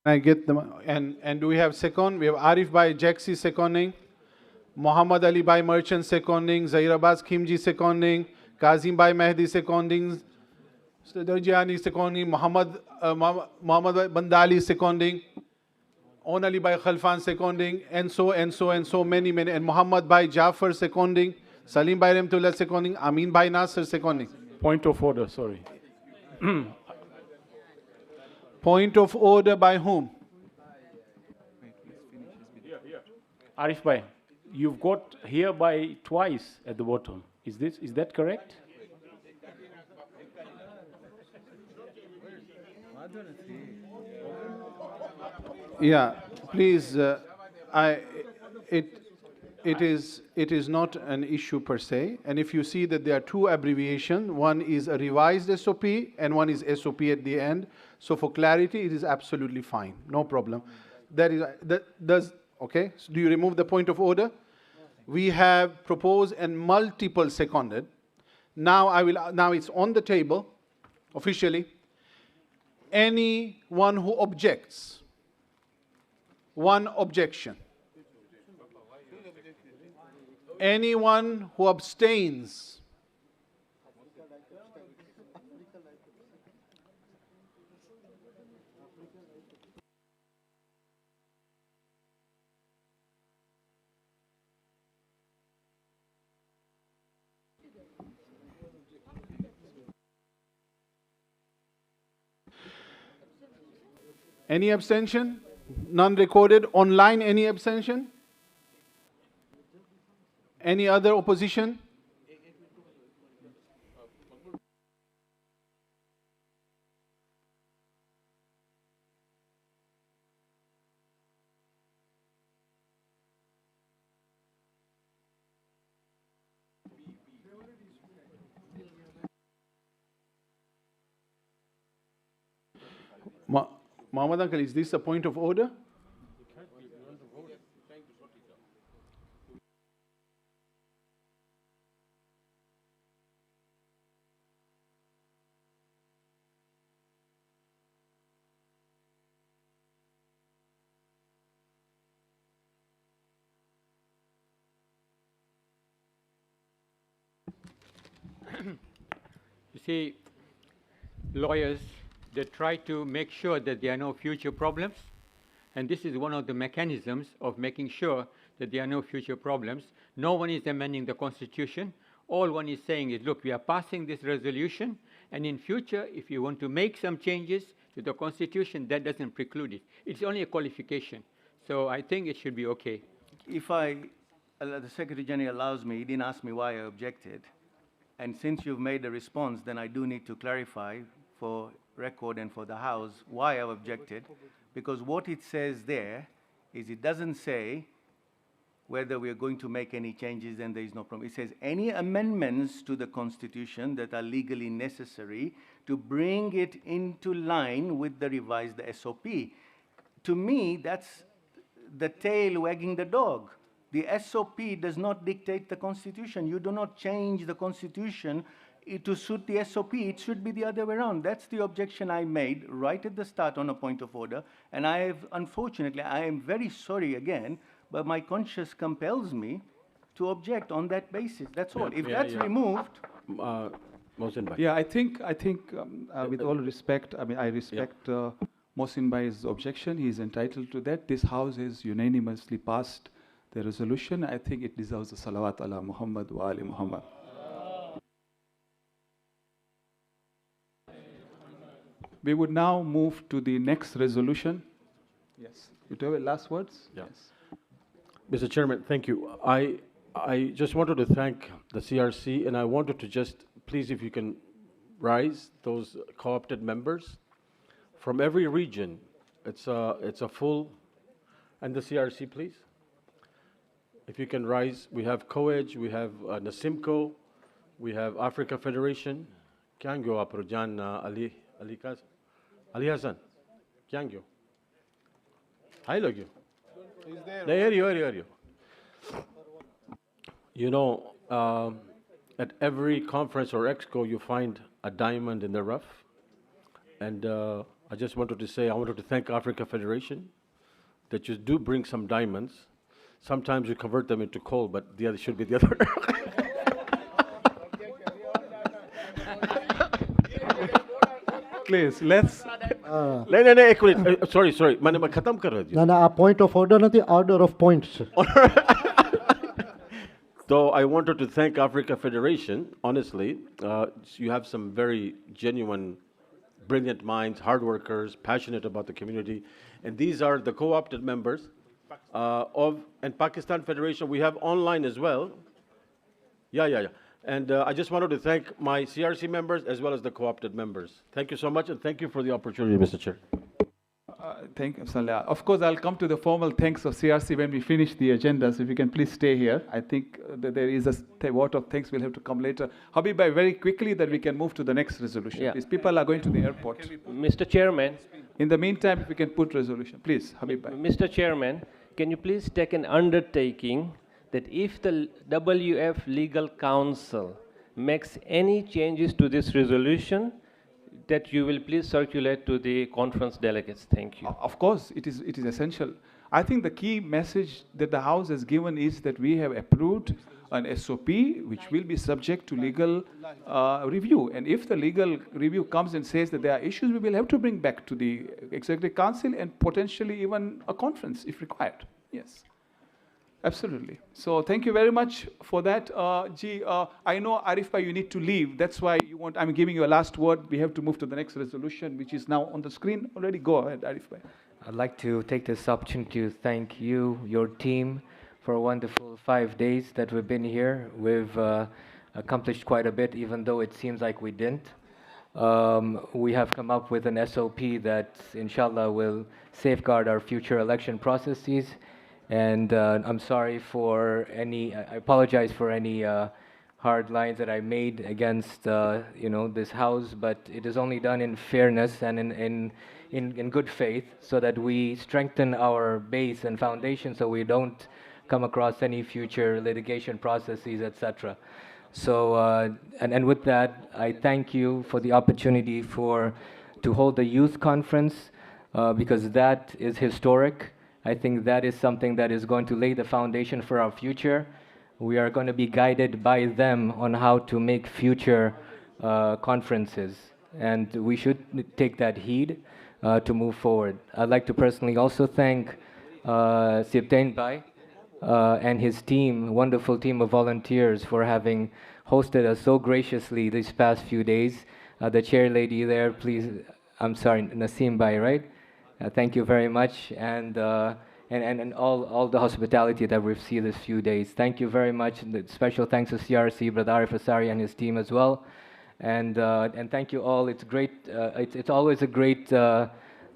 I get them. And do we have second? We have Arif Bhai Jaxi seconding, Muhammad Ali Bhai Merchant seconding, Zahir Abbas Khimji seconding, Kazim Bhai Mehdi seconding, Darjiani seconding, Muhammad Bhai Bandali seconding, On Ali Bhai Khalfan seconding, and so many, and Muhammad Bhai Jafar seconding, Salim Bhai Remtullah seconding, Amin Bhai Nasser seconding. Point of order, sorry. Point of order by whom? Arif Bhai, you've got hereby twice at the bottom. Is that correct? Yeah, please. It is not an issue per se. And if you see that there are two abbreviations, one is a revised SOP and one is SOP at the end. So for clarity, it is absolutely fine, no problem. Okay. So do you remove the point of order? We have proposed and multiple seconded. Now it's on the table officially. Anyone who objects. One objection. Anyone who abstains. Any abstention? None recorded. Online, any abstention? Any other opposition? Muhammad Uncle, is this a point of order? see, lawyers, they try to make sure that there are no future problems. And this is one of the mechanisms of making sure that there are no future problems. No one is amending the Constitution. All one is saying is, look, we are passing this resolution, and in future, if you want to make some changes to the Constitution, that doesn't preclude it. It's only a qualification. So I think it should be okay. If the Secretary General allows me, he didn't ask me why I objected. And since you've made a response, then I do need to clarify for record and for the House why I've objected. Because what it says there is it doesn't say whether we are going to make any changes, then there is no problem. It says any amendments to the Constitution that are legally necessary to bring it into line with the revised SOP. To me, that's the tail wagging the dog. The SOP does not dictate the Constitution. You do not change the Constitution to suit the SOP. It should be the other way around. That's the objection I made right at the start on a point of order. And unfortunately, I am very sorry again, but my conscience compels me to object on that basis. That's all. If that's removed... Mohsin Bhai. Yeah, I think with all respect, I mean, I respect Mohsin Bhai's objection. He is entitled to that. This House has unanimously passed the resolution. I think it deserves a salawat ala Muhammad wa ali Muhammad. We would now move to the next resolution. Yes. You have last words? Yeah. Yes. Mr. Chairman, thank you. I just wanted to thank the CRC, and I wanted to just, please, if you can rise those co-opted members from every region. It's a full, and the CRC, please. If you can rise, we have COEG, we have Nasimco, we have Africa Federation. Kyangyo Aprojan Ali Hassan. Kyangyo. Hi, Logyo. He's there. There you. You know, at every conference or exco, you find a diamond in the rough. And I just wanted to say, I wanted to thank Africa Federation that you do bring some diamonds. Sometimes you convert them into coal, but the other should be the other. Please, let's... Sorry. A point of order, not the order of points. So I wanted to thank Africa Federation, honestly. You have some very genuine, brilliant minds, hard workers, passionate about the community. And these are the co-opted members and Pakistan Federation. We have online as well. Yeah. And I just wanted to thank my CRC members as well as the co-opted members. Thank you so much, and thank you for the opportunity, Mr. Chair. Thank you, Salah. Of course, I'll come to the formal thanks of CRC when we finish the agenda, so if you can please stay here. I think that there is a vote of thanks will have to come later. Habib Bhai, very quickly that we can move to the next resolution. Yeah. Please, people are going to the airport. Mr. Chairman. In the meantime, if we can put resolution. Please, Habib Bhai. Mr. Chairman, can you please take an undertaking that if the WF Legal Council makes any changes to this resolution, that you will please circulate to the conference delegates. Thank you. Of course, it is essential. I think the key message that the House has given is that we have approved an SOP which will be subject to legal review. And if the legal review comes and says that there are issues, we will have to bring back to the Executive Council and potentially even a conference if required. Yes. Absolutely. So thank you very much for that. I know, Arif Bhai, you need to leave. That's why I'm giving you a last word. We have to move to the next resolution, which is now on the screen already. Go ahead, Arif Bhai. I'd like to take this opportunity to thank you, your team, for a wonderful 5 days that we've been here. We've accomplished quite a bit, even though it seems like we didn't. We have come up with an SOP that, inshallah, will safeguard our future election processes. And I'm sorry for I apologize for any hard lines that I made against, this House, but it is only done in fairness and in good faith, so that we strengthen our base and foundation, so we don't come across any future litigation processes, etc. So, and with that, I thank you for the opportunity to hold the youth conference, because that is historic. I think that is something that is going to lay the foundation for our future. We are going to be guided by them on how to make future conferences, and we should take that heed to move forward. I'd like to personally also thank Siptain Bhai and his team, wonderful team of volunteers, for having hosted us so graciously these past few days. The chair lady there, please, I'm sorry, Naseem Bhai, right? Thank you very much, and all the hospitality that we've seen this few days. Thank you very much. And special thanks to CRC, Brother Arif Asari and his team as well. And thank you all. It's great. It's always a great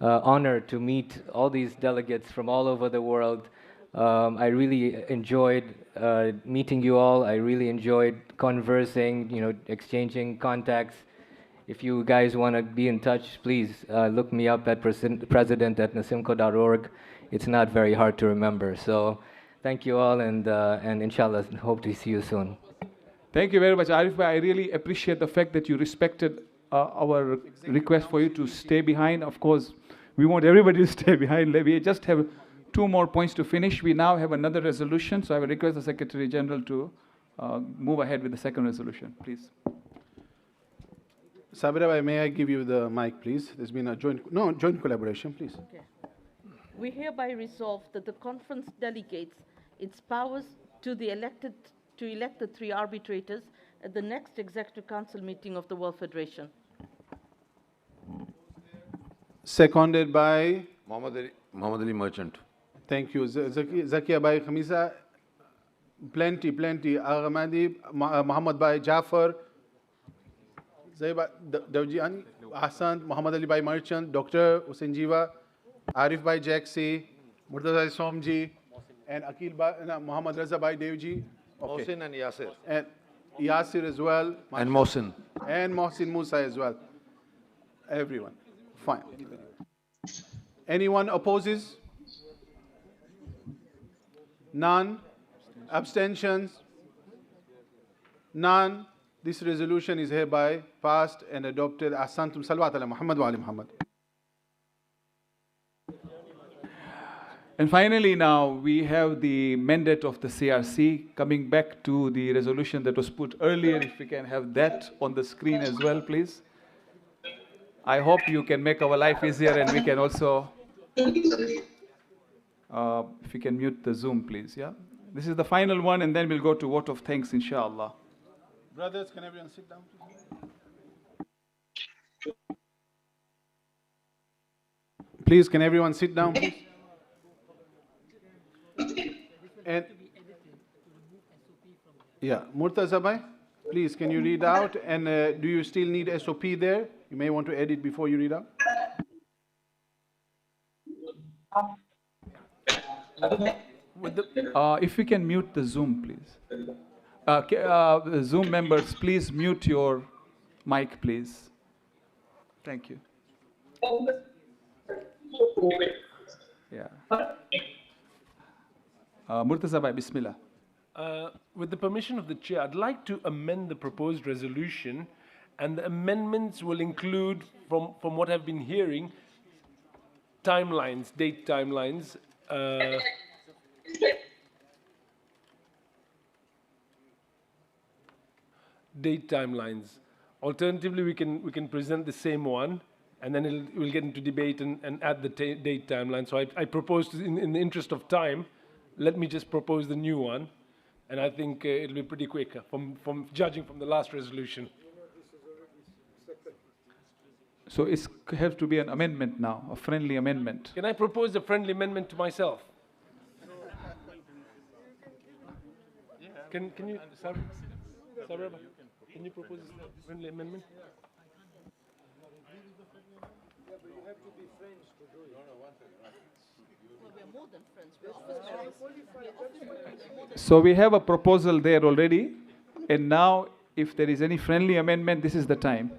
honor to meet all these delegates from all over the world. I really enjoyed meeting you all. I really enjoyed conversing, exchanging contacts. If you guys want to be in touch, please look me up at president@nasimco.org. It's not very hard to remember. So thank you all, and inshallah, hope to see you soon. Thank you very much, Arif Bhai. I really appreciate the fact that you respected our request for you to stay behind. Of course, we want everybody to stay behind. We just have 2 more points to finish. We now have another resolution, so I will request the Secretary General to move ahead with the second resolution, please. Sabira Bhai, may I give you the mic, please? There's been a joint collaboration, please. Okay. We hereby resolve that the conference delegates its powers to elect the 3 arbitrators at the next Executive Council meeting of the World Federation. Seconded by Muhammad Ali Merchant. Thank you. Zakia Bhai Khamisa, plenty. Aghamadi, Muhammad Bhai Jafar, Zaiba Dawjiani, Hassan, Muhammad Ali Bhai Merchant, Dr. Hussein Jiva, Arif Bhai Jaxi, Murtaza Somji, and Akil Bhai, Muhammad Raza Bhai Devji. Okay. Mohsin and Yasir. And Yasir as well. And Mohsin. And Mohsin Musa as well. Everyone. Fine. Anyone opposes? None. Abstentions? None. This resolution is hereby passed and adopted. Ahsantum salawat ala Muhammad wa ali Muhammad. And finally, now we have the mandate of the CRC. Coming back to the resolution that was put earlier, if we can have that on the screen as well, please. I hope you can make our life easier, and we can also, if you can mute the Zoom, please. Yeah, this is the final one, and then we'll go to vote of thanks, inshallah. Brothers, can everyone sit down, please? Please, can everyone sit down, please? And yeah, Murtaza Bhai, please, can you read out? And do you still need SOP there? You may want to edit before you read out. If we can mute the Zoom, please. The Zoom members, please mute your mic, please. Thank you. Yeah. Murtaza Bhai, Bismillah. With the permission of the chair, I'd like to amend the proposed resolution, and the amendments will include, from what I've been hearing, timelines, date timelines. Date timelines. Alternatively, we can present the same one, and then we'll get into debate and add the date timeline. So I proposed, in the interest of time, let me just propose the new one, and I think it'll be pretty quick from judging from the last resolution. So it has to be an amendment now, a friendly amendment. Can I propose a friendly amendment to myself? Can you, Sabra, can you propose a friendly amendment? So we have a proposal there already, and now if there is any friendly amendment, this is the time.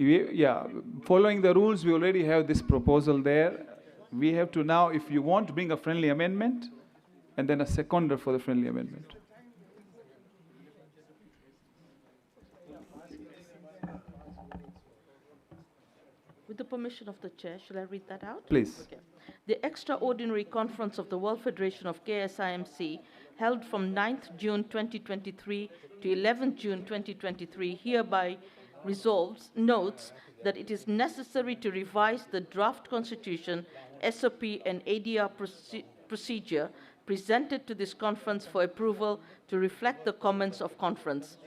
Yeah, following the rules, we already have this proposal there. We have to now, if you want, bring a friendly amendment, and then a seconder for the friendly amendment. With the permission of the chair, shall I read that out? Please. Okay. The extraordinary conference of the World Federation of KSIMC held from 9th June 2023 to 11th June 2023 hereby notes that it is necessary to revise the draft constitution, SOP and ADR procedure presented to this conference for approval to reflect the comments of conference.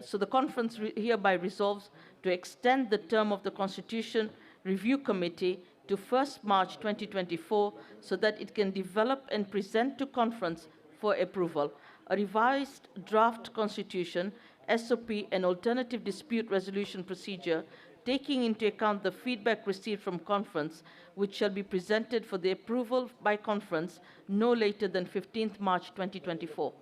So the conference hereby resolves to extend the term of the Constitution Review Committee to 1st March 2024 so that it can develop and present to conference for approval a revised draft constitution, SOP, and alternative dispute resolution procedure, taking into account the feedback received from conference, which shall be presented for the approval by conference no later than 15th March 2024.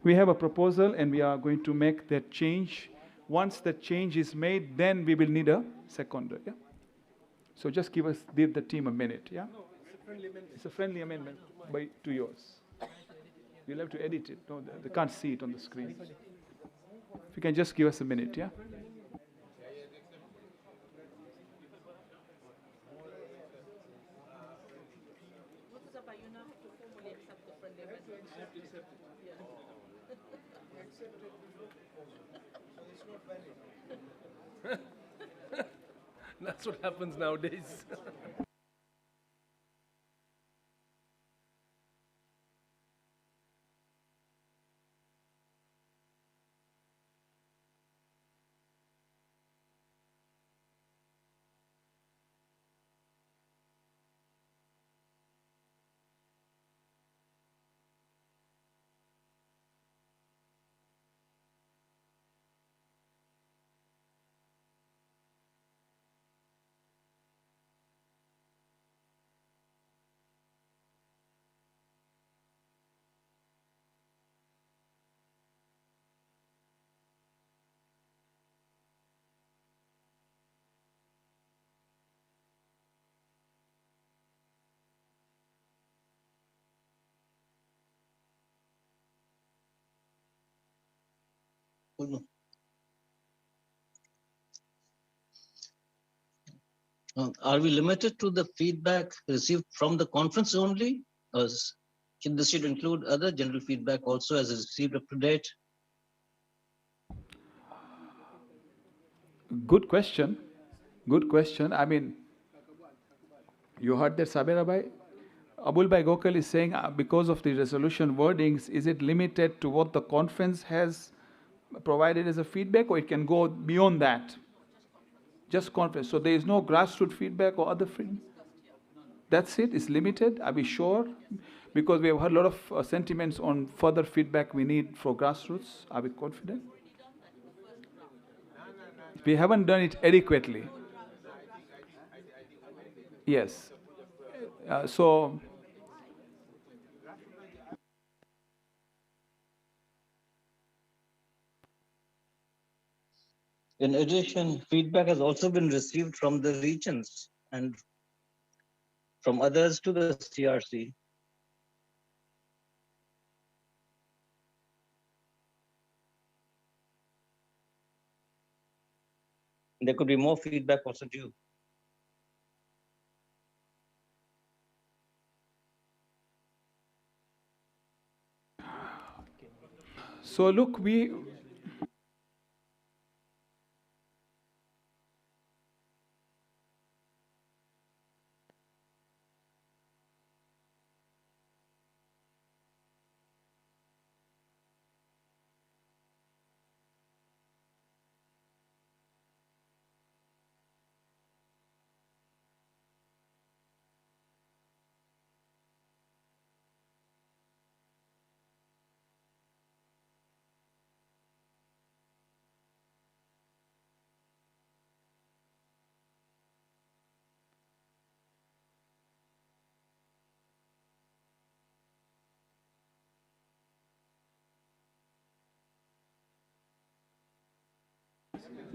We have a proposal, and we are going to make that change. Once that change is made, then we will need a seconder. Yeah. So just give the team a minute. Yeah. It's a friendly amendment to yours. You'll have to edit it. No, they can't see it on the screen. If you can just give us a minute. Yeah. That's what happens nowadays. Are we limited to the feedback received from the conference only? Or this should include other general feedback also as received up to date? Good question. Good question. I mean, you heard that, Sabera Bhai? Abul Bhai Gokal is saying because of the resolution wordings, is it limited to what the conference has provided as a feedback, or it can go beyond that? Just conference. So there is no grassroots feedback or other feedback? That's it? It's limited? Are we sure? Because we have heard a lot of sentiments on further feedback we need for grassroots. Are we confident? We haven't done it adequately. Yes. So in addition, feedback has also been received from the regions and from others to the CRC. There could be more feedback also due. So look,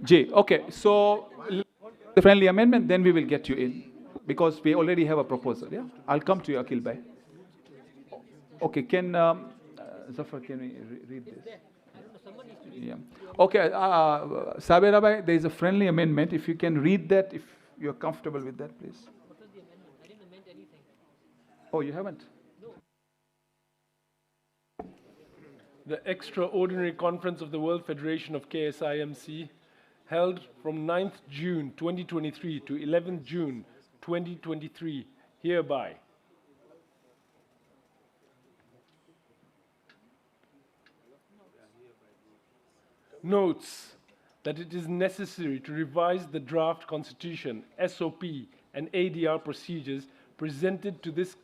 J. Okay, so the friendly amendment, then we will get you in because we already have a proposal. Yeah, I'll come to you, Akil Bhai. Okay, can Zafar, can we read this? Yeah. Okay, Sabera Bhai, there is a friendly amendment. If you can read that, if you're comfortable with that, please. Oh, you haven't? The extraordinary conference of the World Federation of KSIMC held from 9th June 2023 to 11th June 2023 hereby. Notes that it is necessary to revise the draft constitution, SOP, and ADR procedures presented to this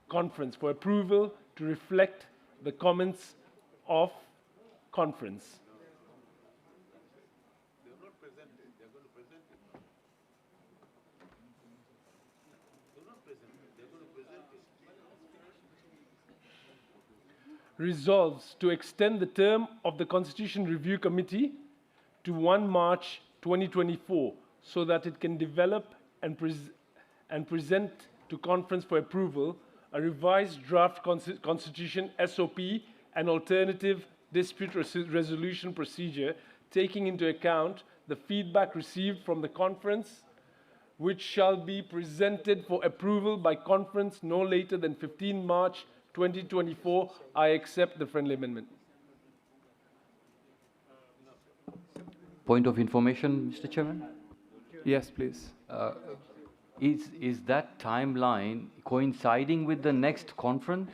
conference for approval to reflect the comments of conference. Resolves to extend the term of the Constitution Review Committee to 1 March 2024 so that it can develop and present to conference for approval a revised draft constitution SOP and alternative dispute resolution procedure taking into account the feedback received from the conference, which shall be presented for approval by conference no later than 15 March 2024. I accept the friendly amendment. Point of information, Mr. Chairman? Yes, please. Is that timeline coinciding with the next conference?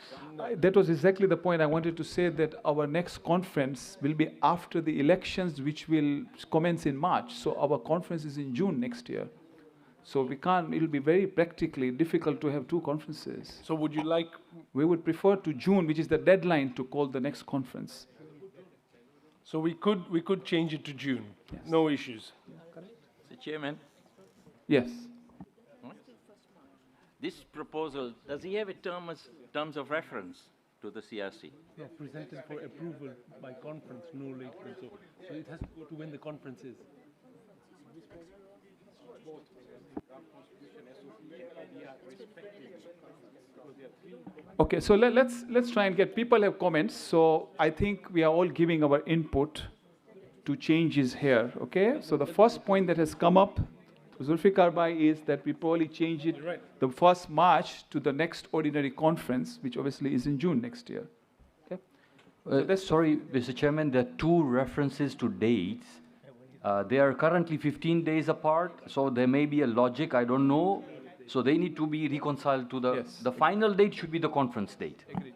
That was exactly the point I wanted to say, that our next conference will be after the elections, which will commence in March. So our conference is in June next year. So we can't, it will be very practically difficult to have two conferences. So would you like? We would prefer to June, which is the deadline to call the next conference. So we could change it to June. Yes. No issues. Mr. Chairman? Yes. This proposal, does he have a terms of reference to the CRC? Yeah, presented for approval by conference no later. So it has to go to when the conference is. Okay, so let's try and get, people have comments, so I think we are all giving our input to changes here, okay? So the first point that has come up, Zulfikar Bhai, is that we probably change it the 1st March to the next ordinary conference, which obviously is in June next year. Okay? Sorry, Mr. Chairman, there are two references to dates. They are currently 15 days apart, so there may be a logic, I don't know. So they need to be reconciled to the final date should be the conference date. Agreed.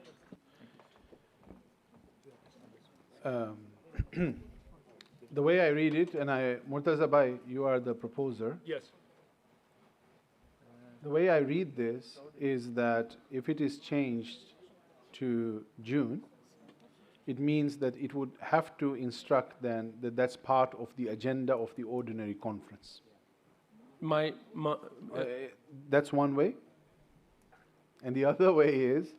The way I read it, and Murtaza Bhai, you are the proposer. Yes. The way I read this is that if it is changed to June, it means that it would have to instruct then that that's part of the agenda of the ordinary conference. That's one way. And the other way is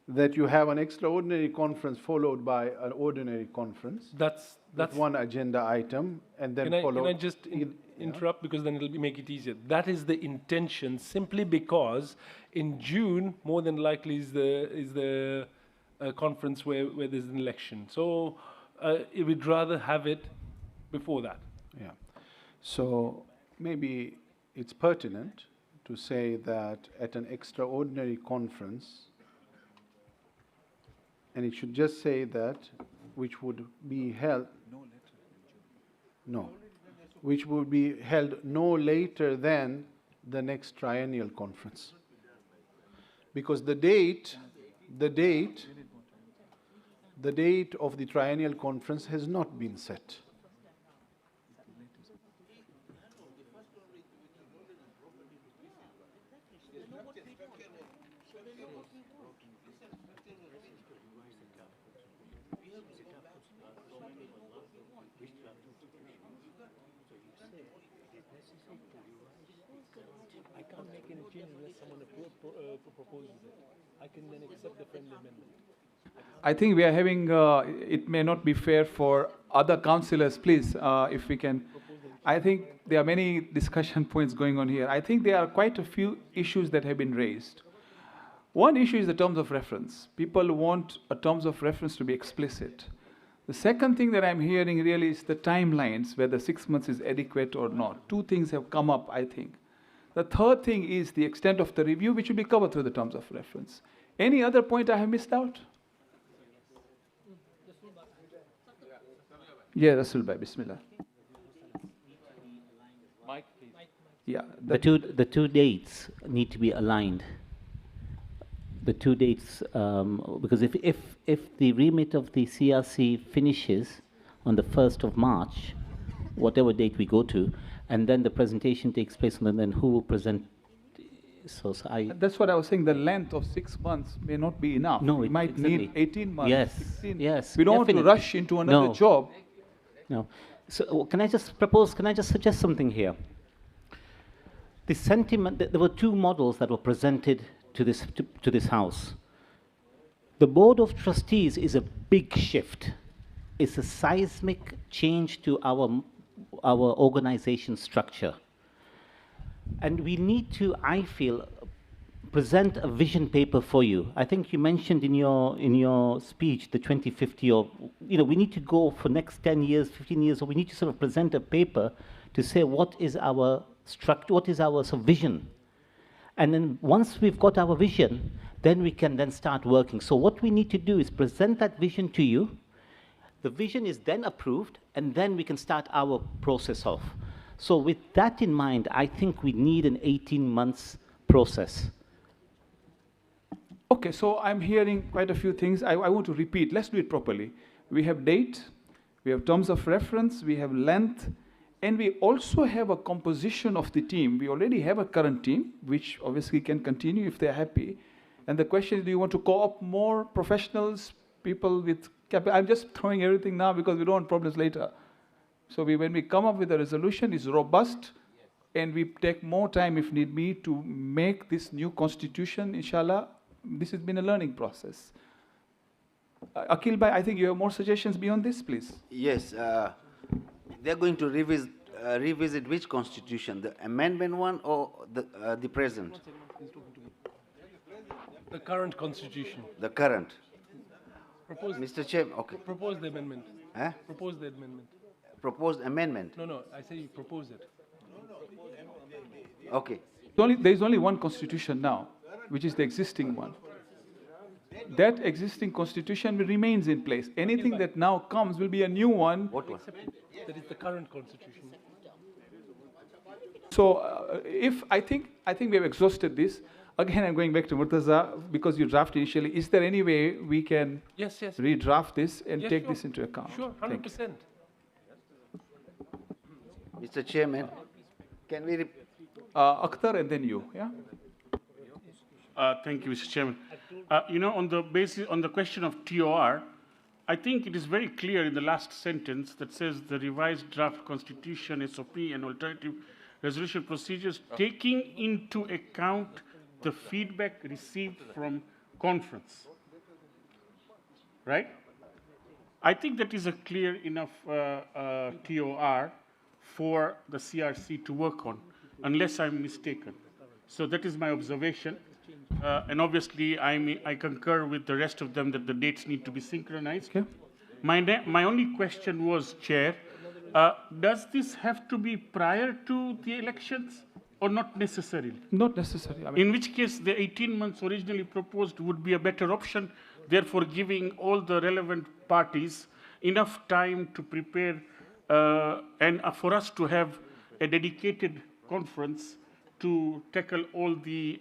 that you have an extraordinary conference followed by an ordinary conference. That's one agenda item, and then follow. Can I just interrupt, because then it'll make it easier. That is the intention, simply because in June more than likely is the conference where there's an election. So we'd rather have it before that. Yeah. So maybe it's pertinent to say that at an extraordinary conference, and it should just say that, which would be held, which would be held no later than the next triennial conference. Because the date of the triennial conference has not been set. I can't make any change unless someone proposes it. I can then accept the friendly amendment. I think we are having, it may not be fair for other councillors, please, if we can. I think there are many discussion points going on here. I think there are quite a few issues that have been raised. One issue is the terms of reference. People want a terms of reference to be explicit. The second thing that I'm hearing really is the timelines, whether 6 months is adequate or not. Two things have come up, I think. The third thing is the extent of the review, which will be covered through the terms of reference. Any other point I have missed out? Yeah, Rasul Bhai, Bismillah. Mike, please. Yeah. The two dates need to be aligned. The two dates, because if the remit of the CRC finishes on the 1st of March, whatever date we go to, and then the presentation takes place, and then who will present? That's what I was saying. The length of 6 months may not be enough. No, we might need 18 months. Yes, 16. yes. We don't want to definitely. rush into another job. No. So can I just suggest something here? The sentiment, there were two models that were presented to this house. The Board of Trustees is a big shift. It's a seismic change to our organization structure. And we need to, I feel, present a vision paper for you. I think you mentioned in your speech the 2050, or we need to go for next 10 years, 15 years, or we need to sort of present a paper to say what is our structure, what is our sort of vision. And then once we've got our vision, then we can then start working. So what we need to do is present that vision to you. The vision is then approved, and then we can start our process off. So with that in mind, I think we need an 18 months process. Okay, so I'm hearing quite a few things. I want to repeat. Let's do it properly. We have date, we have terms of reference, we have length, and we also have a composition of the team. We already have a current team, which obviously can continue if they're happy. And the question is, do you want to co-opt more professionals, people with I'm just throwing everything now because we don't want problems later. So when we come up with a resolution, it's robust, and we take more time if need be to make this new constitution, inshallah. This has been a learning process. Akil Bhai, I think you have more suggestions beyond this, please. Yes, they're going to revisit which constitution, the amendment one or the present? The current constitution. The current. Propose, Mr. Chair, okay. Propose the amendment. Huh? Propose the amendment. Proposed amendment? No, I say you propose it. Okay. There is only one constitution now, which is the existing one. That existing constitution remains in place. Anything that now comes will be a new one. What one? That is the current constitution. So I think we have exhausted this. Again, I'm going back to Murtaza, because you drafted initially. Is there any way we can redraft this and take this into account? Sure, 100%. Mr. Chairman, can we... Akhtar and then you, yeah? Thank you, Mr. Chairman. On the question of TOR, I think it is very clear in the last sentence that says the revised draft constitution, SOP, and alternative resolution procedures, taking into account the feedback received from conference. Right? I think that is a clear enough TOR for the CRC to work on, unless I'm mistaken. So that is my observation. And obviously, I concur with the rest of them that the dates need to be synchronized. Okay. My only question was, Chair, does this have to be prior to the elections or not necessarily? Not necessarily. In which case, the 18 months originally proposed would be a better option, therefore giving all the relevant parties enough time to prepare and for us to have a dedicated conference to tackle all the,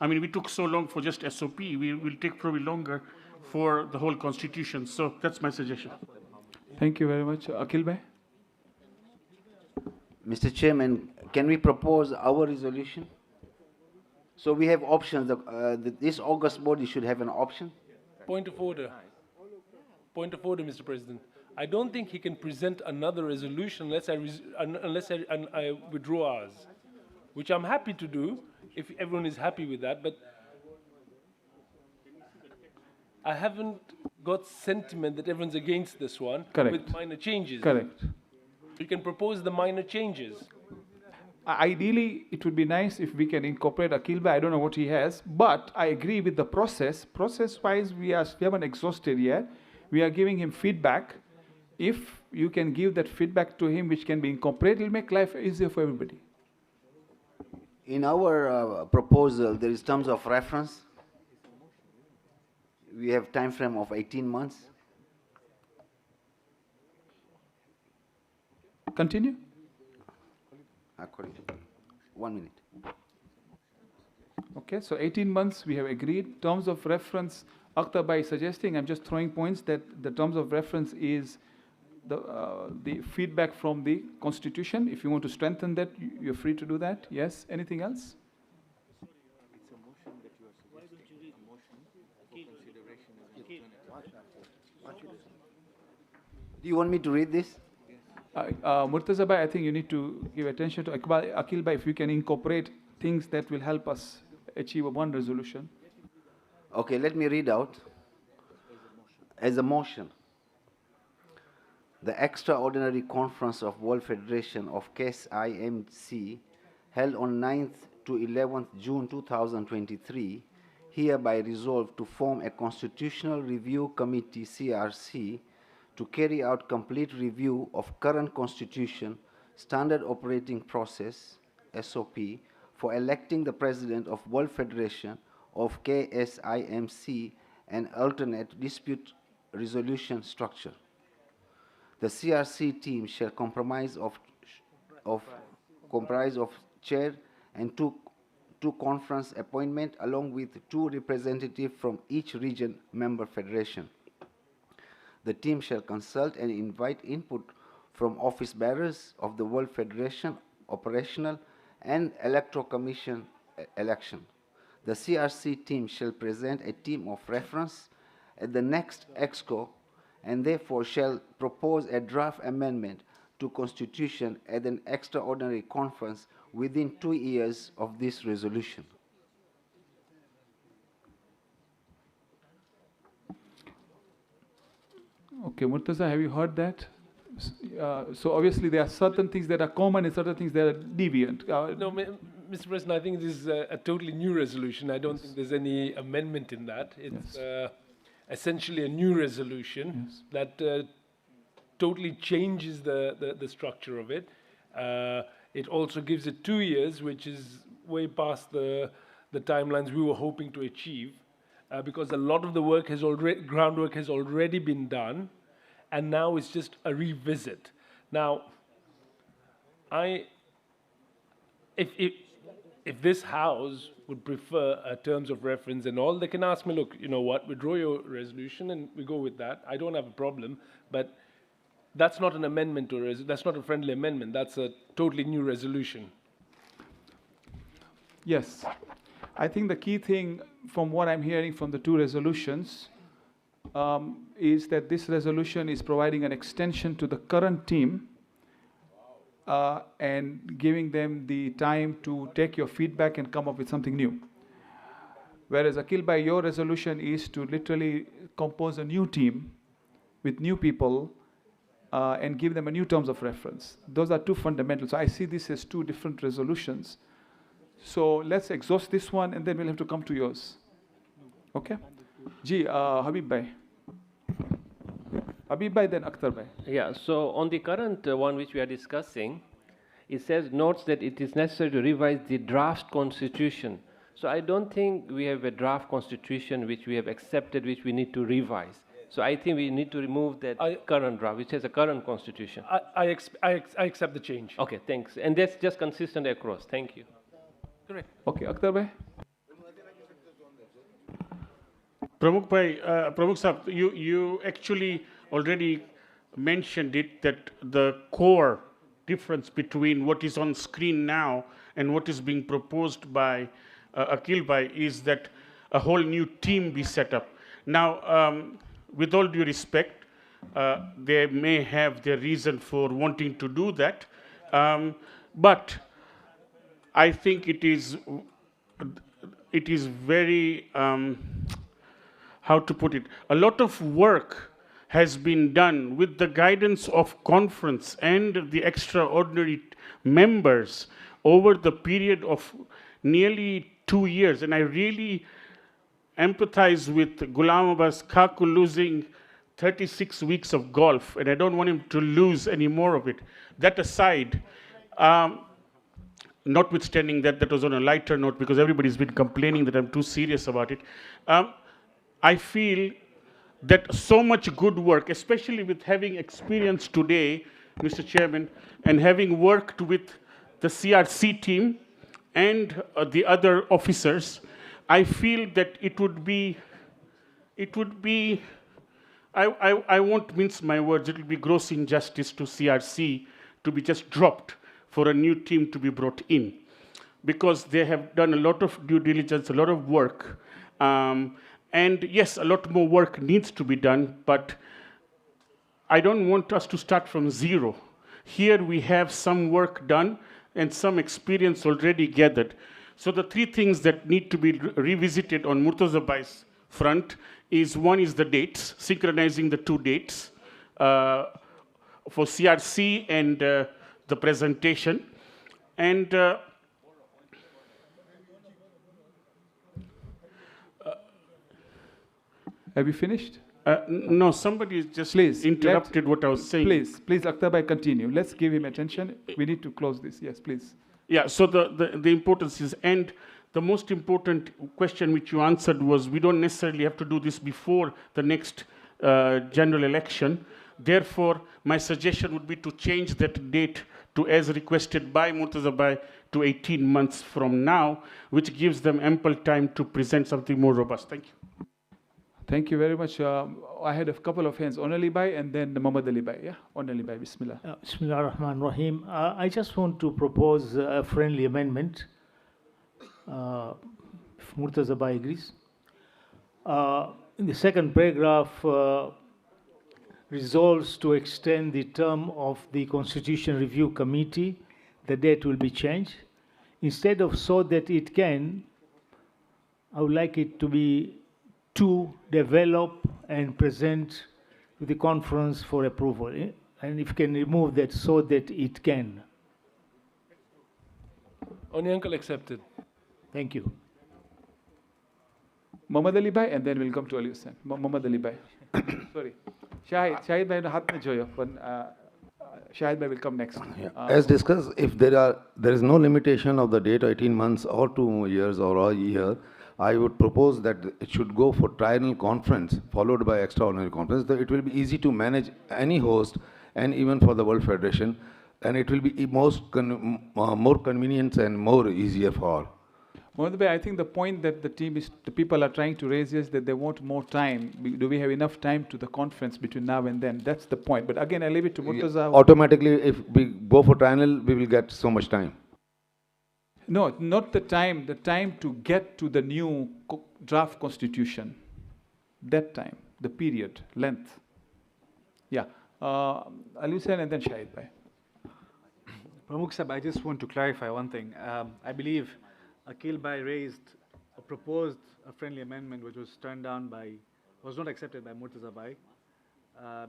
we took so long for just SOP, we will take probably longer for the whole constitution. So that's my suggestion. Thank you very much. Akil Bhai? Mr. Chairman, can we propose our resolution? So we have options. This August body should have an option. Point of order. Point of order, Mr. President. I don't think he can present another resolution unless I withdraw ours, which I'm happy to do if everyone is happy with that. But I haven't got sentiment that everyone's against this one Correct. with minor changes. Correct. You can propose the minor changes. Ideally, it would be nice if we can incorporate Akil Bhai. I don't know what he has, but I agree with the process. Process-wise, we haven't exhausted yet. We are giving him feedback. If you can give that feedback to him, which can be incorporated, it will make life easier for everybody. In our proposal, there is terms of reference. We have time frame of 18 months. Continue. 1 minute. Okay, so 18 months we have agreed. Terms of reference, Akhtar Bhai is suggesting, I'm just throwing points that the terms of reference is the feedback from the Constitution. If you want to strengthen that, you're free to do that. Yes, anything else? Do you want me to read this? Murtaza Bhai, I think you need to give attention to Akil Bhai, if you can incorporate things that will help us achieve one resolution. Okay, let me read out. As a motion, the Extraordinary Conference of World Federation of KSIMC held on 9th to 11th June 2023 hereby resolved to form a Constitutional Review Committee CRC to carry out complete review of current Constitution, Standard Operating Process, SOP, for electing the President of World Federation of KSIMC and alternate dispute resolution structure. The CRC team shall comprise of chair and two conference appointment along with 2 representatives from each region member federation. The team shall consult and invite input from office bearers of the World Federation, operational and electoral commission election. The CRC team shall present a team of reference at the next EXCO and therefore shall propose a draft amendment to Constitution at an extraordinary conference within 2 years of this resolution. Okay, Murtaza, have you heard that? So obviously there are certain things that are common and certain things that are deviant. No, Mr. President, I think this is a totally new resolution. I don't think there's any amendment in that. It's essentially a new resolution that totally changes the structure of it. It also gives it 2 years, which is way past the timelines we were hoping to achieve, because a lot of the work has groundwork has already been done, and now it's just a revisit. Now, if this House would prefer terms of reference and all, they can ask me, look, you know what, withdraw your resolution and we go with that. I don't have a problem, but that's not an amendment or that's not a friendly amendment. That's a totally new resolution. Yes. I think the key thing from what I'm hearing from the 2 resolutions is that this resolution is providing an extension to the current team and giving them the time to take your feedback and come up with something new. Whereas Akil Bhai, your resolution is to literally compose a new team with new people and give them a new terms of reference. Those are 2 fundamentals. So I see this as 2 different resolutions. So let's exhaust this one and then we'll have to come to yours. Okay? Habib Bhai. Habib Bhai, then Akhtar Bhai. Yeah, so on the current one which we are discussing, it says, notes that it is necessary to revise the draft constitution. So I don't think we have a draft constitution which we have accepted, which we need to revise. So I think we need to remove that current draft, which has a current constitution. I accept the change. Okay, thanks. And that's just consistent across. Thank you. Correct. Okay, Akhtar Bhai. Pramukh Bhai, Pramukh Sahab, you actually already mentioned it, that the core difference between what is on screen now and what is being proposed by Akil Bhai is that a whole new team be set up. Now, with all due respect, they may have their reason for wanting to do that, but I think it is very how to put it, a lot of work has been done with the guidance of conference and the extraordinary members over the period of nearly 2 years. And I really empathize with Ghulam Abbas Kaku losing 36 weeks of golf, and I don't want him to lose any more of it. That aside, notwithstanding that, that was on a lighter note because everybody's been complaining that I'm too serious about it. I feel that so much good work, especially with having experience today, Mr. Chairman, and having worked with the CRC team and the other officers, I feel that it would be, I won't mince my words, it will be gross injustice to CRC to be just dropped for a new team to be brought in, because they have done a lot of due diligence, a lot of work. And yes, a lot more work needs to be done, but I don't want us to start from zero. Here we have some work done and some experience already gathered. So the three things that need to be revisited on Murtaza Bhai's front is, one is the dates, synchronizing the two dates for CRC and the presentation. And have you finished? No, somebody just interrupted what I was saying. Please, Akhtar Bhai, continue. Let's give him attention. We need to close this. Yes, please. Yeah, so the importance is, and the most important question which you answered was, we don't necessarily have to do this before the next general election. Therefore, my suggestion would be to change that date to, as requested by Murtaza Bhai, to 18 months from now, which gives them ample time to present something more robust. Thank you. Thank you very much. I had a couple of hands, on Ali Bhai and then Muhammad Ali Bhai. Yeah, on Ali Bhai, Bismillah. Bismillah ar-Rahman ar-Rahim. I just want to propose a friendly amendment, if Murtaza Bhai agrees. In the second paragraph, resolves to extend the term of the Constitution Review Committee. The date will be changed. Instead of so that it can, I would like it to be to develop and present to the conference for approval. And if you can remove that, so that it can. Onyankel accepted. Thank you. Muhammad Ali Bhai, and then we'll come to Ali Hussain. Muhammad Ali Bhai. Sorry. Shahid Bhai no hat nahi joyo, but Shahid Bhai will come next. As discussed, if there is no limitation of the date, 18 months or 2 years or a year, I would propose that it should go for triennial conference followed by extraordinary conference. It will be easy to manage any host, and even for the World Federation, and it will be more convenient and more easier for all. Muhammad Bhai, I think the point that the people are trying to raise is that they want more time. Do we have enough time to the conference between now and then? That's the point. But again, I leave it to Murtaza. Automatically, if we go for triennial, we will get so much time. No, not the time. The time to get to the new draft constitution. That time, the period, length. Yeah. Ali Hussain and then Shahid Bhai. Pramukh Sahib, I just want to clarify one thing. I believe Akil Bhai proposed a friendly amendment which was was not accepted by Murtaza Bhai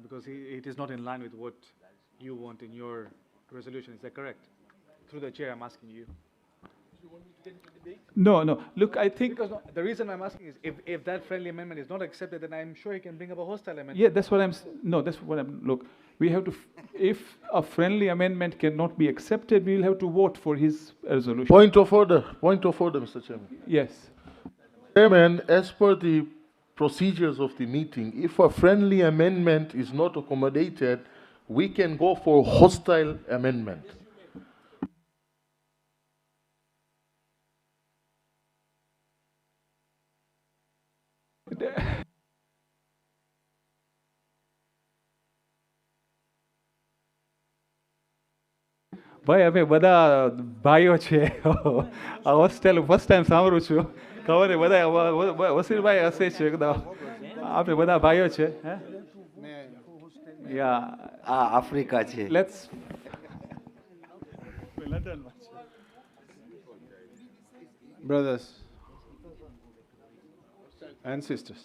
because it is not in line with what you want in your resolution. Is that correct? Through the chair, I'm asking you. No. Look, I think... Because the reason I'm asking is if that friendly amendment is not accepted, then I'm sure he can bring up a hostile amendment. Yeah, that's what I'm... No, that's what I'm... Look, we have to... If a friendly amendment cannot be accepted, we will have to vote for his resolution. Point of order, Mr. Chairman. Yes. Chairman, as per the procedures of the meeting, if a friendly amendment is not accommodated, we can go for hostile amendment. ભાઈ અમે બધા ભાઈઓ છે આ hostel first time સાંભળું છું ખબર ને બધા વસીરભાઈ હસે છે એકદમ આપણે બધા ભાઈઓ છે યા આફ્રિકા છે let's brothers and sisters,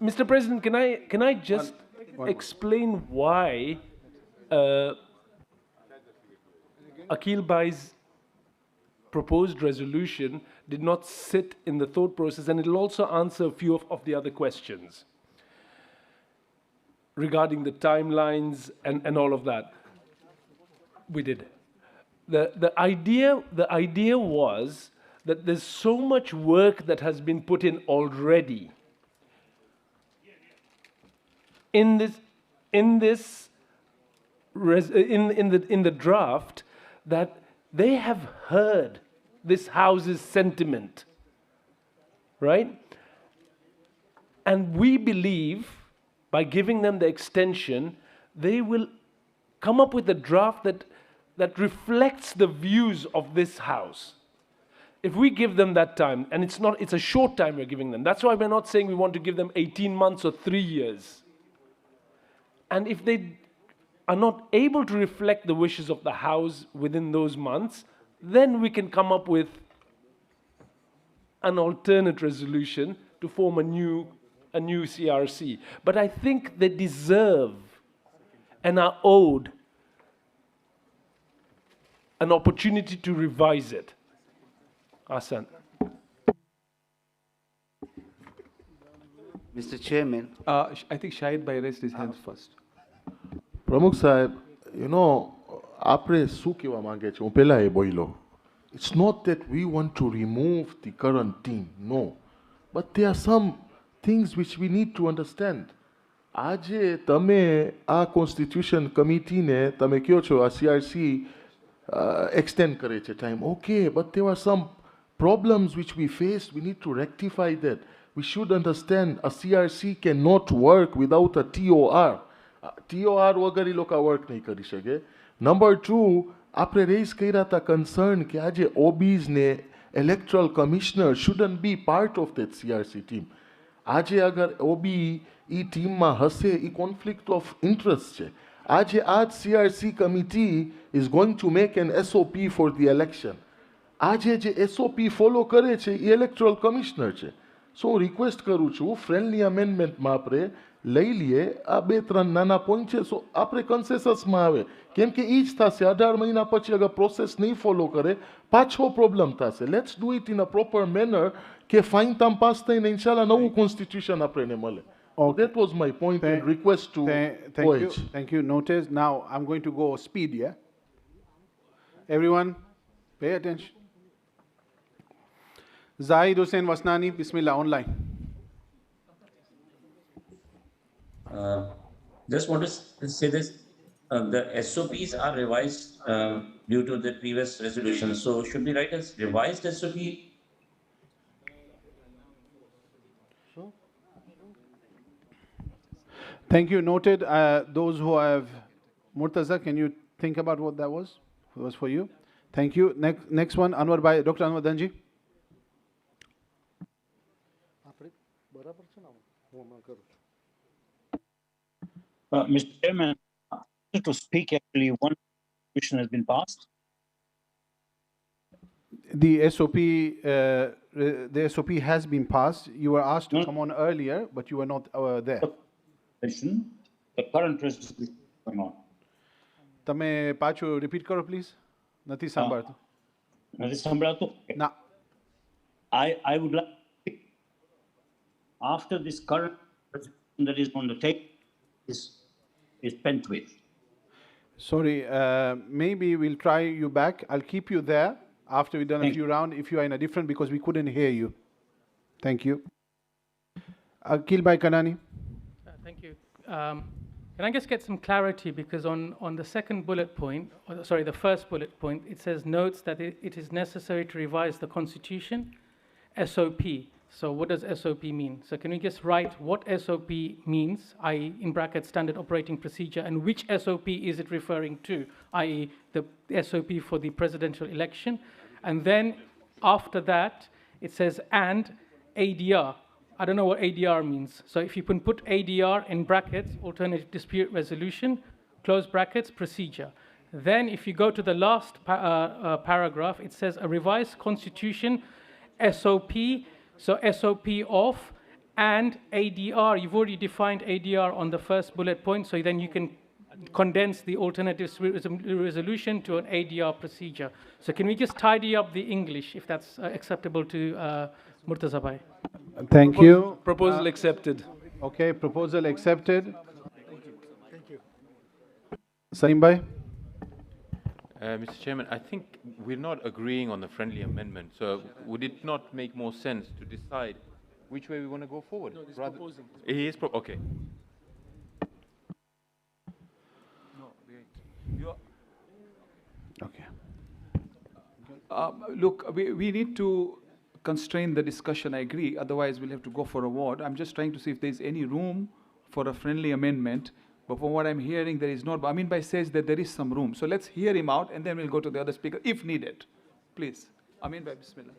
Mr. President, can I just explain why Akil Bai's proposed resolution did not sit in the thought process, and it'll also answer a few of the other questions regarding the timelines and all of that. We did. The idea was that there's so much work that has been put in already in the draft, that they have heard this House's sentiment, right? And we believe by giving them the extension, they will come up with a draft that reflects the views of this House. If we give them that time, and it's a short time we're giving them. That's why we're not saying we want to give them 18 months or 3 years. And if they are not able to reflect the wishes of the House within those months, then we can come up with an alternate resolution to form a new CRC. But I think they deserve and are owed an opportunity to revise it. Hassan. Mr. Chairman. I think Shahid Bhai raised his hand first. પ્રમુખ સાહેબ, આપણે શું કહેવા માંગે છે, હું પહેલા એ બોલ્યો. It's not that we want to remove the current team, no. But there are some things which we need to understand. આજે તમે આ કોન્સ્ટિટ્યુશન કમિટીને તમે કહો છો આ CRC extend કરે છે time. Okay, but there are some problems which we faced. We need to rectify that. We should understand a CRC cannot work without a TOR. TOR વગર એ લોકો વર્ક નહીં કરી શકે. નંબર 2, આપણે રેઝ કર્યા હતા કન્સર્ન કે આજે OBs ને electoral commissioner shouldn't be part of that CRC team. આજે અગર OB એ ટીમમાં હશે, એ conflict of interest છે. આજે આ CRC committee is going to make an SOP for the election. આજે જે SOP ફોલો કરે છે એ electoral commissioner છે. સો હું રિક્વેસ્ટ કરું છું, ફ્રેન્ડલી અમેન્ડમેન્ટમાં આપણે લઈ લઈએ આ 2-3 નાના પોઈન્ટ છે. સો આપણે કન્સેસસમાં આવે, કેમ કે એ જ થશે. 18 મહિના પછી અગર પ્રોસેસ નહીં ફોલો કરે પાછો પ્રોબ્લેમ થશે. Let's do it in a proper manner કે ફાઇન તામ પાસ થઈને ઇન્શાલ્લાહ નવું કોન્સ્ટિટ્યુશન આપણને મળે. That was my point and request to OH. Thank you. Noted. Now I'm going to go speed, yeah? Everyone, pay attention. Zahid Hussain Wasnani, Bismillah, online. Just want to say this. The SOPs are revised due to the previous resolution. So should we write as revised SOP? Thank you. Noted. Those who have Murtaza, can you think about what that was? It was for you. Thank you. Next one, Anwar Bhai, Dr. Anwar Danji. Mr. Chairman, to speak, actually, one resolution has been passed. The SOP has been passed. You were asked to come on earlier, but you were not there. The current resolution is going on. તમે પાછું repeat કરો, please. નથી સાંભળતો. નથી સાંભળાતું? ના. I would like, after this current resolution that is on the table is spent with. Sorry, maybe we'll try you back. I'll keep you there after we've done a few rounds if you are in a different, because we couldn't hear you. Thank you. Akil Bhai Kanani. Thank you. Can I just get some clarity, because on the second bullet point, or sorry, the first bullet point, it says notes that it is necessary to revise the Constitution, SOP. So what does SOP mean? So can we just write what SOP means, i.e. in brackets standard operating procedure, and which SOP is it referring to, i.e. the SOP for the presidential election? And then after that, it says and ADR. I don't know what ADR means. So if you can put ADR in brackets, alternative dispute resolution, close brackets, procedure. Then if you go to the last paragraph, it says a revised constitution, SOP, so SOP of and ADR. You've already defined ADR on the first bullet point, so then you can condense the alternative resolution to an ADR procedure. So can we just tidy up the English, if that's acceptable to Murtaza Bhai? Thank you. Proposal accepted. Okay, proposal accepted. Salim Bhai? Mr. Chairman, I think we're not agreeing on the friendly amendment. So would it not make more sense to decide which way we want to go forward? No, he's proposing. He is okay. Okay. Look, we need to constrain the discussion, I agree. Otherwise, we'll have to go for a vote. I'm just trying to see if there's any room for a friendly amendment. But from what I'm hearing, there is not. Amin Bhai says that there is some room. So let's hear him out, and then we'll go to the other speaker if needed. Please. Amin Bhai, Bismillah.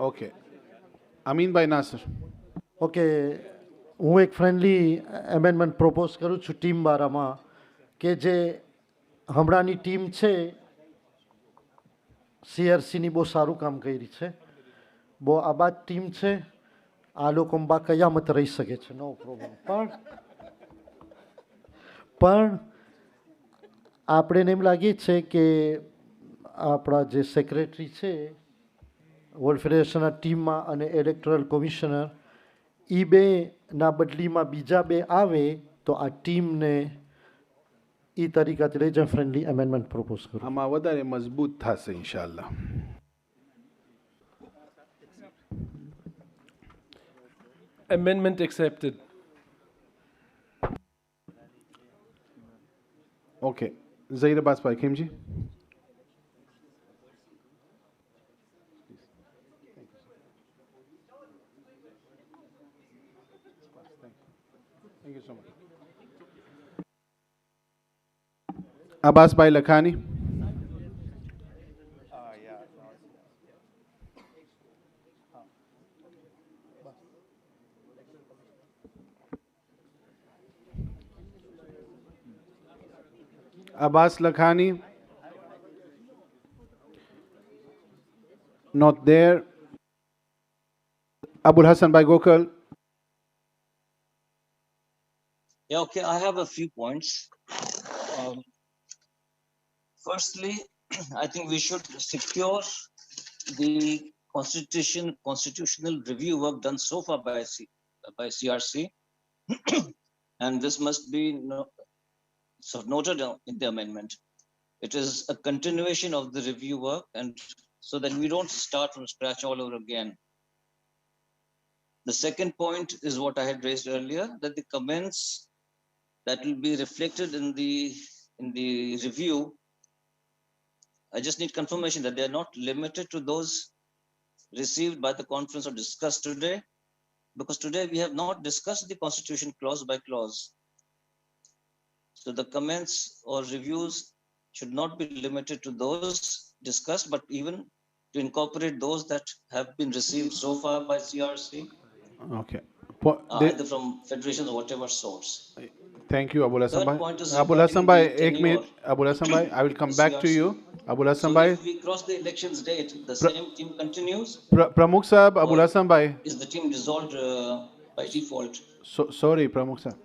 Okay. Amin Bhai Nasir. Okay, હું એક friendly amendment propose કરું છું team બારામાં કે જે હમણાંની team છે CRCની બહુ સારું કામ કરી છે, બહુ આબાદ ટીમ છે, આ લોકો બા કયામત રહી શકે છે, નો પ્રોબ્લેમ. પણ આપણે એમ લાગે છે કે આપણા જે સેક્રેટરી છે વર્લ્ડ ફેડરેશનના ટીમમાં અને ઇલેક્ટરલ કમિશનર એ બેના બદલીમાં બીજા બે આવે તો આ ટીમને એ તરીકાથી લઈ જાય ફ્રેન્ડલી એમેન્ડમેન્ટ પ્રપોઝ કરું. આમાં વધારે મજબૂત થશે ઇન્શાલ્લાહ. Amendment accepted. Okay. Zahir Abbas Bhai, Khimji. Thank you so much. Abbas Bhai Lakhani. Abbas Lakhani. Not there. Abul Hassan Bhai Gokal. Yeah, okay, I have a few points. Firstly, I think we should secure the constitutional review work done so far by CRC, and this must be noted in the amendment. It is a continuation of the review work, and so that we don't start from scratch all over again. The second point is what I had raised earlier, that the comments that will be reflected in the review, I just need confirmation that they are not limited to those received by the conference or discussed today, because today we have not discussed the constitution clause by clause. So the comments or reviews should not be limited to those discussed, but even to incorporate those that have been received so far by CRC, Okay. either from federations or whatever source. Thank you, Abul Hassan Third Bhai. point is Abul Hassan regarding Bhai, the ek minute. tenure. Abul Hassan Bhai, I will come back to you. Abul Hassan So Bhai. if we cross the elections date, the same team continues? Pramukh Sahab, Abul Hassan Bhai. Is the team dissolved by default? Sorry, Pramukh Sahab.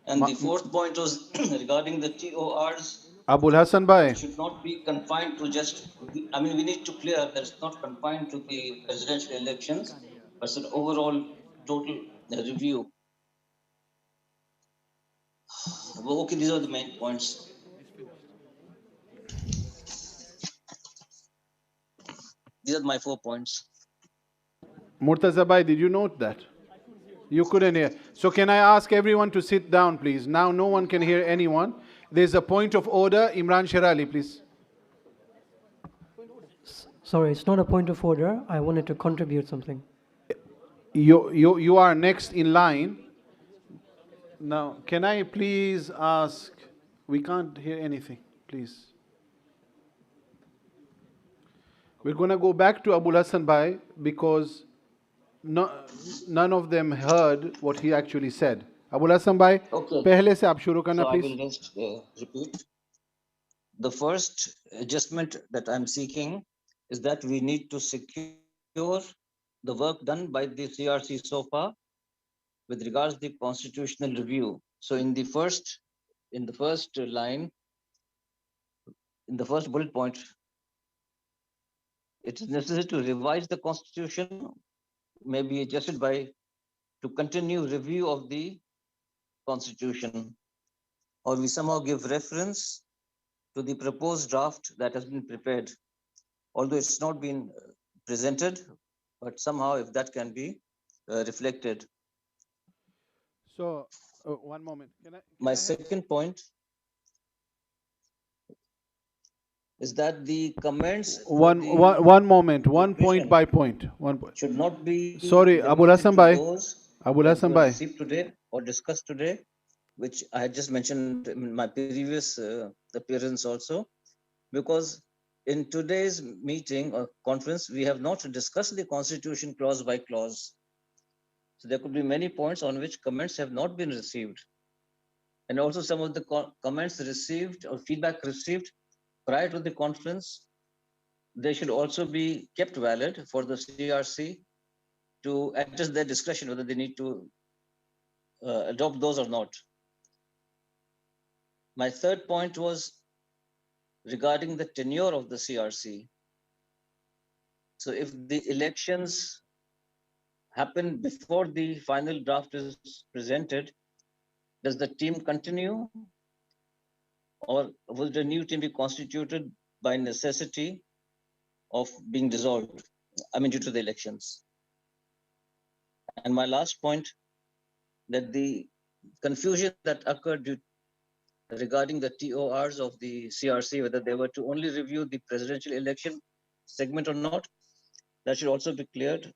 And the fourth point was regarding the TORs. Abul Hassan Bhai. Should not be confined to just, I mean, we need to clear that it's not confined to the presidential elections, but it's an overall total review. Well, okay, these are the main points. These are my 4 points. Murtaza Bhai, did you note that? You couldn't hear. So can I ask everyone to sit down, please? Now no one can hear anyone. There's a point of order. Imran Sherali, please. Sorry, it's not a point of order. I wanted to contribute something. You are next in line. Now, can I please ask? We can't hear anything, please. We're going to go back to Abul Hassan Bhai because none of them heard what he actually said. Abul Hassan Bhai, Okay. pehle se aap shuru karna, So I please. will just repeat. The first adjustment that I'm seeking is that we need to secure the work done by the CRC so far with regards to the constitutional review. So in the first line, in the first bullet point, it is necessary to revise the constitution, may be adjusted by to continue review of the constitution, or we somehow give reference to the proposed draft that has been prepared, although it's not been presented, but somehow if that can be reflected. So, one moment. My second point is that the comments One moment, one point by point. should not be Sorry, Abul limited Hassan to Bhai. those Abul that Hassan were Bhai. received today or discussed today, which I had just mentioned in my previous appearance also, because in today's meeting or conference, we have not discussed the constitution clause by clause. So there could be many points on which comments have not been received. And also some of the comments received or feedback received prior to the conference, they should also be kept valid for the CRC to address their discretion whether they need to adopt those or not. My third point was regarding the tenure of the CRC. So if the elections happen before the final draft is presented, does the team continue, or will the new team be constituted by necessity of being dissolved? I mean, due to the elections. And my last point, that the confusion that occurred regarding the TORs of the CRC, whether they were to only review the presidential election segment or not, that should also be cleared,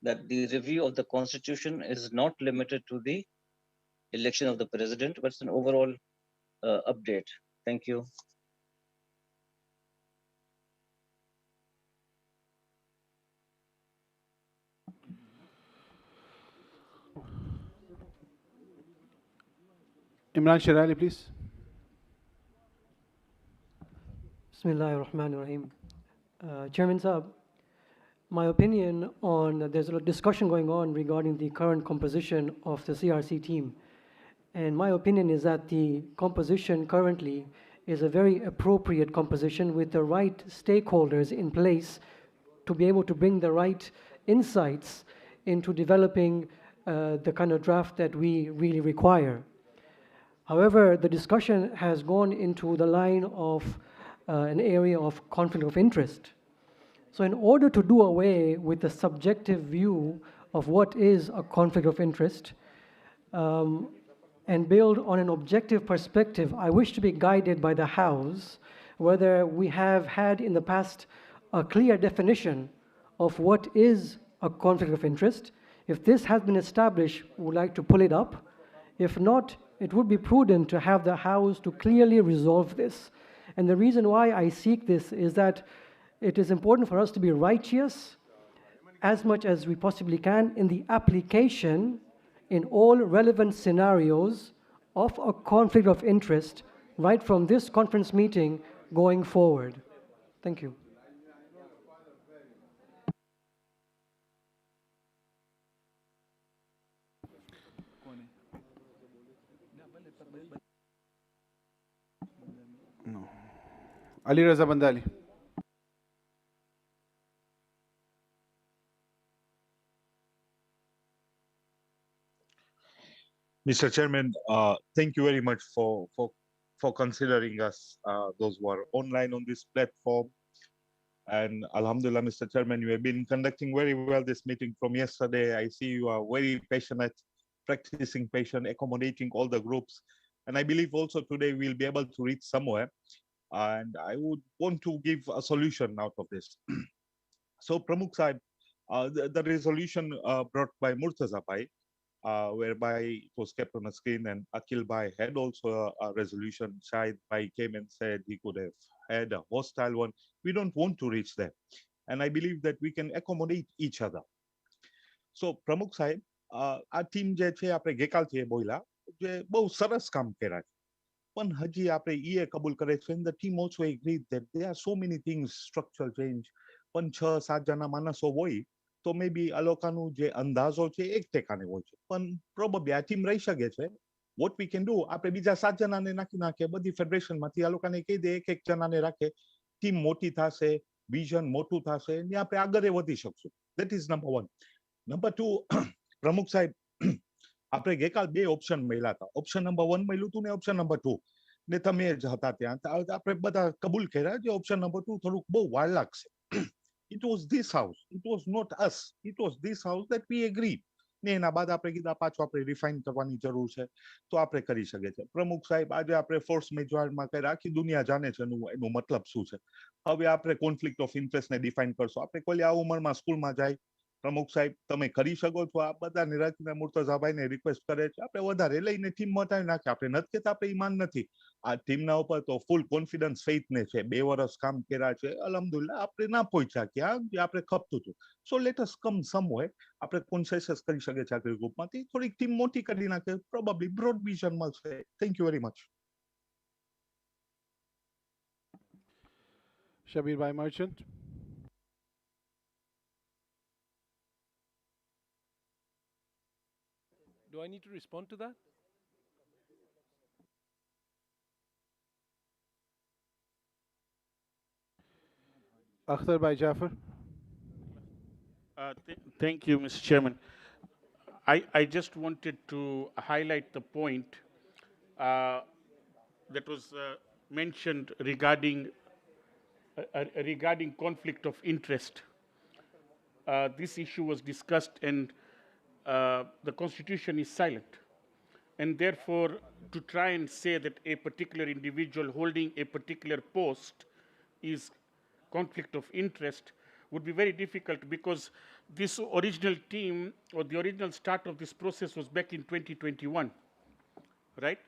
that the review of the constitution is not limited to the election of the president, but it's an overall update. Thank you. Imran Sherali, please. Bismillahir Rahmanir Rahim. Chairman Saab, my opinion on, there's a discussion going on regarding the current composition of the CRC team. And my opinion is that the composition currently is a very appropriate composition with the right stakeholders in place to be able to bring the right insights into developing the kind of draft that we really require. However, the discussion has gone into the line of an area of conflict of interest. So in order to do away with the subjective view of what is a conflict of interest and build on an objective perspective, I wish to be guided by the House whether we have had in the past a clear definition of what is a conflict of interest. If this has been established, we would like to pull it up. If not, it would be prudent to have the House to clearly resolve this. And the reason why I seek this is that it is important for us to be righteous as much as we possibly can in the application in all relevant scenarios of a conflict of interest right from this conference meeting going forward. Thank you. No. Ali Raza Bandali. Mr. Chairman, thank you very much for considering us, those who are online on this platform. And Alhamdulillah, Mr. Chairman, you have been conducting very well this meeting from yesterday. I see you are very passionate, practicing patient, accommodating all the groups. And I believe also today we'll be able to reach somewhere. And I would want to give a solution out of this. So Pramukh Sahib, the resolution brought by Murtaza Bhai, whereby it was kept on the screen, and Akil Bhai had also a resolution. Shahid Bhai came and said he could have had a hostile one. We don't want to reach there. And I believe that we can accommodate each other. So Pramukh Sahib, આ team જે છે આપણે ગઈકાલથી એ બોલ્યા જે બહુ સરસ કામ કર્યા છે, પણ હજી આપણે એ કબૂલ કરે છે, and the team also agreed that there are so many things, structural change, પણ 6-7 જણા માણસો હોય તો maybe આ લોકોનું જે અંદાજો છે 1% હોય છે, પણ probably આ ટીમ રહી શકે છે. What we can do, આપણે બીજા 7 જણાને નાખે બધી ફેડરેશનમાંથી આ લોકોને કહી દે એક જણાને રાખે, ટીમ મોટી થશે, વિઝન મોટું થશે, ને આપણે આગળ વધી શકશું. That is number 1. Number 2, પ્રમુખ સાહેબ, આપણે ગઈકાલ 2 ઓપ્શન મળ્યા હતા. ઓપ્શન નંબર 1 મળ્યું હતું ને ઓપ્શન નંબર 2, ને તમે જ હતા ત્યાં. આપણે બધા કબૂલ કર્યા જે ઓપ્શન નંબર 2 થોડુંક બહુ વાર લાગશે. It was this house, it was not us, it was this house that we agreed. ને એના બાદ આપણે કીધા પાછું આપણે રિફાઇન કરવાની જરૂર છે, તો આપણે કરી શકીએ છીએ. પ્રમુખ સાહેબ, આજે આપણે ફોર્સ મેજોરમાં કર્યા, આખી દુનિયા જાણે છે એનું મતલબ શું છે. હવે આપણે કોન્ફ્લિક્ટ ઓફ ઇન્ટરેસ્ટને ડિફાઇન કરશું. આપણે કોઈ આ ઉંમરમાં સ્કૂલમાં જાય, પ્રમુખ સાહેબ તમે કરી શકો છો, આ બધાને રાખીને મુર્તઝાભાઈને રિક્વેસ્ટ કરે છે, આપણે વધારે લઈને ટીમ મટાવી નાખીએ. આપણે નથી કહેતા આપણે ઈમાન નથી, આ ટીમના ઉપર તો ફૂલ કોન્ફિડન્સ ફેઇથને છે. 2 વર્ષ કામ કર્યા છે, અલ્હમ્દુલિલ્લાહ આપણે ના પહોંચ્યા ક્યાં જે આપણે ખપતું હતું. સો લેટ અસ કમ સમવેર, આપણે કોન્સેસસ કરી શકીએ છીએ આપણી ગ્રુપમાંથી, થોડીક ટીમ મોટી કરી નાખે, પ્રોબેબલી બ્રોડ વિઝન મળશે. Thank you very much. Shabir Bhai Merchant. Do I need to respond to that? Akhtar Bhai Jafar. Thank you, Mr. Chairman. I just wanted to highlight the point that was mentioned regarding conflict of interest. This issue was discussed, and the Constitution is silent. And therefore, to try and say that a particular individual holding a particular post is conflict of interest would be very difficult, because this original team, or the original start of this process, was back in 2021, right?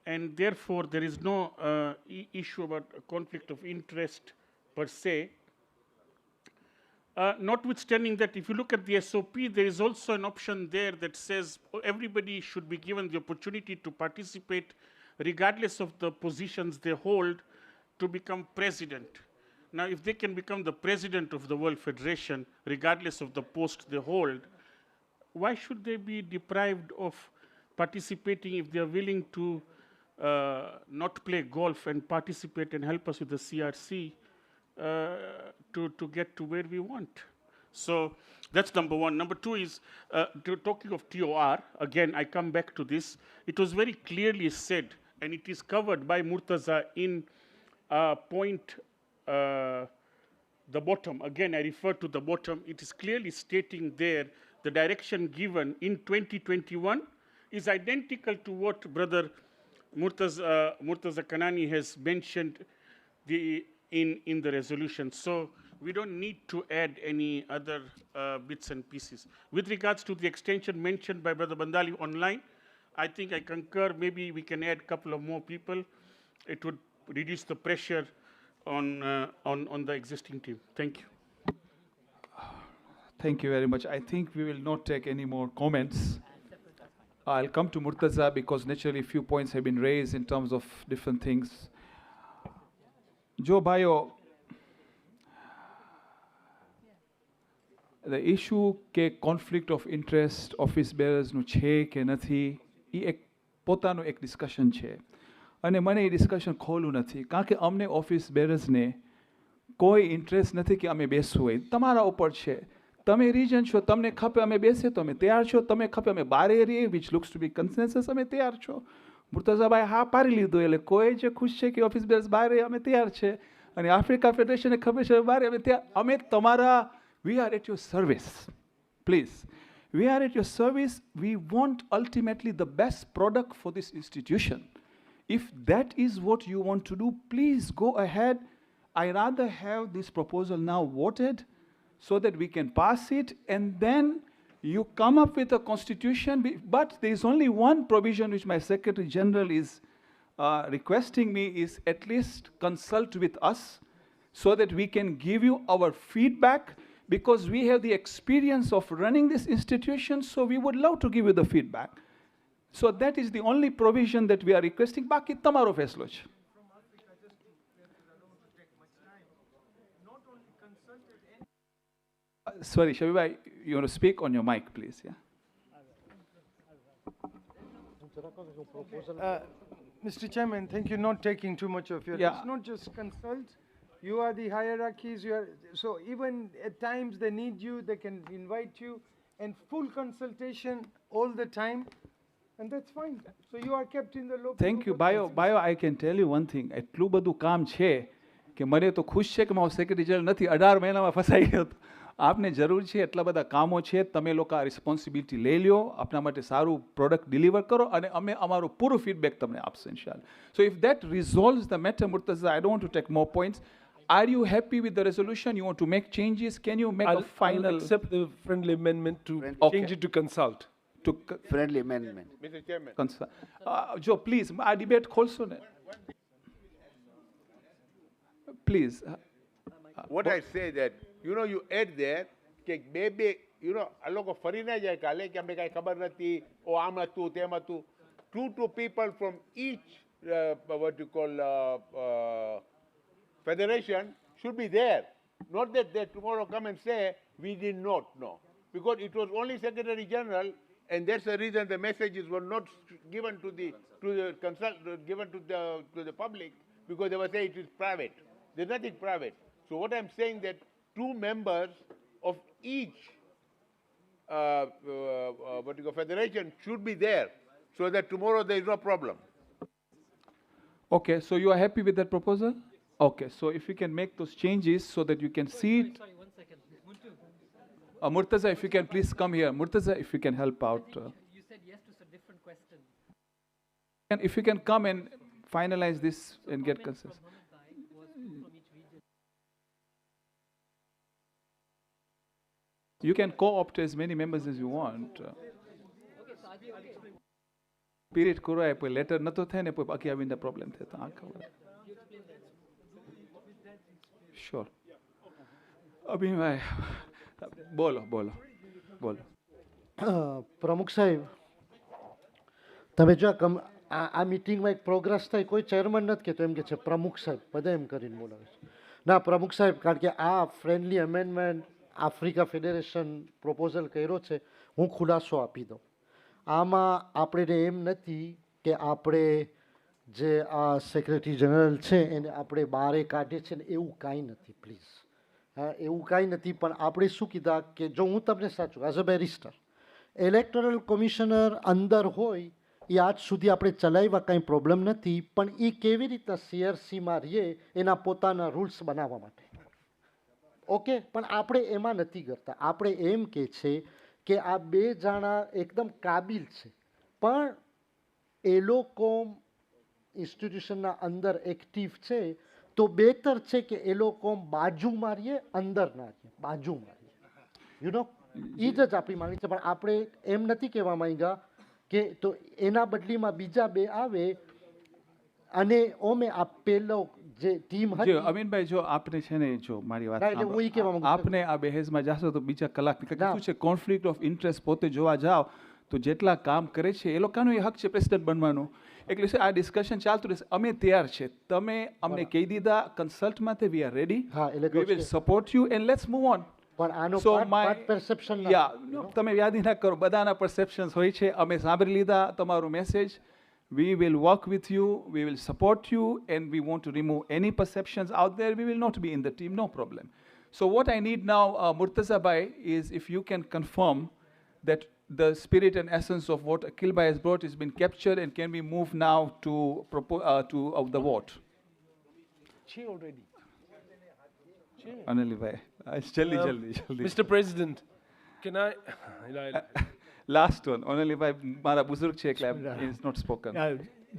And therefore, there is no issue about a conflict of interest per se. Notwithstanding that, if you look at the SOP, there is also an option there that says everybody should be given the opportunity to participate, regardless of the positions they hold, to become president. Now, if they can become the president of the World Federation, regardless of the post they hold, why should they be deprived of participating if they are willing to not play golf and participate and help us with the CRC to get to where we want? So that's number 1. Number 2 is, talking of TOR, again, I come back to this. It was very clearly said, and it is covered by Murtaza in point the bottom. Again, I refer to the bottom. It is clearly stating there the direction given in 2021 is identical to what Brother Murtaza Kanani has mentioned in the resolution. So we don't need to add any other bits and pieces. With regards to the extension mentioned by Brother Bandali online, I think I concur. Maybe we can add a couple of more people. It would reduce the pressure on the existing team. Thank you. Thank you very much. I think we will not take any more comments. I'll come to Murtaza, because naturally few points have been raised in terms of different things. Joe Bayo, the issue કે conflict of interest office bearers નું છે કે નથી, એ એક પોતાનું એક discussion છે, અને મને એ ડિસ્કશન ખોલવું નથી, કારણ કે અમને ઓફિસ બેરર્સને કોઈ ઇન્ટરેસ્ટ નથી કે અમે બેસવું હોય. તમારા ઉપર છે, તમે region છો, તમને ખપે અમે બેસીએ તો અમે તૈયાર છો, તમે ખપે અમે બારે રહીએ, which looks to be consensus, અમે તૈયાર છો. મુર્તઝાભાઈ હા પાડી લીધું, એટલે કોઈ જે ખુશ છે કે ઓફિસ બેર્સ બારે અમે તૈયાર છે, અને આફ્રિકા ફેડરેશનને ખબર છે બારે અમે તૈયાર, અમે તમારા, we are at your service. Please, we are at your service. We want ultimately the best product for this institution. If that is what you want to do, please go ahead. I rather have this proposal now voted so that we can pass it, and then you come up with a constitution. But there is only one provision which my Secretary General is requesting me, is at least consult with us so that we can give you our feedback, because we have the experience of running this institution, so we would love to give you the feedback. So that is the only provision that we are requesting. Baki tamaro faislo છે. Sorry, Shabibhai, you want to speak on your mic, please? Yeah. Mr. Chairman, thank you. Not taking too much of your. Yeah. It's not just consult. You are the hierarchies. You are so even at times they need you. They can invite you, and full consultation all the time, and that's fine. So you are kept in the loop. Thank you. Bio, I can tell you one thing. એટલું બધું કામ છે કે મને તો ખુશ છે કે મારો સેક્રેટરી જનરલ નથી, 18 મહિનામાં ફસાઈ ગયો હતો. આપને જરૂર છે, એટલા બધા કામો છે, તમે લોકો આ રિસ્પોન્સિબિલિટી લઈ લ્યો, આપના માટે સારું પ્રોડક્ટ ડિલિવર કરો, અને અમે અમારું પૂરું ફીડબેક તમને આપશે ઇન્શાલ્લાહ. So if that resolves the matter, Murtaza, I don't want to take more points. Are you happy with the resolution? You want to make changes? Can you make a final? I'll accept the friendly amendment to change it to consult. To friendly amendment. Mr. Chairman. Consult. Joe, please, આ debate ખોલશો ને? Please. What I say that, you know, you add there, કે maybe, you know, આ લોકો ફરી ના જાય કાલે કે અમને કાંઈ ખબર નથી, ઓ આમ હતું, તેમ હતું. 2 people from each, what you call, federation should be there. Not that they tomorrow come and say, we did not know. Because it was only Secretary General, and that's the reason the messages were not given to the public, because they were saying it is private. There's nothing private. So what I'm saying that 2 members of each what you call federation should be there, so that tomorrow there is no problem. Okay, so you are happy with that proposal? Okay, so if you can make those changes so that you can see it. Sorry, 1 second. Murtaza, if you can please come here. Murtaza, if you can help out. You said yes to a different question. And if you can come and finalize this and get consensus. You can co-opt as many members as you want. Period કરો આપ્યો, letter નતો થાય ને બાકી આવીને problem થાય તો આ ખબર. Sure. અભિભાઈ બોલો. પ્રમુખ સાહેબ, તમે જો આ મીટિંગમાં એક પ્રોગ્રેસ થાય, કોઈ ચેરમેન નથી કહેતો, એમ કે છે પ્રમુખ સાહેબ, બધા એમ કરીને બોલાવે છે. ના પ્રમુખ સાહેબ, કારણ કે આ friendly amendment Africa federation proposal કર્યો છે, હું ખુલાસો આપી દઉં. આમાં આપણે એમ નથી કે આપણે જે આ સેક્રેટરી જનરલ છે એને આપણે બારે કાઢીએ છીએ ને, એવું કાંઈ નથી. પ્લીઝ, હા, એવું કાંઈ નથી. પણ આપણે શું કીધા કે જો હું તમને સાચું, as a barrister, electoral commissioner અંદર હોય એ આજ સુધી આપણે ચલાવ્યા, કાંઈ પ્રોબ્લેમ નથી. પણ એ કેવી રીતના CRCમાં રહીએ એના પોતાના રૂલ્સ બનાવવા માટે. ઓકે, પણ આપણે એમાં નથી કરતા. આપણે એમ કહે છે કે આ 2 જણા એકદમ કાબિલ છે, પણ એ લોકો ઇન્સ્ટિટ્યુશનના અંદર એક્ટિવ છે, તો બેટર છે કે એ લોકો બાજુમાં રહીએ, અંદર ના રહીએ, બાજુમાં રહીએ. યુ નો, એ જ આપણી માંગણી છે. પણ આપણે એમ નથી કહેવા માંગ્યા કે તો એના બદલીમાં બીજા 2 આવે અને ઓમે આ પેલો જે ટીમ હતી. અમીનભાઈ, જો આપને છે ને, જો મારી વાત આપને આ બહેસમાં જાશો તો બીજા કલાક શું છે, કોન્ફ્લિક્ટ ઓફ ઇન્ટરેસ્ટ પોતે જોવા જાઓ તો જેટલા કામ કરે છે એ લોકોનો એ હક છે પ્રેસિડેન્ટ બનવાનો. એટલે આ ડિસ્કશન ચાલતું રહેશે. અમે તૈયાર છે, તમે અમને કહી દીધા કન્સલ્ટમાં, we are ready, we will support you and let's move on. પણ આનો પરસેપ્શન, તમે યાદી ના કરો, બધાના પરસેપ્શન્સ હોય છે. અમે સાંભળી લીધા તમારો message. We will work with you, we will support you, and we want to remove any perceptions out there. We will not be in the team, no problem. So what I need now, Murtaza Bhai, is if you can confirm that the spirit and essence of what Akil Bhai has brought has been captured and can be moved now to the vote. already. Anil Bhai, jaldi. Mr. President, can I? Last one, Anil Bhai, mara buzurg છે એટલે is not spoken.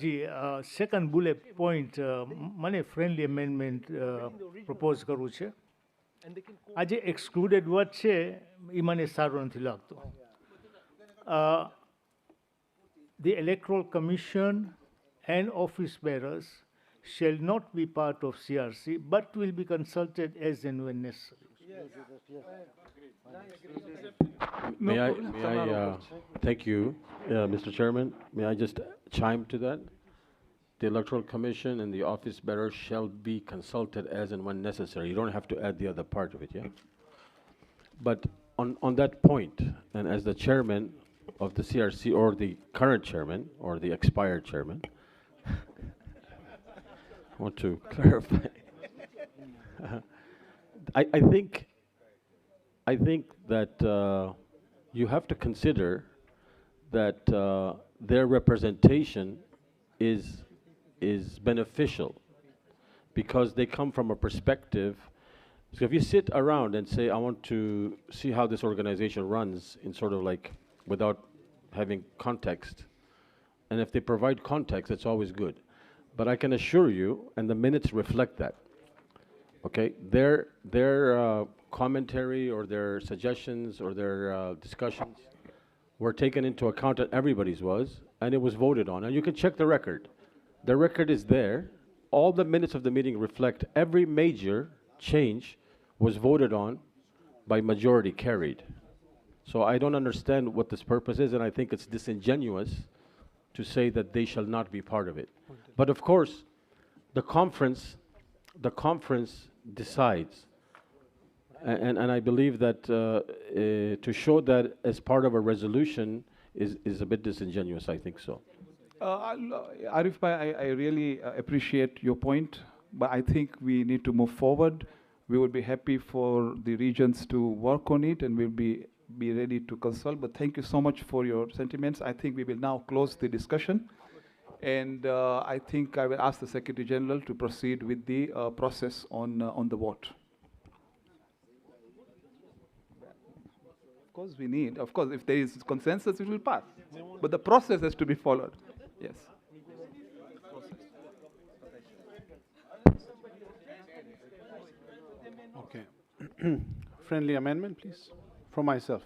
જી second bullet point મને friendly amendment propose કરવું છે. આ જે એક્સક્લુડેડ word છે એ મને સારું નથી લાગતું. The Electoral Commission and office bearers shall not be part of CRC but will be consulted as and when necessary. Thank you, Mr. Chairman. May I just chime to that? The Electoral Commission and the office bearers shall be consulted as and when necessary. You don't have to add the other part of it, yeah? But on that point, and as the chairman of the CRC, or the current chairman, or the expired chairman, I want to clarify. I think that you have to consider that their representation is beneficial because they come from a perspective. So if you sit around and say, I want to see how this organization runs in sort of like without having context, and if they provide context, it's always good. But I can assure you, and the minutes reflect that, okay, their commentary or their suggestions or their discussions were taken into account, and everybody's was, and it was voted on. And you can check the record. The record is there. All the minutes of the meeting reflect every major change was voted on by majority, carried. So I don't understand what this purpose is, and I think it's disingenuous to say that they shall not be part of it. But of course, the conference decides. And I believe that to show that as part of a resolution is a bit disingenuous, I think so. Arif Bhai, I really appreciate your point, but I think we need to move forward. We would be happy for the regions to work on it, and we'll be ready to consult. But thank you so much for your sentiments. I think we will now close the discussion. And I think I will ask the Secretary General to proceed with the process on the vote. Of course, we need. Of course, if there is consensus, it will pass. But the process has to be followed. Yes. Okay. Friendly amendment, please, for myself.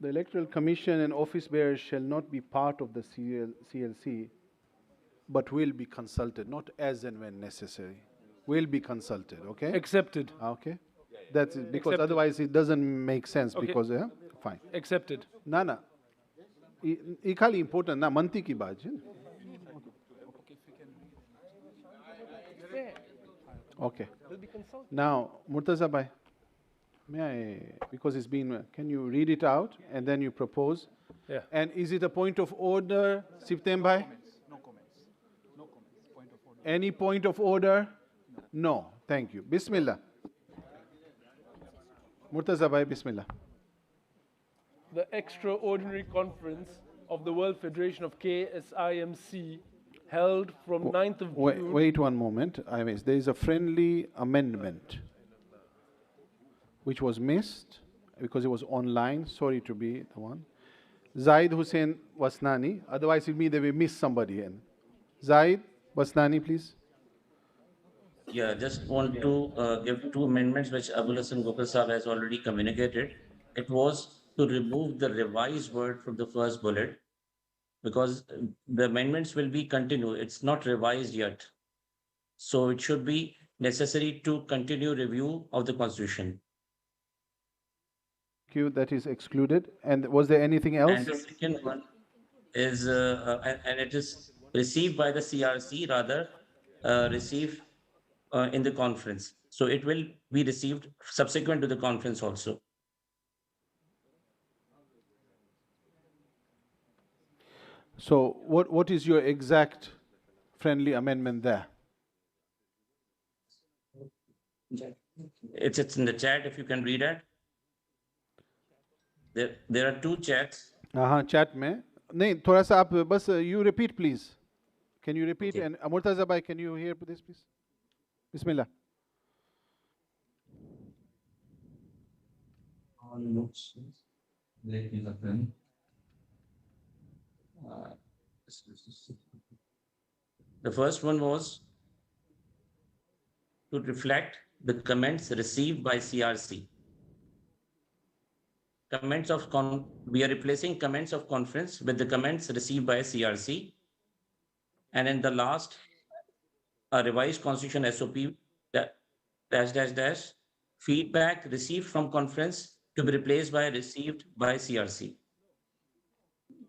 The Electoral Commission and office bearers shall not be part of the CLC, but will be consulted, not as and when necessary. Will be consulted, okay? Accepted. Okay. That's it, because Accepted. otherwise it doesn't make sense, Okay. because, yeah, fine. Accepted. Na. ये खाली important ना मनती की बात है. Okay. Now, Murtaza Bhai, may I, because it's been, can you read it out and then you propose? Yeah. And is it a point of order, Siptem Bhai? No comments. No comments. Point of order. Any point of order? No. Thank you. Bismillah. Murtaza Bhai, Bismillah. The extraordinary conference of the World Federation of KSIMC held from 9th of June. Wait one moment. There is a friendly amendment which was missed because it was online. Sorry to be the one. Zaid Hussain Wasnani. Otherwise, it means they will miss somebody. In. Zaid Wasnani, please. Yeah, just want to give two amendments which Abul Hassan Gokul Sahab has already communicated. It was to remove the revised word from the first bullet, because the amendments will be continued. It's not revised yet. So it should be necessary to continue review of the Constitution. Q, that is excluded. And was there anything else? And the second one is, and it is received by the CRC, rather, received in the conference. So it will be received subsequent to the conference also. So what is your exact friendly amendment there? It's in the chat, if you can read it. There are two chats. हाँ chat में नहीं थोड़ा सा आप बस you repeat please. Can you repeat? And Murtaza bhai, can you hear this please? Bismillah. The first one was to reflect the comments received by CRC. We are replacing comments of conference with the comments received by CRC. And in the last, a revised constitution SOP -- feedback received from conference to be replaced by received by CRC.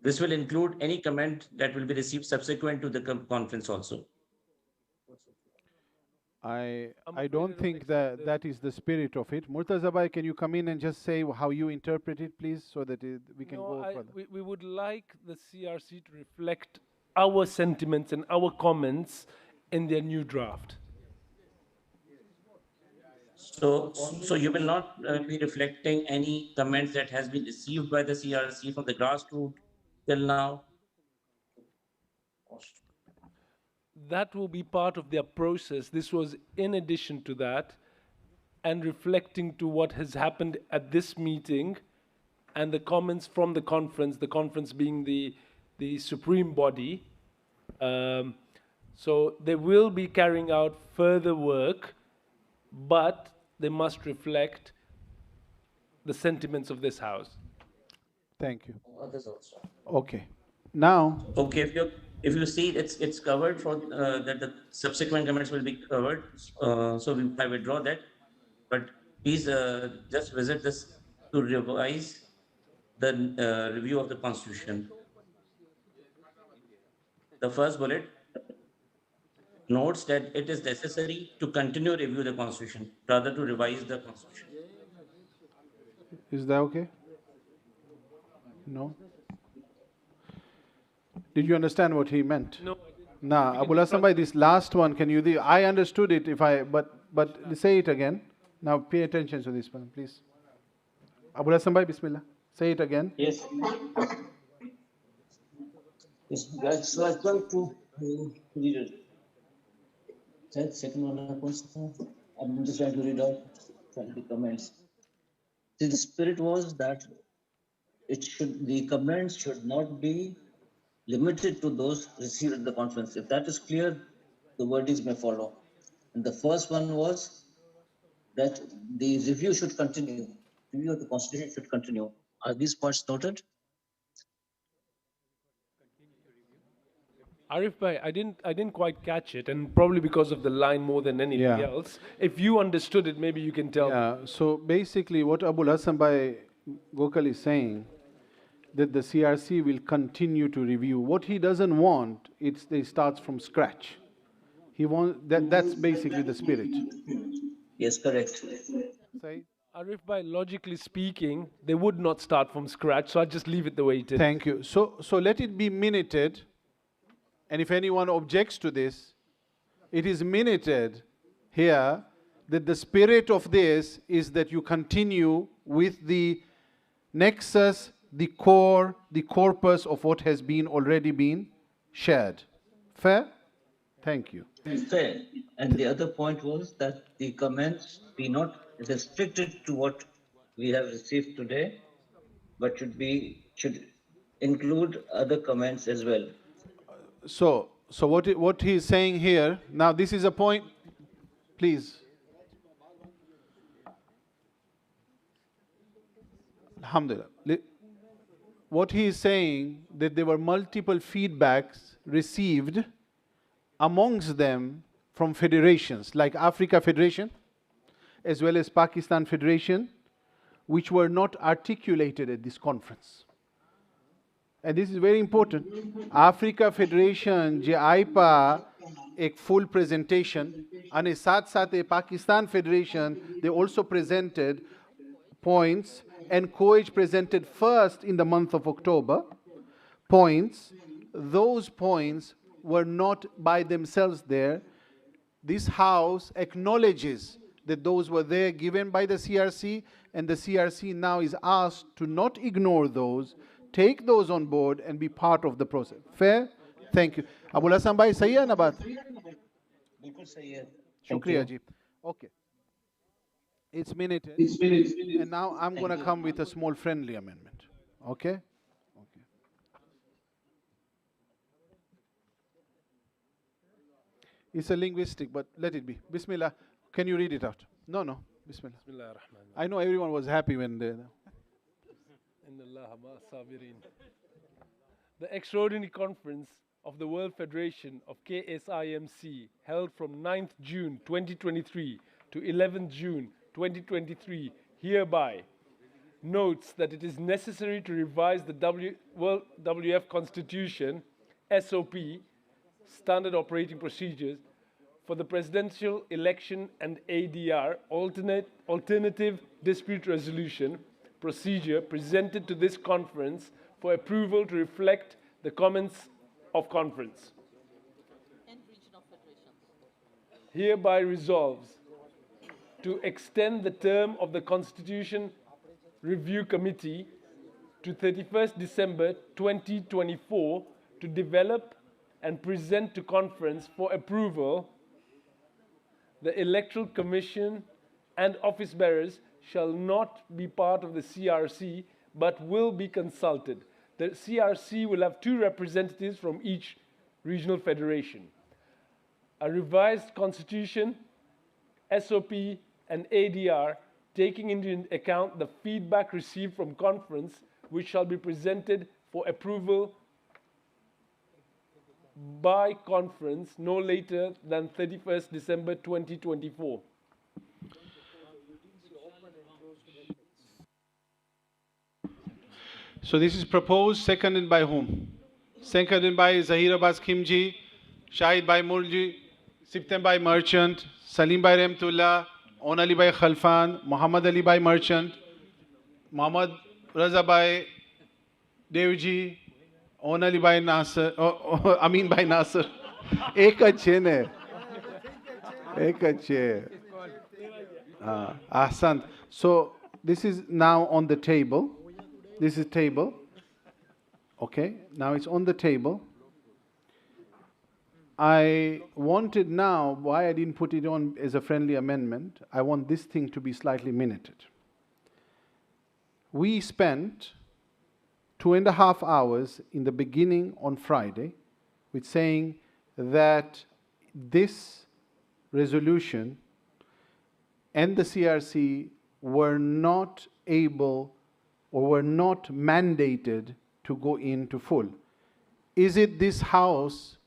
This will include any comment that will be received subsequent to the conference also. I don't think that is the spirit of it. Murtaza bhai, can you come in and just say how you interpret it, please, so that we can go further? We would like the CRC to reflect our sentiments and our comments in their new draft. So you will not be reflecting any comments that has been received by the CRC from the grassroots till now? That will be part of their process. This was in addition to that, and reflecting to what has happened at this meeting and the comments from the conference being the supreme body. So they will be carrying out further work, but they must reflect the sentiments of this house. Thank you. Others also. Okay. Now. Okay, if you see it's covered for that the subsequent comments will be covered. So I withdraw that. But please just visit this to revise the review of the Constitution. The first bullet notes that it is necessary to continue review the Constitution rather to revise the Constitution. Is that okay? No? Did you understand what he meant? No. Nah, Abul Hassan bhai, this last one, can you, I understood it but say it again. Now pay attention to this one, please. Abul Hassan bhai, Bismillah. Say it again. Yes. Yes, guys, so I try to read it. Second one, I'm just trying to read out the comments. See, the spirit was that the comments should not be limited to those received at the conference. If that is clear, the wordings may follow. And the first one was that the review should continue. Review of the Constitution should continue. Are these points noted? Arif bhai, I didn't quite catch it, and probably because of the line more than anything else. If you understood it, maybe you can tell me. So basically what Abul Hassan bhai Gokal is saying, that the CRC will continue to review. What he doesn't want, they starts from scratch. He wants that's basically the spirit. Yes, correct. Arif bhai, logically speaking, they would not start from scratch, so I just leave it the way it is. Thank you. So let it be minuted, and if anyone objects to this, it is minuted here that the spirit of this is that you continue with the nexus, the core, the corpus of what has already been shared. Fair? Thank you. Fair. And the other point was that the comments be not restricted to what we have received today, but should include other comments as well. So what he is saying here, now this is a point, please. Alhamdulillah. What he is saying, that there were multiple feedbacks received amongst them from federations, like Africa Federation, as well as Pakistan Federation, which were not articulated at this conference. And this is very important. Africa Federation, je AIPA, एक full presentation, and साथ Pakistan Federation, they also presented points, and COAGE presented first in the month of October points. Those points were not by themselves there. This house acknowledges that those were there given by the CRC, and the CRC now is asked to not ignore those, take those on board and be part of the process. Fair? Thank you. Abul Hassan bhai, sahi hai na baat? Shukriya ji. Okay. It's minuted. And now I'm going to come with a small friendly amendment. Okay? It's a linguistic, but let it be. Bismillah. Can you read it out? No. Bismillah. I know everyone was happy when they... The extraordinary conference of the World Federation of KSIMC held from 9th June 2023 to 11th June 2023 hereby notes that it is necessary to revise the World WF Constitution, SOP, Standard Operating Procedures, for the presidential election and ADR, alternative dispute resolution procedure presented to this conference for approval to reflect the comments of conference. And regional federations. Hereby resolves to extend the term of the Constitution Review Committee to 31st December 2024 to develop and present to conference for approval. The Electoral Commission and office bearers shall not be part of the CRC, but will be consulted. The CRC will have 2 representatives from each regional federation. A revised constitution, SOP, and ADR, taking into account the feedback received from conference, which shall be presented for approval by conference no later than 31st December 2024. So this is proposed, seconded by whom? Seconded by Zahir Abbas Khimji, Shahid Bhai Murji, Siptem Bhai Merchant, Salim Bhai Remtullah, On Ali Bhai Khalfan, Muhammad Ali Bhai Merchant, Muhammad Raza Bhai Devji, On Ali Bhai Nasser, Amin Bhai Nasser. Ek achhe ne. Ek achhe. Ahsan. So this is now on the table. This is table. Okay, now it's on the table. I wanted now, why I didn't put it on as a friendly amendment, I want this thing to be slightly minuted. We spent 2.5 hours in the beginning on Friday with saying that this resolution and the CRC were not able or were not mandated to go into full. Is it this House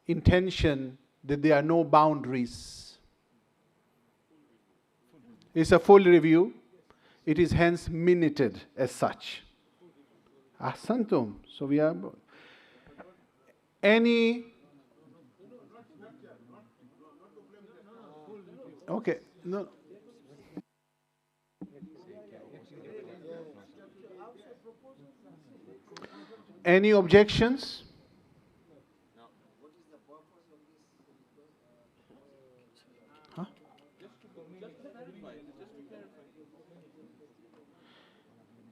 intention that there are no boundaries? It's a full review. It is hence minuted as such. Ahsantum. So we are... Any... Okay. No. Any objections? Huh?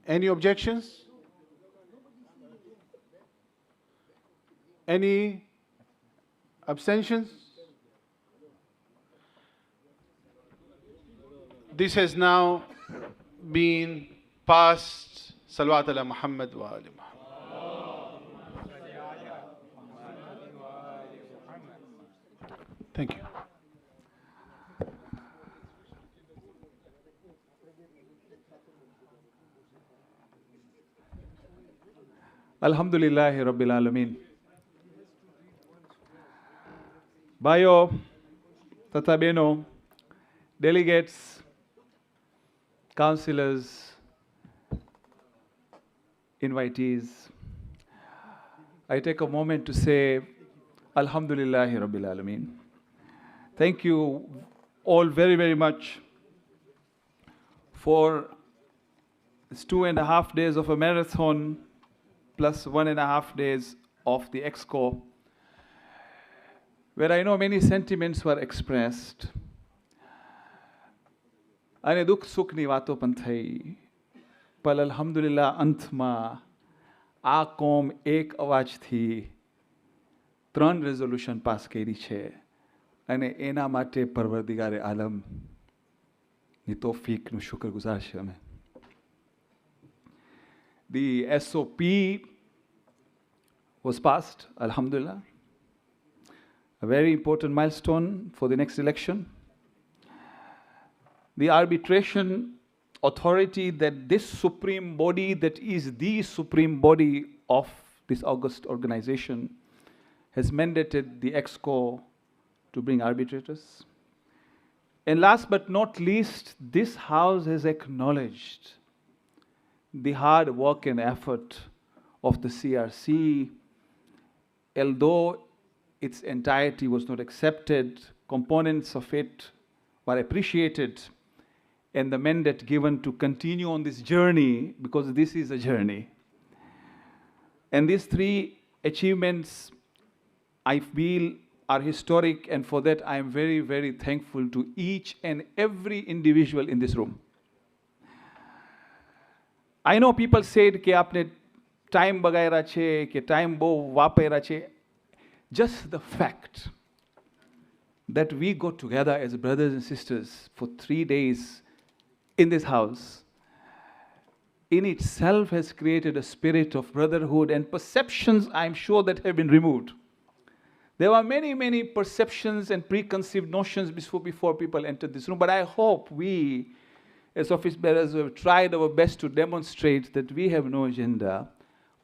Any objections? Any abstentions? This has now been passed. Salawat ala Muhammad wa ali Muhammad. Thank you. Alhamdulillahi Rabbil Alameen. Bayo, Tata Beno, delegates, councillors, invitees, I take a moment to say Alhamdulillahi Rabbil Alameen. Thank you all very, very much for it's 2.5 days of a marathon plus 1.5 days of the Exco, where I know many sentiments were expressed. અને દુઃખ સુખની વાતો પણ થઈ, પણ અલ્હમ્દુલિલ્લાહ અંતમાં આ કોમ એક અવાજથી 3 રેઝોલ્યુશન પાસ કરી છે અને એના માટે પરવરદિગારે આલમની તૌફીકનું શુક્રગુજાર છે અમે. The SOP was passed, alhamdulillah, a very important milestone for the next election. The arbitration authority, that this supreme body, that is the supreme body of this august organization, has mandated the EXCO to bring arbitrators. And last but not least, this House has acknowledged the hard work and effort of the CRC, although its entirety was not accepted, components of it were appreciated, and the mandate given to continue on this journey, because this is a journey. And these 3 achievements, I feel, are historic, and for that I am very, very thankful to each and every individual in this room. I know people said કે આપને time બગાડ્યા છે, કે time બહુ વાપર્યા છે. Just the fact that we got together as brothers and sisters for 3 days in this house in itself has created a spirit of brotherhood, and perceptions, I'm sure, that have been removed. There were many, many perceptions and preconceived notions before people entered this room, but I hope we, as office bearers, have tried our best to demonstrate that we have no agenda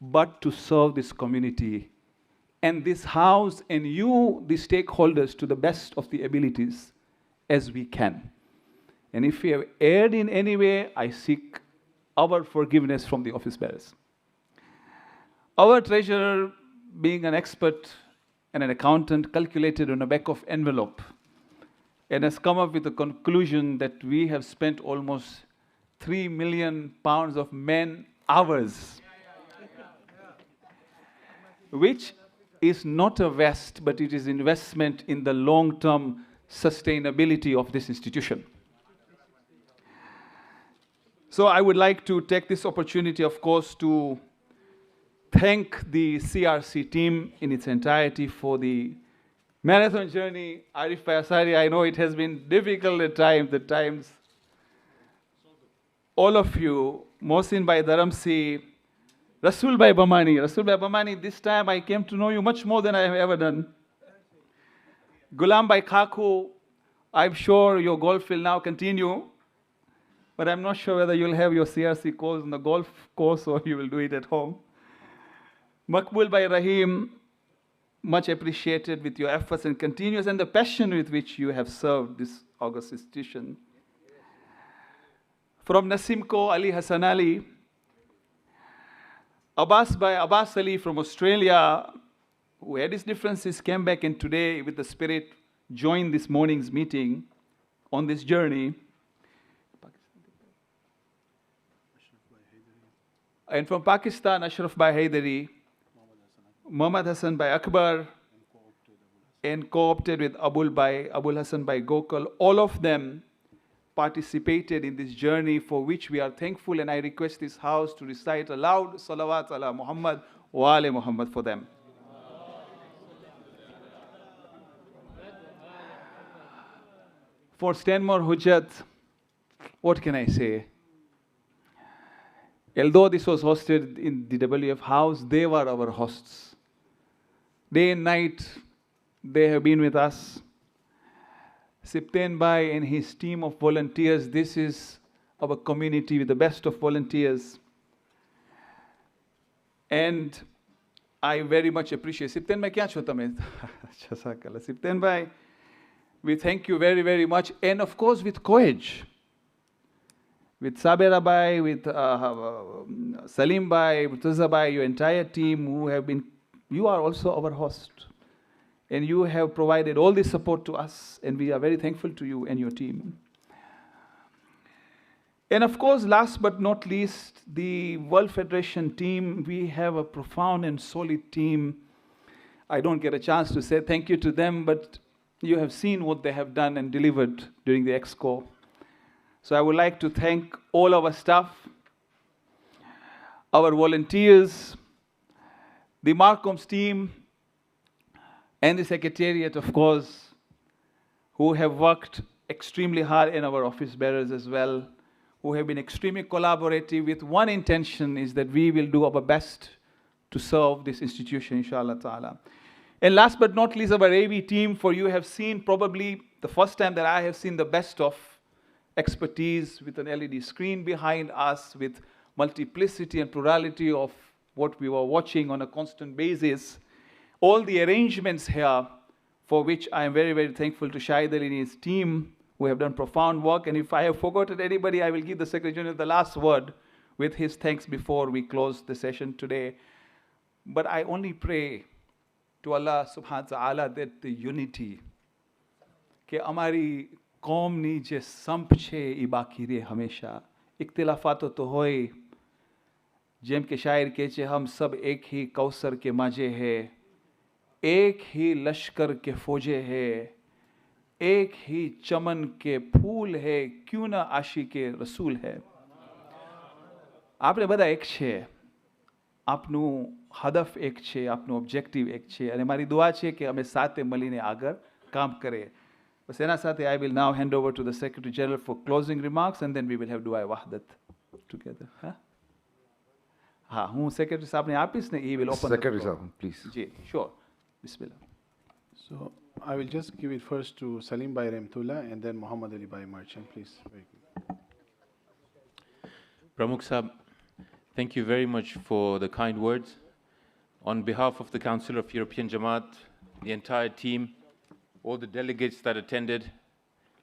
but to serve this community and this house and you, the stakeholders, to the best of the abilities as we can. And if we have erred in any way, I seek our forgiveness from the office bearers. Our treasurer, being an expert and an accountant, calculated on the back of envelope and has come up with a conclusion that we have spent almost 3 million pounds of man hours, which is not a waste, but it is investment in the long-term sustainability of this institution. So I would like to take this opportunity, of course, to thank the CRC team in its entirety for the marathon journey. Arif Asari, I know it has been difficult at times. All of you, Mohsin Bhai Dharamsi, Rasul Bhai Bamani, this time I came to know you much more than I have ever done. Gulam Bhai Khaku, I'm sure your golf will now continue, but I'm not sure whether you'll have your CRC course on the golf course or you will do it at home. Makbul Bhai Rahim, much appreciated with your efforts and continuous and the passion with which you have served this august institution. From Nasimco, Ali Hassan Ali, Abbas Ali from Australia, who had his differences, came back and today with the spirit joined this morning's meeting on this journey. And from Pakistan, Ashraf Bhai Haidari, Muhammad Hassan Bhai Akbar, and co-opted with Abul Hassan Bhai Gokul. All of them participated in this journey, for which we are thankful, and I request this house to recite aloud Salawat ala Muhammad wa ala Muhammad for them. For Stanmore Hujjat, what can I say? Although this was hosted in the WF house, they were our hosts. Day and night, they have been with us. Sipten Bhai and his team of volunteers, this is our community with the best of volunteers. And I very much appreciate. Sipten Bhai, kya chho tame? Sipten Bhai, we thank you very, very much. And of course with COEG, with Sabera Bhai, with Salim Bhai, Murtaza Bhai, your entire team who have been, you are also our host. And you have provided all this support to us, and we are very thankful to you and your team. And of course, last but not least, the World Federation team, we have a profound and solid team. I don't get a chance to say thank you to them, but you have seen what they have done and delivered during the Exco. So I would like to thank all our staff, our volunteers, the Marcoms team, and the Secretariat, of course, who have worked extremely hard, and our office bearers as well, who have been extremely collaborative with one intention, is that we will do our best to serve this institution, inshallah ta'ala. And last but not least, our AV team, for you have seen probably the first time that I have seen the best of expertise with an LED screen behind us, with multiplicity and plurality of what we were watching on a constant basis. All the arrangements here, for which I am very, very thankful to Shahid Ali and his team, who have done profound work. And if I have forgotten anybody, I will give the Secretary General the last word with his thanks before we close the session today. But I only pray to Allah subhanahu wa ta'ala that the unity, કે અમારી કોમની જે સંપ છે એ બાકી રહે હંમેશા. ઇખ્તિલાફાતો તો હોય, જેમ કે શાયર કહે છે, હમ સબ એક ही कौसर के माजे है, एक ही लश्कर के फौजे है, एक ही चमन के फूल है, क्यों ना आशिके रसूल है. આપણે બધા એક છે, આપનું હદફ એક છે, આપનું ઓબ્જેક્ટિવ એક છે, અને મારી દુઆ છે કે અમે સાથે મળીને આગળ કામ કરીએ. બસ એના સાથે I will now hand over to the Secretary General for closing remarks, and then we will have Dua Wahdat together. હા, હું સેક્રેટરી સાહેબને આપીશ ને, he will open Secretary the floor. Sahab, please. G, sure. Bismillah. So I will just give it first to Salim Bhai Remtullah and then Muhammad Ali Bhai Merchant, please. Very good. Pramukh Sahab, thank you very much for the kind words. On behalf of the Council of European Jamaat, the entire team, all the delegates that attended,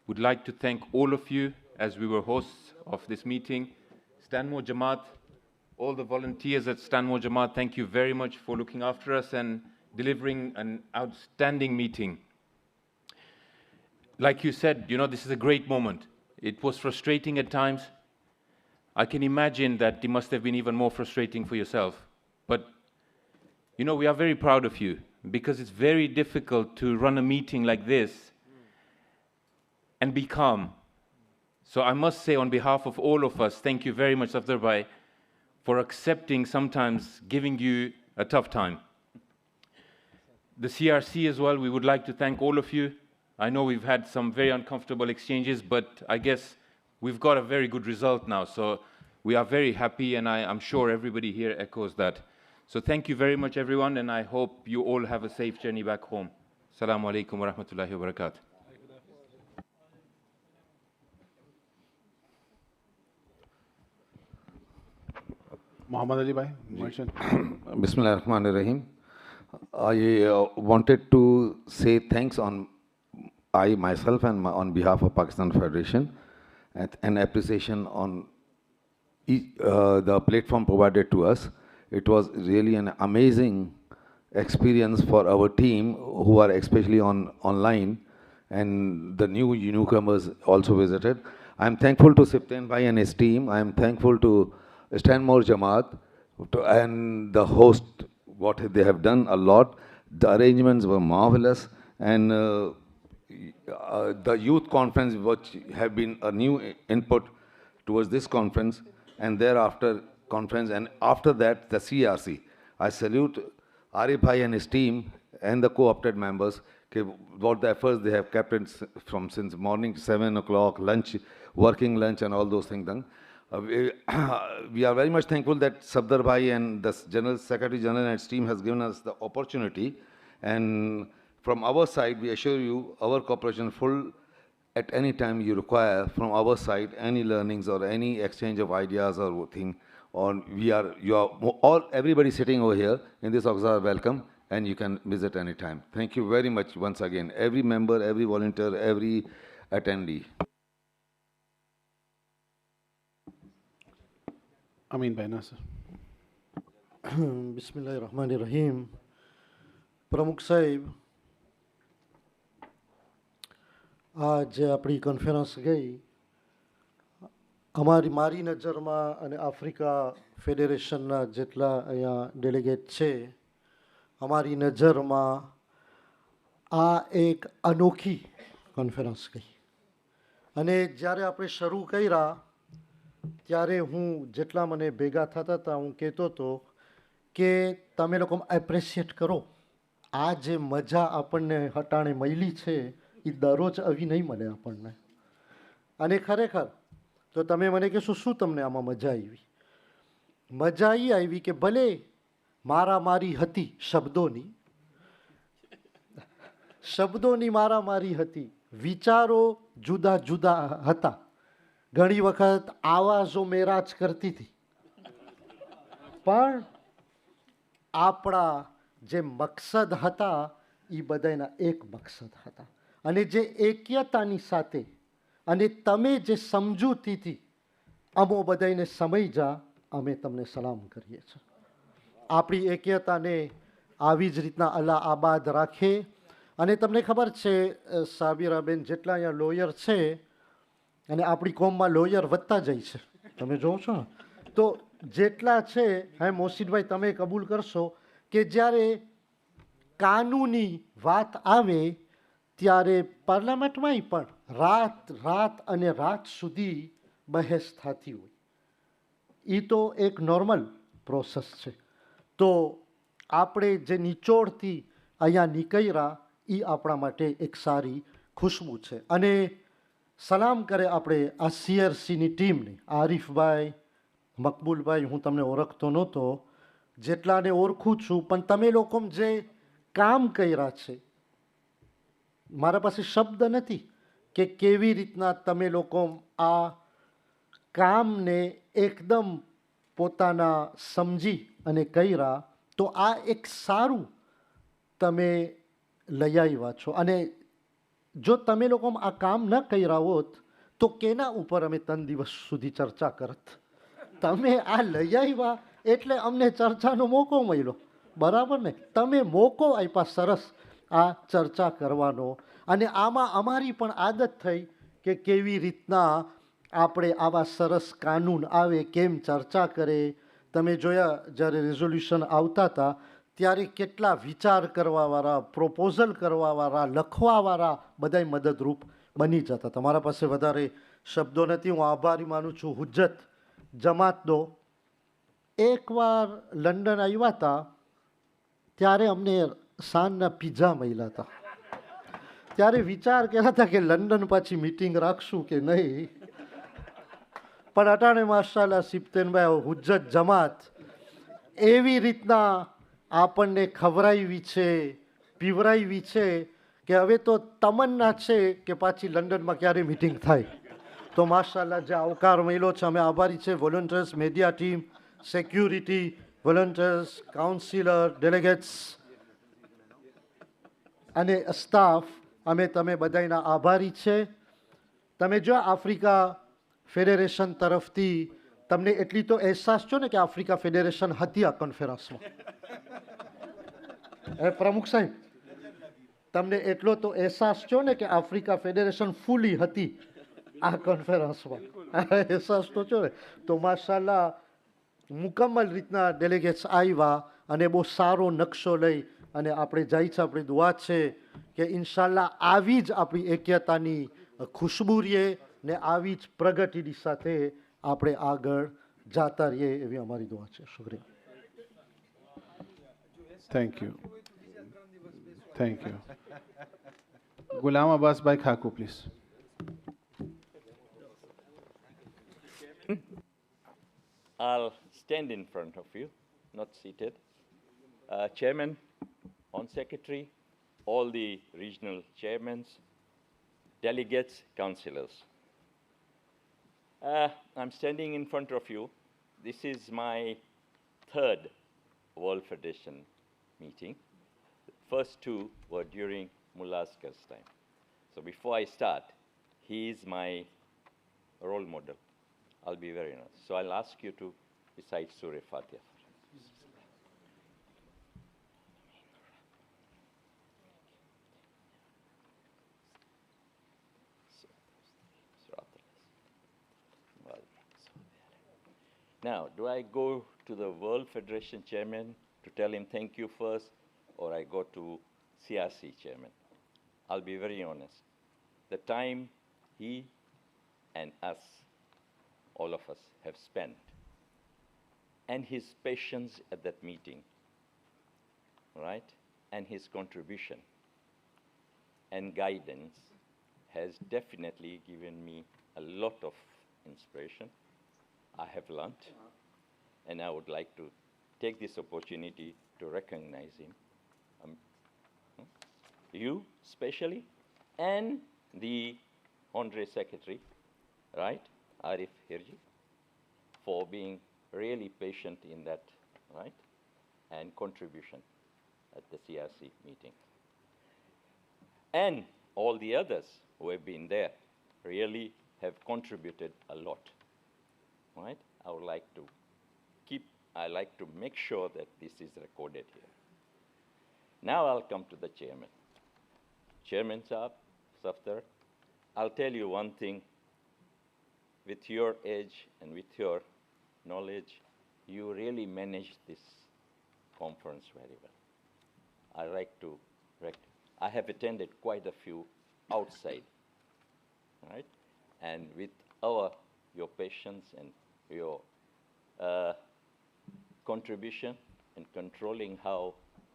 would like to thank all of you as we were hosts of this meeting. Stanmore Jamaat, all the volunteers at Stanmore Jamaat, thank you very much for looking after us and delivering an outstanding meeting. Like you said, you know, this is a great moment. It was frustrating at times. I can imagine that it must have been even more frustrating for yourself. But, you know, we are very proud of you, because it's very difficult to run a meeting like this and be calm. So I must say, on behalf of all of us, thank you very much, Safdar Bhai, for accepting sometimes giving you a tough time. The CRC as well, we would like to thank all of you. I know we've had some very uncomfortable exchanges, but I guess we've got a very good result now. So we are very happy, and I'm sure everybody here echoes that. So thank you very much, everyone, and I hope you all have a safe journey back home. Assalamu alaikum wa rahmatullahi wa barakatuh. Muhammad Ali Bhai Merchant. Bismillah ar-Rahman ar-Rahim. I wanted to say thanks on I myself and on behalf of Pakistan Federation, and appreciation on the platform provided to us. It was really an amazing experience for our team who are especially online, and the newcomers also visited. I am thankful to Siftain Bhai and his team. I am thankful to Stanmore Jamaat and the host. What they have done a lot. The arrangements were marvelous, and the youth conference, which have been a new input towards this conference, and thereafter conference, and after that the CRC. I salute Arif Bhai and his team and the co-opted members. What the efforts they have kept in from since morning 7 o'clock, lunch, working lunch, and all those things done. We are very much thankful that Safdar Bhai and the Secretary General and his team has given us the opportunity, and from our side we assure you our cooperation full at any time you require from our side, any learnings or any exchange of ideas or thing. Everybody sitting over here in this office are welcome, and you can visit any time. Thank you very much once again, every member, every volunteer, every attendee. Amin Bhai Nasir. Bismillahirrahmanirrahim. પ્રમુખ સાહેબ, આ જે આપણી conference ગઈ, મારી નજરમાં અને Africa ફેડરેશનના જેટલા અહીંયા ડેલિગેટ છે, અમારી નજરમાં આ એક અનોખી કોન્ફરન્સ ગઈ. અને જ્યારે આપણે શરૂ કર્યા ત્યારે હું જેટલા મને ભેગા થતા હતા હું કહેતો હતો કે તમે લોકો એપ્રિશિએટ કરો. આ જે મજા આપણને હટાણે મળી છે એ દરરોજ આવી નહીં મળે આપણને. અને ખરેખર તો તમે મને કહેશો શું તમને આમાં મજા આવી? મજા એ આવી કે ભલે મારામારી હતી શબ્દોની મારામારી હતી, વિચારો જુદા જુદા હતા, ઘણી વખત આવાજો મેરાજ કરતી હતી, પણ આપણા જે મકસદ હતા એ બધાના એક મકસદ હતા. અને જે એક્યતાની સાથે અને તમે જે સમજૂતીથી અમો બધાને સમજ્યા, અમે તમને સલામ કરીએ છીએ. આપણી એક્યતાને આવી જ રીતના અલ્લાહ આબાદ રાખે. અને તમને ખબર છે સાબિરાબેન, જેટલા અહીંયા લોયર છે અને આપણી કોમમાં લોયર વધતા જાય છે, તમે જોવો છો ને, તો જેટલા છે, હે મોહસિનભાઈ તમે કબૂલ કરશો કે જ્યારે કાનૂની વાત આવે ત્યારે પાર્લામેન્ટમાંય પણ રાત સુધી બહેસ થતી હોય. એ તો એક નોર્મલ પ્રોસેસ છે. તો આપણે જે નિચોડથી અહીંયા નીકળ્યા એ આપણા માટે એક સારી ખુશ્બુ છે. અને સલામ કરે આપણે આ CRCની ટીમને, આરિફભાઈ, મકબૂલભાઈ, હું તમને ઓળખતો નહોતો, જેટલાને ઓળખું છું, પણ તમે લોકો જે કામ કર્યા છે, મારા પાસે શબ્દ નથી કે કેવી રીતના તમે લોકો આ કામને એકદમ પોતાના સમજી અને કર્યા. તો આ એક સારું તમે લઈ આવ્યા છો. અને જો તમે લોકો આ કામ ન કર્યા હોત તો કેના ઉપર અમે 3 દિવસ સુધી ચર્ચા કરત? તમે આ લઈ આવ્યા એટલે અમને ચર્ચાનો મોકો મળ્યો, બરાબર ને? તમે મોકો આપ્યા સરસ આ ચર્ચા કરવાનો. અને આમાં અમારી પણ આદત થઈ કે કેવી રીતના આપણે આવા સરસ કાનૂન આવે કેમ ચર્ચા કરે. તમે જોયા જ્યારે રેઝોલ્યુશન આવતા હતા ત્યારે કેટલા વિચાર કરવાવાળા, પ્રોપોઝલ કરવાવાળા, લખવાવાળા બધાય મદદરૂપ બની જતા. તમારા પાસે વધારે શબ્દો નથી, હું આભારી માનું છું. હુજ્જત જમાતનો એકવાર લંડન આવ્યા હતા ત્યારે અમને સાંજના પીઝા મળ્યા હતા. ત્યારે વિચાર કર્યા હતા કે લંડન પાછી મીટિંગ રાખશું કે નહીં, પણ અટાણે માશાલ્લાહ સિપ્તેનભાઈ હુજ્જત જમાત એવી રીતના આપણને ખવડાવી છે, પીવરાવી છે કે હવે તો તમન્ના છે કે પાછી લંડનમાં ક્યારે મીટિંગ થાય. તો માશાલ્લાહ જે આવકાર મળ્યો છે, અમે આભારી છે. Volunteers, media team, security, volunteers, councillor, delegates અને સ્ટાફ, અમે તમે બધાના આભારી છે. તમે જો આફ્રિકા ફેડરેશન તરફથી તમને એટલી તો અહેસાસ છો ને કે આફ્રિકા ફેડરેશન હતી આ કોન્ફરન્સમાં. પ્રમુખ સાહેબ, તમને એટલો તો અહેસાસ છો ને કે આફ્રિકા ફેડરેશન ફૂલી હતી આ કોન્ફરન્સમાં. અહેસાસ તો છો ને. તો માશાલ્લાહ મુકમ્મલ રીતના ડેલિગેટ્સ આવ્યા અને બહુ સારો નકશો લઈ અને આપણે જાય છે. આપણી દુઆ છે કે ઇન્શાલ્લાહ આવી જ આપણી એક્યતાની ખુશ્બુ રહીએ ને આવી જ પ્રગતિની સાથે આપણે આગળ જાતા રહીએ એવી અમારી દુઆ છે. શુક્રિયા. Thank you. Thank you. Ghulam Abbas Bhai Khaku, please. I'll stand in front of you, not seated. Chairman, On Secretary, all the regional chairmans, delegates, councillors. I'm standing in front of you. This is my 3rd World Federation meeting. The first 2 were during Mullah Askar's time. So before I start, he is my role model. I'll be very honest. So I'll ask you to recite Surah Fatiha. Now, do I go to the World Federation chairman to tell him thank you first, or I go to CRC chairman? I'll be very honest. The time he and us, all of us, have spent, and his patience at that meeting, right? And his contribution and guidance has definitely given me a lot of inspiration. I have learned, and I would like to take this opportunity to recognize him, you especially, and the Honorary Secretary, right, Arif Hirji, for being really patient in that, right, and contribution at the CRC meeting. And all the others who have been there really have contributed a lot, right? I would like to make sure that this is recorded here. Now I'll come to the chairman. Chairman Saab, Safdar, I'll tell you one thing. With your age and with your knowledge, you really managed this conference very well. I have attended quite a few outside, right? And with your patience and your contribution and controlling how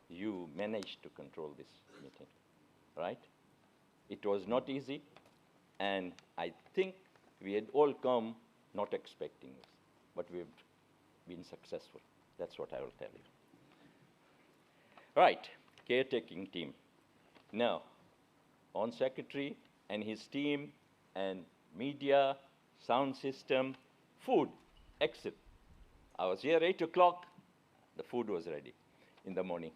you managed to control this meeting, right? It was not easy, and I think we had all come not expecting this, but we've been successful. That's what I will tell you. Right, caretaking team. Now, on secretary and his team and media, sound system, food, exit. I was here 8 o'clock, the food was ready in the morning.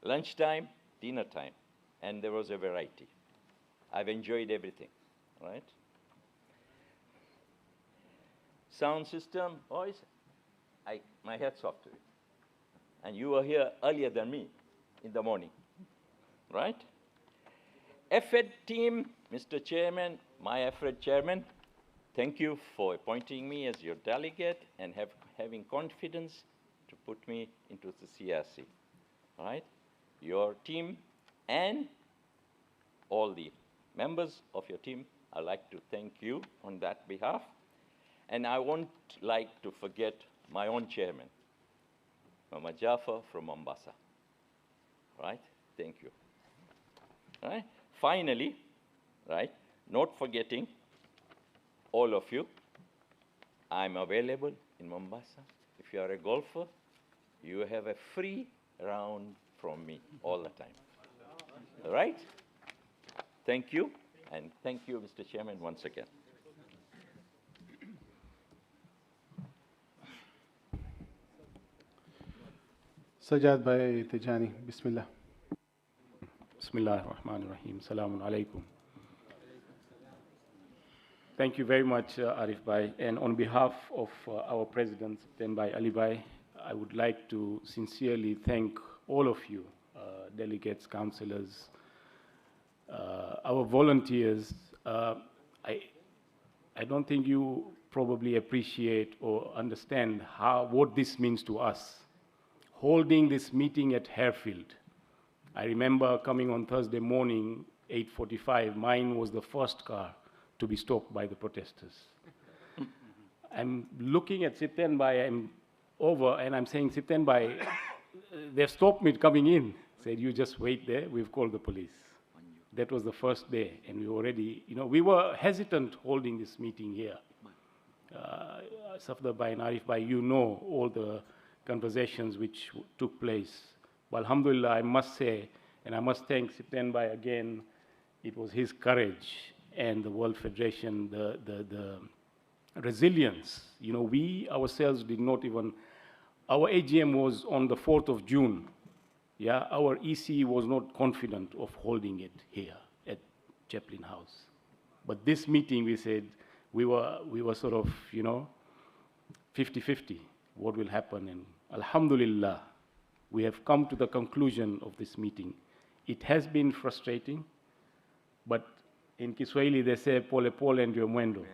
Lunchtime, dinner time, and there was a variety. I've enjoyed everything, right? Sound system, boys, my hat's off to you. And you were here earlier than me in the morning, right? FED team, Mr. Chairman, my FED chairman, thank you for appointing me as your delegate and having confidence to put me into the CRC, right? Your team and all the members of your team, I'd like to thank you on that behalf. And I won't like to forget my own chairman, Mama Jafar from Mombasa, right? Thank you. Right? Finally, right, not forgetting all of you, I'm available in Mombasa. If you are a golfer, you have a free round from me all the time. All right? Thank you, and thank you, Mr. Chairman, once again. Sajjad Bhai Tijani, Bismillah. Bismillah ar-Rahman ar-Rahim. Assalamu alaikum. Thank you very much, Arif Bhai. And on behalf of our President, Septem Bhai Ali Bhai, I would like to sincerely thank all of you, delegates, councillors, our volunteers. I don't think you probably appreciate or understand what this means to us. Holding this meeting at Harefield. I remember coming on Thursday morning, 8:45, mine was the first car to be stopped by the protesters. I'm looking at Septem Bhai, I'm over, and I'm saying, Septem Bhai, they've stopped me coming in. Said, you just wait there, we've called the police. That was the first day, and we already, we were hesitant holding this meeting here. Safdar Bhai and Arif Bhai, you know all the conversations which took place. But alhamdulillah, I must say, and I must thank Septem Bhai again, it was his courage and the World Federation, the resilience. We ourselves did not even, our AGM was on the 4th of June. Yeah, our EC was not confident of holding it here at Chaplin House. But this meeting, we said, we were sort of, 50-50, what will happen. And alhamdulillah, we have come to the conclusion of this meeting. It has been frustrating, but in Kiswahili they say, pole pole ndio mwendo.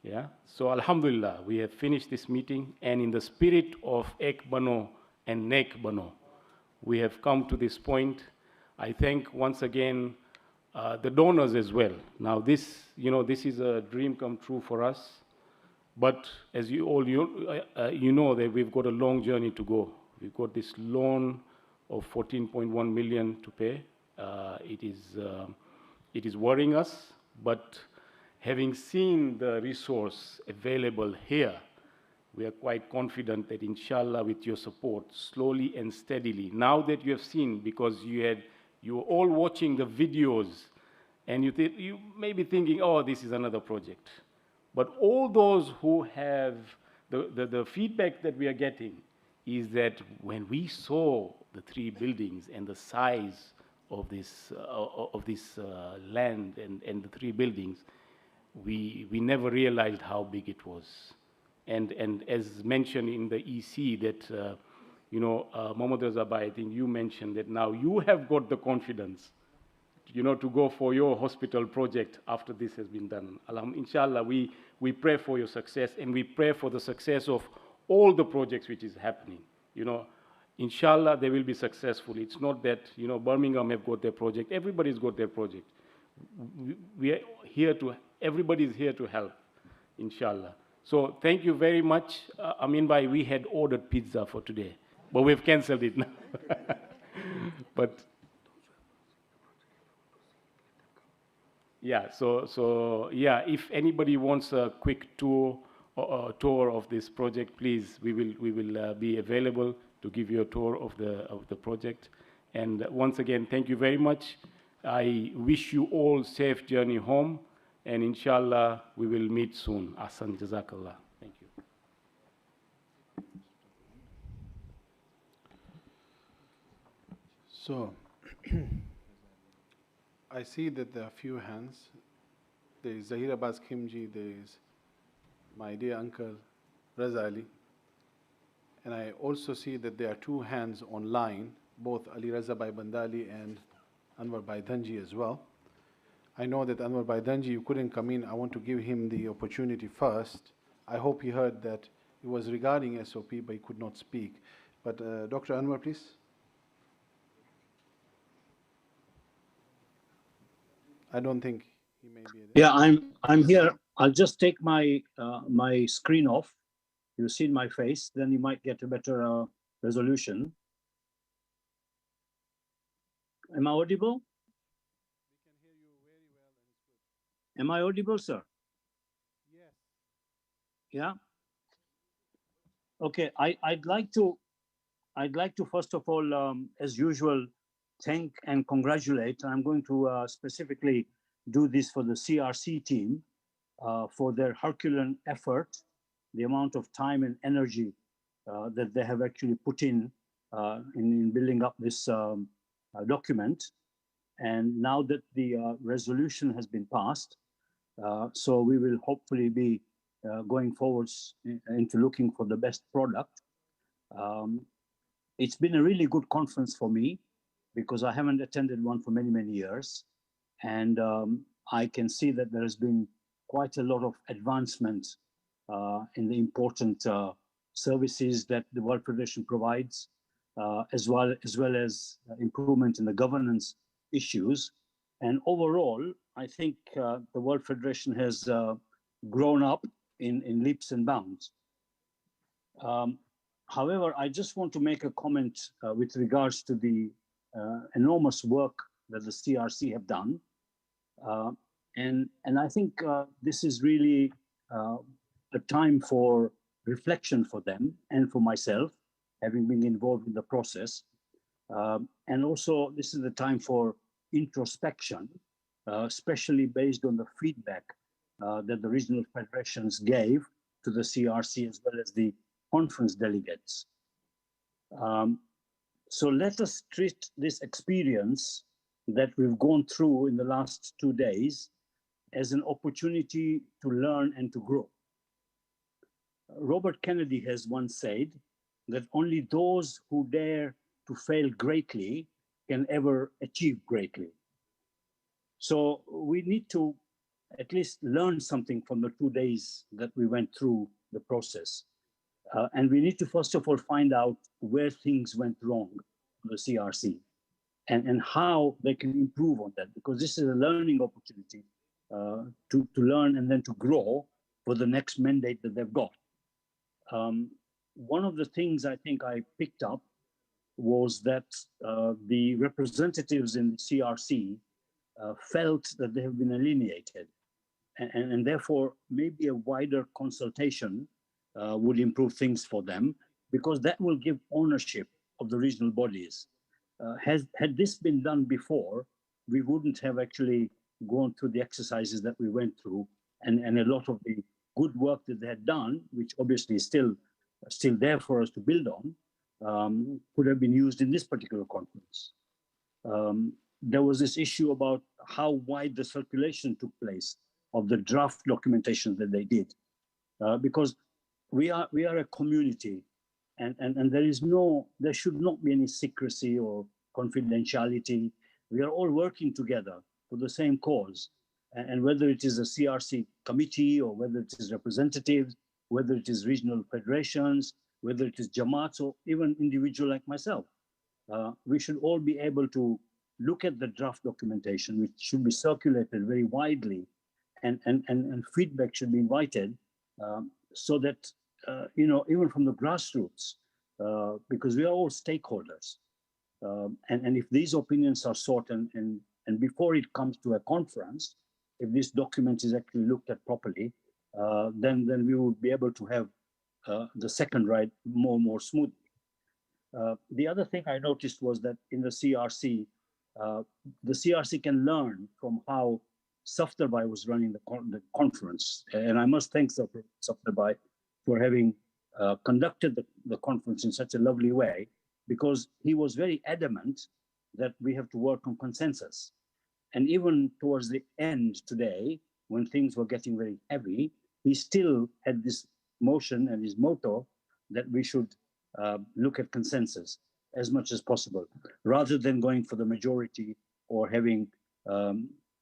Yeah, so alhamdulillah, we have finished this meeting, and in the spirit of Ek Bano and Nek Bano, we have come to this point. I thank once again the donors as well. Now this, this is a dream come true for us, but as you all you know that we've got a long journey to go. We've got this loan of 14.1 million to pay. It is worrying us, but having seen the resource available here, we are quite confident that inshallah with your support, slowly and steadily, now that you have seen, because you were all watching the videos and you may be thinking, oh, this is another project. But all those who have, the feedback that we are getting is that when we saw the 3 buildings and the size of this land and the 3 buildings, we never realized how big it was. And as mentioned in the EC that, Mohammad Raza Bhai, I think you mentioned that now you have got the confidence, to go for your hospital project after this has been done. Inshallah, we pray for your success, and we pray for the success of all the projects which is happening. Inshallah, they will be successful. It's not that, Birmingham have got their project. Everybody's got their project. We are here everybody's here to help, inshallah. So thank you very much. Amin Bhai, we had ordered pizza for today, but we've canceled it now. But yeah, so yeah, if anybody wants a quick tour of this project, please, we will be available to give you a tour of the project. And once again, thank you very much. I wish you all safe journey home, and inshallah we will meet soon. Ahsan, Jazakallah. Thank you. So, I see that there are few hands. There is Zahir Abbas Khimji, there is my dear uncle Raza Ali, and I also see that there are 2 hands online, both Ali Raza Bhai Bandali and Anwar Bhai Dhanji as well. I know that Anwar Bhai Dhanji, you couldn't come in. I want to give him the opportunity first. I hope he heard that it was regarding SOP, but he could not speak. But Dr. Anwar, please. I don't think he may be there. Yeah, I'm here. I'll just take my my screen off. You've seen my face, then you might get a better resolution. Am I audible? Am I audible, sir? Yes. Yeah. Okay. I'd like to first of all, as usual, thank and congratulate. I'm going to specifically do this for the CRC team for their Herculean effort, the amount of time and energy that they have actually put in building up this document. And now that the resolution has been passed, so we will hopefully be going forwards into looking for the best product. It's been a really good conference for me because I haven't attended one for many, many years. And I can see that there has been quite a lot of advancement in the important services that the World Federation provides, as well as improvement in the governance issues. And overall, I think the World Federation has grown up in leaps and bounds. However, I just want to make a comment with regards to the enormous work that the CRC have done. And I think this is really a time for reflection for them and for myself, having been involved in the process. And also, this is the time for introspection, especially based on the feedback that the regional federations gave to the CRC as well as the conference delegates. So let us treat this experience that we've gone through in the last 2 days as an opportunity to learn and to grow. Robert Kennedy has once said that only those who dare to fail greatly can ever achieve greatly. So we need to at least learn something from the 2 days that we went through the process. And we need to first of all find out where things went wrong for the CRC. and how they can improve on that, because this is a learning opportunity to learn and then to grow for the next mandate that they've got. One of the things I think I picked up was that the representatives in the CRC felt that they have been alienated, and therefore maybe a wider consultation would improve things for them, because that will give ownership of the regional bodies. Had this been done before, we wouldn't have actually gone through the exercises that we went through, and a lot of the good work that they had done, which obviously is still there for us to build on, could have been used in this particular conference. There was this issue about how wide the circulation took place of the draft documentation that they did, because we are a community, and there should not be any secrecy or confidentiality. We are all working together for the same cause, and whether it is a CRC committee or whether it is representatives, whether it is regional federations, whether it is Jamaats or even individual like myself, we should all be able to look at the draft documentation, which should be circulated very widely, and feedback should be invited, so that even from the grassroots, because we are all stakeholders, and if these opinions are sought and before it comes to a conference, if this document is actually looked at properly, then we would be able to have the second ride more smoothly. The other thing I noticed was that in the CRC can learn from how Safdarbhai was running the conference. And I must thank Safdarbhai for having conducted the conference in such a lovely way, because he was very adamant that we have to work on consensus. And even towards the end today, when things were getting very heavy, he still had this motion and his motto that we should look at consensus as much as possible, rather than going for the majority or having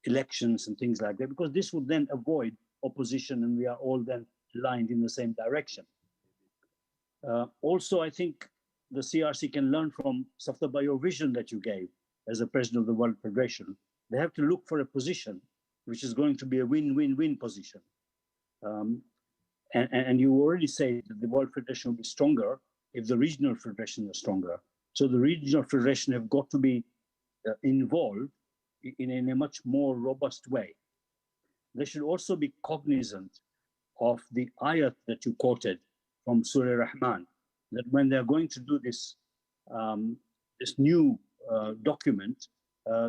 elections and things like that, because this would then avoid opposition and we are all then aligned in the same direction. Also, I think the CRC can learn from Safdarbhai, your vision that you gave as the president of the World Federation. They have to look for a position which is going to be a win-win-win position. And you already say that the World Federation will be stronger if the regional federation is stronger. So the regional federation have got to be involved in a much more robust way. They should also be cognizant of the ayat that you quoted from Surah Rahman, that when they're going to do this, this new document,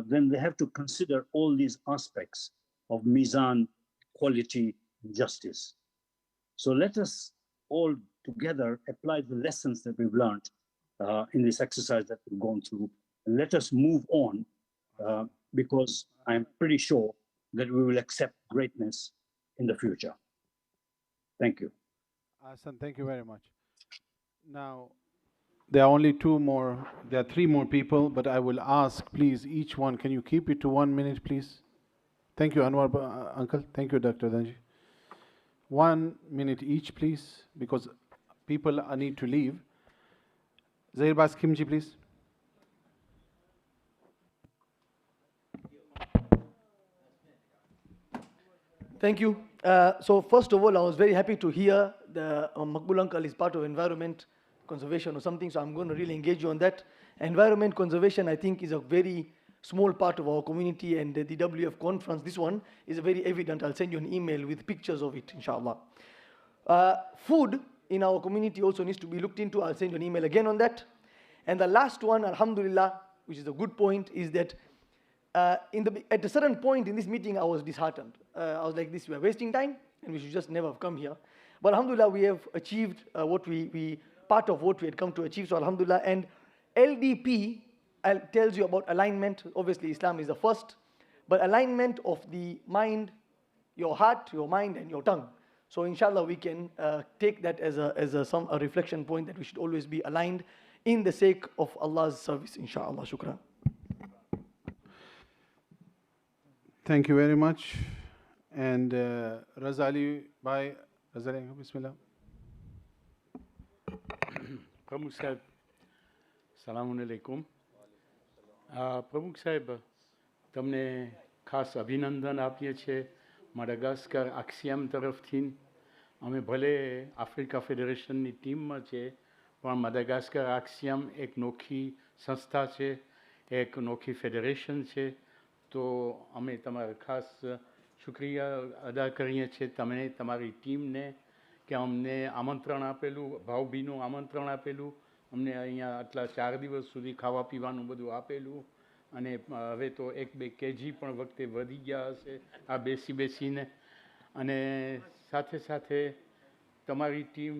then they have to consider all these aspects of Mizan, quality, and justice. So let us all together apply the lessons that we've learned in this exercise that we've gone through, and let us move on, because I'm pretty sure that we will accept greatness in the future. Thank you. Hassan, thank you very much. Now, there are only there are three more people, but I will ask, please, each one, can you keep it to 1 minute, please? Thank you, Anwar, Uncle. Thank you, Dr. Danji. 1 minute each, please, because people need to leave. Zairbaz Kimji, please. Thank you. So first of all, I was very happy to hear the Makbul Uncle is part of environment conservation or something, so I'm going to really engage you on that. Environment conservation, I think, is a very small part of our community, and the WF conference, this one, is very evident. I'll send you an email with pictures of it, inshallah. Food in our community also needs to be looked into. I'll send you an email again on that. And the last one, alhamdulillah, which is a good point, is that at a certain point in this meeting, I was disheartened. I was like, we are wasting time, and we should just never have come here. But alhamdulillah, we have achieved part of what we had come to achieve, so alhamdulillah. And LDP tells you about alignment. Obviously, Islam is the first, but alignment of the mind, your heart, your mind, and your tongue. So inshallah, we can take that as a reflection point that we should always be aligned in the sake of Allah's service, inshallah. Shukran. Thank you very much. And Razali, bye. Razali, bismillah. Pramukh Sahib, Assalamu alaikum. પ્રમુખ સાહેબ, તમને ખાસ અભિનંદન આપીએ છીએ માડાગાસ્કર આક્સિયામ તરફથી. અમે ભલે આફ્રિકા ફેડરેશનની ટીમમાં છે, પણ માડાગાસ્કર આક્સિયામ એક નોખી સંસ્થા છે, એક નોખી ફેડરેશન છે. તો અમે તમારા ખાસ શુક્રિયા અદા કરીએ છીએ તમે તમારી ટીમને કે અમને આમંત્રણ આપેલું, ભાવભીનું આમંત્રણ આપેલું, અમને અહીંયા આટલા 4 દિવસ સુધી ખાવા પીવાનું બધું આપેલું. અને હવે તો 1-2 kg પણ વખતે વધી ગયા હશે આ બેસીને. અને સાથે સાથે તમારી ટીમ,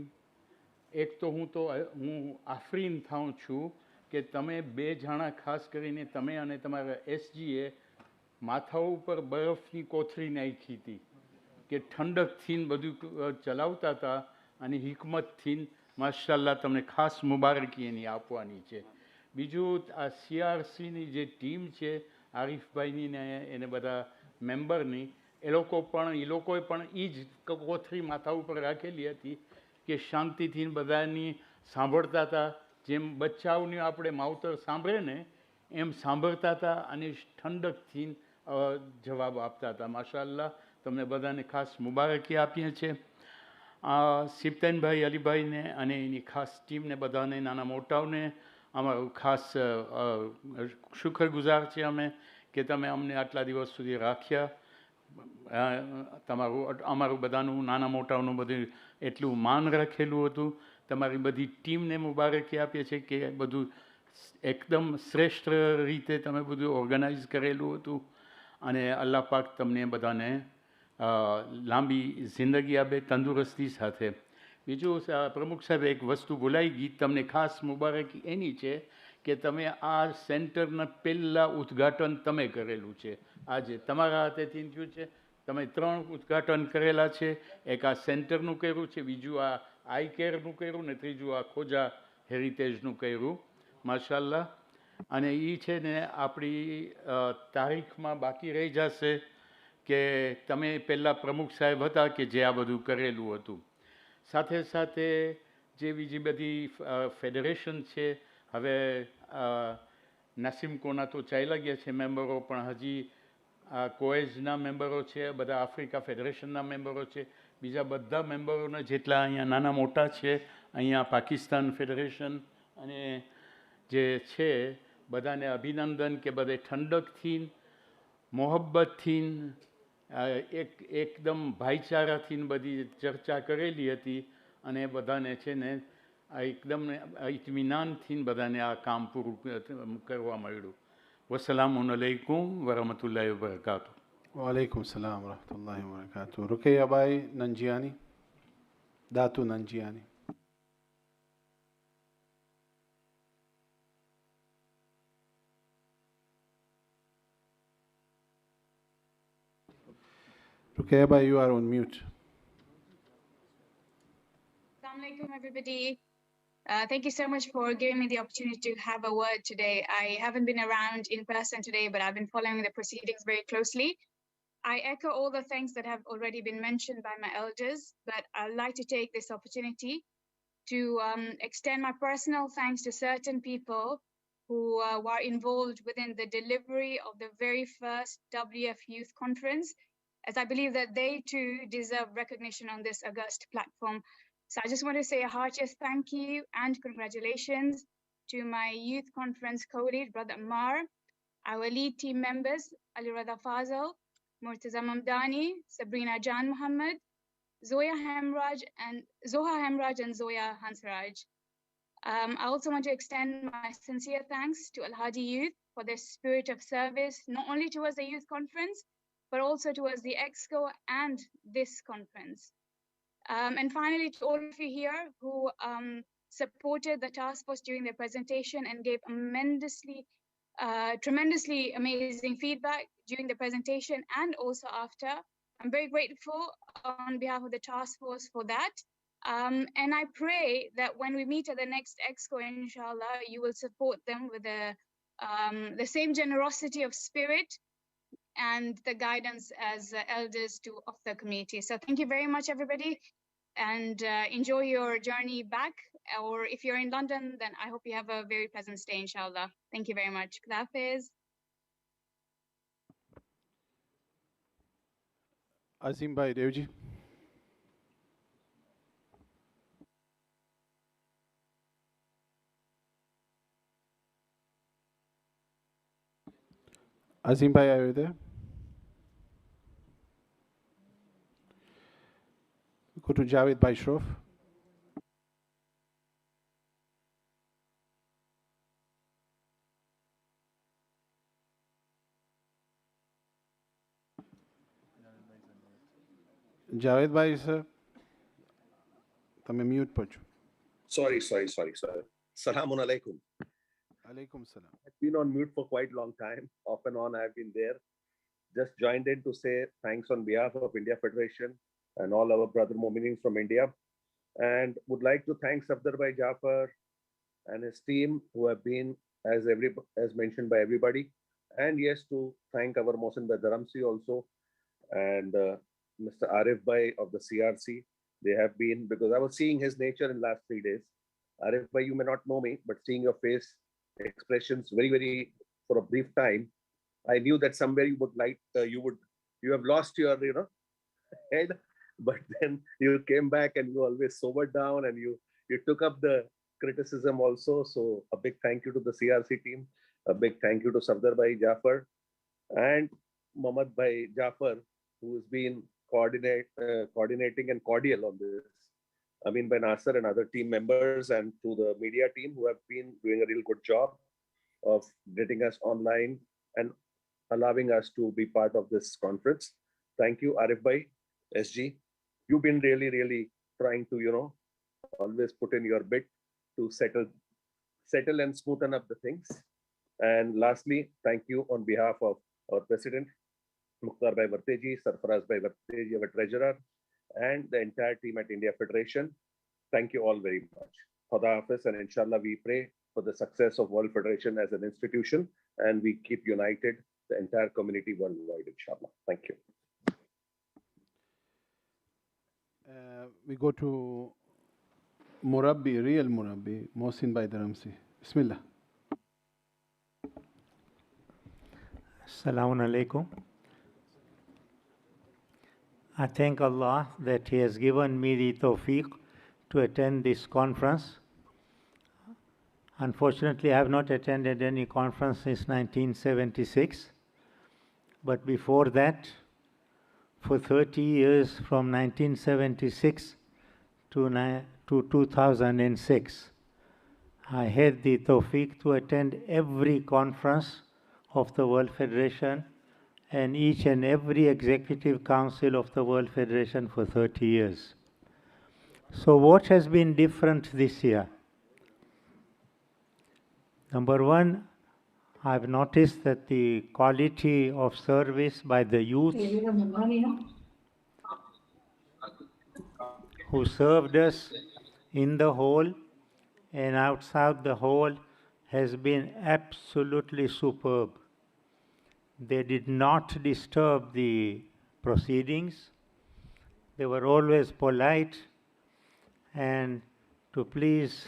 એક તો હું આફરીન થાઉં છું કે તમે 2 જણા ખાસ કરીને તમે અને તમારા એસજીએ માથા ઉપર બરફની કોથળી નાખી હતી કે ઠંડકથી બધું ચલાવતા હતા. અને હિકમતથી માશાલ્લાહ તમને ખાસ મુબારકી એની આપવાની છે. બીજું, આ સીઆરસીની જે ટીમ છે આરીફભાઈની ને એને બધા મેમ્બરની, એ લોકોએ પણ એ જ કોથળી માથા ઉપર રાખેલી હતી કે શાંતિથી બધાની સાંભળતા હતા. જેમ બચ્ચાઓની આપણે માવતર સાંભળે ને એમ સાંભળતા હતા અને ઠંડકથી જવાબ આપતા હતા. માશાલ્લાહ, તમને બધાને ખાસ મુબારકી આપીએ છીએ. સિપ્તનભાઈ અલીભાઈને અને એની ખાસ ટીમને બધાને, નાના મોટાઓને અમારું ખાસ શુક્રગુજાર છે અમે કે તમે અમને આટલા દિવસ સુધી રાખ્યા. અમારું બધાનું, નાના મોટાઓનું બધું એટલું માન રાખેલું હતું. તમારી બધી ટીમને મુબારકી આપીએ છીએ કે બધું એકદમ શ્રેષ્ઠ રીતે તમે બધું ઓર્ગેનાઇઝ કરેલું હતું. અને અલ્લાહ પાક તમને બધાને લાંબી જિંદગી આપે તંદુરસ્તી સાથે. બીજું, પ્રમુખ સાહેબ, એક વસ્તુ ભૂલાઈ ગઈ, તમને ખાસ મુબારકી એની છે કે તમે આ સેન્ટરના પહેલાં ઉદ્ઘાટન તમે કરેલું છે. આજે તમારા હાથેથી થયું છે. તમે 3 ઉદ્ઘાટન કરેલા છે. એક આ સેન્ટરનું કર્યું છે, બીજું આ આઈ કેરનું કર્યું ને ત્રીજું આ ખોજા હેરિટેજનું કર્યું. માશાલ્લાહ. અને એ છે ને આપણી તારીખમાં બાકી રહી જશે કે તમે પહેલાં પ્રમુખ સાહેબ હતા કે જે આ બધું કરેલું હતું. સાથે સાથે જે બીજી બધી ફેડરેશન છે, હવે નાસિમ કોના તો ચાલ્યા ગયા છે મેમ્બરો, પણ હજી કોએઝના મેમ્બરો છે, બધા આફ્રિકા ફેડરેશનના મેમ્બરો છે, બીજા બધા મેમ્બરોના જેટલા અહીંયા નાના મોટા છે, અહીંયા પાકિસ્તાન ફેડરેશન અને જે છે, બધાને અભિનંદન કે બધે ઠંડકથી, મોહબ્બતથી, એકદમ ભાઈચારાથી બધી ચર્ચા કરેલી હતી. અને બધાને છે ને એકદમ ઇત્મીનાનથી બધાને આ કામ પૂરું કરવા મળ્યું. વસલામુ અલૈકુમ વરહમતુલ્લાહિ વબરકાતુહ. વાલેકુમ સલામ વરહમતુલ્લાહિ વબરકાતુહ. રૂકૈયાબાઈ નંજીયાની, દાતુ નંજીયાની. Ruqayya, you are on mute. Assalamu alaikum, everybody. Thank you so much for giving me the opportunity to have a word today. I haven't been around in person today, but I've been following the proceedings very closely. I echo all the thanks that have already been mentioned by my elders, but I'd like to take this opportunity to extend my personal thanks to certain people who were involved within the delivery of the very first WF Youth Conference, as I believe that they too deserve recognition on this august platform. So I just want to say a heartiest thank you and congratulations to my youth conference co-lead, Brother Ammar, our lead team members, Ali Rada Fazal, Murtaza Mamdani, Sabrina Jan Muhammad, Zoya Hamraj and Zoya Hansraj. I also want to extend my sincere thanks to Al-Hadi Youth for their spirit of service, not only towards the youth conference, but also towards the Exco and this conference. And finally, to all of you here who supported the task force during their presentation and gave tremendously amazing feedback during the presentation and also after. I'm very grateful on behalf of the task force for that. And I pray that when we meet at the next Exco, inshallah, you will support them with the same generosity of spirit and the guidance as elders of the community. So thank you very much, everybody, and enjoy your journey back. or if you're in London, then I hope you have a very pleasant stay, inshallah. Thank you very much. Khuda Hafiz. Azim Bhai Devji. Azim Bhai, are you there? Go to Javed Bhai Shroff. Javed Bhai, sir, તમે mute પર છો. Sorry. Salamun alaikum. Alaikum salam. I've been on mute for quite a long time. Off and on, I've been there. Just joined in to say thanks on behalf of India Federation and all our brother Mominins from India. And would like to thank Safdar Bhai Jafar and his team who have been, as mentioned by everybody. And yes, to thank our Mohsin Bhai Dharamsi also and Mr. Arif Bhai of the CRC. They have been, because I was seeing his nature in last 3 days. Arif Bhai, you may not know me, but seeing your face, expressions very, for a brief time, I knew that somewhere you would like, you have lost your, head, but then you came back and you always sobered down and you took up the criticism also. So a big thank you to the CRC team, a big thank you to Safdar Bhai Jafar and Mohammad Bhai Jafar, who has been coordinating and cordial on this. Amin Bhai Nasser and other team members, and to the media team who have been doing a real good job of getting us online and allowing us to be part of this conference. Thank you, Arif Bhai, SG. You've been really trying to, always put in your bit to settle and smoothen up the things. And lastly, thank you on behalf of our President, Mukhtar Bhai Varteji, Sarfaraz Bhai Varteji, our Treasurer, and the entire team at India Federation. Thank you all very much. Khuda Hafiz, and inshallah we pray for the success of World Federation as an institution, and we keep united the entire community worldwide, inshallah. Thank you. We go to Murabbi, real Murabbi, Mohsin Bhai Dharamsi. Bismillah. Assalamu alaikum. I thank Allah that He has given me the tawfiq to attend this conference. Unfortunately, I have not attended any conference since 1976. But before that, for 30 years, from 1976 to 2006, I had the tawfiq to attend every conference of the World Federation and each and every executive council of the World Federation for 30 years. So what has been different this year? Number one, I've noticed that the quality of service by the youth who served us in the hall and outside the hall has been absolutely superb. They did not disturb the proceedings. They were always polite, and to please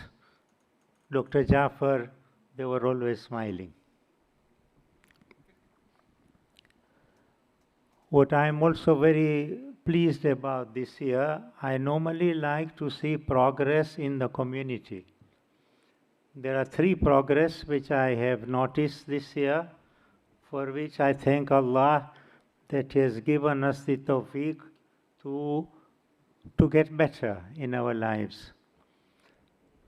Dr. Jafar, they were always smiling. What I am also very pleased about this year, I normally like to see progress in the community. There are 3 progress which I have noticed this year, for which I thank Allah that He has given us the tawfiq to get better in our lives.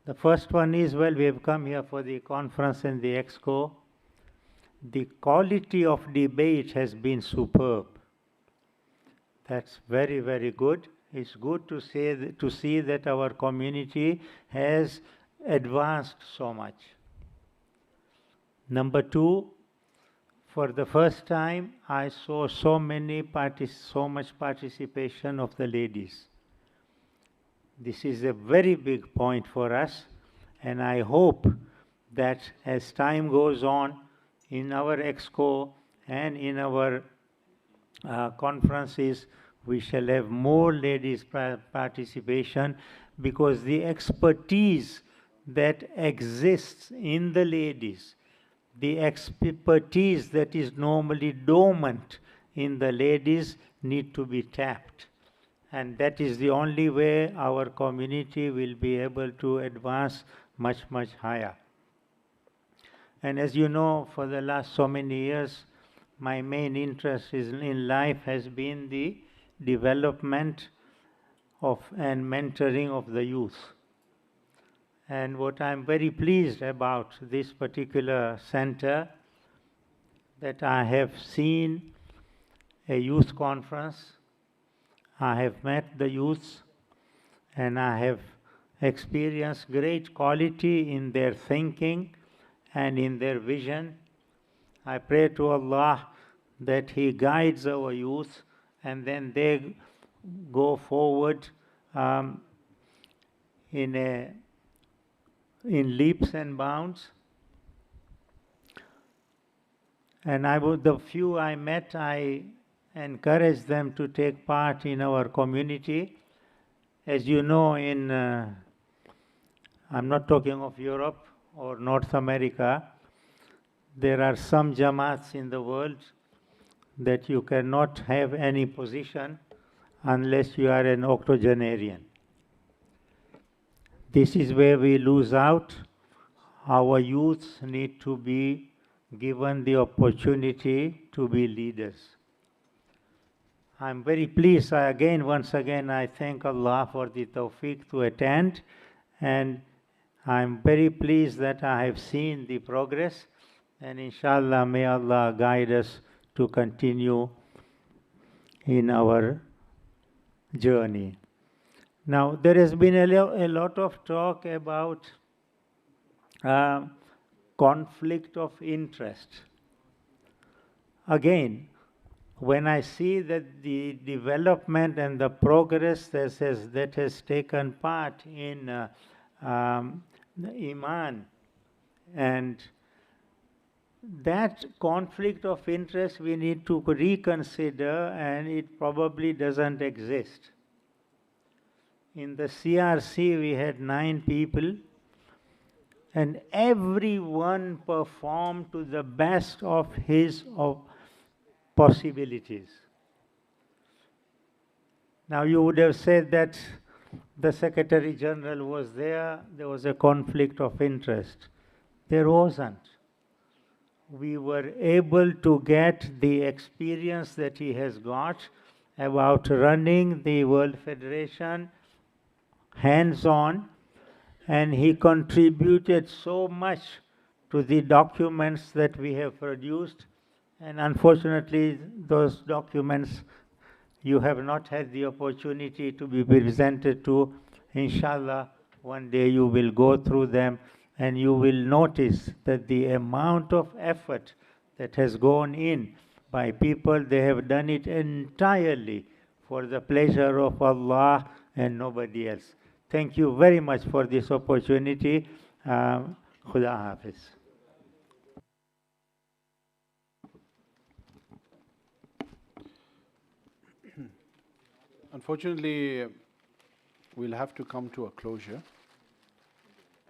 The first one is, we have come here for the conference and the exco. The quality of debate has been superb. That's very good. It's good to see that our community has advanced so much. Number 2, for the first time, I saw so much participation of the ladies. This is a very big point for us, and I hope that as time goes on in our exco and in our conferences, we shall have more ladies participation, because the expertise that exists in the ladies, the expertise that is normally dormant in the ladies need to be tapped. And that is the only way our community will be able to advance much, much higher. And as you know, for the last so many years, my main interest in life has been the development of and mentoring of the youth. And what I'm very pleased about this particular center, that I have seen a youth conference, I have met the youths, and I have experienced great quality in their thinking and in their vision. I pray to Allah that He guides our youth and then they go forward in leaps and bounds. And the few I met, I encouraged them to take part in our community. As you know, I'm not talking of Europe or North America, there are some Jamaats in the world that you cannot have any position unless you are an octogenarian. This is where we lose out. Our youths need to be given the opportunity to be leaders. I'm very pleased. Once again, I thank Allah for the tawfiq to attend, and I'm very pleased that I have seen the progress, and inshallah, may Allah guide us to continue in our journey. Now, there has been a lot of talk about conflict of interest. Again, when I see that the development and the progress that has taken part in the Iman, and that conflict of interest we need to reconsider, and it probably doesn't exist. In the CRC we had 9 people, and everyone performed to the best of his possibilities. Now you would have said that the Secretary General was there was a conflict of interest. There wasn't. We were able to get the experience that he has got about running the World Federation hands-on, and he contributed so much to the documents that we have produced, and unfortunately those documents you have not had the opportunity to be presented to. Inshallah, one day you will go through them and you will notice that the amount of effort that has gone in by people, they have done it entirely for the pleasure of Allah and nobody else. Thank you very much for this opportunity. Khuda Hafiz. Unfortunately, we'll have to come to a closure.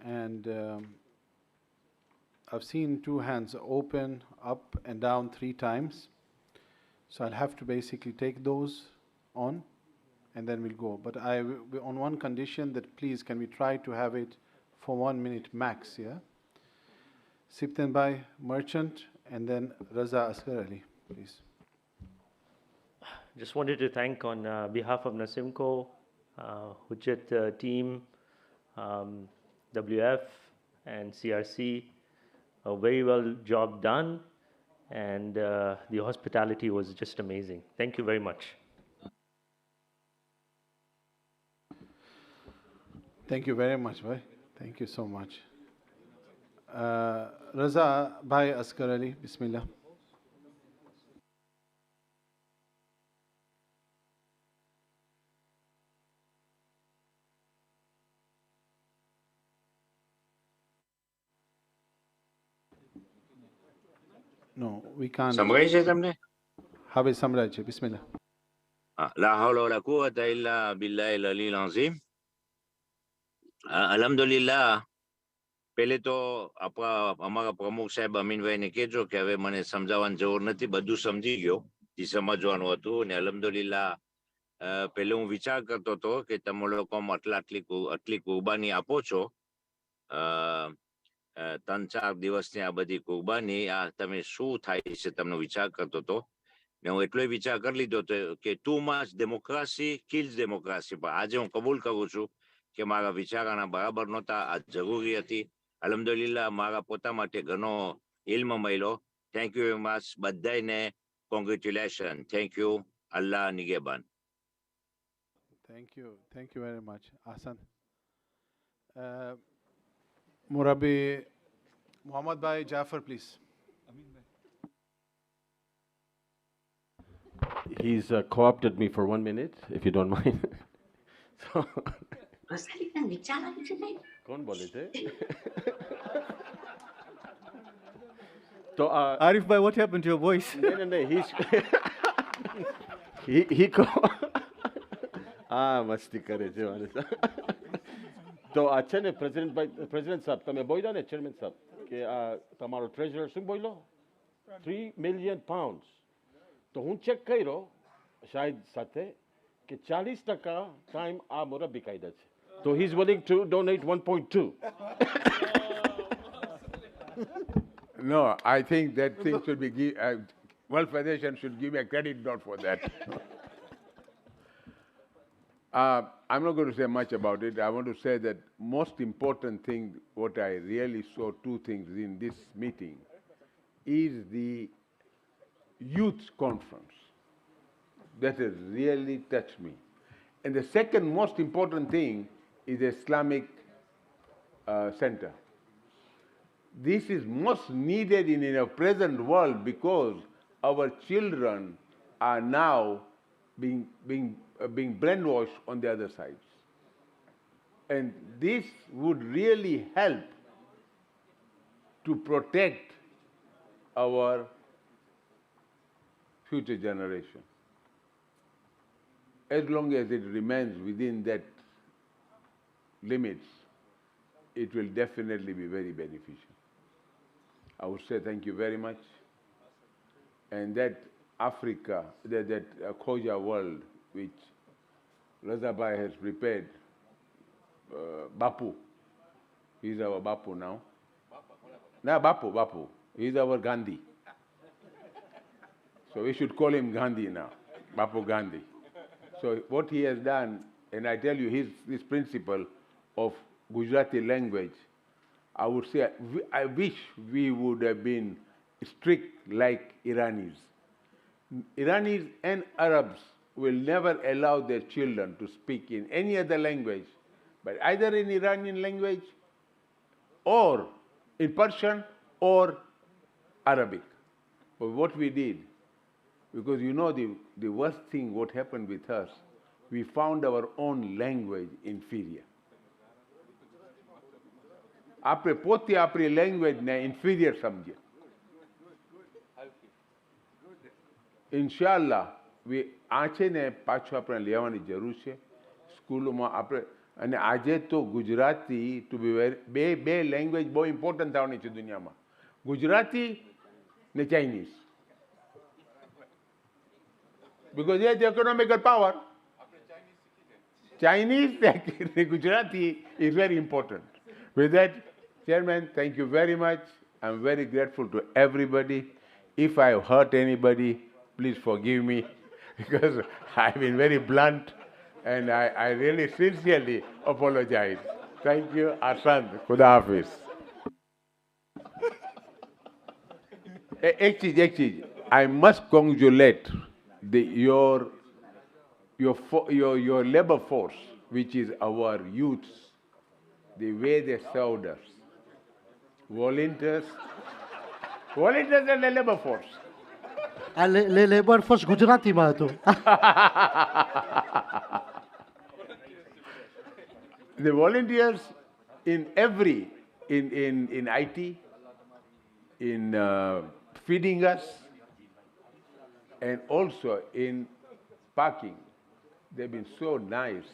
And I've seen 2 hands open, up and down 3 times. So I'll have to basically take those on, and then we'll go. But on one condition, that please, can we try to have it for 1 minute max, yeah? Sipten Bhai, Merchant, and then Raza Asghar Ali, please. Just wanted to thank on behalf of Nasimco, Hujjat team, WF and CRC, a very well job done, and the hospitality was just amazing. Thank you very much. Thank you very much, Bhai. Thank you so much. Raza Bhai Asghar Ali, Bismillah. No, we can't. સંભળાય છે તમને? હવે સંભળાય છે. Bismillah. لا حول ولا قوة إلا بالله العلي العظيم. અલ્હમ્દુલિલ્લાહ પહેલે તો અમારા પ્રમુખ સાહેબ અમીનભાઈને કહેજો કે હવે મને સમજાવવાની જરૂર નથી, બધું સમજી ગયો જે સમજવાનું હતું. અને અલ્હમ્દુલિલ્લાહ પહેલે હું વિચાર કરતો હતો કે તમે લોકો આટલી કુરબાની આપો છો, 3-4 દિવસની આ બધી કુરબાની, આ તમે શું થાય છે તમને વિચાર કરતો હતો. ને હું એટલો વિચાર કરી લીધો હતો કે too much democracy kills democracy. પણ આજે હું કબૂલ કરું છું કે મારા વિચારણા બરાબર નહોતા, આ જરૂરી હતી. અલ્હમ્દુલિલ્લાહ મારા પોતા માટે ઘણો ઇલ્મ મળ્યો. થેન્ક યુ વેરી મચ બધાને. કોંગ્રેચ્યુલેશન. Thank you. અલ્લાહ નિગેબાન. Thank you very much, Hassan. Murabi Muhammad Bhai Jafar, please. He's co-opted me for 1 minute, if you don't mind. So, कौन बोले थे? So, Arif bhai, what happened to your voice? No, he's he મસ્તી કરે છે મારે. તો આ છે ને પ્રેસિડેન્ટ સાહેબ, તમે બોલ્યા ને ચેરમેન સાહેબ કે આ તમારો ટ્રેઝરર શું બોલ્યો? £3 million. તો હું ચેક કર્યો શાહિદ સાથે કે 40% ટાઈમ આ મોરબી કાયદા છે. તો he is willing to donate 1.2. No, I think that thing should be World Federation should give me a credit note for that. I'm not going to say much about it. I want to say that most important thing, what I really saw, two things in this meeting, is the youth conference. That has really touched me. And the second most important thing is the Islamic Center. This is most needed in our present world because our children are now being brainwashed on the other sides. And this would really help to protect our future generation. As long as it remains within that limits, it will definitely be very beneficial. I would say thank you very much. And that Africa, that Khoja world which Razabai has prepared, Bapu, he's our Bapu now. No, Bapu, he's our Gandhi. So we should call him Gandhi now, Bapu Gandhi. So what he has done, and I tell you his principle of Gujarati language, I would say, I wish we would have been strict like Iranis. Iranis and Arabs will never allow their children to speak in any other language, but either in Iranian language or in Persian or Arabic. But what we did, because you know the worst thing what happened with us, we found our own language inferior. આપણે પોતે આપણી લેંગ્વેજને inferior સમજે. ઇન્શાલ્લાહ આ છે ને પાછું આપણે લેવાની જરૂર છે સ્કૂલોમાં આપણે. અને આજે તો ગુજરાતી ટુ બી બે લેંગ્વેજ બહુ ઇમ્પોર્ટન્ટ થવાની છે દુનિયામાં, ગુજરાતી ને Chinese. because he has the economical power. Chinese Gujarati is very important. With that, Chairman, thank you very much. I'm very grateful to everybody. If I have hurt anybody, please forgive me because I've been very blunt and I really sincerely apologize. Thank you, Asand. Khuda Hafiz. एक चीज, I must congratulate your labor force, which is our youths, the way they served us. Volunteers and the labor force. Labour force ગુજરાતીમાં હતું. The volunteers in IT, in feeding us, and also in parking. They've been so nice,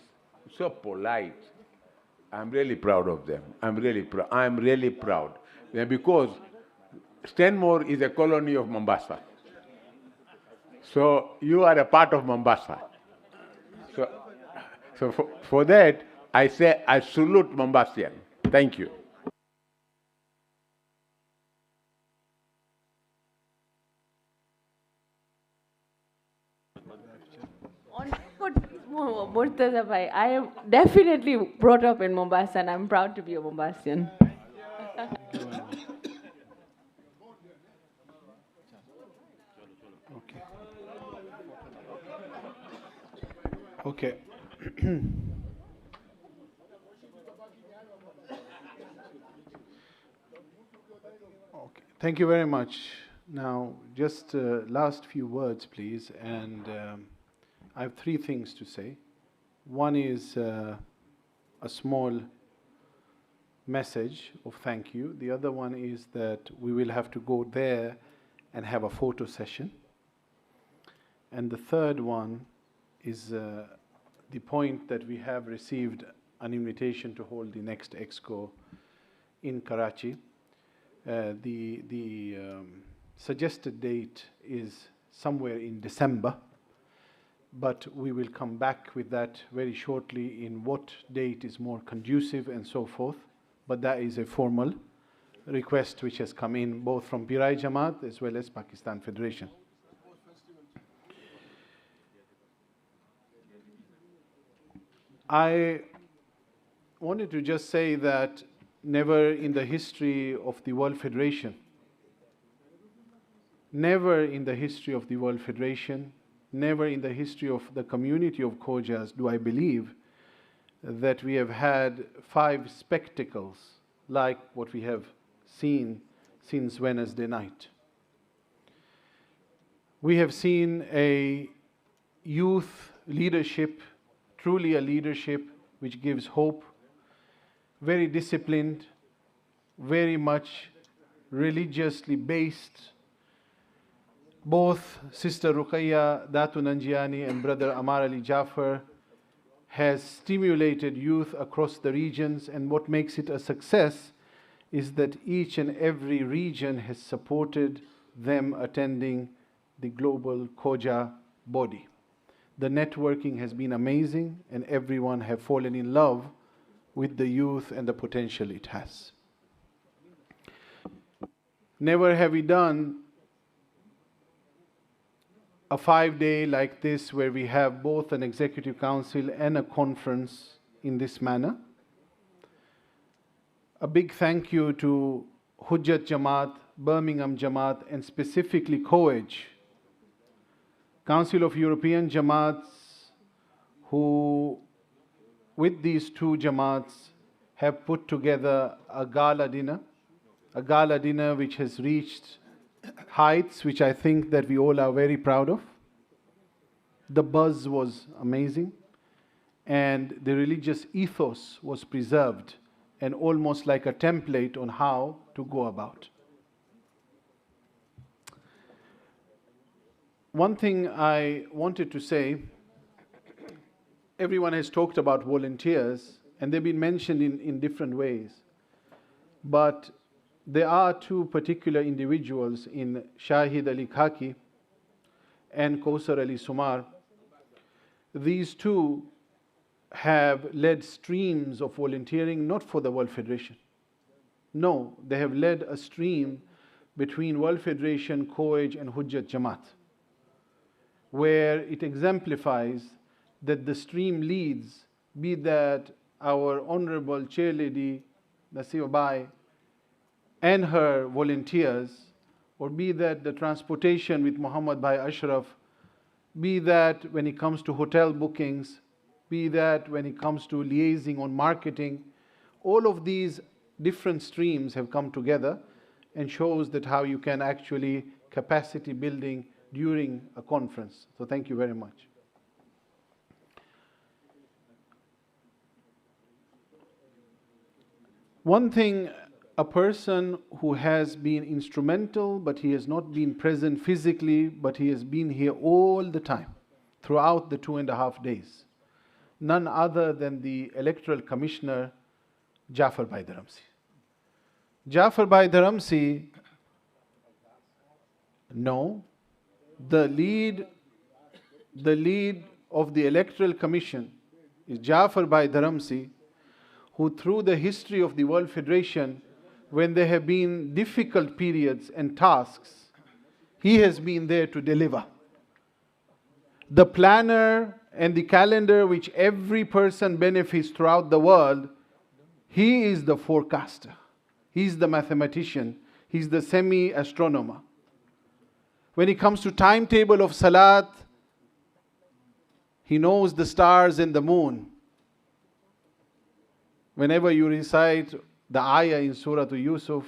so polite. I'm really proud of them. I'm really proud. Yeah, because Stanmore is a colony of Mombasa. So you are a part of Mombasa. So for that, I say I salute Mombasian. Thank you. Murtaza bhai, I am definitely brought up in Mombasa and I'm proud to be a Mombasian. Okay. Okay. Thank you very much. Now, just last few words, please. And I have three things to say. One is a small message of thank you. The other one is that we will have to go there and have a photo session. And the third one is the point that we have received an invitation to hold the next Exco in Karachi. The suggested date is somewhere in December, but we will come back with that very shortly in what date is more conducive and so forth. But that is a formal request which has come in both from Pirai Jamaat as well as Pakistan Federation. I wanted to just say that never in the history of the World Federation, never in the history of the World Federation, never in the history of the community of Khojas do I believe that we have had 5 spectacles like what we have seen since Wednesday night. We have seen a youth leadership, truly a leadership which gives hope, very disciplined, very much religiously based. Both Sister Ruqayya Datu Nanjiani and Brother Amar Ali Jafar has stimulated youth across the regions, and what makes it a success is that each and every region has supported them attending the global Khoja body. The networking has been amazing, and everyone have fallen in love with the youth and the potential it has. Never have we done a 5-day like this where we have both an executive council and a conference in this manner. A big thank you to Hujjat Jamaat, Birmingham Jamaat, and specifically COEJ, Council of European Jamaats, who with these 2 Jamaats have put together a gala dinner which has reached heights which I think that we all are very proud of. The buzz was amazing, and the religious ethos was preserved, and almost like a template on how to go about. One thing I wanted to say, everyone has talked about volunteers, and they've been mentioned in different ways. But there are 2 particular individuals in Shahid Ali Khaki and Kausar Ali Sumar. These 2 have led streams of volunteering, not for the World Federation. No, they have led a stream between World Federation, COEJ, and Hujjat Jamaat, where it exemplifies that the stream leads, be that our Honorable Chairlady Nasiba Bai and her volunteers, or be that the transportation with Muhammad Bhai Ashraf, be that when it comes to hotel bookings, be that when it comes to liaising on marketing, all of these different streams have come together and shows that how you can actually capacity building during a conference. So thank you very much. One thing, a person who has been instrumental, but he has not been present physically, but he has been here all the time, throughout the 2.5 days. None other than the Electoral Commissioner, Jafar Bhai Dharamsi. Jafar Bhai Dharamsi, no, the lead of the Electoral Commission is Jafar Bhai Dharamsi, who through the history of the World Federation, when there have been difficult periods and tasks, he has been there to deliver. The planner and the calendar which every person benefits throughout the world, he is the forecaster. He's the mathematician. He's the semi-astronomer. When it comes to timetable of Salat, he knows the stars and the moon. Whenever you recite the ayah in Surah to Yusuf,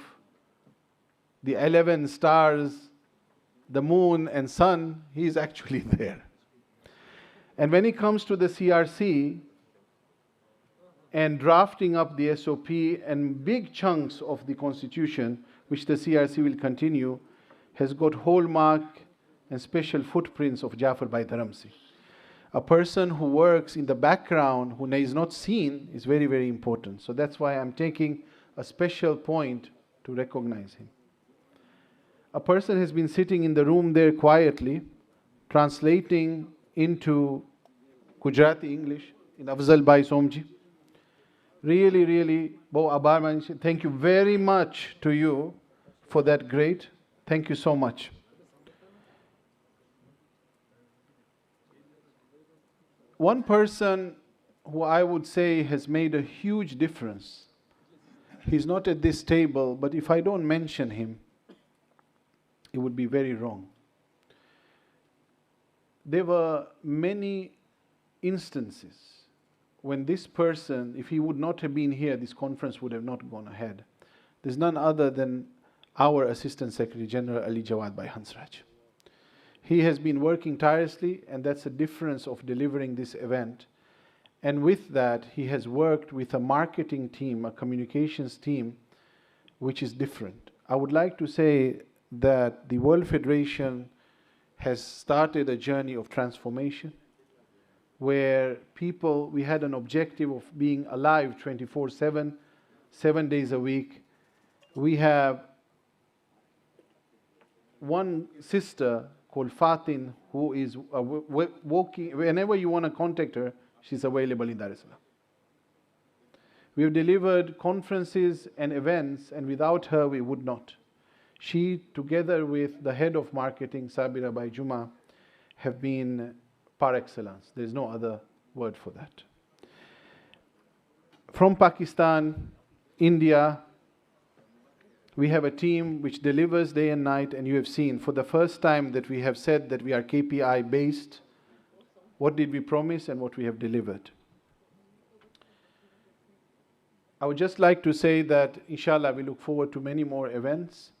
the 11 stars, the moon and sun, he is actually there. And when it comes to the CRC and drafting up the SOP and big chunks of the constitution, which the CRC will continue, has got hallmark and special footprints of Jafar Bhai Dharamsi. A person who works in the background, who is not seen, is very, very important. So that's why I'm taking a special point to recognize him. A person has been sitting in the room there quietly, translating into Gujarati English in Afzal Bhai Somji. Really, really, thank you very much to you for that great. Thank you so much. One person who I would say has made a huge difference, he's not at this table, but if I don't mention him, it would be very wrong. There were many instances when this person, if he would not have been here, this conference would have not gone ahead. There's none other than our Assistant Secretary General Ali Jawad Bhai Hansraj. He has been working tirelessly, and that's the difference of delivering this event. And with that, he has worked with a marketing team, a communications team, which is different. I would like to say that the World Federation has started a journey of transformation where people, we had an objective of being alive 24/7, 7 days a week. We have one sister called Fatin who is walking, whenever you want to contact her, she's available in Dar es Salaam. We have delivered conferences and events, and without her we would not. She, together with the head of marketing, Sabira Bhai Juma, have been par excellence. There's no other word for that. From Pakistan, India, we have a team which delivers day and night, and you have seen for the first time that we have said that we are KPI based. What did we promise and what we have delivered? I would just like to say that, inshallah, we look forward to many more events.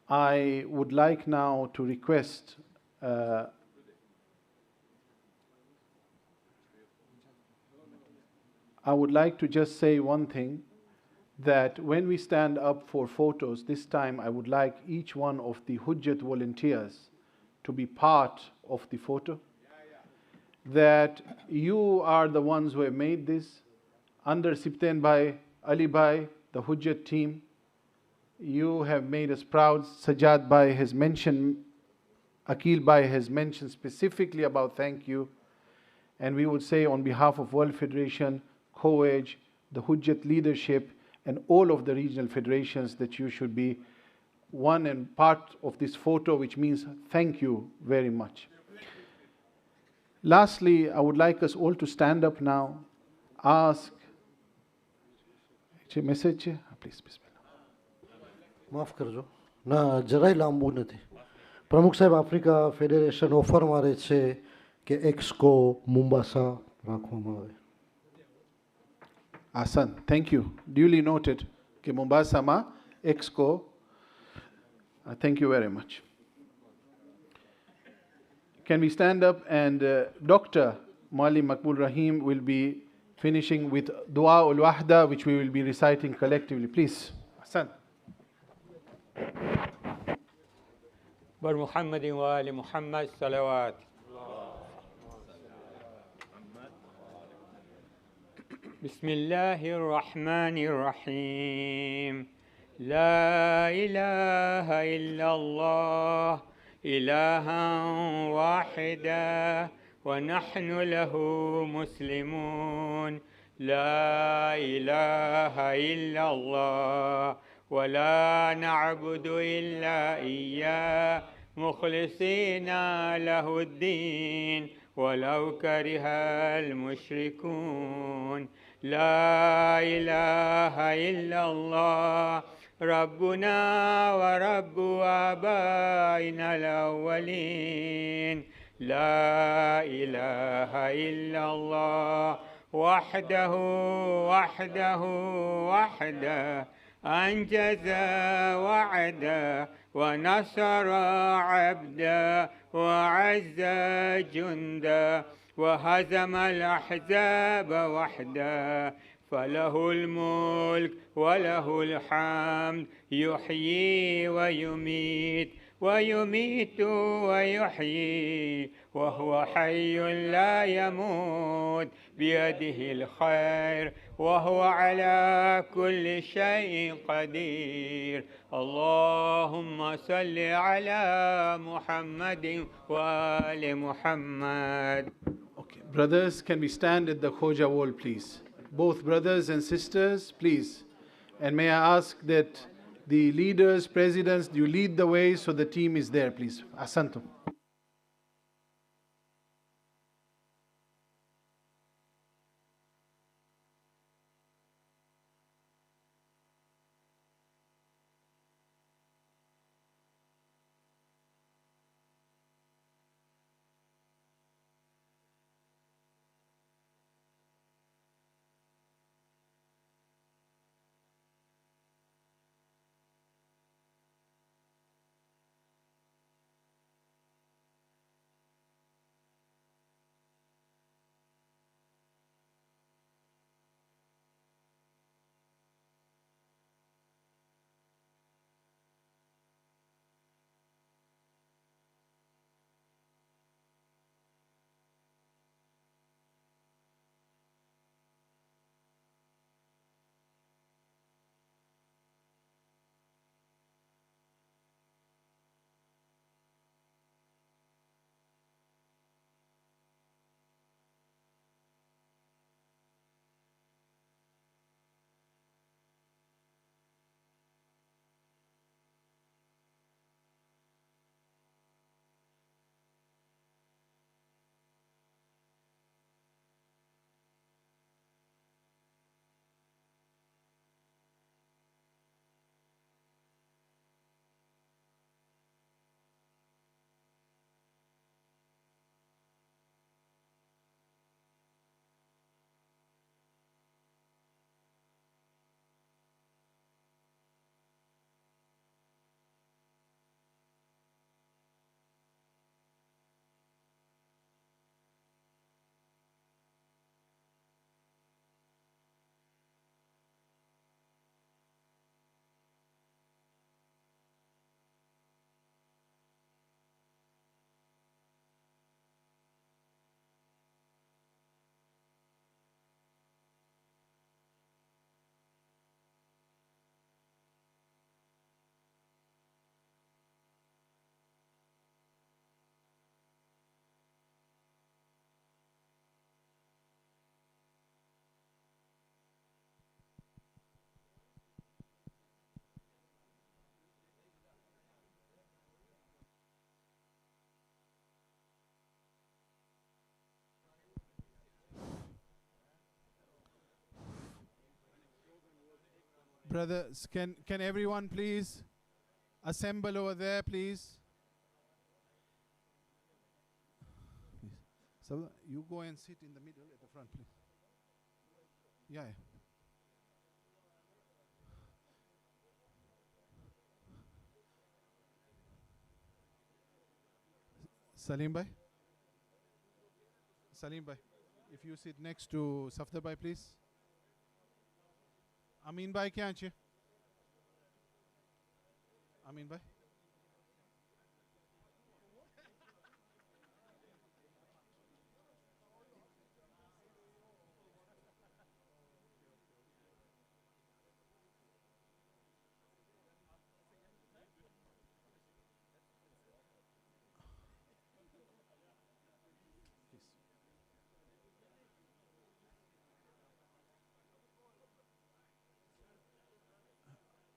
I would like now to request I would like to just say one thing, that when we stand up for photos, this time I would like each one of the Hujjat volunteers to be part of the photo. That you are the ones who have made this. Under Sipten Bhai, Ali Bhai, the Hujjat team, you have made us proud. Sajjad Bhai has mentioned, Akil Bhai has mentioned specifically about thank you. And we would say on behalf of World Federation, COEG, the Hujjat leadership, and all of the regional federations, that you should be one and part of this photo, which means thank you very much. Lastly, I would like us all to stand up now, ask, message, please, માફ કરજો ના જરાય લાંબુ નથી. પ્રમુખ સાહેબ, Africa federation offer મારે છે કે એક્સકો મુંબાસા રાખવામાં આવે. Asan, thank you. Duly noted. Ke Mombasa ma Exco. Thank you very much. Can we stand up, and Dr. Mali Makbul Rahim will be finishing with Dua ul Wahda, which we will be reciting collectively. Please. Asan. Bar Muhammadin wa ali Muhammad salawat. بسم الله الرحمن الرحيم لا إله إلا الله إلها واحدا ونحن له مسلمون لا إله إلا الله ولا نعبد إلا إياه مخلصين له الدين ولو كره المشركون لا إله إلا الله ربنا ورب آبائنا الأولين لا إله إلا الله وحده وحده أنجز وعدا ونصر عبدا وعز جندا وهزم الأحزاب وحدا فله الملك وله الحمد يحيي ويميت ويحيي وهو حي لا يموت بيده الخير وهو على كل شيء قدير اللهم صل على محمد وآل محمد. Brothers, can we stand at the Khoja wall, please? Both brothers and sisters, please. And may I ask that the leaders, presidents, you lead the way so the team is there, please. Asantum. Brothers, can everyone please assemble over there, please? So you go and sit in the middle at the front, please. Yeah. Salim bhai? Salim bhai, if you sit next to Safdar bhai, please. Amin bhai, kya hai? Amin bhai?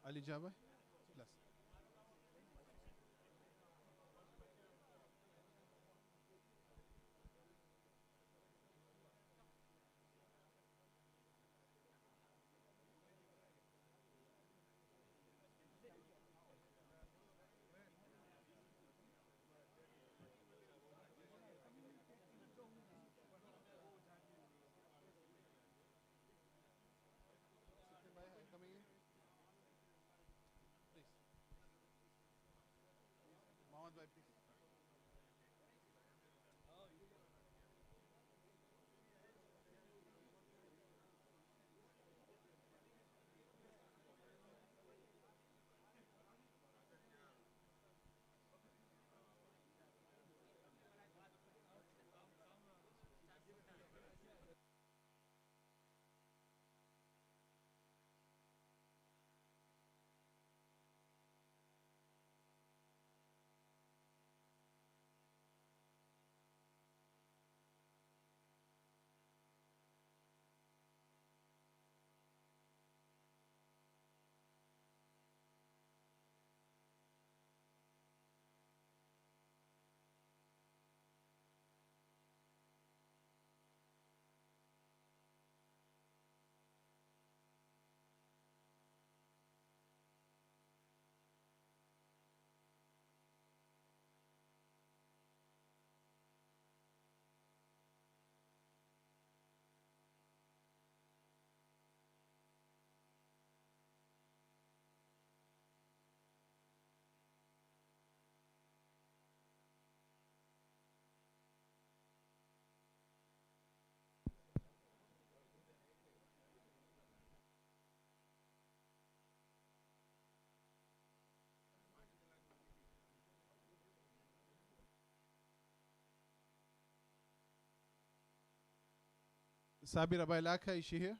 الإجابة plus. Coming in. Please. Mohammed bhai, please. Sabira Bailaka, is she here?